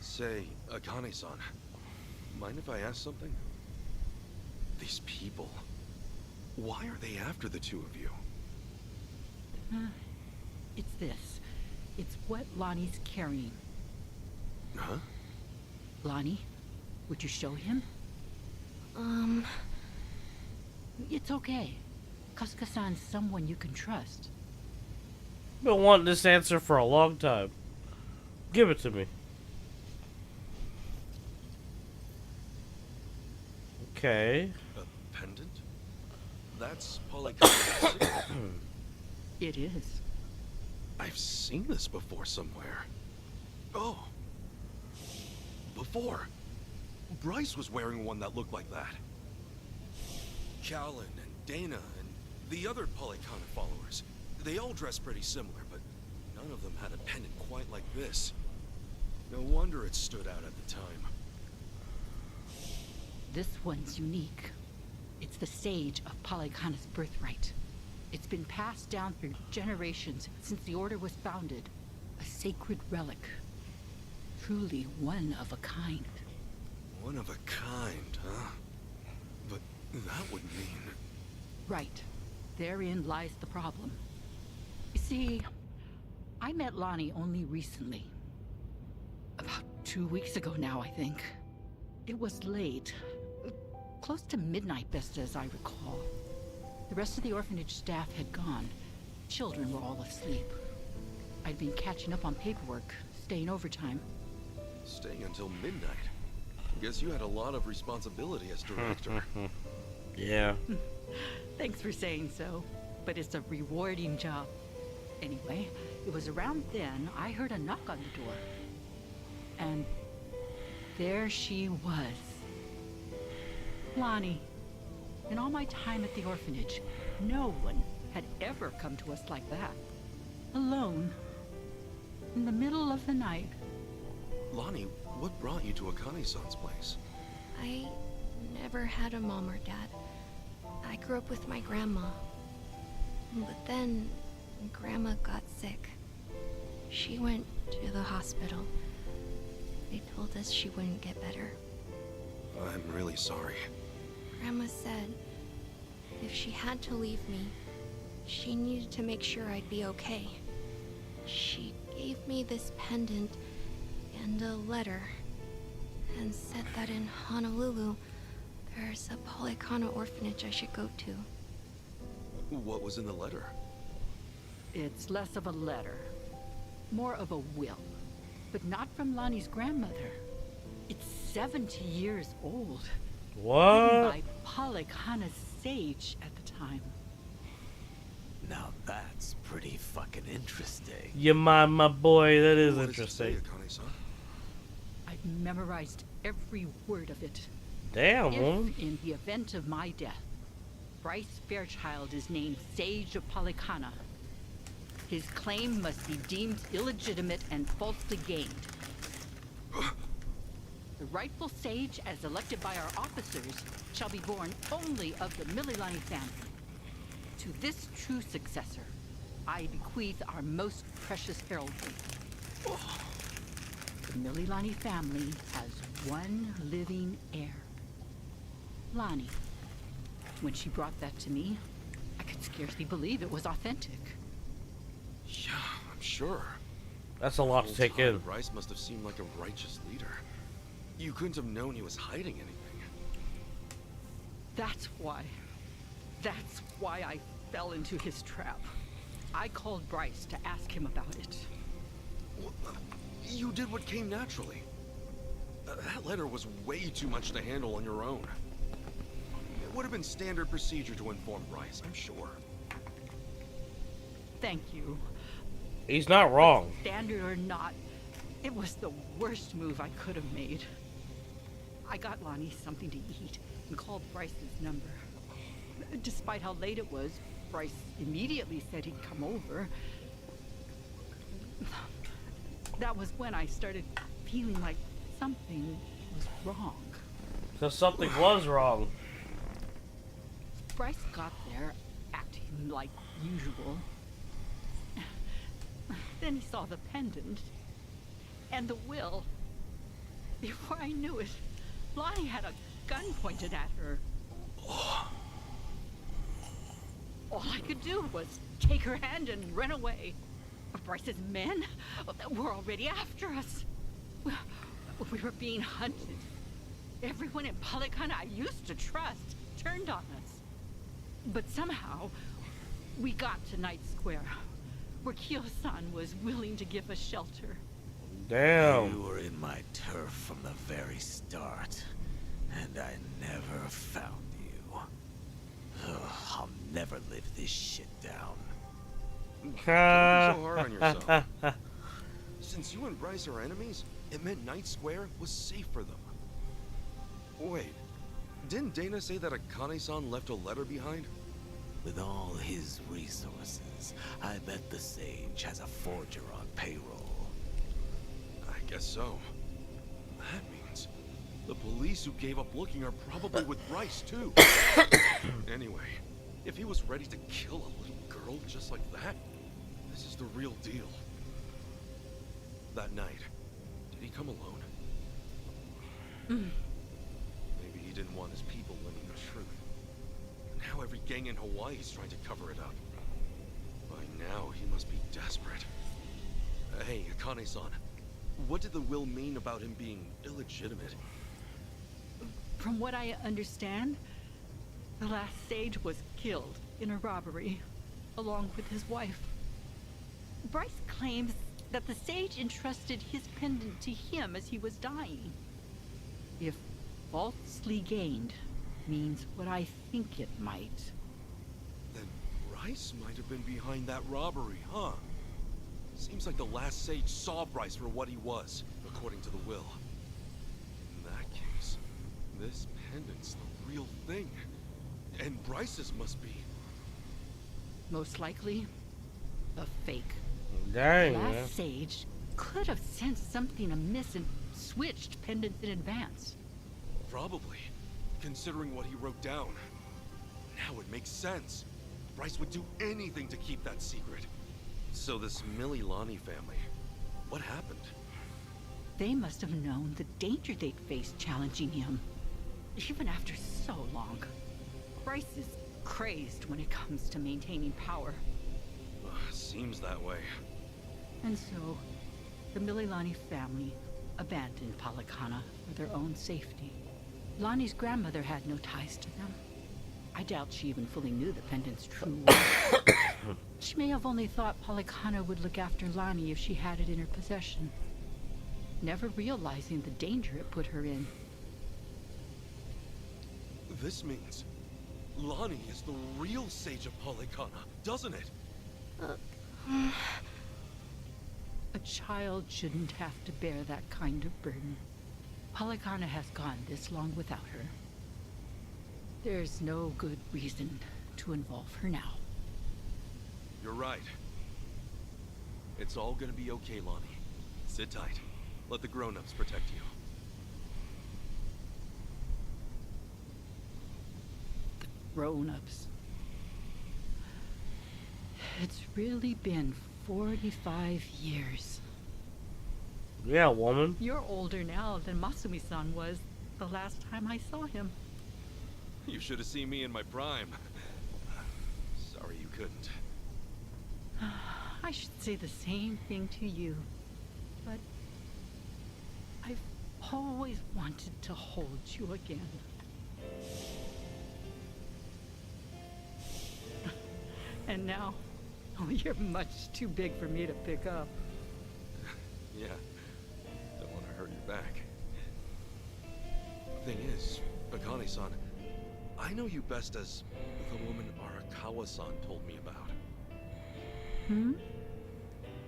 Say, Akane-san, mind if I ask something? These people, why are they after the two of you? It's this. It's what Lonnie's carrying. Huh? Lonnie, would you show him? It's okay. Kasuga-san's someone you can trust. Been wanting this answer for a long time. Give it to me. Okay. A pendant? That's Polygon's. It is. I've seen this before somewhere. Oh. Before. Bryce was wearing one that looked like that. Callan and Dana and the other Polycon followers. They all dressed pretty similar, but none of them had a pendant quite like this. No wonder it stood out at the time. This one's unique. It's the sage of Polycana's birthright. It's been passed down through generations since the Order was founded. A sacred relic. Truly one of a kind. One of a kind, huh? But that would mean... Right. Therein lies the problem. You see, I met Lonnie only recently. About 2 weeks ago now, I think. It was late. Close to midnight, best as I recall. The rest of the orphanage staff had gone. Children were all asleep. I'd been catching up on paperwork, staying overtime. Staying until midnight. Guess you had a lot of responsibility as director. Yeah. Thanks for saying so, but it's a rewarding job. Anyway, it was around then I heard a knock on the door. And there she was. Lonnie. In all my time at the orphanage, no one had ever come to us like that. Alone. In the middle of the night. Lonnie, what brought you to Akane-san's place? I never had a mom or dad. I grew up with my grandma. But then, Grandma got sick. She went to the hospital. They told us she wouldn't get better. I'm really sorry. Grandma said if she had to leave me, she needed to make sure I'd be okay. She gave me this pendant and a letter and said that in Honolulu, there's a Polycana orphanage I should go to. What was in the letter? It's less of a letter, more of a will. But not from Lonnie's grandmother. It's 70 years old. What? Written by Polycana's sage at the time. Now that's pretty fucking interesting. You mind my boy, that is What interesting. does it say, Akane-san? I've memorized every word of it. Damn, If, woman. in the event of my death, Bryce Fairchild is named Sage of Polycana, his claim must be deemed illegitimate and falsely gained. The rightful sage, as elected by our officers, shall be born only of the Mililani family. To this true successor, I bequeath our most precious heraldry. The Mililani family has one living heir. Lonnie. When she brought that to me, I could scarcely believe it was authentic. Yeah, I'm sure. That's a lot to take in. Bryce must have seemed like a righteous leader. You couldn't have known he was hiding anything. That's why I fell into his trap. I called Bryce to ask him about it. Well, you did what came naturally. That letter was way too much to handle on your own. It would have been standard procedure to inform Bryce, I'm sure. Thank you. He's not wrong. Standard or not, it was the worst move I could have made. I got Lonnie something to eat and called Bryce's number. Despite how late it was, Bryce immediately said he'd come over. That was when I started feeling like something was wrong. So something was wrong. Bryce got there, acting like usual. Then he saw the pendant and the will. Before I knew it, Lonnie had a gun pointed at her. All I could do was take her hand and run away. Bryce's men were already after us. We were being hunted. Everyone in Polycana I used to trust turned on us. But somehow, we got to Night Square, where Kyo-san was willing to give us shelter. Damn. You were in my turf from the very start, and I never found you. Ugh, I'll never live this shit down. Don't be so hard on yourself. Since you and Bryce are enemies, it meant Night Square was safe for them. Wait, didn't Dana say that Akane-san left a letter behind? With all his resources, I bet the Sage has a forger on payroll. I guess so. That means the police who gave up looking are probably with Bryce, too. Anyway, if he was ready to kill a little girl just like that, this is the real deal. That night, did he come alone? Maybe he didn't want his people learning the truth. Now every gang in Hawaii is trying to cover it up. By now, he must be desperate. Hey, Akane-san, what did the will mean about him being illegitimate? From what I understand, the last sage was killed in a robbery, along with his wife. Bryce claims that the sage entrusted his pendant to him as he was dying. If falsely gained means what I think it might. Then Bryce might have been behind that robbery, huh? Seems like the last sage saw Bryce for what he was, according to the will. In that case, this pendant's the real thing. And Bryce's must be. Most likely, a fake. Dang, The man. last sage could have sensed something amiss and switched pendants in advance. Probably, considering what he wrote down. Now it makes sense. Bryce would do anything to keep that secret. So this Mililani family, what happened? They must have known the danger they'd face challenging him. Even after so long. Bryce is crazed when it comes to maintaining power. Seems that way. And so, the Mililani family abandoned Palikana for their own safety. Lonnie's grandmother had no ties to them. I doubt she even fully knew the pendant's true worth. She may have only thought Palikana would look after Lonnie if she had it in her possession, never realizing the danger it put her in. This means Lonnie is the real Sage of Palikana, doesn't it? A child shouldn't have to bear that kind of burden. Palikana has gone this long without her. There's no good reason to involve her now. You're right. It's all gonna be okay, Lonnie. Sit tight. Let the grown-ups protect you. Grown-ups. It's really been 45 years. Yeah, woman. You're older now than Masumi-san was the last time I saw him. You should have seen me in my prime. Sorry you couldn't. I should say the same thing to you, but I've always wanted to hold you again. And now, oh, you're much too big for me to pick up. Yeah. Don't want to hurt your back. Thing is, Akane-san, I know you best as the woman Arakawa-san told me about. Hmm?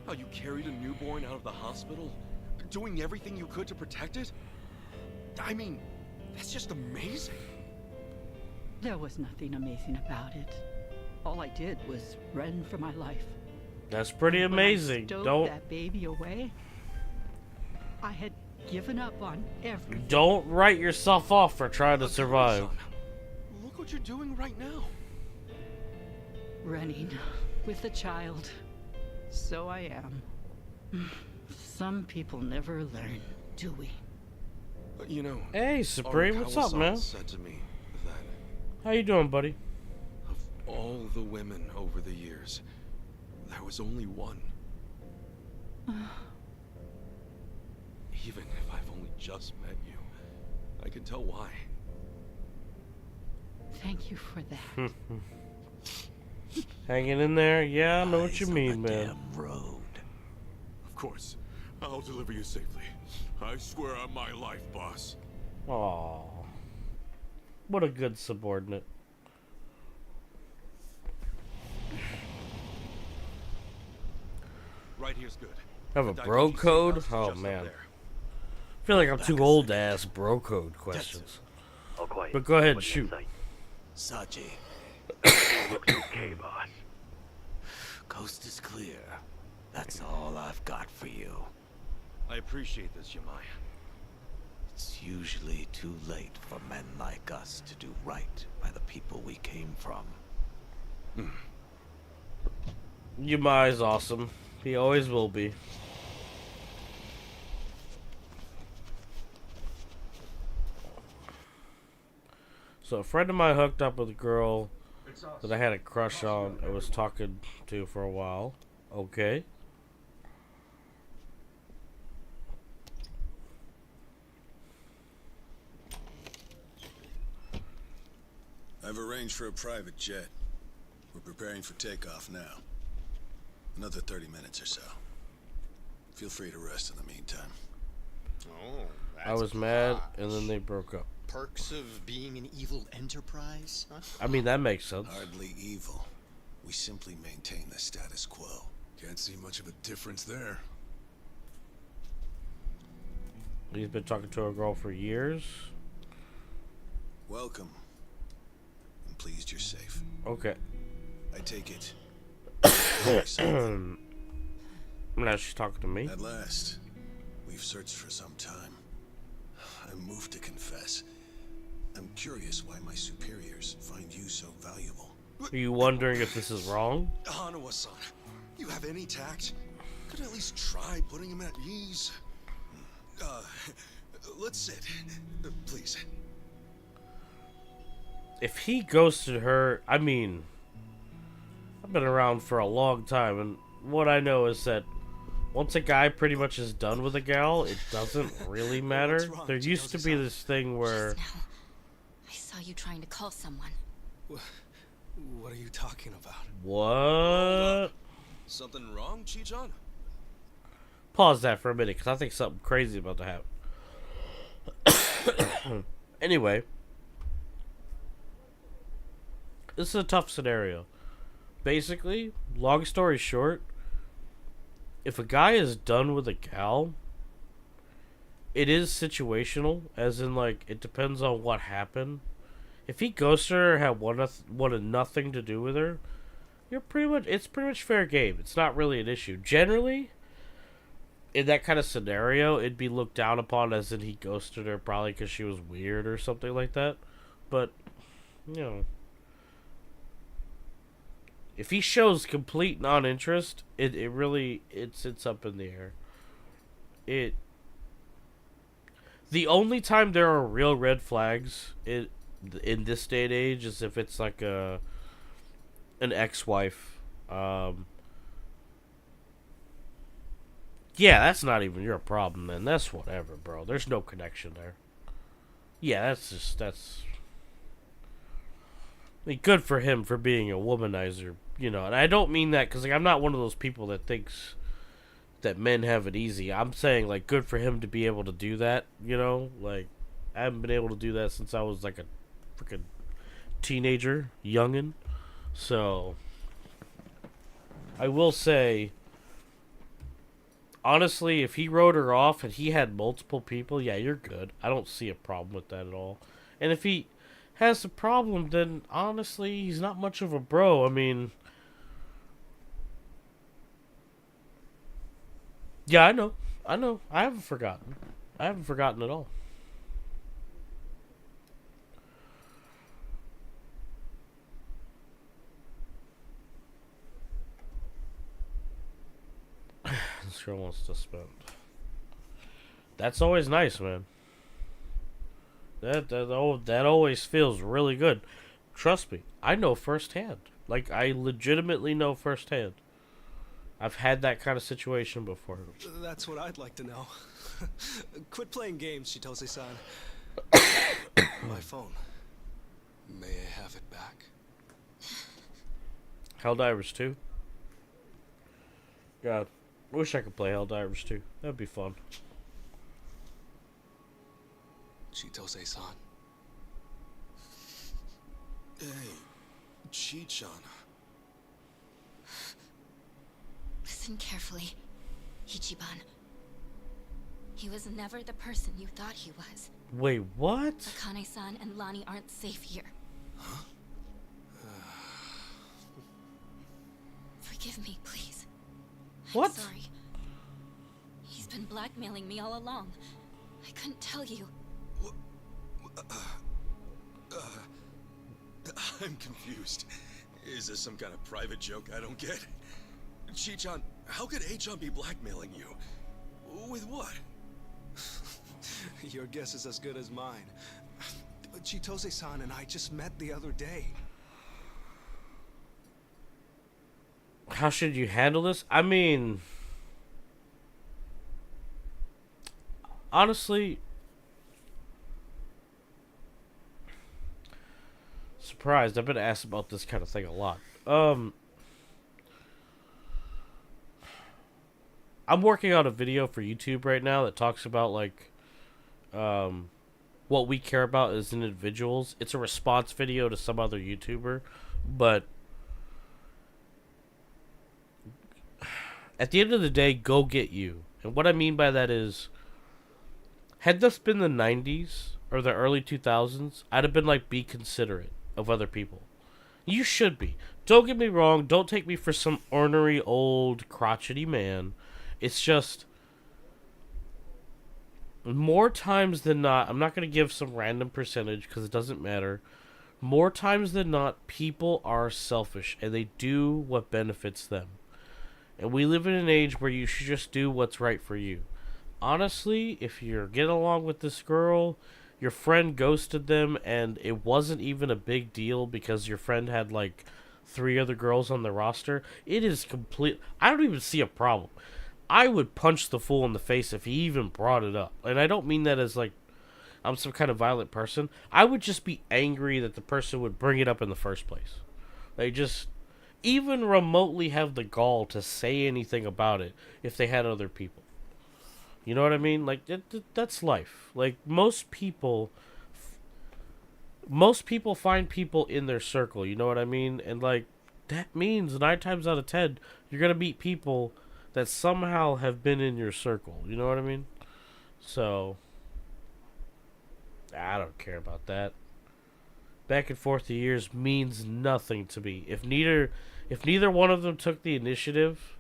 How you carried a newborn out of the hospital, doing everything you could to protect it? I mean, that's just amazing. There was nothing amazing about it. All I did was run for my life. That's pretty When amazing. I stowed Don't that baby away, I had given up on everything. don't write yourself off for trying to survive. Look what you're doing right now. Running with a child. So I am. Some people never learn, do we? You know, Hey, Supreme, what's up, Arakawa-san man? said to me that How you doing, buddy? of all the women over the years, there was only one. Even if I've only just met you, I can tell why. Thank you for that. Hanging in there? Yeah, I know what you mean, man. Of course. I'll deliver you safely. I swear on my life, boss. Aw. What a good subordinate. Right here's good. Have a The bro Daikoji code? Steakhouse is Oh, just up man. there. I feel like I'm too old to ask bro code questions. But go ahead, shoot. Sachi. Looks okay, boss. Coast is clear. That's all I've got for you. I appreciate this, Yamai. It's usually too late for men like us to do right by the people we came from. Yumai's awesome. He always will be. So a friend of mine hooked up with a girl that I had a crush on and was talking to for a while. Okay. I've arranged for a private jet. We're preparing for takeoff now. Another 30 minutes or so. Feel free to rest in the meantime. Oh, I was mad and then they broke up. Perks of being an evil enterprise, huh? I mean, that makes sense. Hardly evil. we simply maintain the status quo. Can't see much of a difference there. He's been talking to a girl for years. Welcome. I'm pleased you're safe. Okay. I take it. Now she's talking to me. At last. We've searched for some time. I'm moved to confess. I'm curious why my superiors find you so valuable. Are you wondering if this is wrong? Hanawa-san, you have any tact? Could at least try putting him at ease. Let's sit. Please. If he ghosted her, I mean, I've been around for a long time, and what I know is that once a guy pretty much is done with a gal, it doesn't really matter. There used to be this thing where... I saw you trying to call someone. What are you talking about? What? Something wrong, Chi-chan? Pause that for a minute, because I think something crazy about to happen. Anyway. This is a tough scenario. Basically, long story short, if a guy is done with a gal, it is situational, as in, like, it depends on what happened. If he ghosted her and had wanted nothing to do with her, it's pretty much fair game. It's not really an issue. Generally, in that kind of scenario, it'd be looked down upon as in he ghosted her probably because she was weird or something like that. But, you know, if he shows complete non-interest, it really sits up in the air. The only time there are real red flags in this day and age is if it's like an ex-wife. Yeah, that's not even your problem, then. That's whatever, bro. There's no connection there. Yeah, that's... I mean, good for him for being a womanizer, you know. And I don't mean that because, like, I'm not one of those people that thinks that men have it easy. I'm saying, like, good for him to be able to do that, you know. Like, I haven't been able to do that since I was, like, a freaking teenager, youngin'. So, I will say, honestly, if he wrote her off and he had multiple people, yeah, you're good. I don't see a problem with that at all. And if he has a problem, then honestly, he's not much of a bro. I mean, yeah, I know. I haven't forgotten. I haven't forgotten at all. This girl wants to spend. That's always nice, man. That always feels really good. Trust me, I know firsthand. Like, I legitimately know firsthand. I've had that kind of situation before. That's what I'd like to know. Quit playing games, Chitose-san. My phone. May I have it back? Helldivers 2? God, I wish I could play Helldivers 2. That'd be fun. Chitose-san. Hey, Chi-chan. Listen carefully, Ichiban. He was never the person you thought he was. Wait, what? Akane-san and Lani aren't safe here. Huh? Forgive me, please. What? I'm sorry. He's been blackmailing me all along. I couldn't tell you. I'm confused. Is this some kind of private joke I don't get? Chi-chan, how could A-chan be blackmailing you? With what? Your guess is as good as mine. Chitose-san and I just met the other day. How should you handle this? I mean, honestly, surprised. I've been asked about this kind of thing a lot. I'm working on a video for YouTube right now that talks about, like, what we care about as individuals. It's a response video to some other YouTuber, but At the end of the day, go get you. And what I mean by that is, had this been the 90s or the early 2000s, I'd have been like, be considerate of other people. You should be. Don't get me wrong. Don't take me for some ornery old crotchety man. It's just, more times than not, I'm not going to give some random percentage because it doesn't matter. More times than not, people are selfish and they do what benefits them. And we live in an age where you should just do what's right for you. Honestly, if you're getting along with this girl, your friend ghosted them and it wasn't even a big deal because your friend had like 3 other girls on the roster, it is complete. I don't even see a problem. I would punch the fool in the face if he even brought it up. And I don't mean that as like I'm some kind of violent person. I would just be angry that the person would bring it up in the first place. They just even remotely have the gall to say anything about it if they had other people. You know what I mean? Like, that's life. Like, most people find people in their circle, you know what I mean? And, like, that means 9 times out of 10, you're going to meet people that somehow have been in your circle, you know what I mean? So, I don't care about that. Back and forth the years means nothing to me. If neither one of them took the initiative,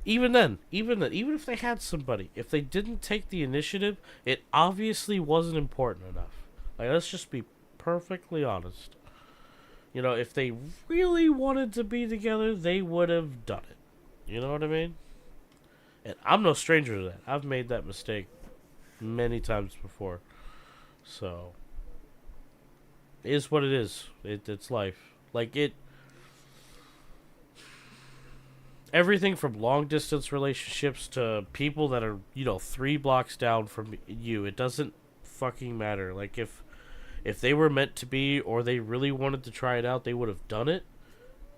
even if they had somebody, if they didn't take the initiative, it obviously wasn't important enough. Like, let's just be perfectly honest. You know, if they really wanted to be together, they would have done it. You know what I mean? And I'm no stranger to that. I've made that mistake many times before. So, it is what it is. It's life. Like, everything from long distance relationships to people that are, 3 blocks down from you. It doesn't fucking matter. Like, if they were meant to be or they really wanted to try it out, they would have done it.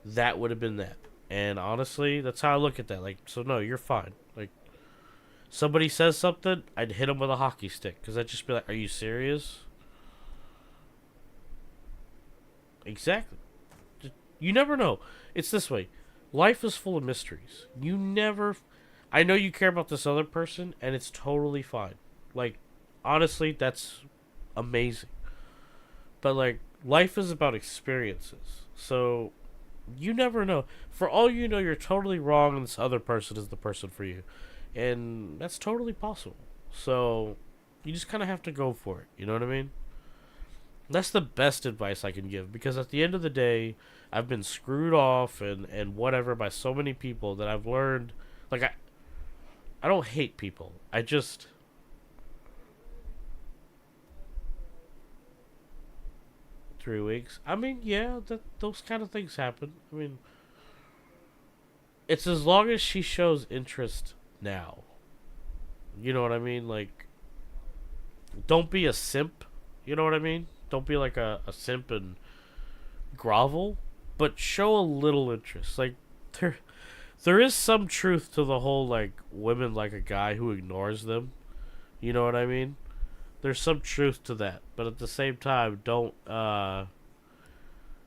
That would have been that. And honestly, that's how I look at that. Like, so no, you're fine. Like, somebody says something, I'd hit them with a hockey stick. Because I'd just be like, are you serious? Exactly. You never know. It's this way. Life is full of mysteries. I know you care about this other person, and it's totally fine. Like, honestly, that's amazing. But, like, life is about experiences. So, you never know. For all you know, you're totally wrong, and this other person is the person for you. And that's totally possible. So, you just kind of have to go for it. You know what I mean? That's the best advice I can give. Because at the end of the day, I've been screwed off and whatever by so many people that I've learned. Like, I don't hate people. I just... Three weeks. I mean, yeah, those kind of things happen. I mean, it's as long as she shows interest now. You know what I mean? Like, don't be a simp. You know what I mean? Don't be like a simp and grovel, but show a little interest. Like, there is some truth to the whole, like, women like a guy who ignores them. You know what I mean? There's some truth to that, but at the same time, don't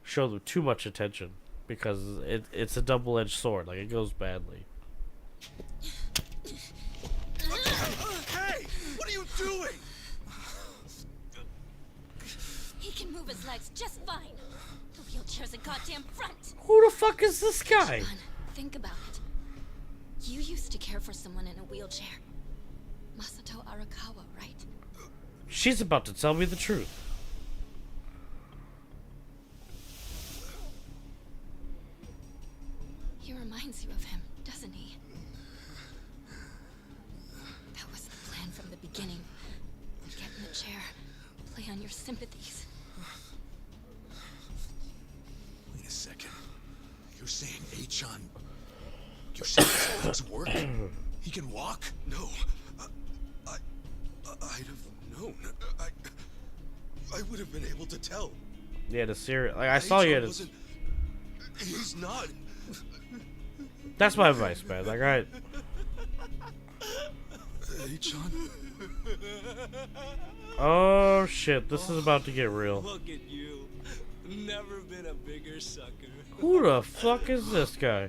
show them too much attention because it's a double-edged sword. Like, it goes badly. Hey, what are you doing? He can move his legs just fine. The wheelchair's a goddamn front. Who the fuck is this guy? John, think about it. You used to care for someone in a wheelchair. Masato Arakawa, right? She's about to tell me the truth. He reminds you of him, doesn't he? That was the plan from the beginning. Get in the chair, play on your sympathies. Wait a second. You're saying Achan... You're saying this legs work? He can walk? No. I'd have known. I would have been able to tell. Yeah, the serious. Like, I saw you at his... He's not. That's my advice, man. Like, alright. Achan? Oh shit, this is about to get real. Look at you. Never been a bigger sucker. Who the fuck is this guy?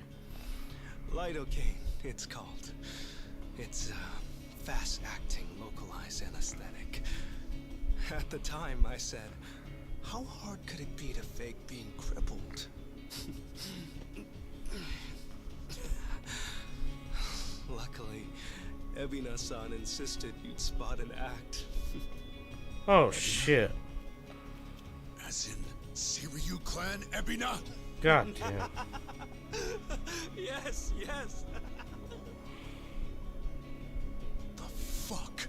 Lidocaine, it's called. It's a fast-acting, localized anesthetic. At the time, I said, how hard could it be to fake being crippled? Luckily, Ebina-san insisted you'd spot an act. Oh shit. As in Siryu clan Ebina? God damn. Yes, yes. The fuck?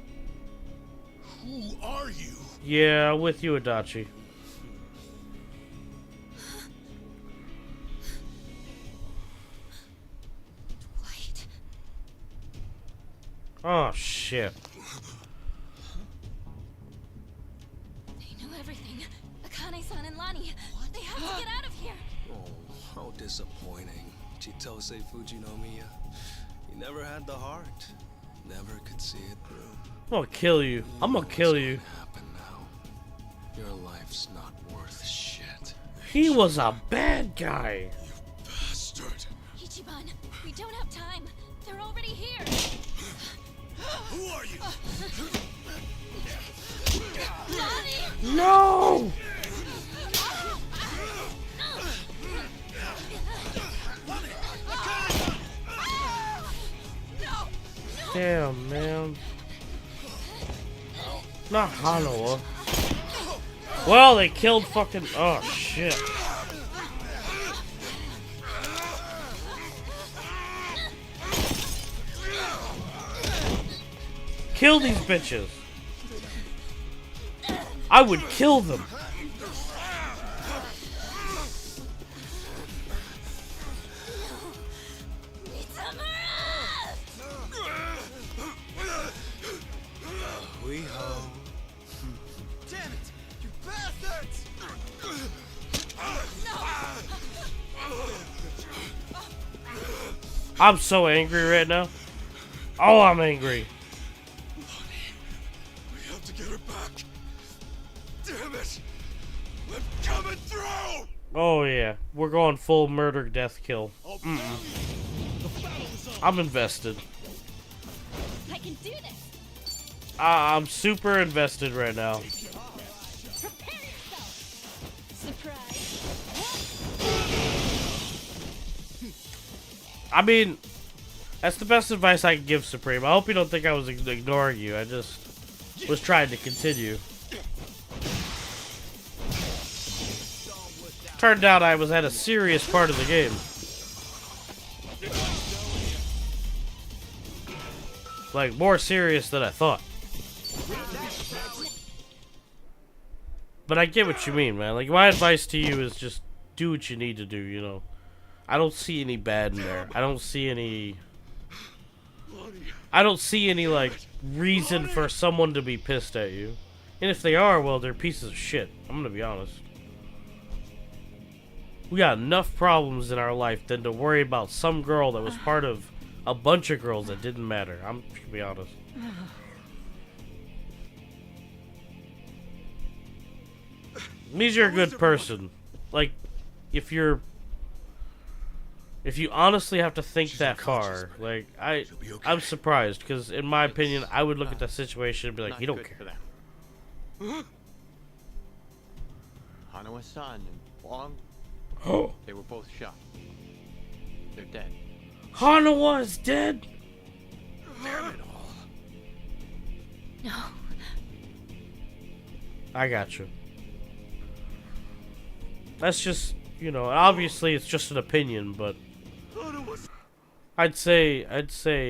Who are you? Yeah, with you, Adachi. Wait. Oh shit. They know everything. Akane-san and Lani. They have to get out of here. Oh, how disappointing. Chitose Fujinomiya. You never had the heart. Never could see it through. I'm gonna kill you. I'm gonna kill you. Your life's not worth shit. He was a bad guy. Bastard. Ichiban, we don't have time. They're already here. Who are you? Lani! No! Damn, man. Not Hanawa. Well, they killed fucking. Oh, shit. Kill these bitches. I would kill them. Damn it! You bastards! I'm so angry right now. Oh, I'm angry. We have to get her back. Damn it! I'm coming through! Oh yeah, we're going full murder, death, kill. I'm invested. I can do this. I'm super invested right now. Prepare yourself. Surprise. I mean, that's the best advice I can give, Supreme. I hope you don't think I was ignoring you. I just was trying to continue. Turned out I was at a serious part of the game. Like, more serious than I thought. But I get what you mean, man. Like, my advice to you is just do what you need to do, you know. I don't see any bad in there. I don't see any, like, reason for someone to be pissed at you. And if they are, well, they're pieces of shit. I'm gonna be honest. We got enough problems in our life than to worry about some girl that was part of a bunch of girls that didn't matter. I'm gonna be honest. Means you're a good person. Like, if you honestly have to think that far, like, I'm surprised, because in my opinion, I would look at that situation and be like, you don't care. Hanawa-san and Wong, they were both shot. They're dead. Hanawa is dead? Damn it all. No. I got you. That's just, you know, obviously it's just an opinion, but I'd say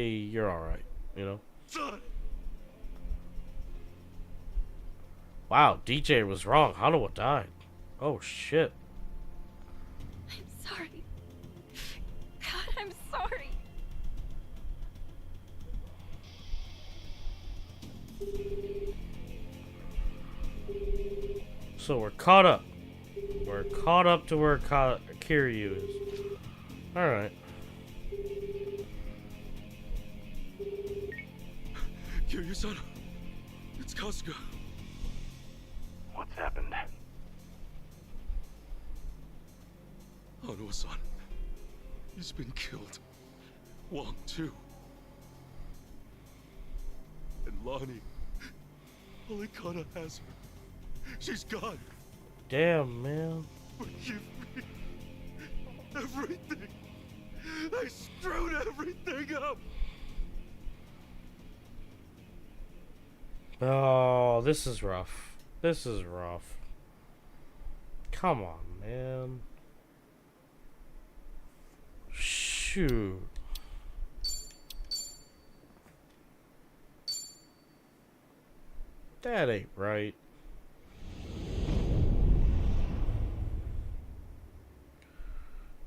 you're alright, you know? Wow, DJ was wrong. Hanawa died. Oh, shit. I'm sorry. God, I'm sorry. So we're caught up. We're caught up to where Kiryu is. Alright. Kiryu-san, it's Kasuga. What's happened? Hanawa-san, he's been killed. Wong too. And Lonnie. Polycana has her. She's gone. Damn, man. Forgive me. Everything. I screwed everything up. Oh, this is rough. This is rough. Come on, man. Shoot. That ain't right.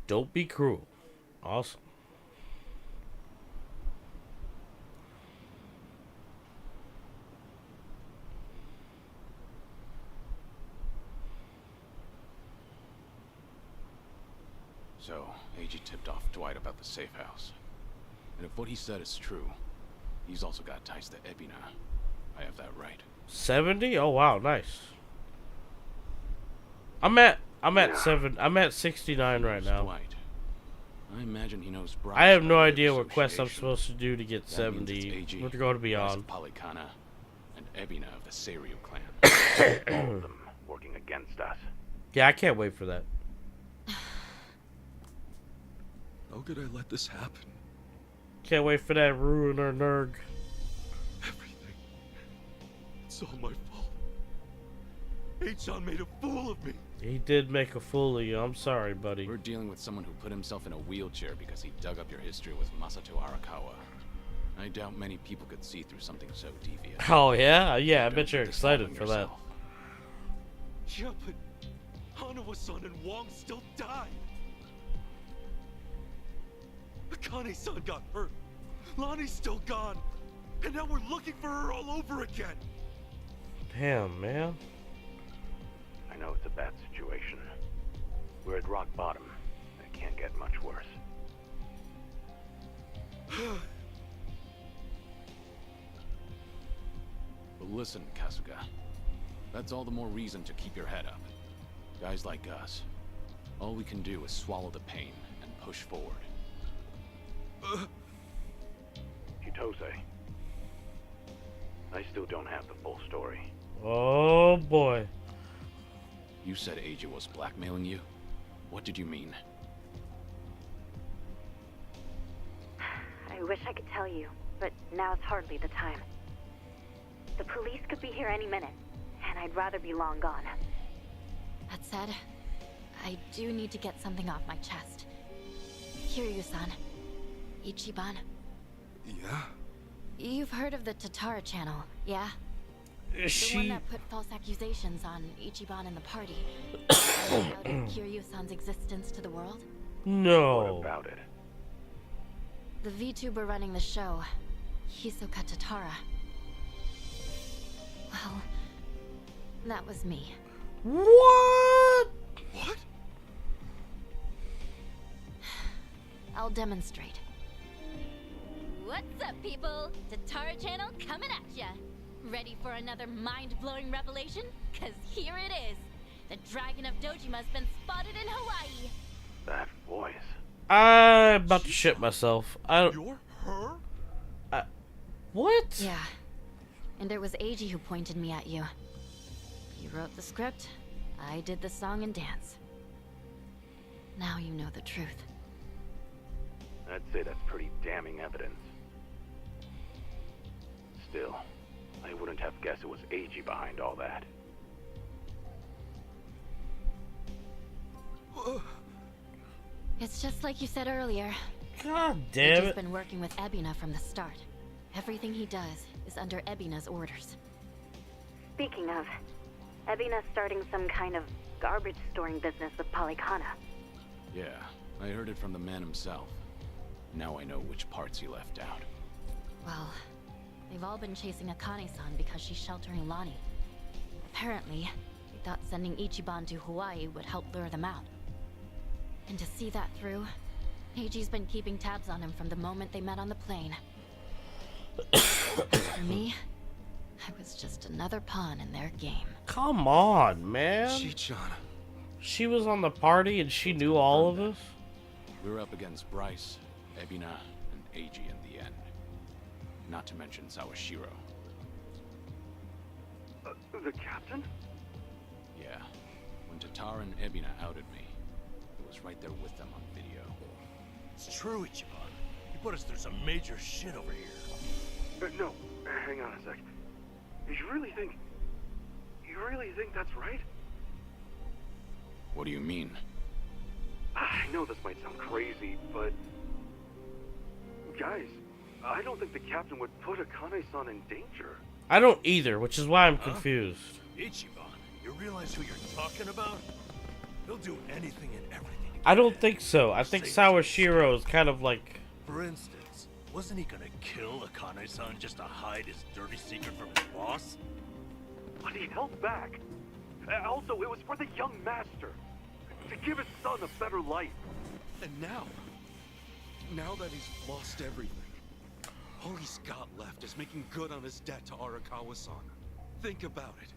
Don't be cruel. Awesome. So, AG tipped off Dwight about the safe house. And if what he said is true, he's also got ties to Ebina. I have that right. 70? Oh wow, nice. I'm at 69 right now. Dwight. I imagine he knows Bryce. I have no by way of idea what quest I'm association. supposed to do to get That means 70. it's AG, We're going to be Bryce on. of Polycana, and Ebina of the Seiryu clan. All of them working against us. Yeah, I can't wait for that. How could I let this happen? Can't wait for that ruiner nerg. Everything. It's all my fault. H-John made a fool of me. He did make a fool of you. I'm sorry, buddy. We're dealing with someone who put himself in a wheelchair because he dug up your history with Masato Arakawa. I doubt many people could see through something so devious. Oh yeah? Yeah, I Don't bet you're put this all on excited for that. yourself. Yeah, but Hanawa-san and Wong still died. Akane-san got hurt. Lonnie's still gone. And now we're looking for her all over again. Damn, man. I know it's a bad situation. We're at rock bottom. It can't get much worse. But listen, Kasuga. That's all the more reason to keep your head up. Guys like us, all we can do is swallow the pain and push forward. Chitose. I still don't have the full story. Oh boy. You said Aja was blackmailing you? What did you mean? I wish I could tell you, but now's hardly the time. The police could be here any minute, and I'd rather be long gone. That said, I do need to get something off my chest. Kiryu-san. Ichiban. Yeah? You've heard of the Tatara channel, yeah? Is The one she... that put false accusations on Ichiban and the party. Doubted Kiryu-san's existence to the world? No. What about it? The VTuber running the show, Hisoka Tatara. Well, that was me. What? What? I'll demonstrate. What's up, people? Tatara channel coming at ya. Ready for another mind-blowing revelation? Cause here it is. The Dragon of Dojima's been spotted in Hawaii. That voice. I'm about to shit myself. I don't... You're her? What? Yeah. And it was Eiji who pointed me at you. You wrote the script, I did the song and dance. Now you know the truth. I'd say that's pretty damning evidence. Still, I wouldn't have guessed it was Eiji behind all that. It's just like you said earlier. God damn Eiji's it. been working with Ebina from the start. Everything he does is under Ebina's orders. Speaking of, Ebina's starting some kind of garbage storing business with Polycana. Yeah, I heard it from the man himself. Now I know which parts he left out. Well, they've all been chasing Akane-san because she's sheltering Lonnie. Apparently, they thought sending Ichiban to Hawaii would help lure them out. And to see that through, Eiji's been keeping tabs on him from the moment they met on the plane. As for me, I was just another pawn in their game. Come on, man. Chi-chan. She was on the party and she knew all of us? We're up against Bryce, Ebina, and Eiji in the end. Not to mention Sawashiro. The captain? Yeah. When Tatar and Ebina outed me, I was right there with them on video. It's true, Ichiban. You put us through some major shit over here. No, hang on a sec. You really think that's right? What do you mean? I know this might sound crazy, but... Guys, I don't think the captain would put Akane-san in danger. I don't either, which is why I'm confused. Ichiban, you realize who you're talking about? He'll do anything and everything. I don't think so. I think Sawashiro is kind of like... For instance, wasn't he gonna kill Akane-san just to hide his dirty secret from his boss? But he held back. Also, it was for the young master. To give his son a better life. And now that he's lost everything, all he's got left is making good on his debt to Arakawa-san. Think about it.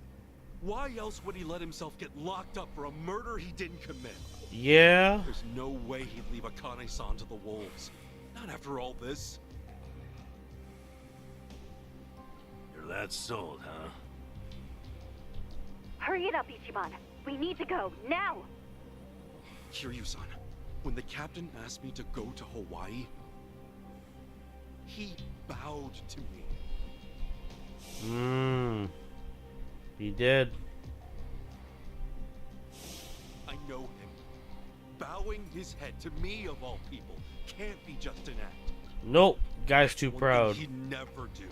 Why else would he let himself get locked up for a murder he didn't commit? Yeah. There's no way he'd leave Akane-san to the wolves. Not after all this. You're that sold, huh? Hurry it up, Ichiban. We need to go, now! Kiryu-san, when the captain asked me to go to Hawaii, he bowed to me. He did. I know him. Bowing his head to me, of all people, can't be just an act. Nope. Guy's too proud. He'd never do.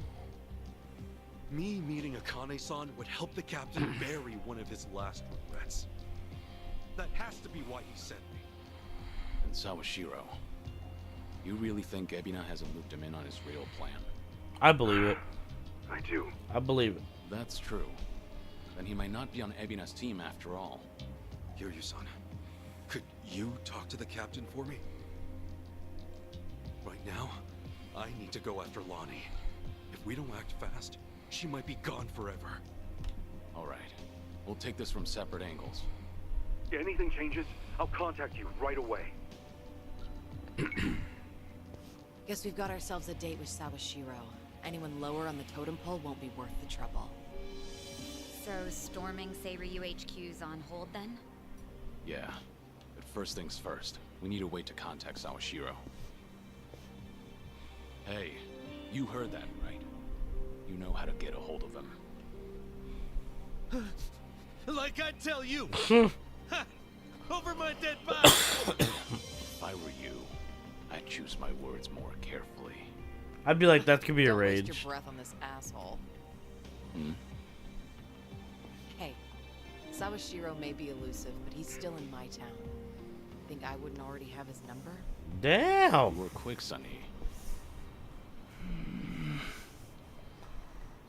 Me meeting Akane-san would help the captain bury one of his last regrets. That has to be why he sent me. And Sawashiro, you really think Ebina hasn't looped him in on his real plan? I believe it. I do. I believe it. That's true. Then he might not be on Ebina's team after all. Kiryu-san, could you talk to the captain for me? Right now, I need to go after Lonnie. If we don't act fast, she might be gone forever. All right. We'll take this from separate angles. Anything changes, I'll contact you right away. Guess we've got ourselves a date with Sawashiro. Anyone lower on the totem pole won't be worth the trouble. So, storming Seiryu HQ's on hold then? Yeah. But first things first, we need a way to contact Sawashiro. Hey, you heard that, right? You know how to get a hold of him. Like I tell you! Over my dead body! If I were you, I'd choose my words more carefully. I'd be like, that could be Don't arranged. waste your breath on this asshole. Hmm? Hey, Sawashiro may be elusive, but he's still in my town. Think I wouldn't already have his number? Damn! You were quick, Sonny.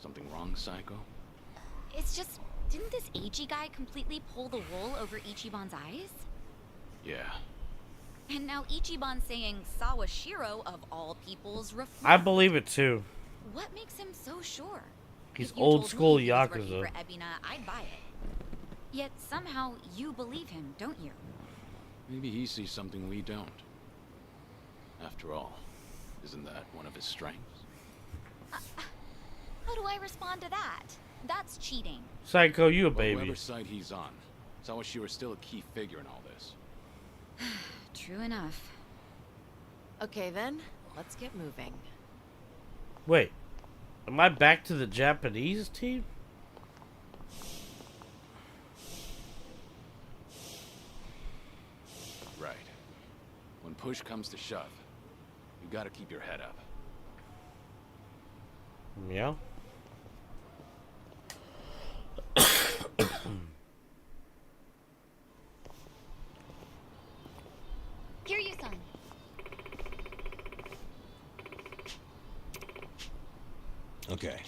Something wrong, Psycho? It's just, didn't this Eiji guy completely pull the wool over Ichiban's eyes? Yeah. And now Ichiban's saying Sawashiro, of all peoples, I believe it too. What makes him so sure? He's If you old told school me he was working Yakuza. for Ebina, I'd buy it. Yet somehow you believe him, don't you? Maybe he sees something we don't. After all, isn't that one of his strengths? How do I respond to that? That's cheating. Psycho, you a Well, baby. whoever side he's on, Sawashiro's still a key figure in all this. True enough. Okay then, let's get moving. Wait, am I back to the Japanese team? Right. When push comes to shove, you gotta keep your head up. Yeah. Kiryu-san. Okay.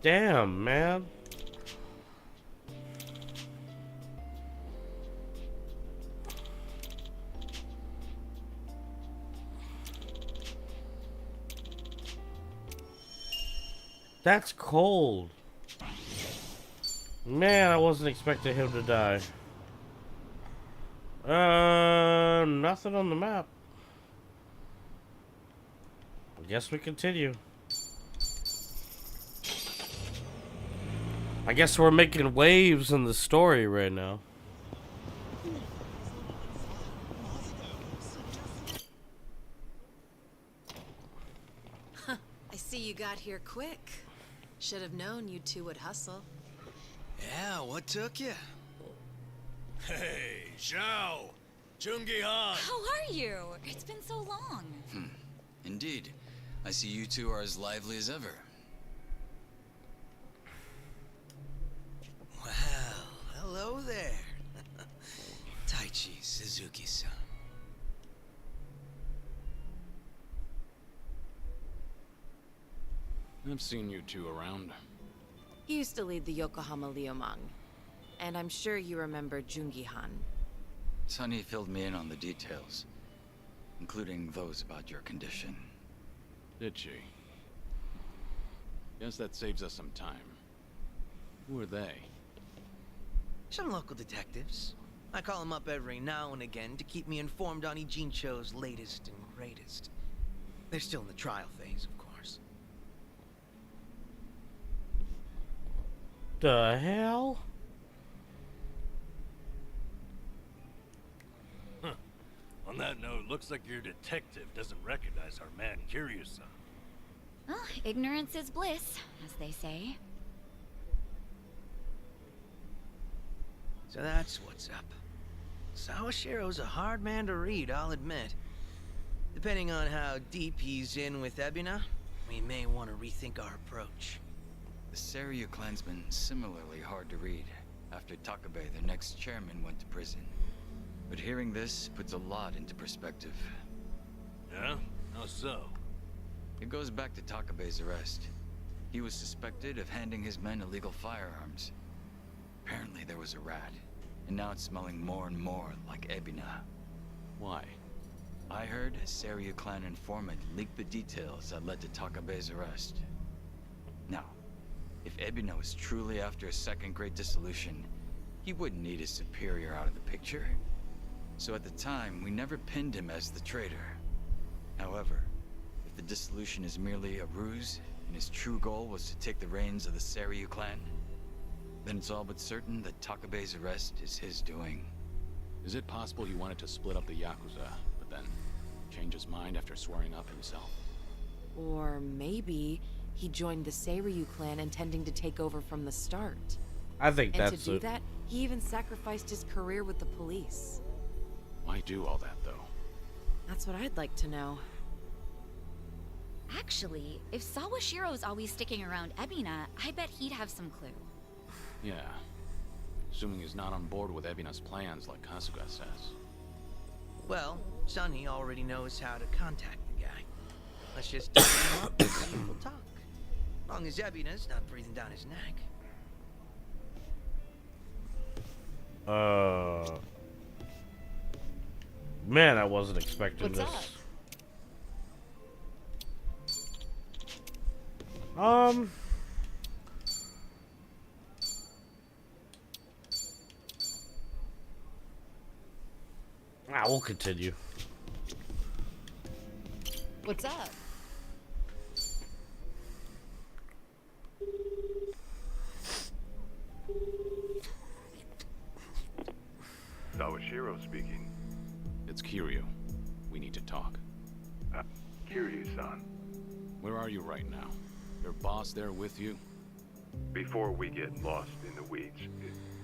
Damn, man. That's cold. Man, I wasn't expecting him to die. Nothing on the map. I guess we continue. I guess we're making waves in the story right now. I see you got here quick. Should have known you two would hustle. Yeah, what took you? Hey, Zhao! Chungi-han! How are you? It's been so long. Indeed. I see you two are as lively as ever. Well, hello there. Taichi Suzuki-san. I've seen you two around. He used to lead the Yokohama Liumang. And I'm sure you remember Jungi-han. Sunny filled me in on the details, including those about your condition. Did she? Guess that saves us some time. Who are they? Some local detectives. I call them up every now and again to keep me informed on Ijincho's latest and greatest. They're still in the trial phase, of course. The hell? Huh. On that note, looks like your detective doesn't recognize our man Kiryu-san. Well, ignorance is bliss, as they say. So that's what's up. Sawashiro's a hard man to read, I'll admit. Depending on how deep he's in with Ebina, we may want to rethink our approach. The Seiryu clansman similarly hard to read after Takabe, their next chairman, went to prison. But hearing this puts a lot into perspective. Yeah? How so? It goes back to Takabe's arrest. He was suspected of handing his men illegal firearms. Apparently there was a rat, and now it's smelling more and more like Ebina. Why? I heard a Seiryu clan informant leaked the details that led to Takabe's arrest. Now, if Ebina was truly after a second great dissolution, he wouldn't need his superior out of the picture. So at the time, we never pinned him as the traitor. However, if the dissolution is merely a ruse, and his true goal was to take the reins of the Seiryu clan, then it's all but certain that Takabe's arrest is his doing. Is it possible he wanted to split up the Yakuza, but then change his mind after swearing up himself? Or maybe he joined the Seiryu clan intending to take over from the start. I think and that's to do that, he even sacrificed his career with the police. Why do all that, though? That's what I'd like to know. Actually, if Sawashiro's always sticking around Ebina, I bet he'd have some clue. Yeah. Assuming he's not on board with Ebina's plans like Kasuga says. Well, Sunny already knows how to contact the guy. Let's just talk him up and see if we'll talk. Long as Ebina's not breathing down his neck. Man, I wasn't expecting What's this. We'll continue. What's up? Sawashiro speaking. It's Kiryu. We need to talk. Kiryu-san. Where are you right now? Your boss there with you? Before we get lost in the weeds,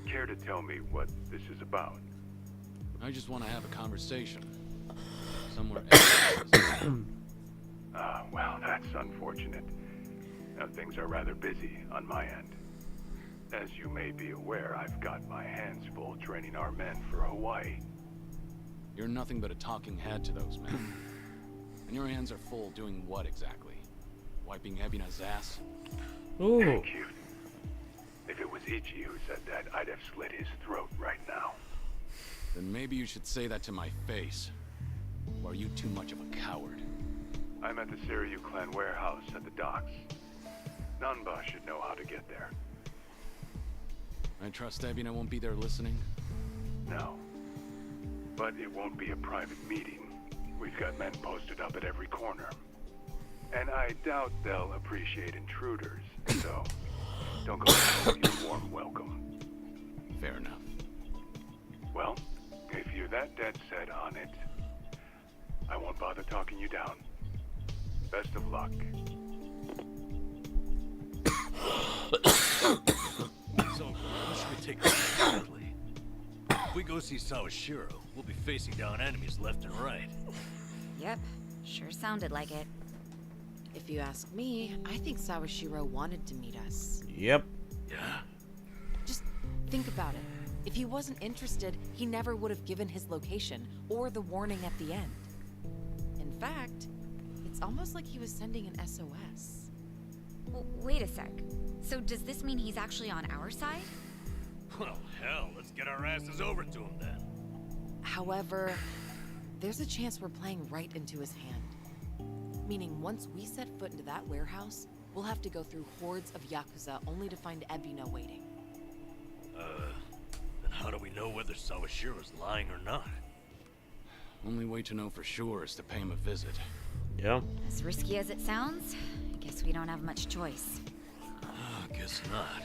care to tell me what this is about? I just want to have a conversation. Somewhere else. Well, that's unfortunate. Now, things are rather busy on my end. As you may be aware, I've got my hands full training our men for Hawaii. You're nothing but a talking head to those men. And your hands are full doing what exactly? Wiping Ebina's ass? Ooh. Thank you. If it was Ichi who said that, I'd have slit his throat right now. Then maybe you should say that to my face. Or are you too much of a coward? I'm at the Seiryu clan warehouse at the docks. Nanba should know how to get there. I trust Evina won't be there listening? No. But it won't be a private meeting. We've got men posted up at every corner. And I doubt they'll appreciate intruders, so don't go without your warm welcome. Fair enough. Well, if you're that dead set on it, I won't bother talking you down. Best of luck. So, what should we take seriously? If we go see Sawashiro, we'll be facing down enemies left and right. Yep, sure sounded like it. If you ask me, I think Sawashiro wanted to meet us. Yep. Yeah? Just think about it. If he wasn't interested, he never would have given his location or the warning at the end. In fact, it's almost like he was sending an SOS. Wait a sec. So does this mean he's actually on our side? Well, hell, let's get our asses over to him then. However, there's a chance we're playing right into his hand. Meaning once we set foot into that warehouse, we'll have to go through hordes of Yakuza only to find Ebina waiting. Then how do we know whether Sawashiro's lying or not? Only way to know for sure is to pay him a visit. Yeah. As risky as it sounds, I guess we don't have much choice. Guess not.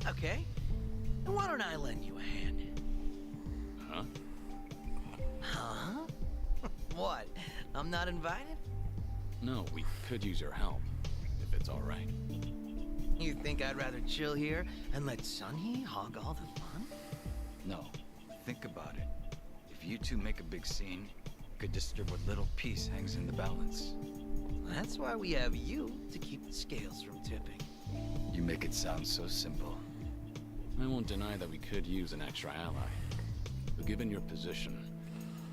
Okay. Then why don't I lend you a hand? Huh? Huh? What? I'm not invited? No, we could use your help, if it's all right. You think I'd rather chill here and let Sunhee hog all the fun? No. Think about it. If you two make a big scene, it could disturb what little piece hangs in the balance. That's why we have you to keep the scales from tipping. You make it sound so simple. I won't deny that we could use an extra ally. But given your position,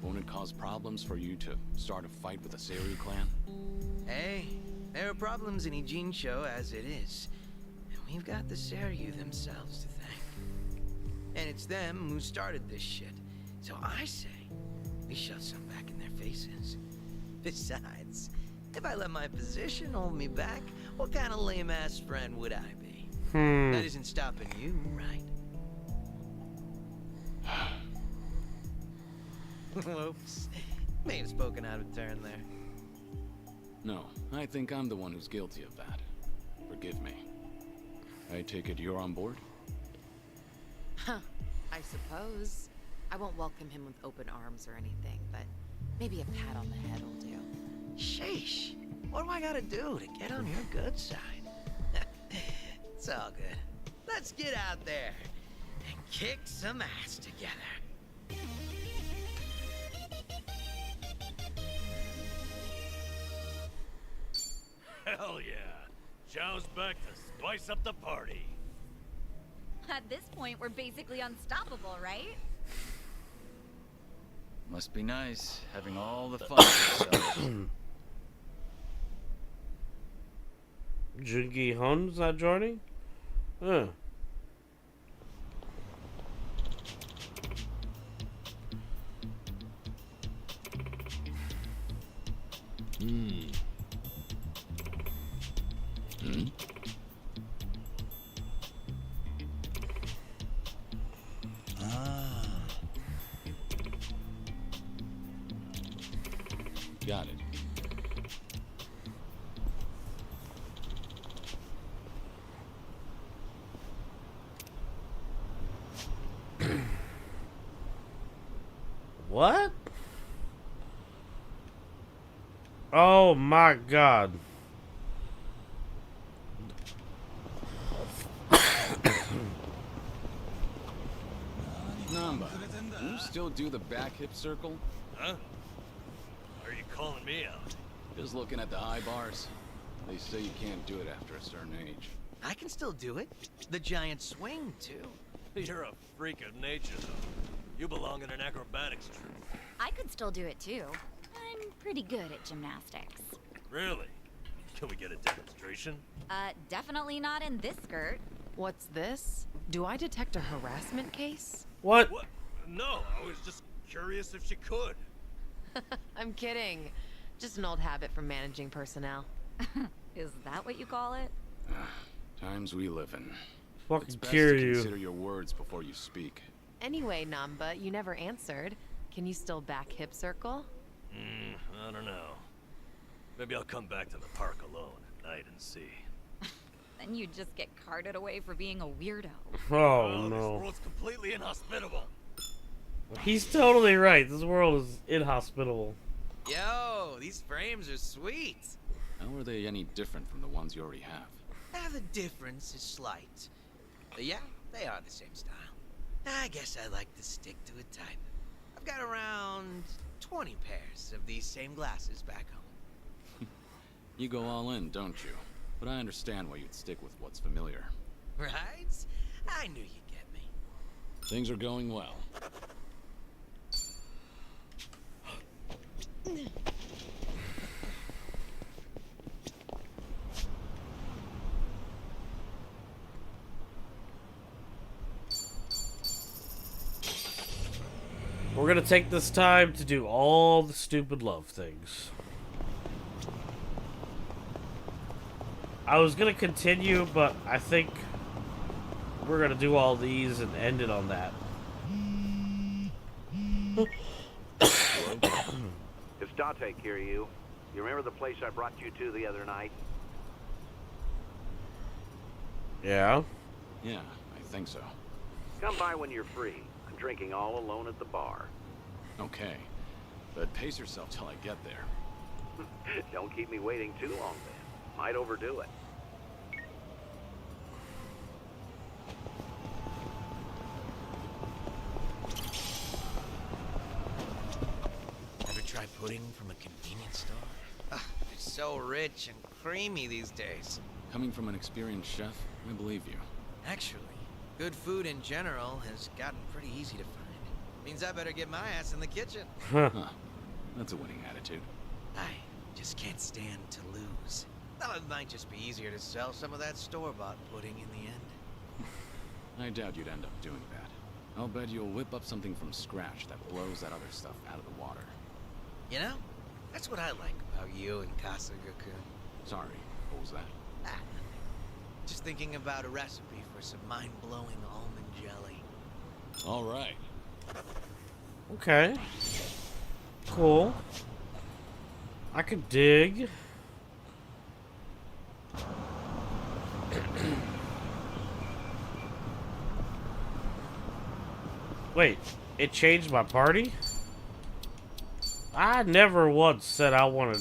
won't it cause problems for you to start a fight with the Seiryu clan? Hey, there are problems in Ijincho as it is. And we've got the Seiryu themselves to thank. And it's them who started this shit. So I say, we shove some back in their faces. Besides, if I let my position hold me back, what kind of lame-ass friend would I be? That isn't stopping you, right? Whoops. May have spoken out of turn there. No, I think I'm the one who's guilty of that. Forgive me. I take it you're on board? Huh, I suppose. I won't welcome him with open arms or anything, but maybe a pat on the head will do. Sheesh. What do I gotta do to get on your good side? It's all good. Let's get out there and kick some ass together. Hell yeah. Zhao's back to spice up the party. At this point, we're basically unstoppable, right? Must be nice, having all the fun to yourself. Jungi Hun's not joining? Huh. Got it. What? Oh my god. Namba, you still do the back hip circle? Huh? Are you calling me out? Just looking at the high bars. They say you can't do it after a certain age. I can still do it. The giant swing, too. You're a freak of nature, though. You belong in an acrobatics troupe. I could still do it too. I'm pretty good at gymnastics. Really? Can we get a demonstration? Definitely not in this skirt. What's this? Do I detect a harassment case? What? What? No, I was just curious if she could. I'm kidding. Just an old habit from managing personnel. Is that what you call it? Times we live in. Fucking It's best cure to you. consider your words before you speak. Anyway, Namba, you never answered. Can you still back Hip Circle? I don't know. Maybe I'll come back to the park alone at night and see. Then you'd just get carted away for being a weirdo. Oh This no. world's completely inhospitable. He's totally right. This world is inhospitable. Yo, these frames are sweet. How are they any different from the ones you already have? The difference is slight. But yeah, they are the same style. I guess I like to stick to a type. I've got around 20 pairs of these same glasses back home. You go all in, don't you? But I understand why you'd stick with what's familiar. Right? I knew you'd get me. Things are going well. We're gonna take this time to do all the stupid love things. I was gonna continue, but I think we're gonna do all these and end it on that. It's Date, Kiryu. You remember the place I brought you to the other night? Yeah? Yeah, I think so. Come by when you're free. I'm drinking all alone at the bar. Okay. But pace yourself till I get there. Don't keep me waiting too long then. Might overdo it. Ever try pudding from a convenience store? It's so rich and creamy these days. Coming from an experienced chef, I believe you. Actually, good food in general has gotten pretty easy to find. Means I better get my ass in the kitchen. Huh. That's a winning attitude. I just can't stand to lose. Thought it might just be easier to sell some of that store-bought pudding in the end. I doubt you'd end up doing that. I'll bet you'll whip up something from scratch that blows that other stuff out of the water. You know, that's what I like about you and Kasuga-kun. Sorry, what was that? Nothing. Just thinking about a recipe for some mind-blowing almond jelly. All right. Okay. Cool. I could dig. Wait, it changed my party? I never once said I wanted...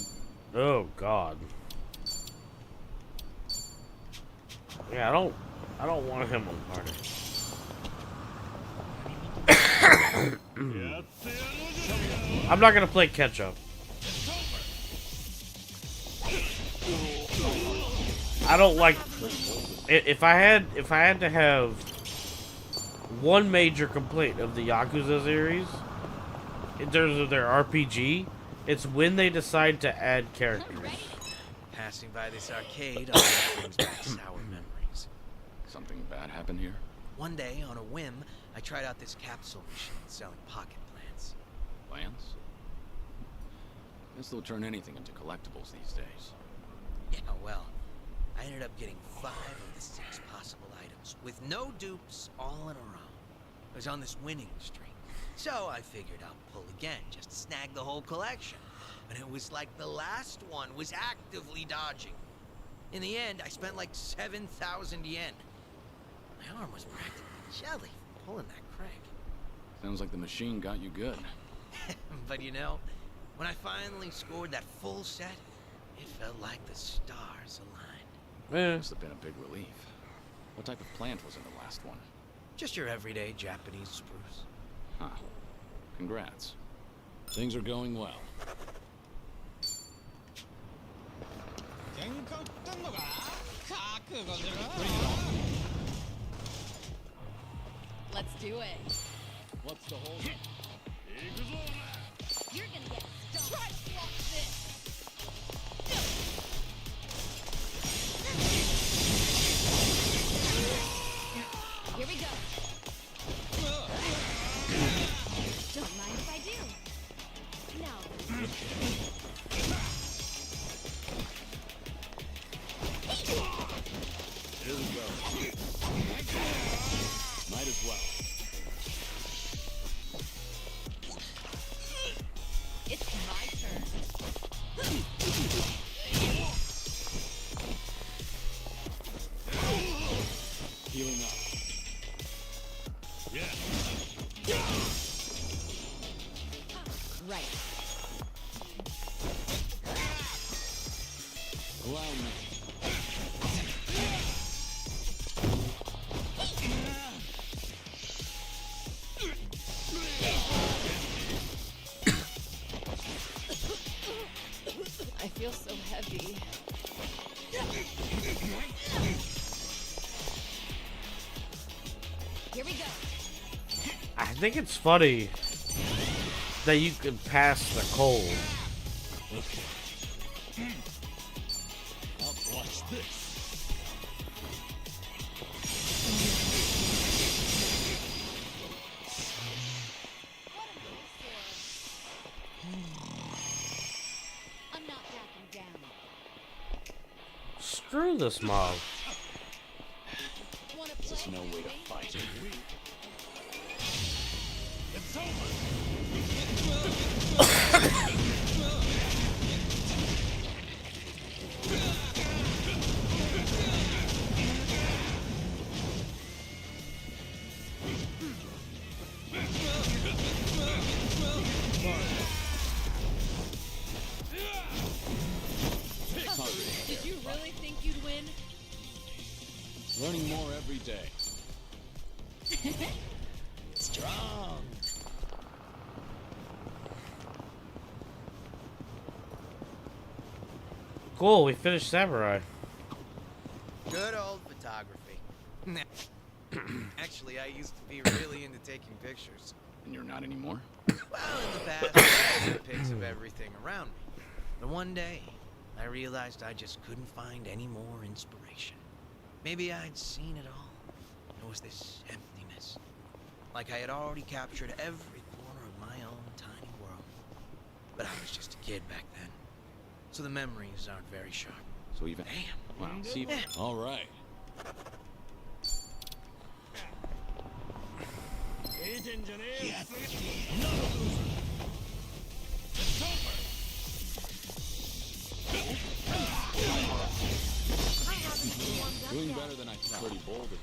Oh, God. Yeah, I don't want him on party. I'm not gonna play catch up. I don't like... If I had to have one major complaint of the Yakuza series, in terms of their RPG, it's when they decide to add characters. Passing by this arcade always brings back sour memories. Something bad happened here? One day, on a whim, I tried out this capsule machine selling pocket plants. Plants? Guess they'll turn anything into collectibles these days. Yeah, well, I ended up getting 5 of the 6 possible items, with no dupes, all in a row. I was on this winning streak. So I figured I'd pull again, just to snag the whole collection. But it was like the last one was actively dodging. In the end, I spent like 7,000 yen. My arm was practically jelly from pulling that crank. Sounds like the machine got you good. But you know, when I finally scored that full set, it felt like the stars aligned. Must have been a big relief. What type of plant was in the last one? Just your everyday Japanese spruce. Huh. Congrats. Things are going well. Let's do it. What's the hold? You're gonna get stumped. Try to block this. Here we go. Don't mind if I do. Now. clown me. I feel so heavy. Here we go. I think it's funny that you can pass the cold. Now watch this. I'm not backing down. Screw this mob. There's no way to fight it. It's over. Did you really think you'd win? Learning more every day. Strong. Cool, we finished Samurai. Good old photography. Actually, I used to be really into taking pictures. And you're not anymore? Well, in the past, I took pics of everything around me. But one day, I realized I just couldn't find any more inspiration. Maybe I'd seen it all. There was this emptiness. Like I had already captured every corner of my own tiny world. But I was just a kid back then. So the memories aren't very sharp. So even... Damn. Wow, see... All right. Yes. Not a loser. It's over. Doing better than I thought. Pretty bold of you.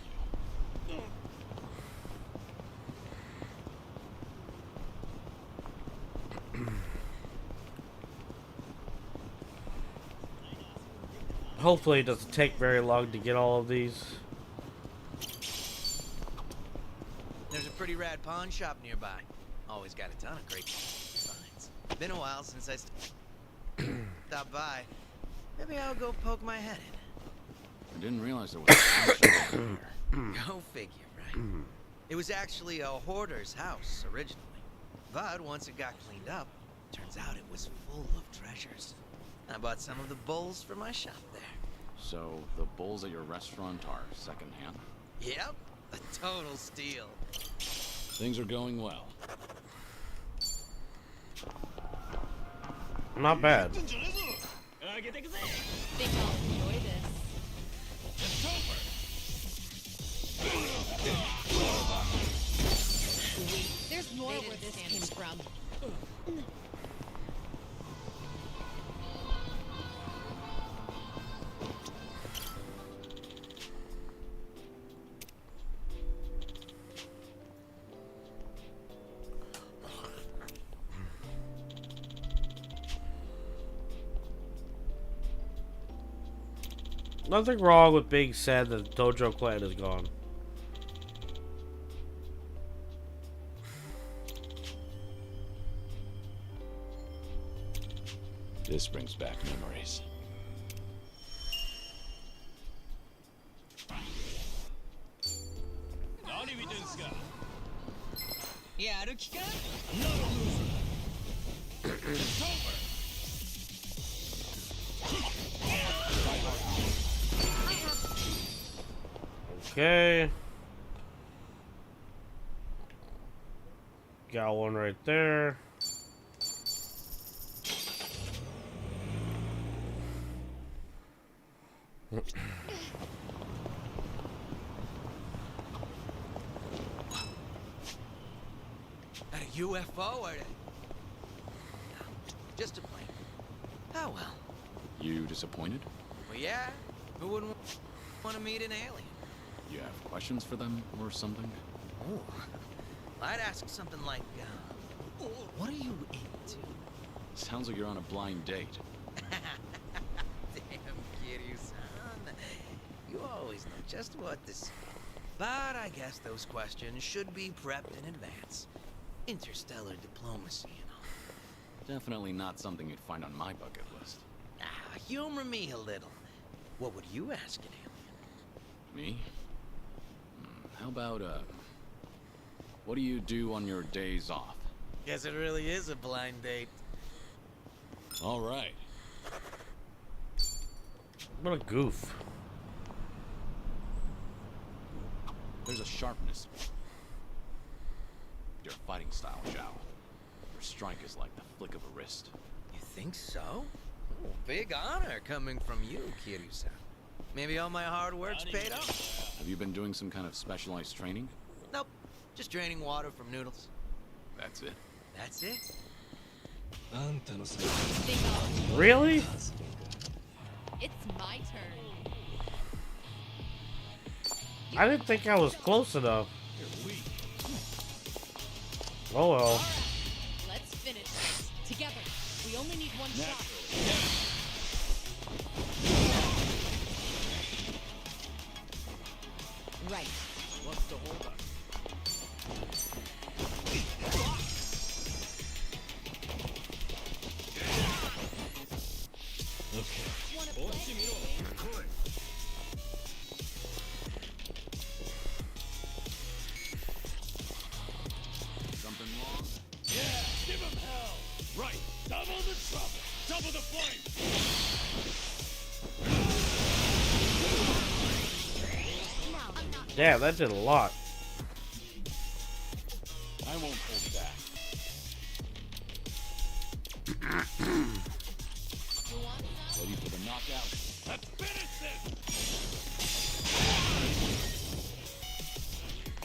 Hopefully it doesn't take very long to get all of these. There's a pretty rad pawn shop nearby. Always got a ton of great finds. Been a while since I stopped by. Maybe I'll go poke my head in. I didn't realize there was a pawn shop there. Go figure, right? It was actually a hoarder's house originally. But once it got cleaned up, turns out it was full of treasures. I bought some of the bowls for my shop there. So, the bowls at your restaurant are secondhand? Yep, a total steal. Things are going well. Not bad. Think I'll enjoy this. It's over. There's more where this came from. Nothing wrong with being sad that the Dojo clan is gone. This brings back memories. It's over. Okay. Got one right there. That a UFO or just a plane? Oh well. You disappointed? Well, yeah. Who wouldn't want to meet an alien? You have questions for them or something? Oh, I'd ask something like, what are you into? Sounds like you're on a blind date. Damn, just what to say. But I guess those questions should be prepped in advance. Interstellar diplomacy and all. Definitely not something you'd find on my bucket list. Ah, humor me a little. What would you ask an alien? Me? How about, what do you do on your days off? Guess it really is a blind date. All right. What a goof. There's a sharpness. Your fighting style, Zhao. Your strike is like the flick of a wrist. You think so? Oh, big honor coming from you, Kiryu-san. Maybe all my hard work's paid off. Have you been doing some kind of specialized training? Nope. Just draining water from noodles. That's it? That's it. Really? It's my turn. I didn't think I was close enough. Oh well. Let's finish this together. We only need one shot. Right. What's the hold up? Something wrong? Yeah, give him hell! Right, double the trouble, double the flame! Damn, that did a lot. I won't hold back. Ready for the knockout? Let's finish this!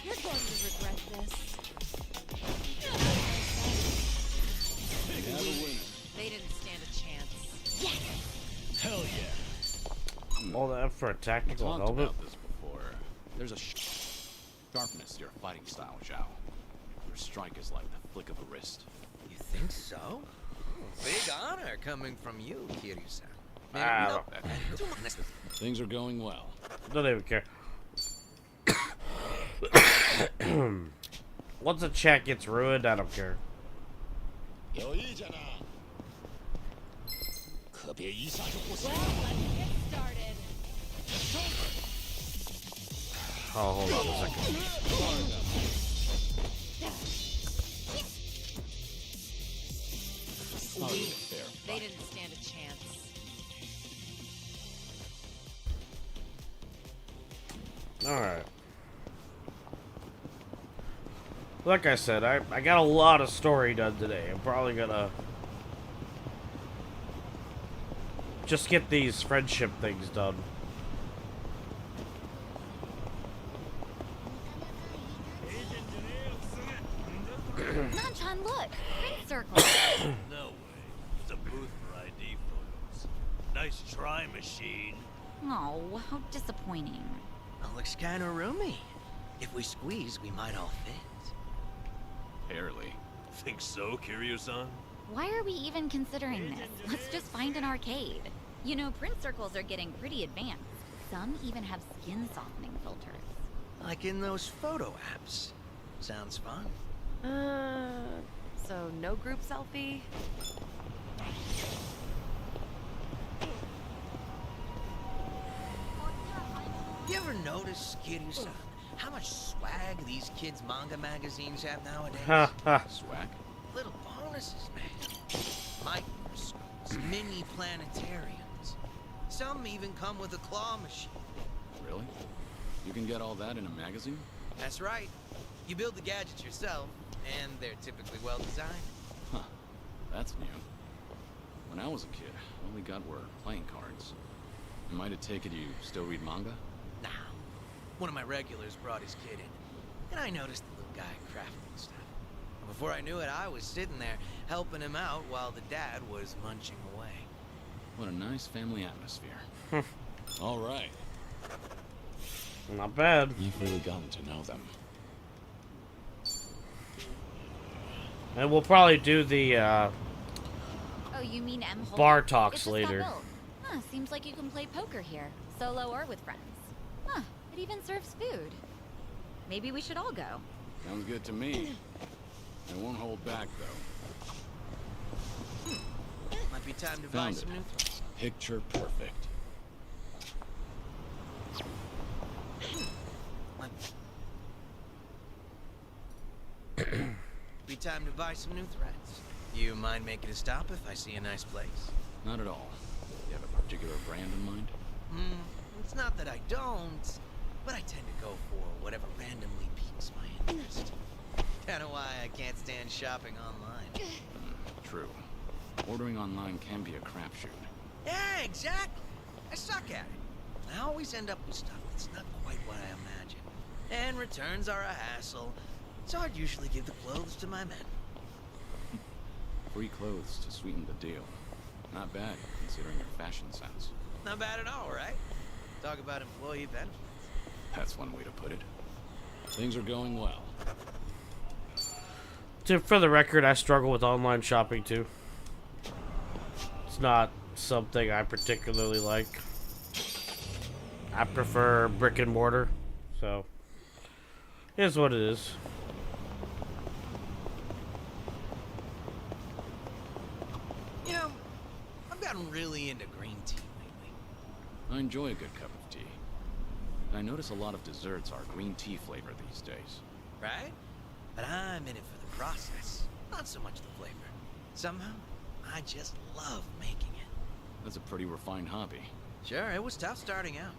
You're going to regret this. We have a winner. They didn't stand a chance. Yes! Hell yeah! All that for a tactical Talked helmet. about this before. There's a sharpness to your fighting style, Zhao. Your strike is like the flick of a wrist. You think so? Oh, big honor coming from you, Kiryu-san. Wow. Things are going well. Don't even care. Once a check gets ruined, I don't care. Well, let's get started. Oh, hold on a second. They didn't stand a chance. Alright. Like I said, I got a lot of story done today. I'm probably gonna just get these friendship things done. Nanchan, look! Print circle! No way. It's a booth for ID photos. Nice try, machine. Oh, how disappointing. That looks kind of roomy. If we squeeze, we might all fit. Barely. Think so, Kiryu-san? Why are we even considering this? Let's just find an arcade. You know, print circles are getting pretty advanced. Some even have skin softening filters. Like in those photo apps. Sounds fun. So no group selfie? You ever notice, Kiryu-san, how much swag these kids' manga magazines have nowadays? Swag? Little bonuses, man. Microscopes, mini planetariums. Some even come with a claw machine. Really? You can get all that in a magazine? That's right. You build the gadgets yourself, and they're typically well designed. Huh. That's new. When I was a kid, all we got were playing cards. I might have taken you still read manga? Nah. One of my regulars brought his kid in, and I noticed the little guy crafting stuff. And before I knew it, I was sitting there helping him out while the dad was munching away. What a nice family atmosphere. All right. Not bad. You've really gotten to know them. And we'll probably do the Oh, you mean M Hole? bar It talks just got later. built. Huh, seems like you can play poker here, solo or with friends. Huh, It even serves food. Maybe we should all go. Sounds good to me. I won't hold back, though. Might be time to buy Found some it. new threads. Picture perfect. Be time to buy some new threads. You mind making a stop if I see a nice place? Not at all. You have a particular brand in mind? It's not that I don't, but I tend to go for whatever randomly piques my interest. Kinda why I can't stand shopping online. True. Ordering online can be a crapshoot. Yeah, exactly. I suck at it. I always end up with stuff that's not quite what I imagine. And returns are a hassle, so I'd usually give the clothes to my men. Free clothes to sweeten the deal. Not bad, considering your fashion sense. Not bad at all, right? Talk about employee benefits. That's one way to put it. Things are going well. For the record, I struggle with online shopping too. It's not something I particularly like. I prefer brick and mortar, so it is what it is. You know, I've gotten really into green tea lately. I enjoy a good cup of tea. I notice a lot of desserts are green tea flavor these days. Right? But I'm in it for the process, not so much the flavor. Somehow, I just love making it. That's a pretty refined hobby. Sure, it was tough starting out.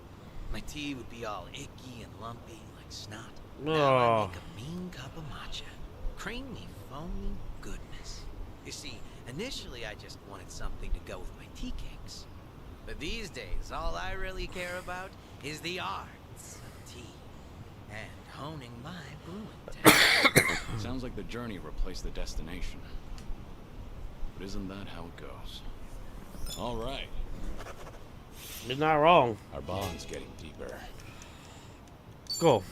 My tea would be all icky and lumpy like snot. Now I make a mean cup of matcha. Creamy, foamy goodness. You see, initially I just wanted something to go with my tea cakes. But these days, all I really care about is the arts of tea. And honing my brewing technique. Sounds like the journey replaced the destination. But isn't that how it goes? All right. You're not wrong. Our bond's getting deeper. Cool.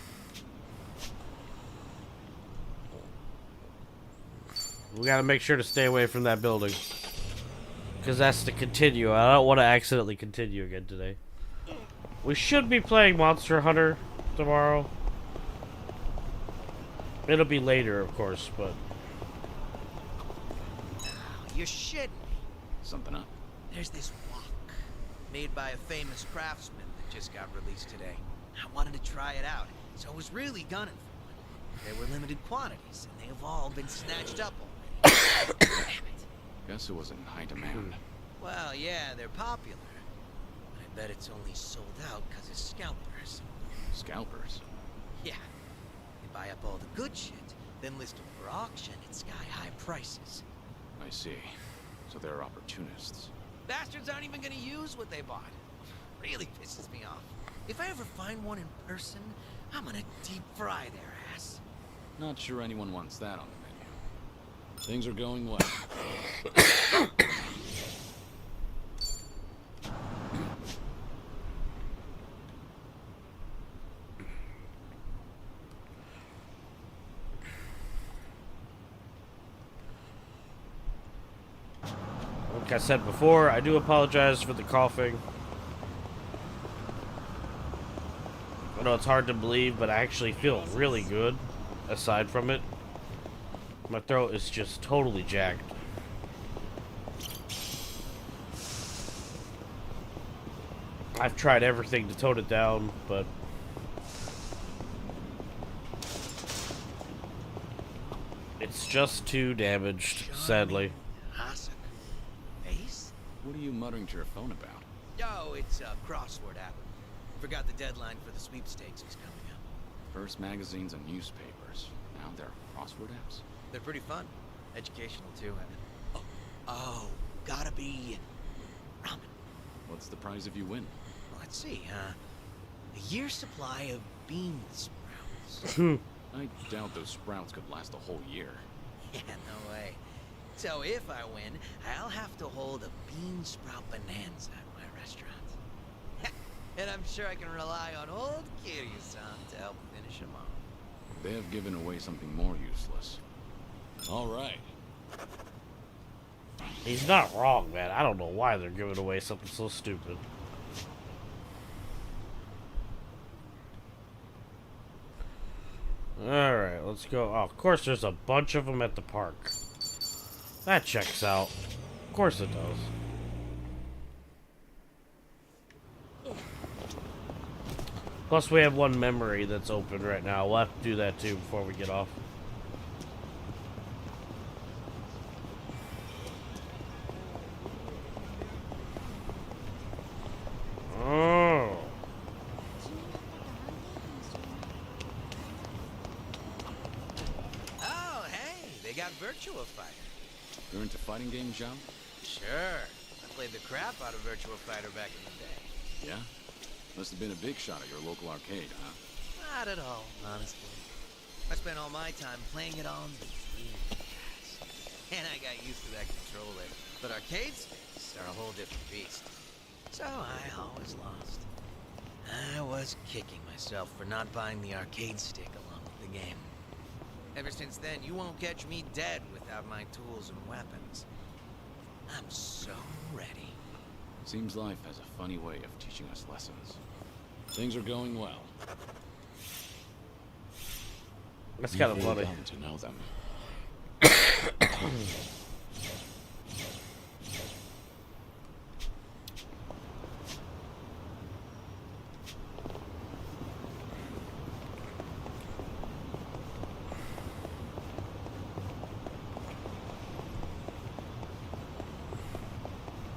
We gotta make sure to stay away from that building. Because that's to continue. I don't want to accidentally continue again today. We should be playing Monster Hunter tomorrow. It'll be later, of course, but... You're shitting me. Something up? There's this wok, made by a famous craftsman that just got released today. I wanted to try it out, so I was really gunning for one. There were limited quantities, and they have all been snatched up already. Damn it. Guess it was in high demand. Well, yeah, they're popular. But I bet it's only sold out because of scalpers. Scalpers? Yeah. They buy up all the good shit, then list them for auction at sky-high prices. I see. So they're opportunists. Bastards aren't even gonna use what they bought. Really pisses me off. If I ever find one in person, I'm gonna deep fry their ass. Not sure anyone wants that on the menu. Things are going well. Like I said before, I do apologize for the coughing. I know it's hard to believe, but I actually feel really good aside from it. My throat is just totally jacked. I've tried everything to tone it down, but it's just too damaged, sadly. What are you muttering to your phone about? Oh, it's a crossword app. Forgot the deadline for the sweepstakes was coming up. First magazines and newspapers. Now they're crossword apps? They're pretty fun. Educational, too. Oh, gotta be ramen. What's the prize if you win? Let's see, a year's supply of bean sprouts. I doubt those sprouts could last a whole year. Yeah, no way. So if I win, I'll have to hold a bean sprout bonanza at my restaurant. And I'm sure I can rely on old Kiryu-san to help finish them off. They have given away something more useless. All right. He's not wrong, man. I don't know why they're giving away something so stupid. Alright, let's go. Oh, of course there's a bunch of them at the park. That checks out. Of course it does. Plus we have one memory that's open right now. We'll have to do that too before we get off. Oh. Oh, hey, they got Virtua Fighter. You're into fighting games, John? Sure. I played the crap out of Virtua Fighter back in the day. Yeah? Must have been a big shot at your local arcade, huh? Not at all, honestly. I spent all my time playing it on the Dreamcast. And I got used to that controller. But arcade sticks are a whole different beast. So I always lost. I was kicking myself for not buying the arcade stick along with the game. Ever since then, you won't catch me dead without my tools and weapons. I'm so ready. Seems life has a funny way of teaching us lessons. Things are going well. That's kind of You've really funny. gotten to know them.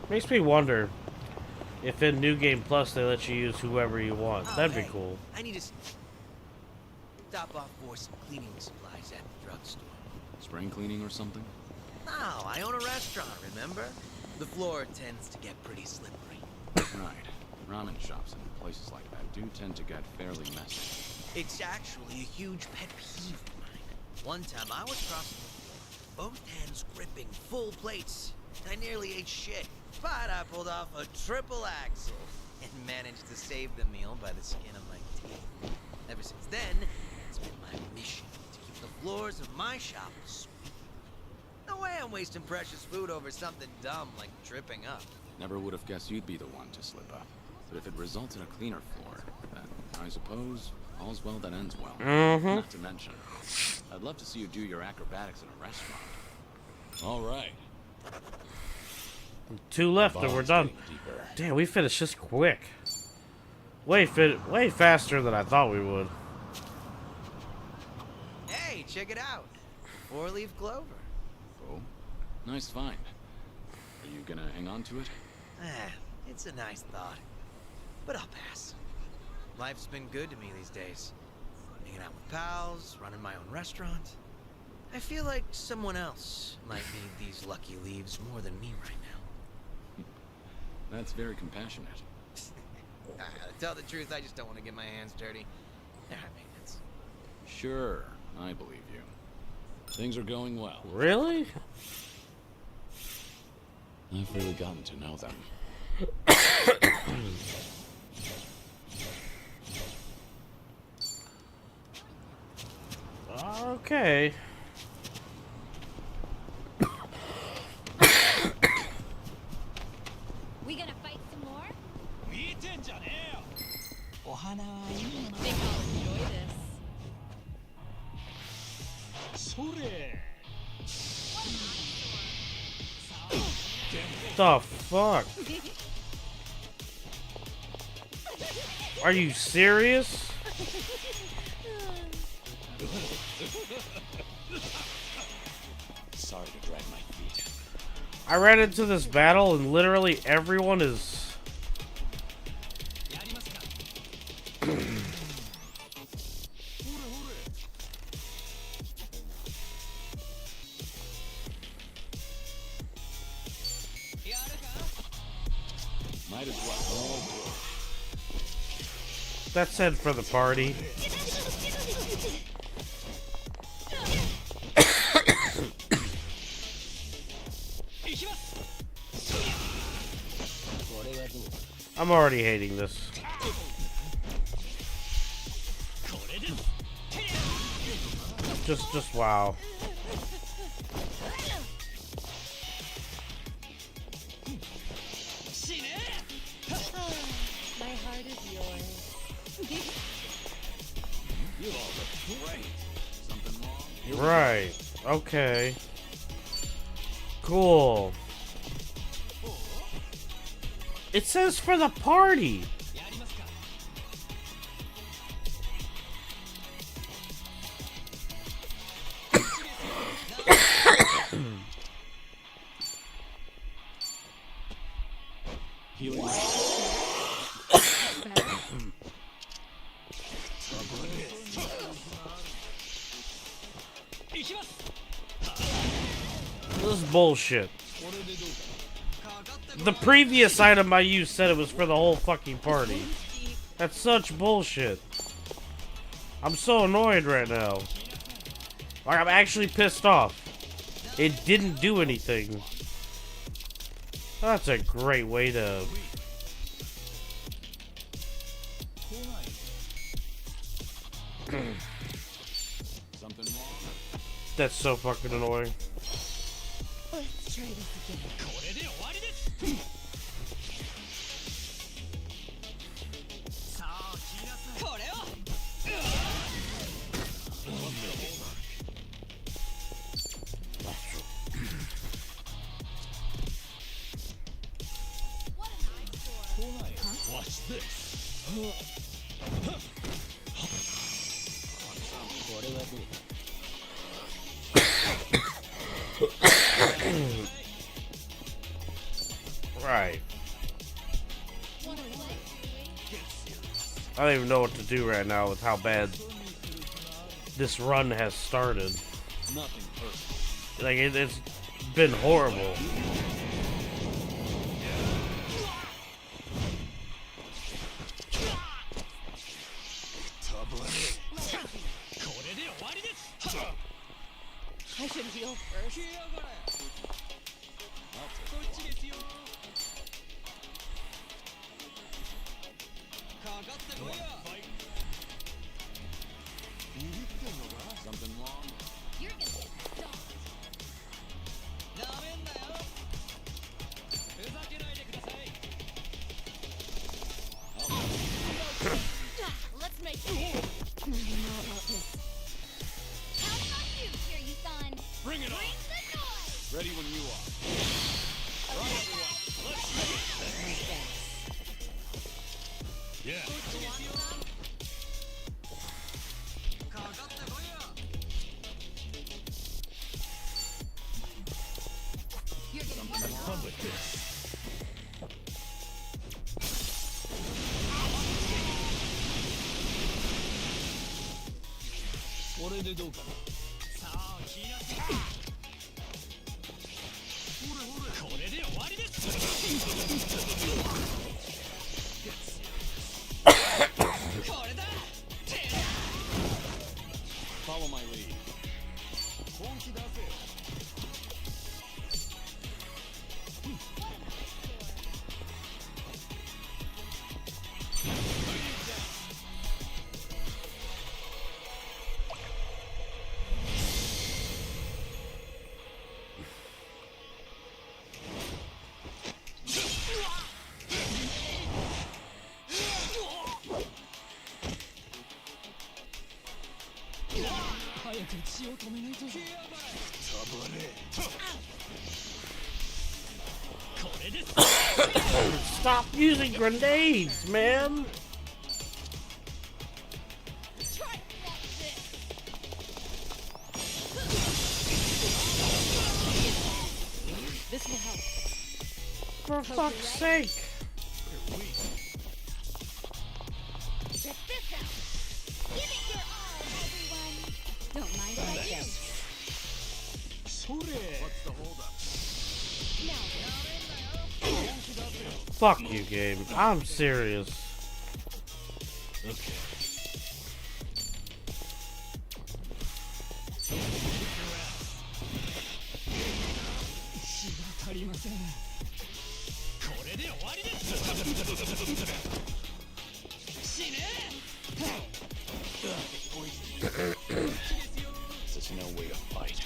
Makes me wonder if in New Game Plus they let you use whoever you want. That'd be cool. I need to stop off for some cleaning supplies at the drugstore. Spring cleaning or something? No, I own a restaurant, remember? The floor tends to get pretty slippery. Right. Ramen shops and places like that do tend to get fairly messy. It's actually a huge pet peeve of mine. One time I was crossing the floor, both hands gripping full plates. I nearly ate shit, but I pulled off a triple axel and managed to save the meal by the skin of my teeth. Ever since then, it's been my mission to keep the floors of my shop sweet. No way I'm wasting precious food over something dumb like tripping up. Never would have guessed you'd be the one to slip up. But if it results in a cleaner floor, then I suppose all's well that ends well. Not to mention, I'd love to see you do your acrobatics in a restaurant. All right. 2 left and we're done. Damn, we finished this quick. Way faster than I thought we would. Hey, check it out. 4-leaf clover. Oh, nice find. Are you gonna hang on to it? It's a nice thought. But I'll pass. Life's been good to me these days. Hanging out with pals, running my own restaurant. I feel like someone else might need these lucky leaves more than me right now. That's very compassionate. To tell the truth, I just don't want to get my hands dirty. Maintenance. Sure, I believe you. Things are going well. Really? I've really gotten to know them. Okay. We gonna fight some more? Think I'll enjoy The fuck? Are you serious? Sorry to drag my feet. I ran into this battle and literally everyone is... Might as well. That's said for the party. I'm already hating this. Just wow. My heart is yours. You all look great. Something wrong? Right. Okay. Cool. It says for the party. Healing. This is bullshit. The previous item I used said it was for the whole fucking party. That's such bullshit. I'm so annoyed right now. Like, I'm actually pissed off. It didn't do anything. That's a great way to... Something wrong? That's so fucking annoying. Let's try this again. Watch this. Right. I don't even know what to do right now with how bad this run has started. Nothing perfect. Like, it's been horrible. I should heal first. Something wrong? You're gonna get stomped. Let's make it. I don't know about this. Counting on you, Kiryu-san. Bring it on! The noise. Ready when you are. Right, everyone. Let's do it. Yeah. You're gonna Have fun with this. Follow my lead. Stop using grenades, man! This will help. For fuck's sake! Check this out. Give it your all, everyone. Don't mind if I do. What's the holdup? Fuck you, game. I'm serious. Okay. There's no way to fight.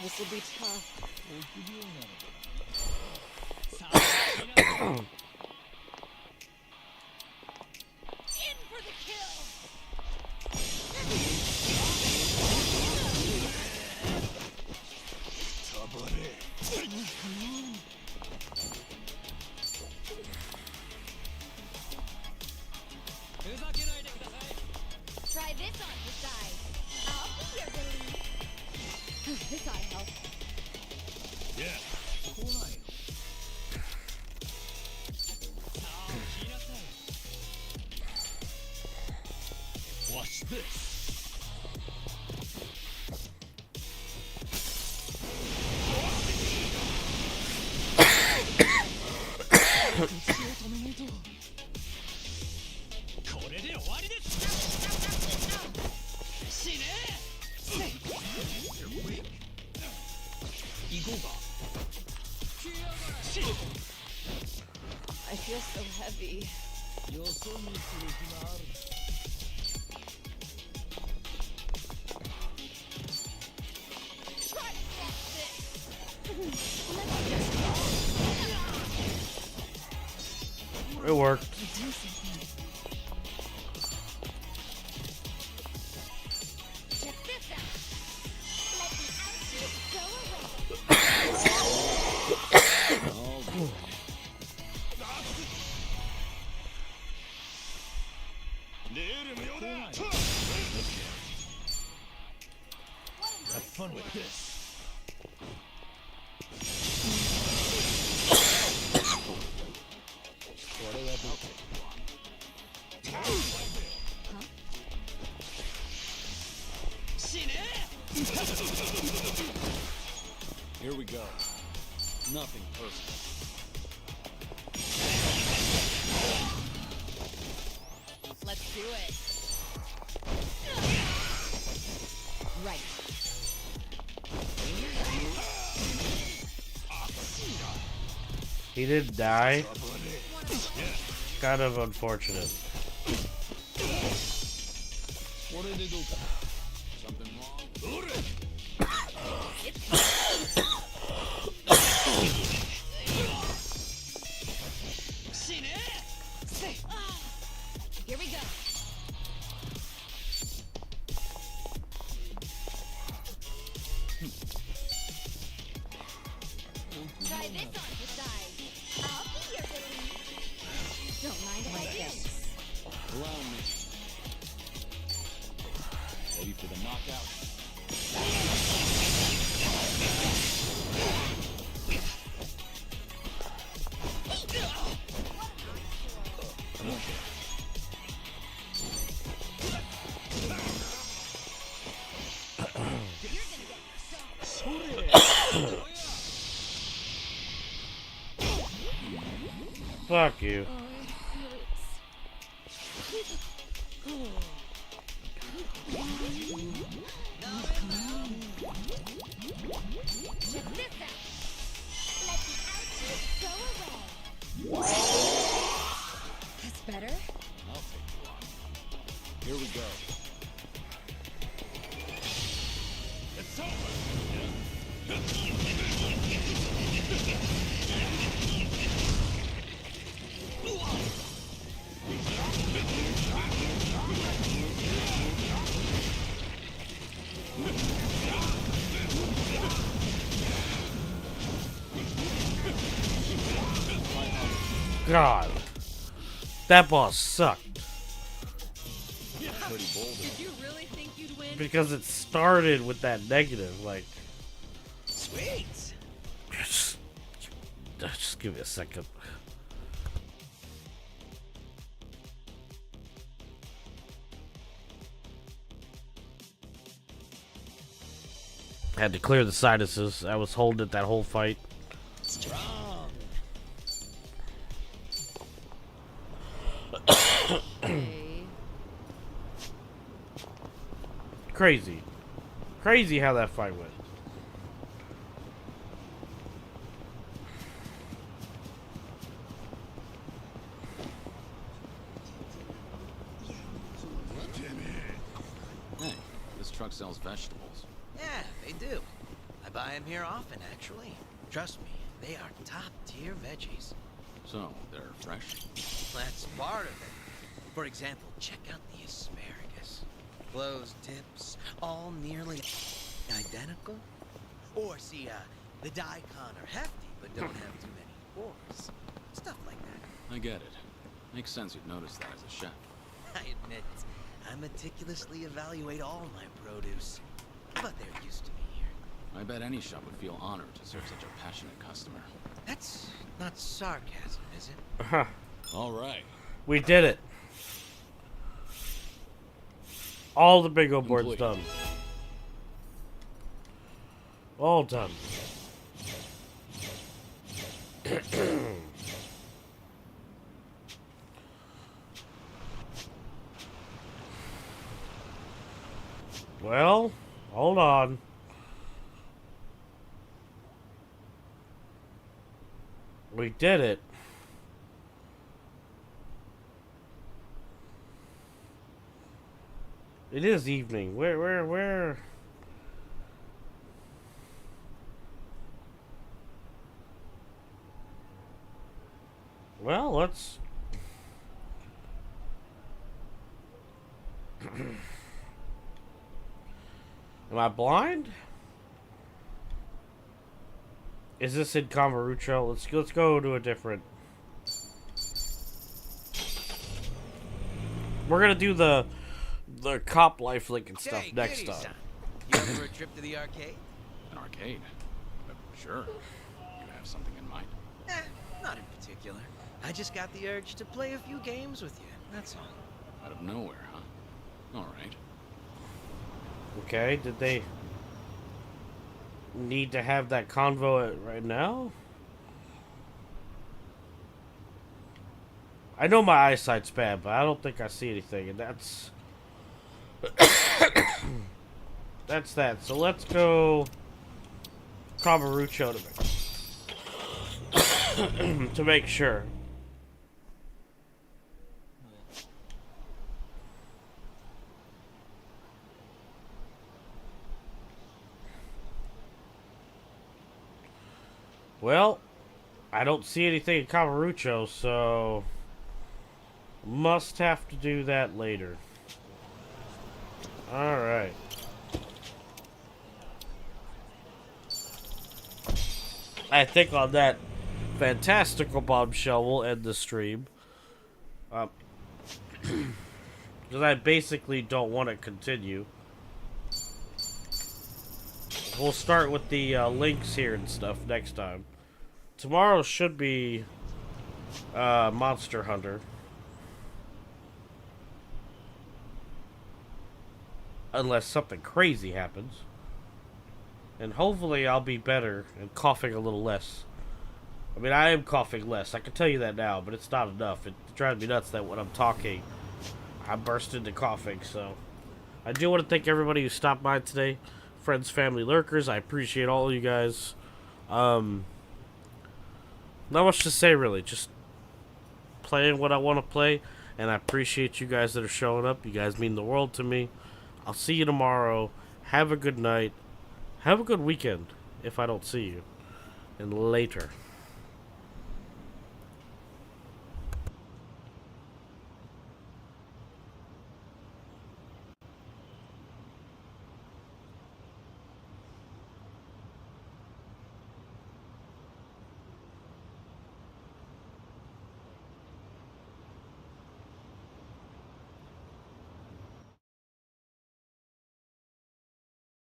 This will be tough. In for the kill! Try this on the side. I'll be your relief. This ought to help. Yeah. Watch this. I feel so heavy. It worked. Check this out. Let the ouchies go away. Have fun with this. Here we go. Nothing personal. Let's do it. Right. He didn't die. Kind of unfortunate. Something wrong? Here we go. Try this on the side. I'll be your relief. Don't mind if I do. Allow me. Ready for the knockout? Fuck you. Check this out. Let the ouchies go away. That's better. I'll take you on. Here we go. It's over. God. That boss sucked. Pretty bold. Did you really think you'd win? Because it started with that negative, like... Sweet. Just give me a second. Had to clear the sinuses. I was holding it that whole fight. Strong. Crazy. Crazy how that fight went. truck sells vegetables. Yeah, they do. I buy them here often, actually. Trust me, they are top-tier veggies. So, they're fresh? That's part of it. For example, check out the asparagus. Closed tips, all nearly identical. Or see, the daikon are hefty, but don't have too many pores. Stuff like that. I get it. Makes sense you'd notice that as a chef. I admit, I meticulously evaluate all my produce. But they're used to me here. I bet any shop would feel honored to serve such a passionate customer. That's not sarcasm, is it? Huh. All right. We did it. All the bingo boards done. All done. Well, hold on. We did it. It is evening. Where? Well, let's... Am I blind? Is this in Kamurocho? Let's go to a different... We're gonna do the cop life link and stuff next time. You up for a trip to the arcade? An arcade? Sure. You have something in mind? Not in particular. I just got the urge to play a few games with you, that's all. Out of nowhere, huh? Alright. Okay, did they need to have that convo right now? I know my eyesight's bad, but I don't think I see anything, and that's... that's that. So let's go Kamurocho to make sure. Well, I don't see anything in Kamurocho, so must have to do that later. Alright. I think on that fantastical bombshell we'll end the stream. Because I basically don't want to continue. We'll start with the links here and stuff next time. Tomorrow should be Monster Hunter. Unless something crazy happens. And hopefully I'll be better and coughing a little less. I mean, I am coughing less. I can tell you that now, but it's not enough. It drives me nuts that when I'm talking, I burst into coughing. So I do want to thank everybody who stopped by today. Friends, family, lurkers. I appreciate all of you guys. Not much to say, really. Just playing what I want to play. And I appreciate you guys that are showing up. You guys mean the world to me. I'll see you tomorrow. Have a good night. Have a good weekend if I don't see you. And later.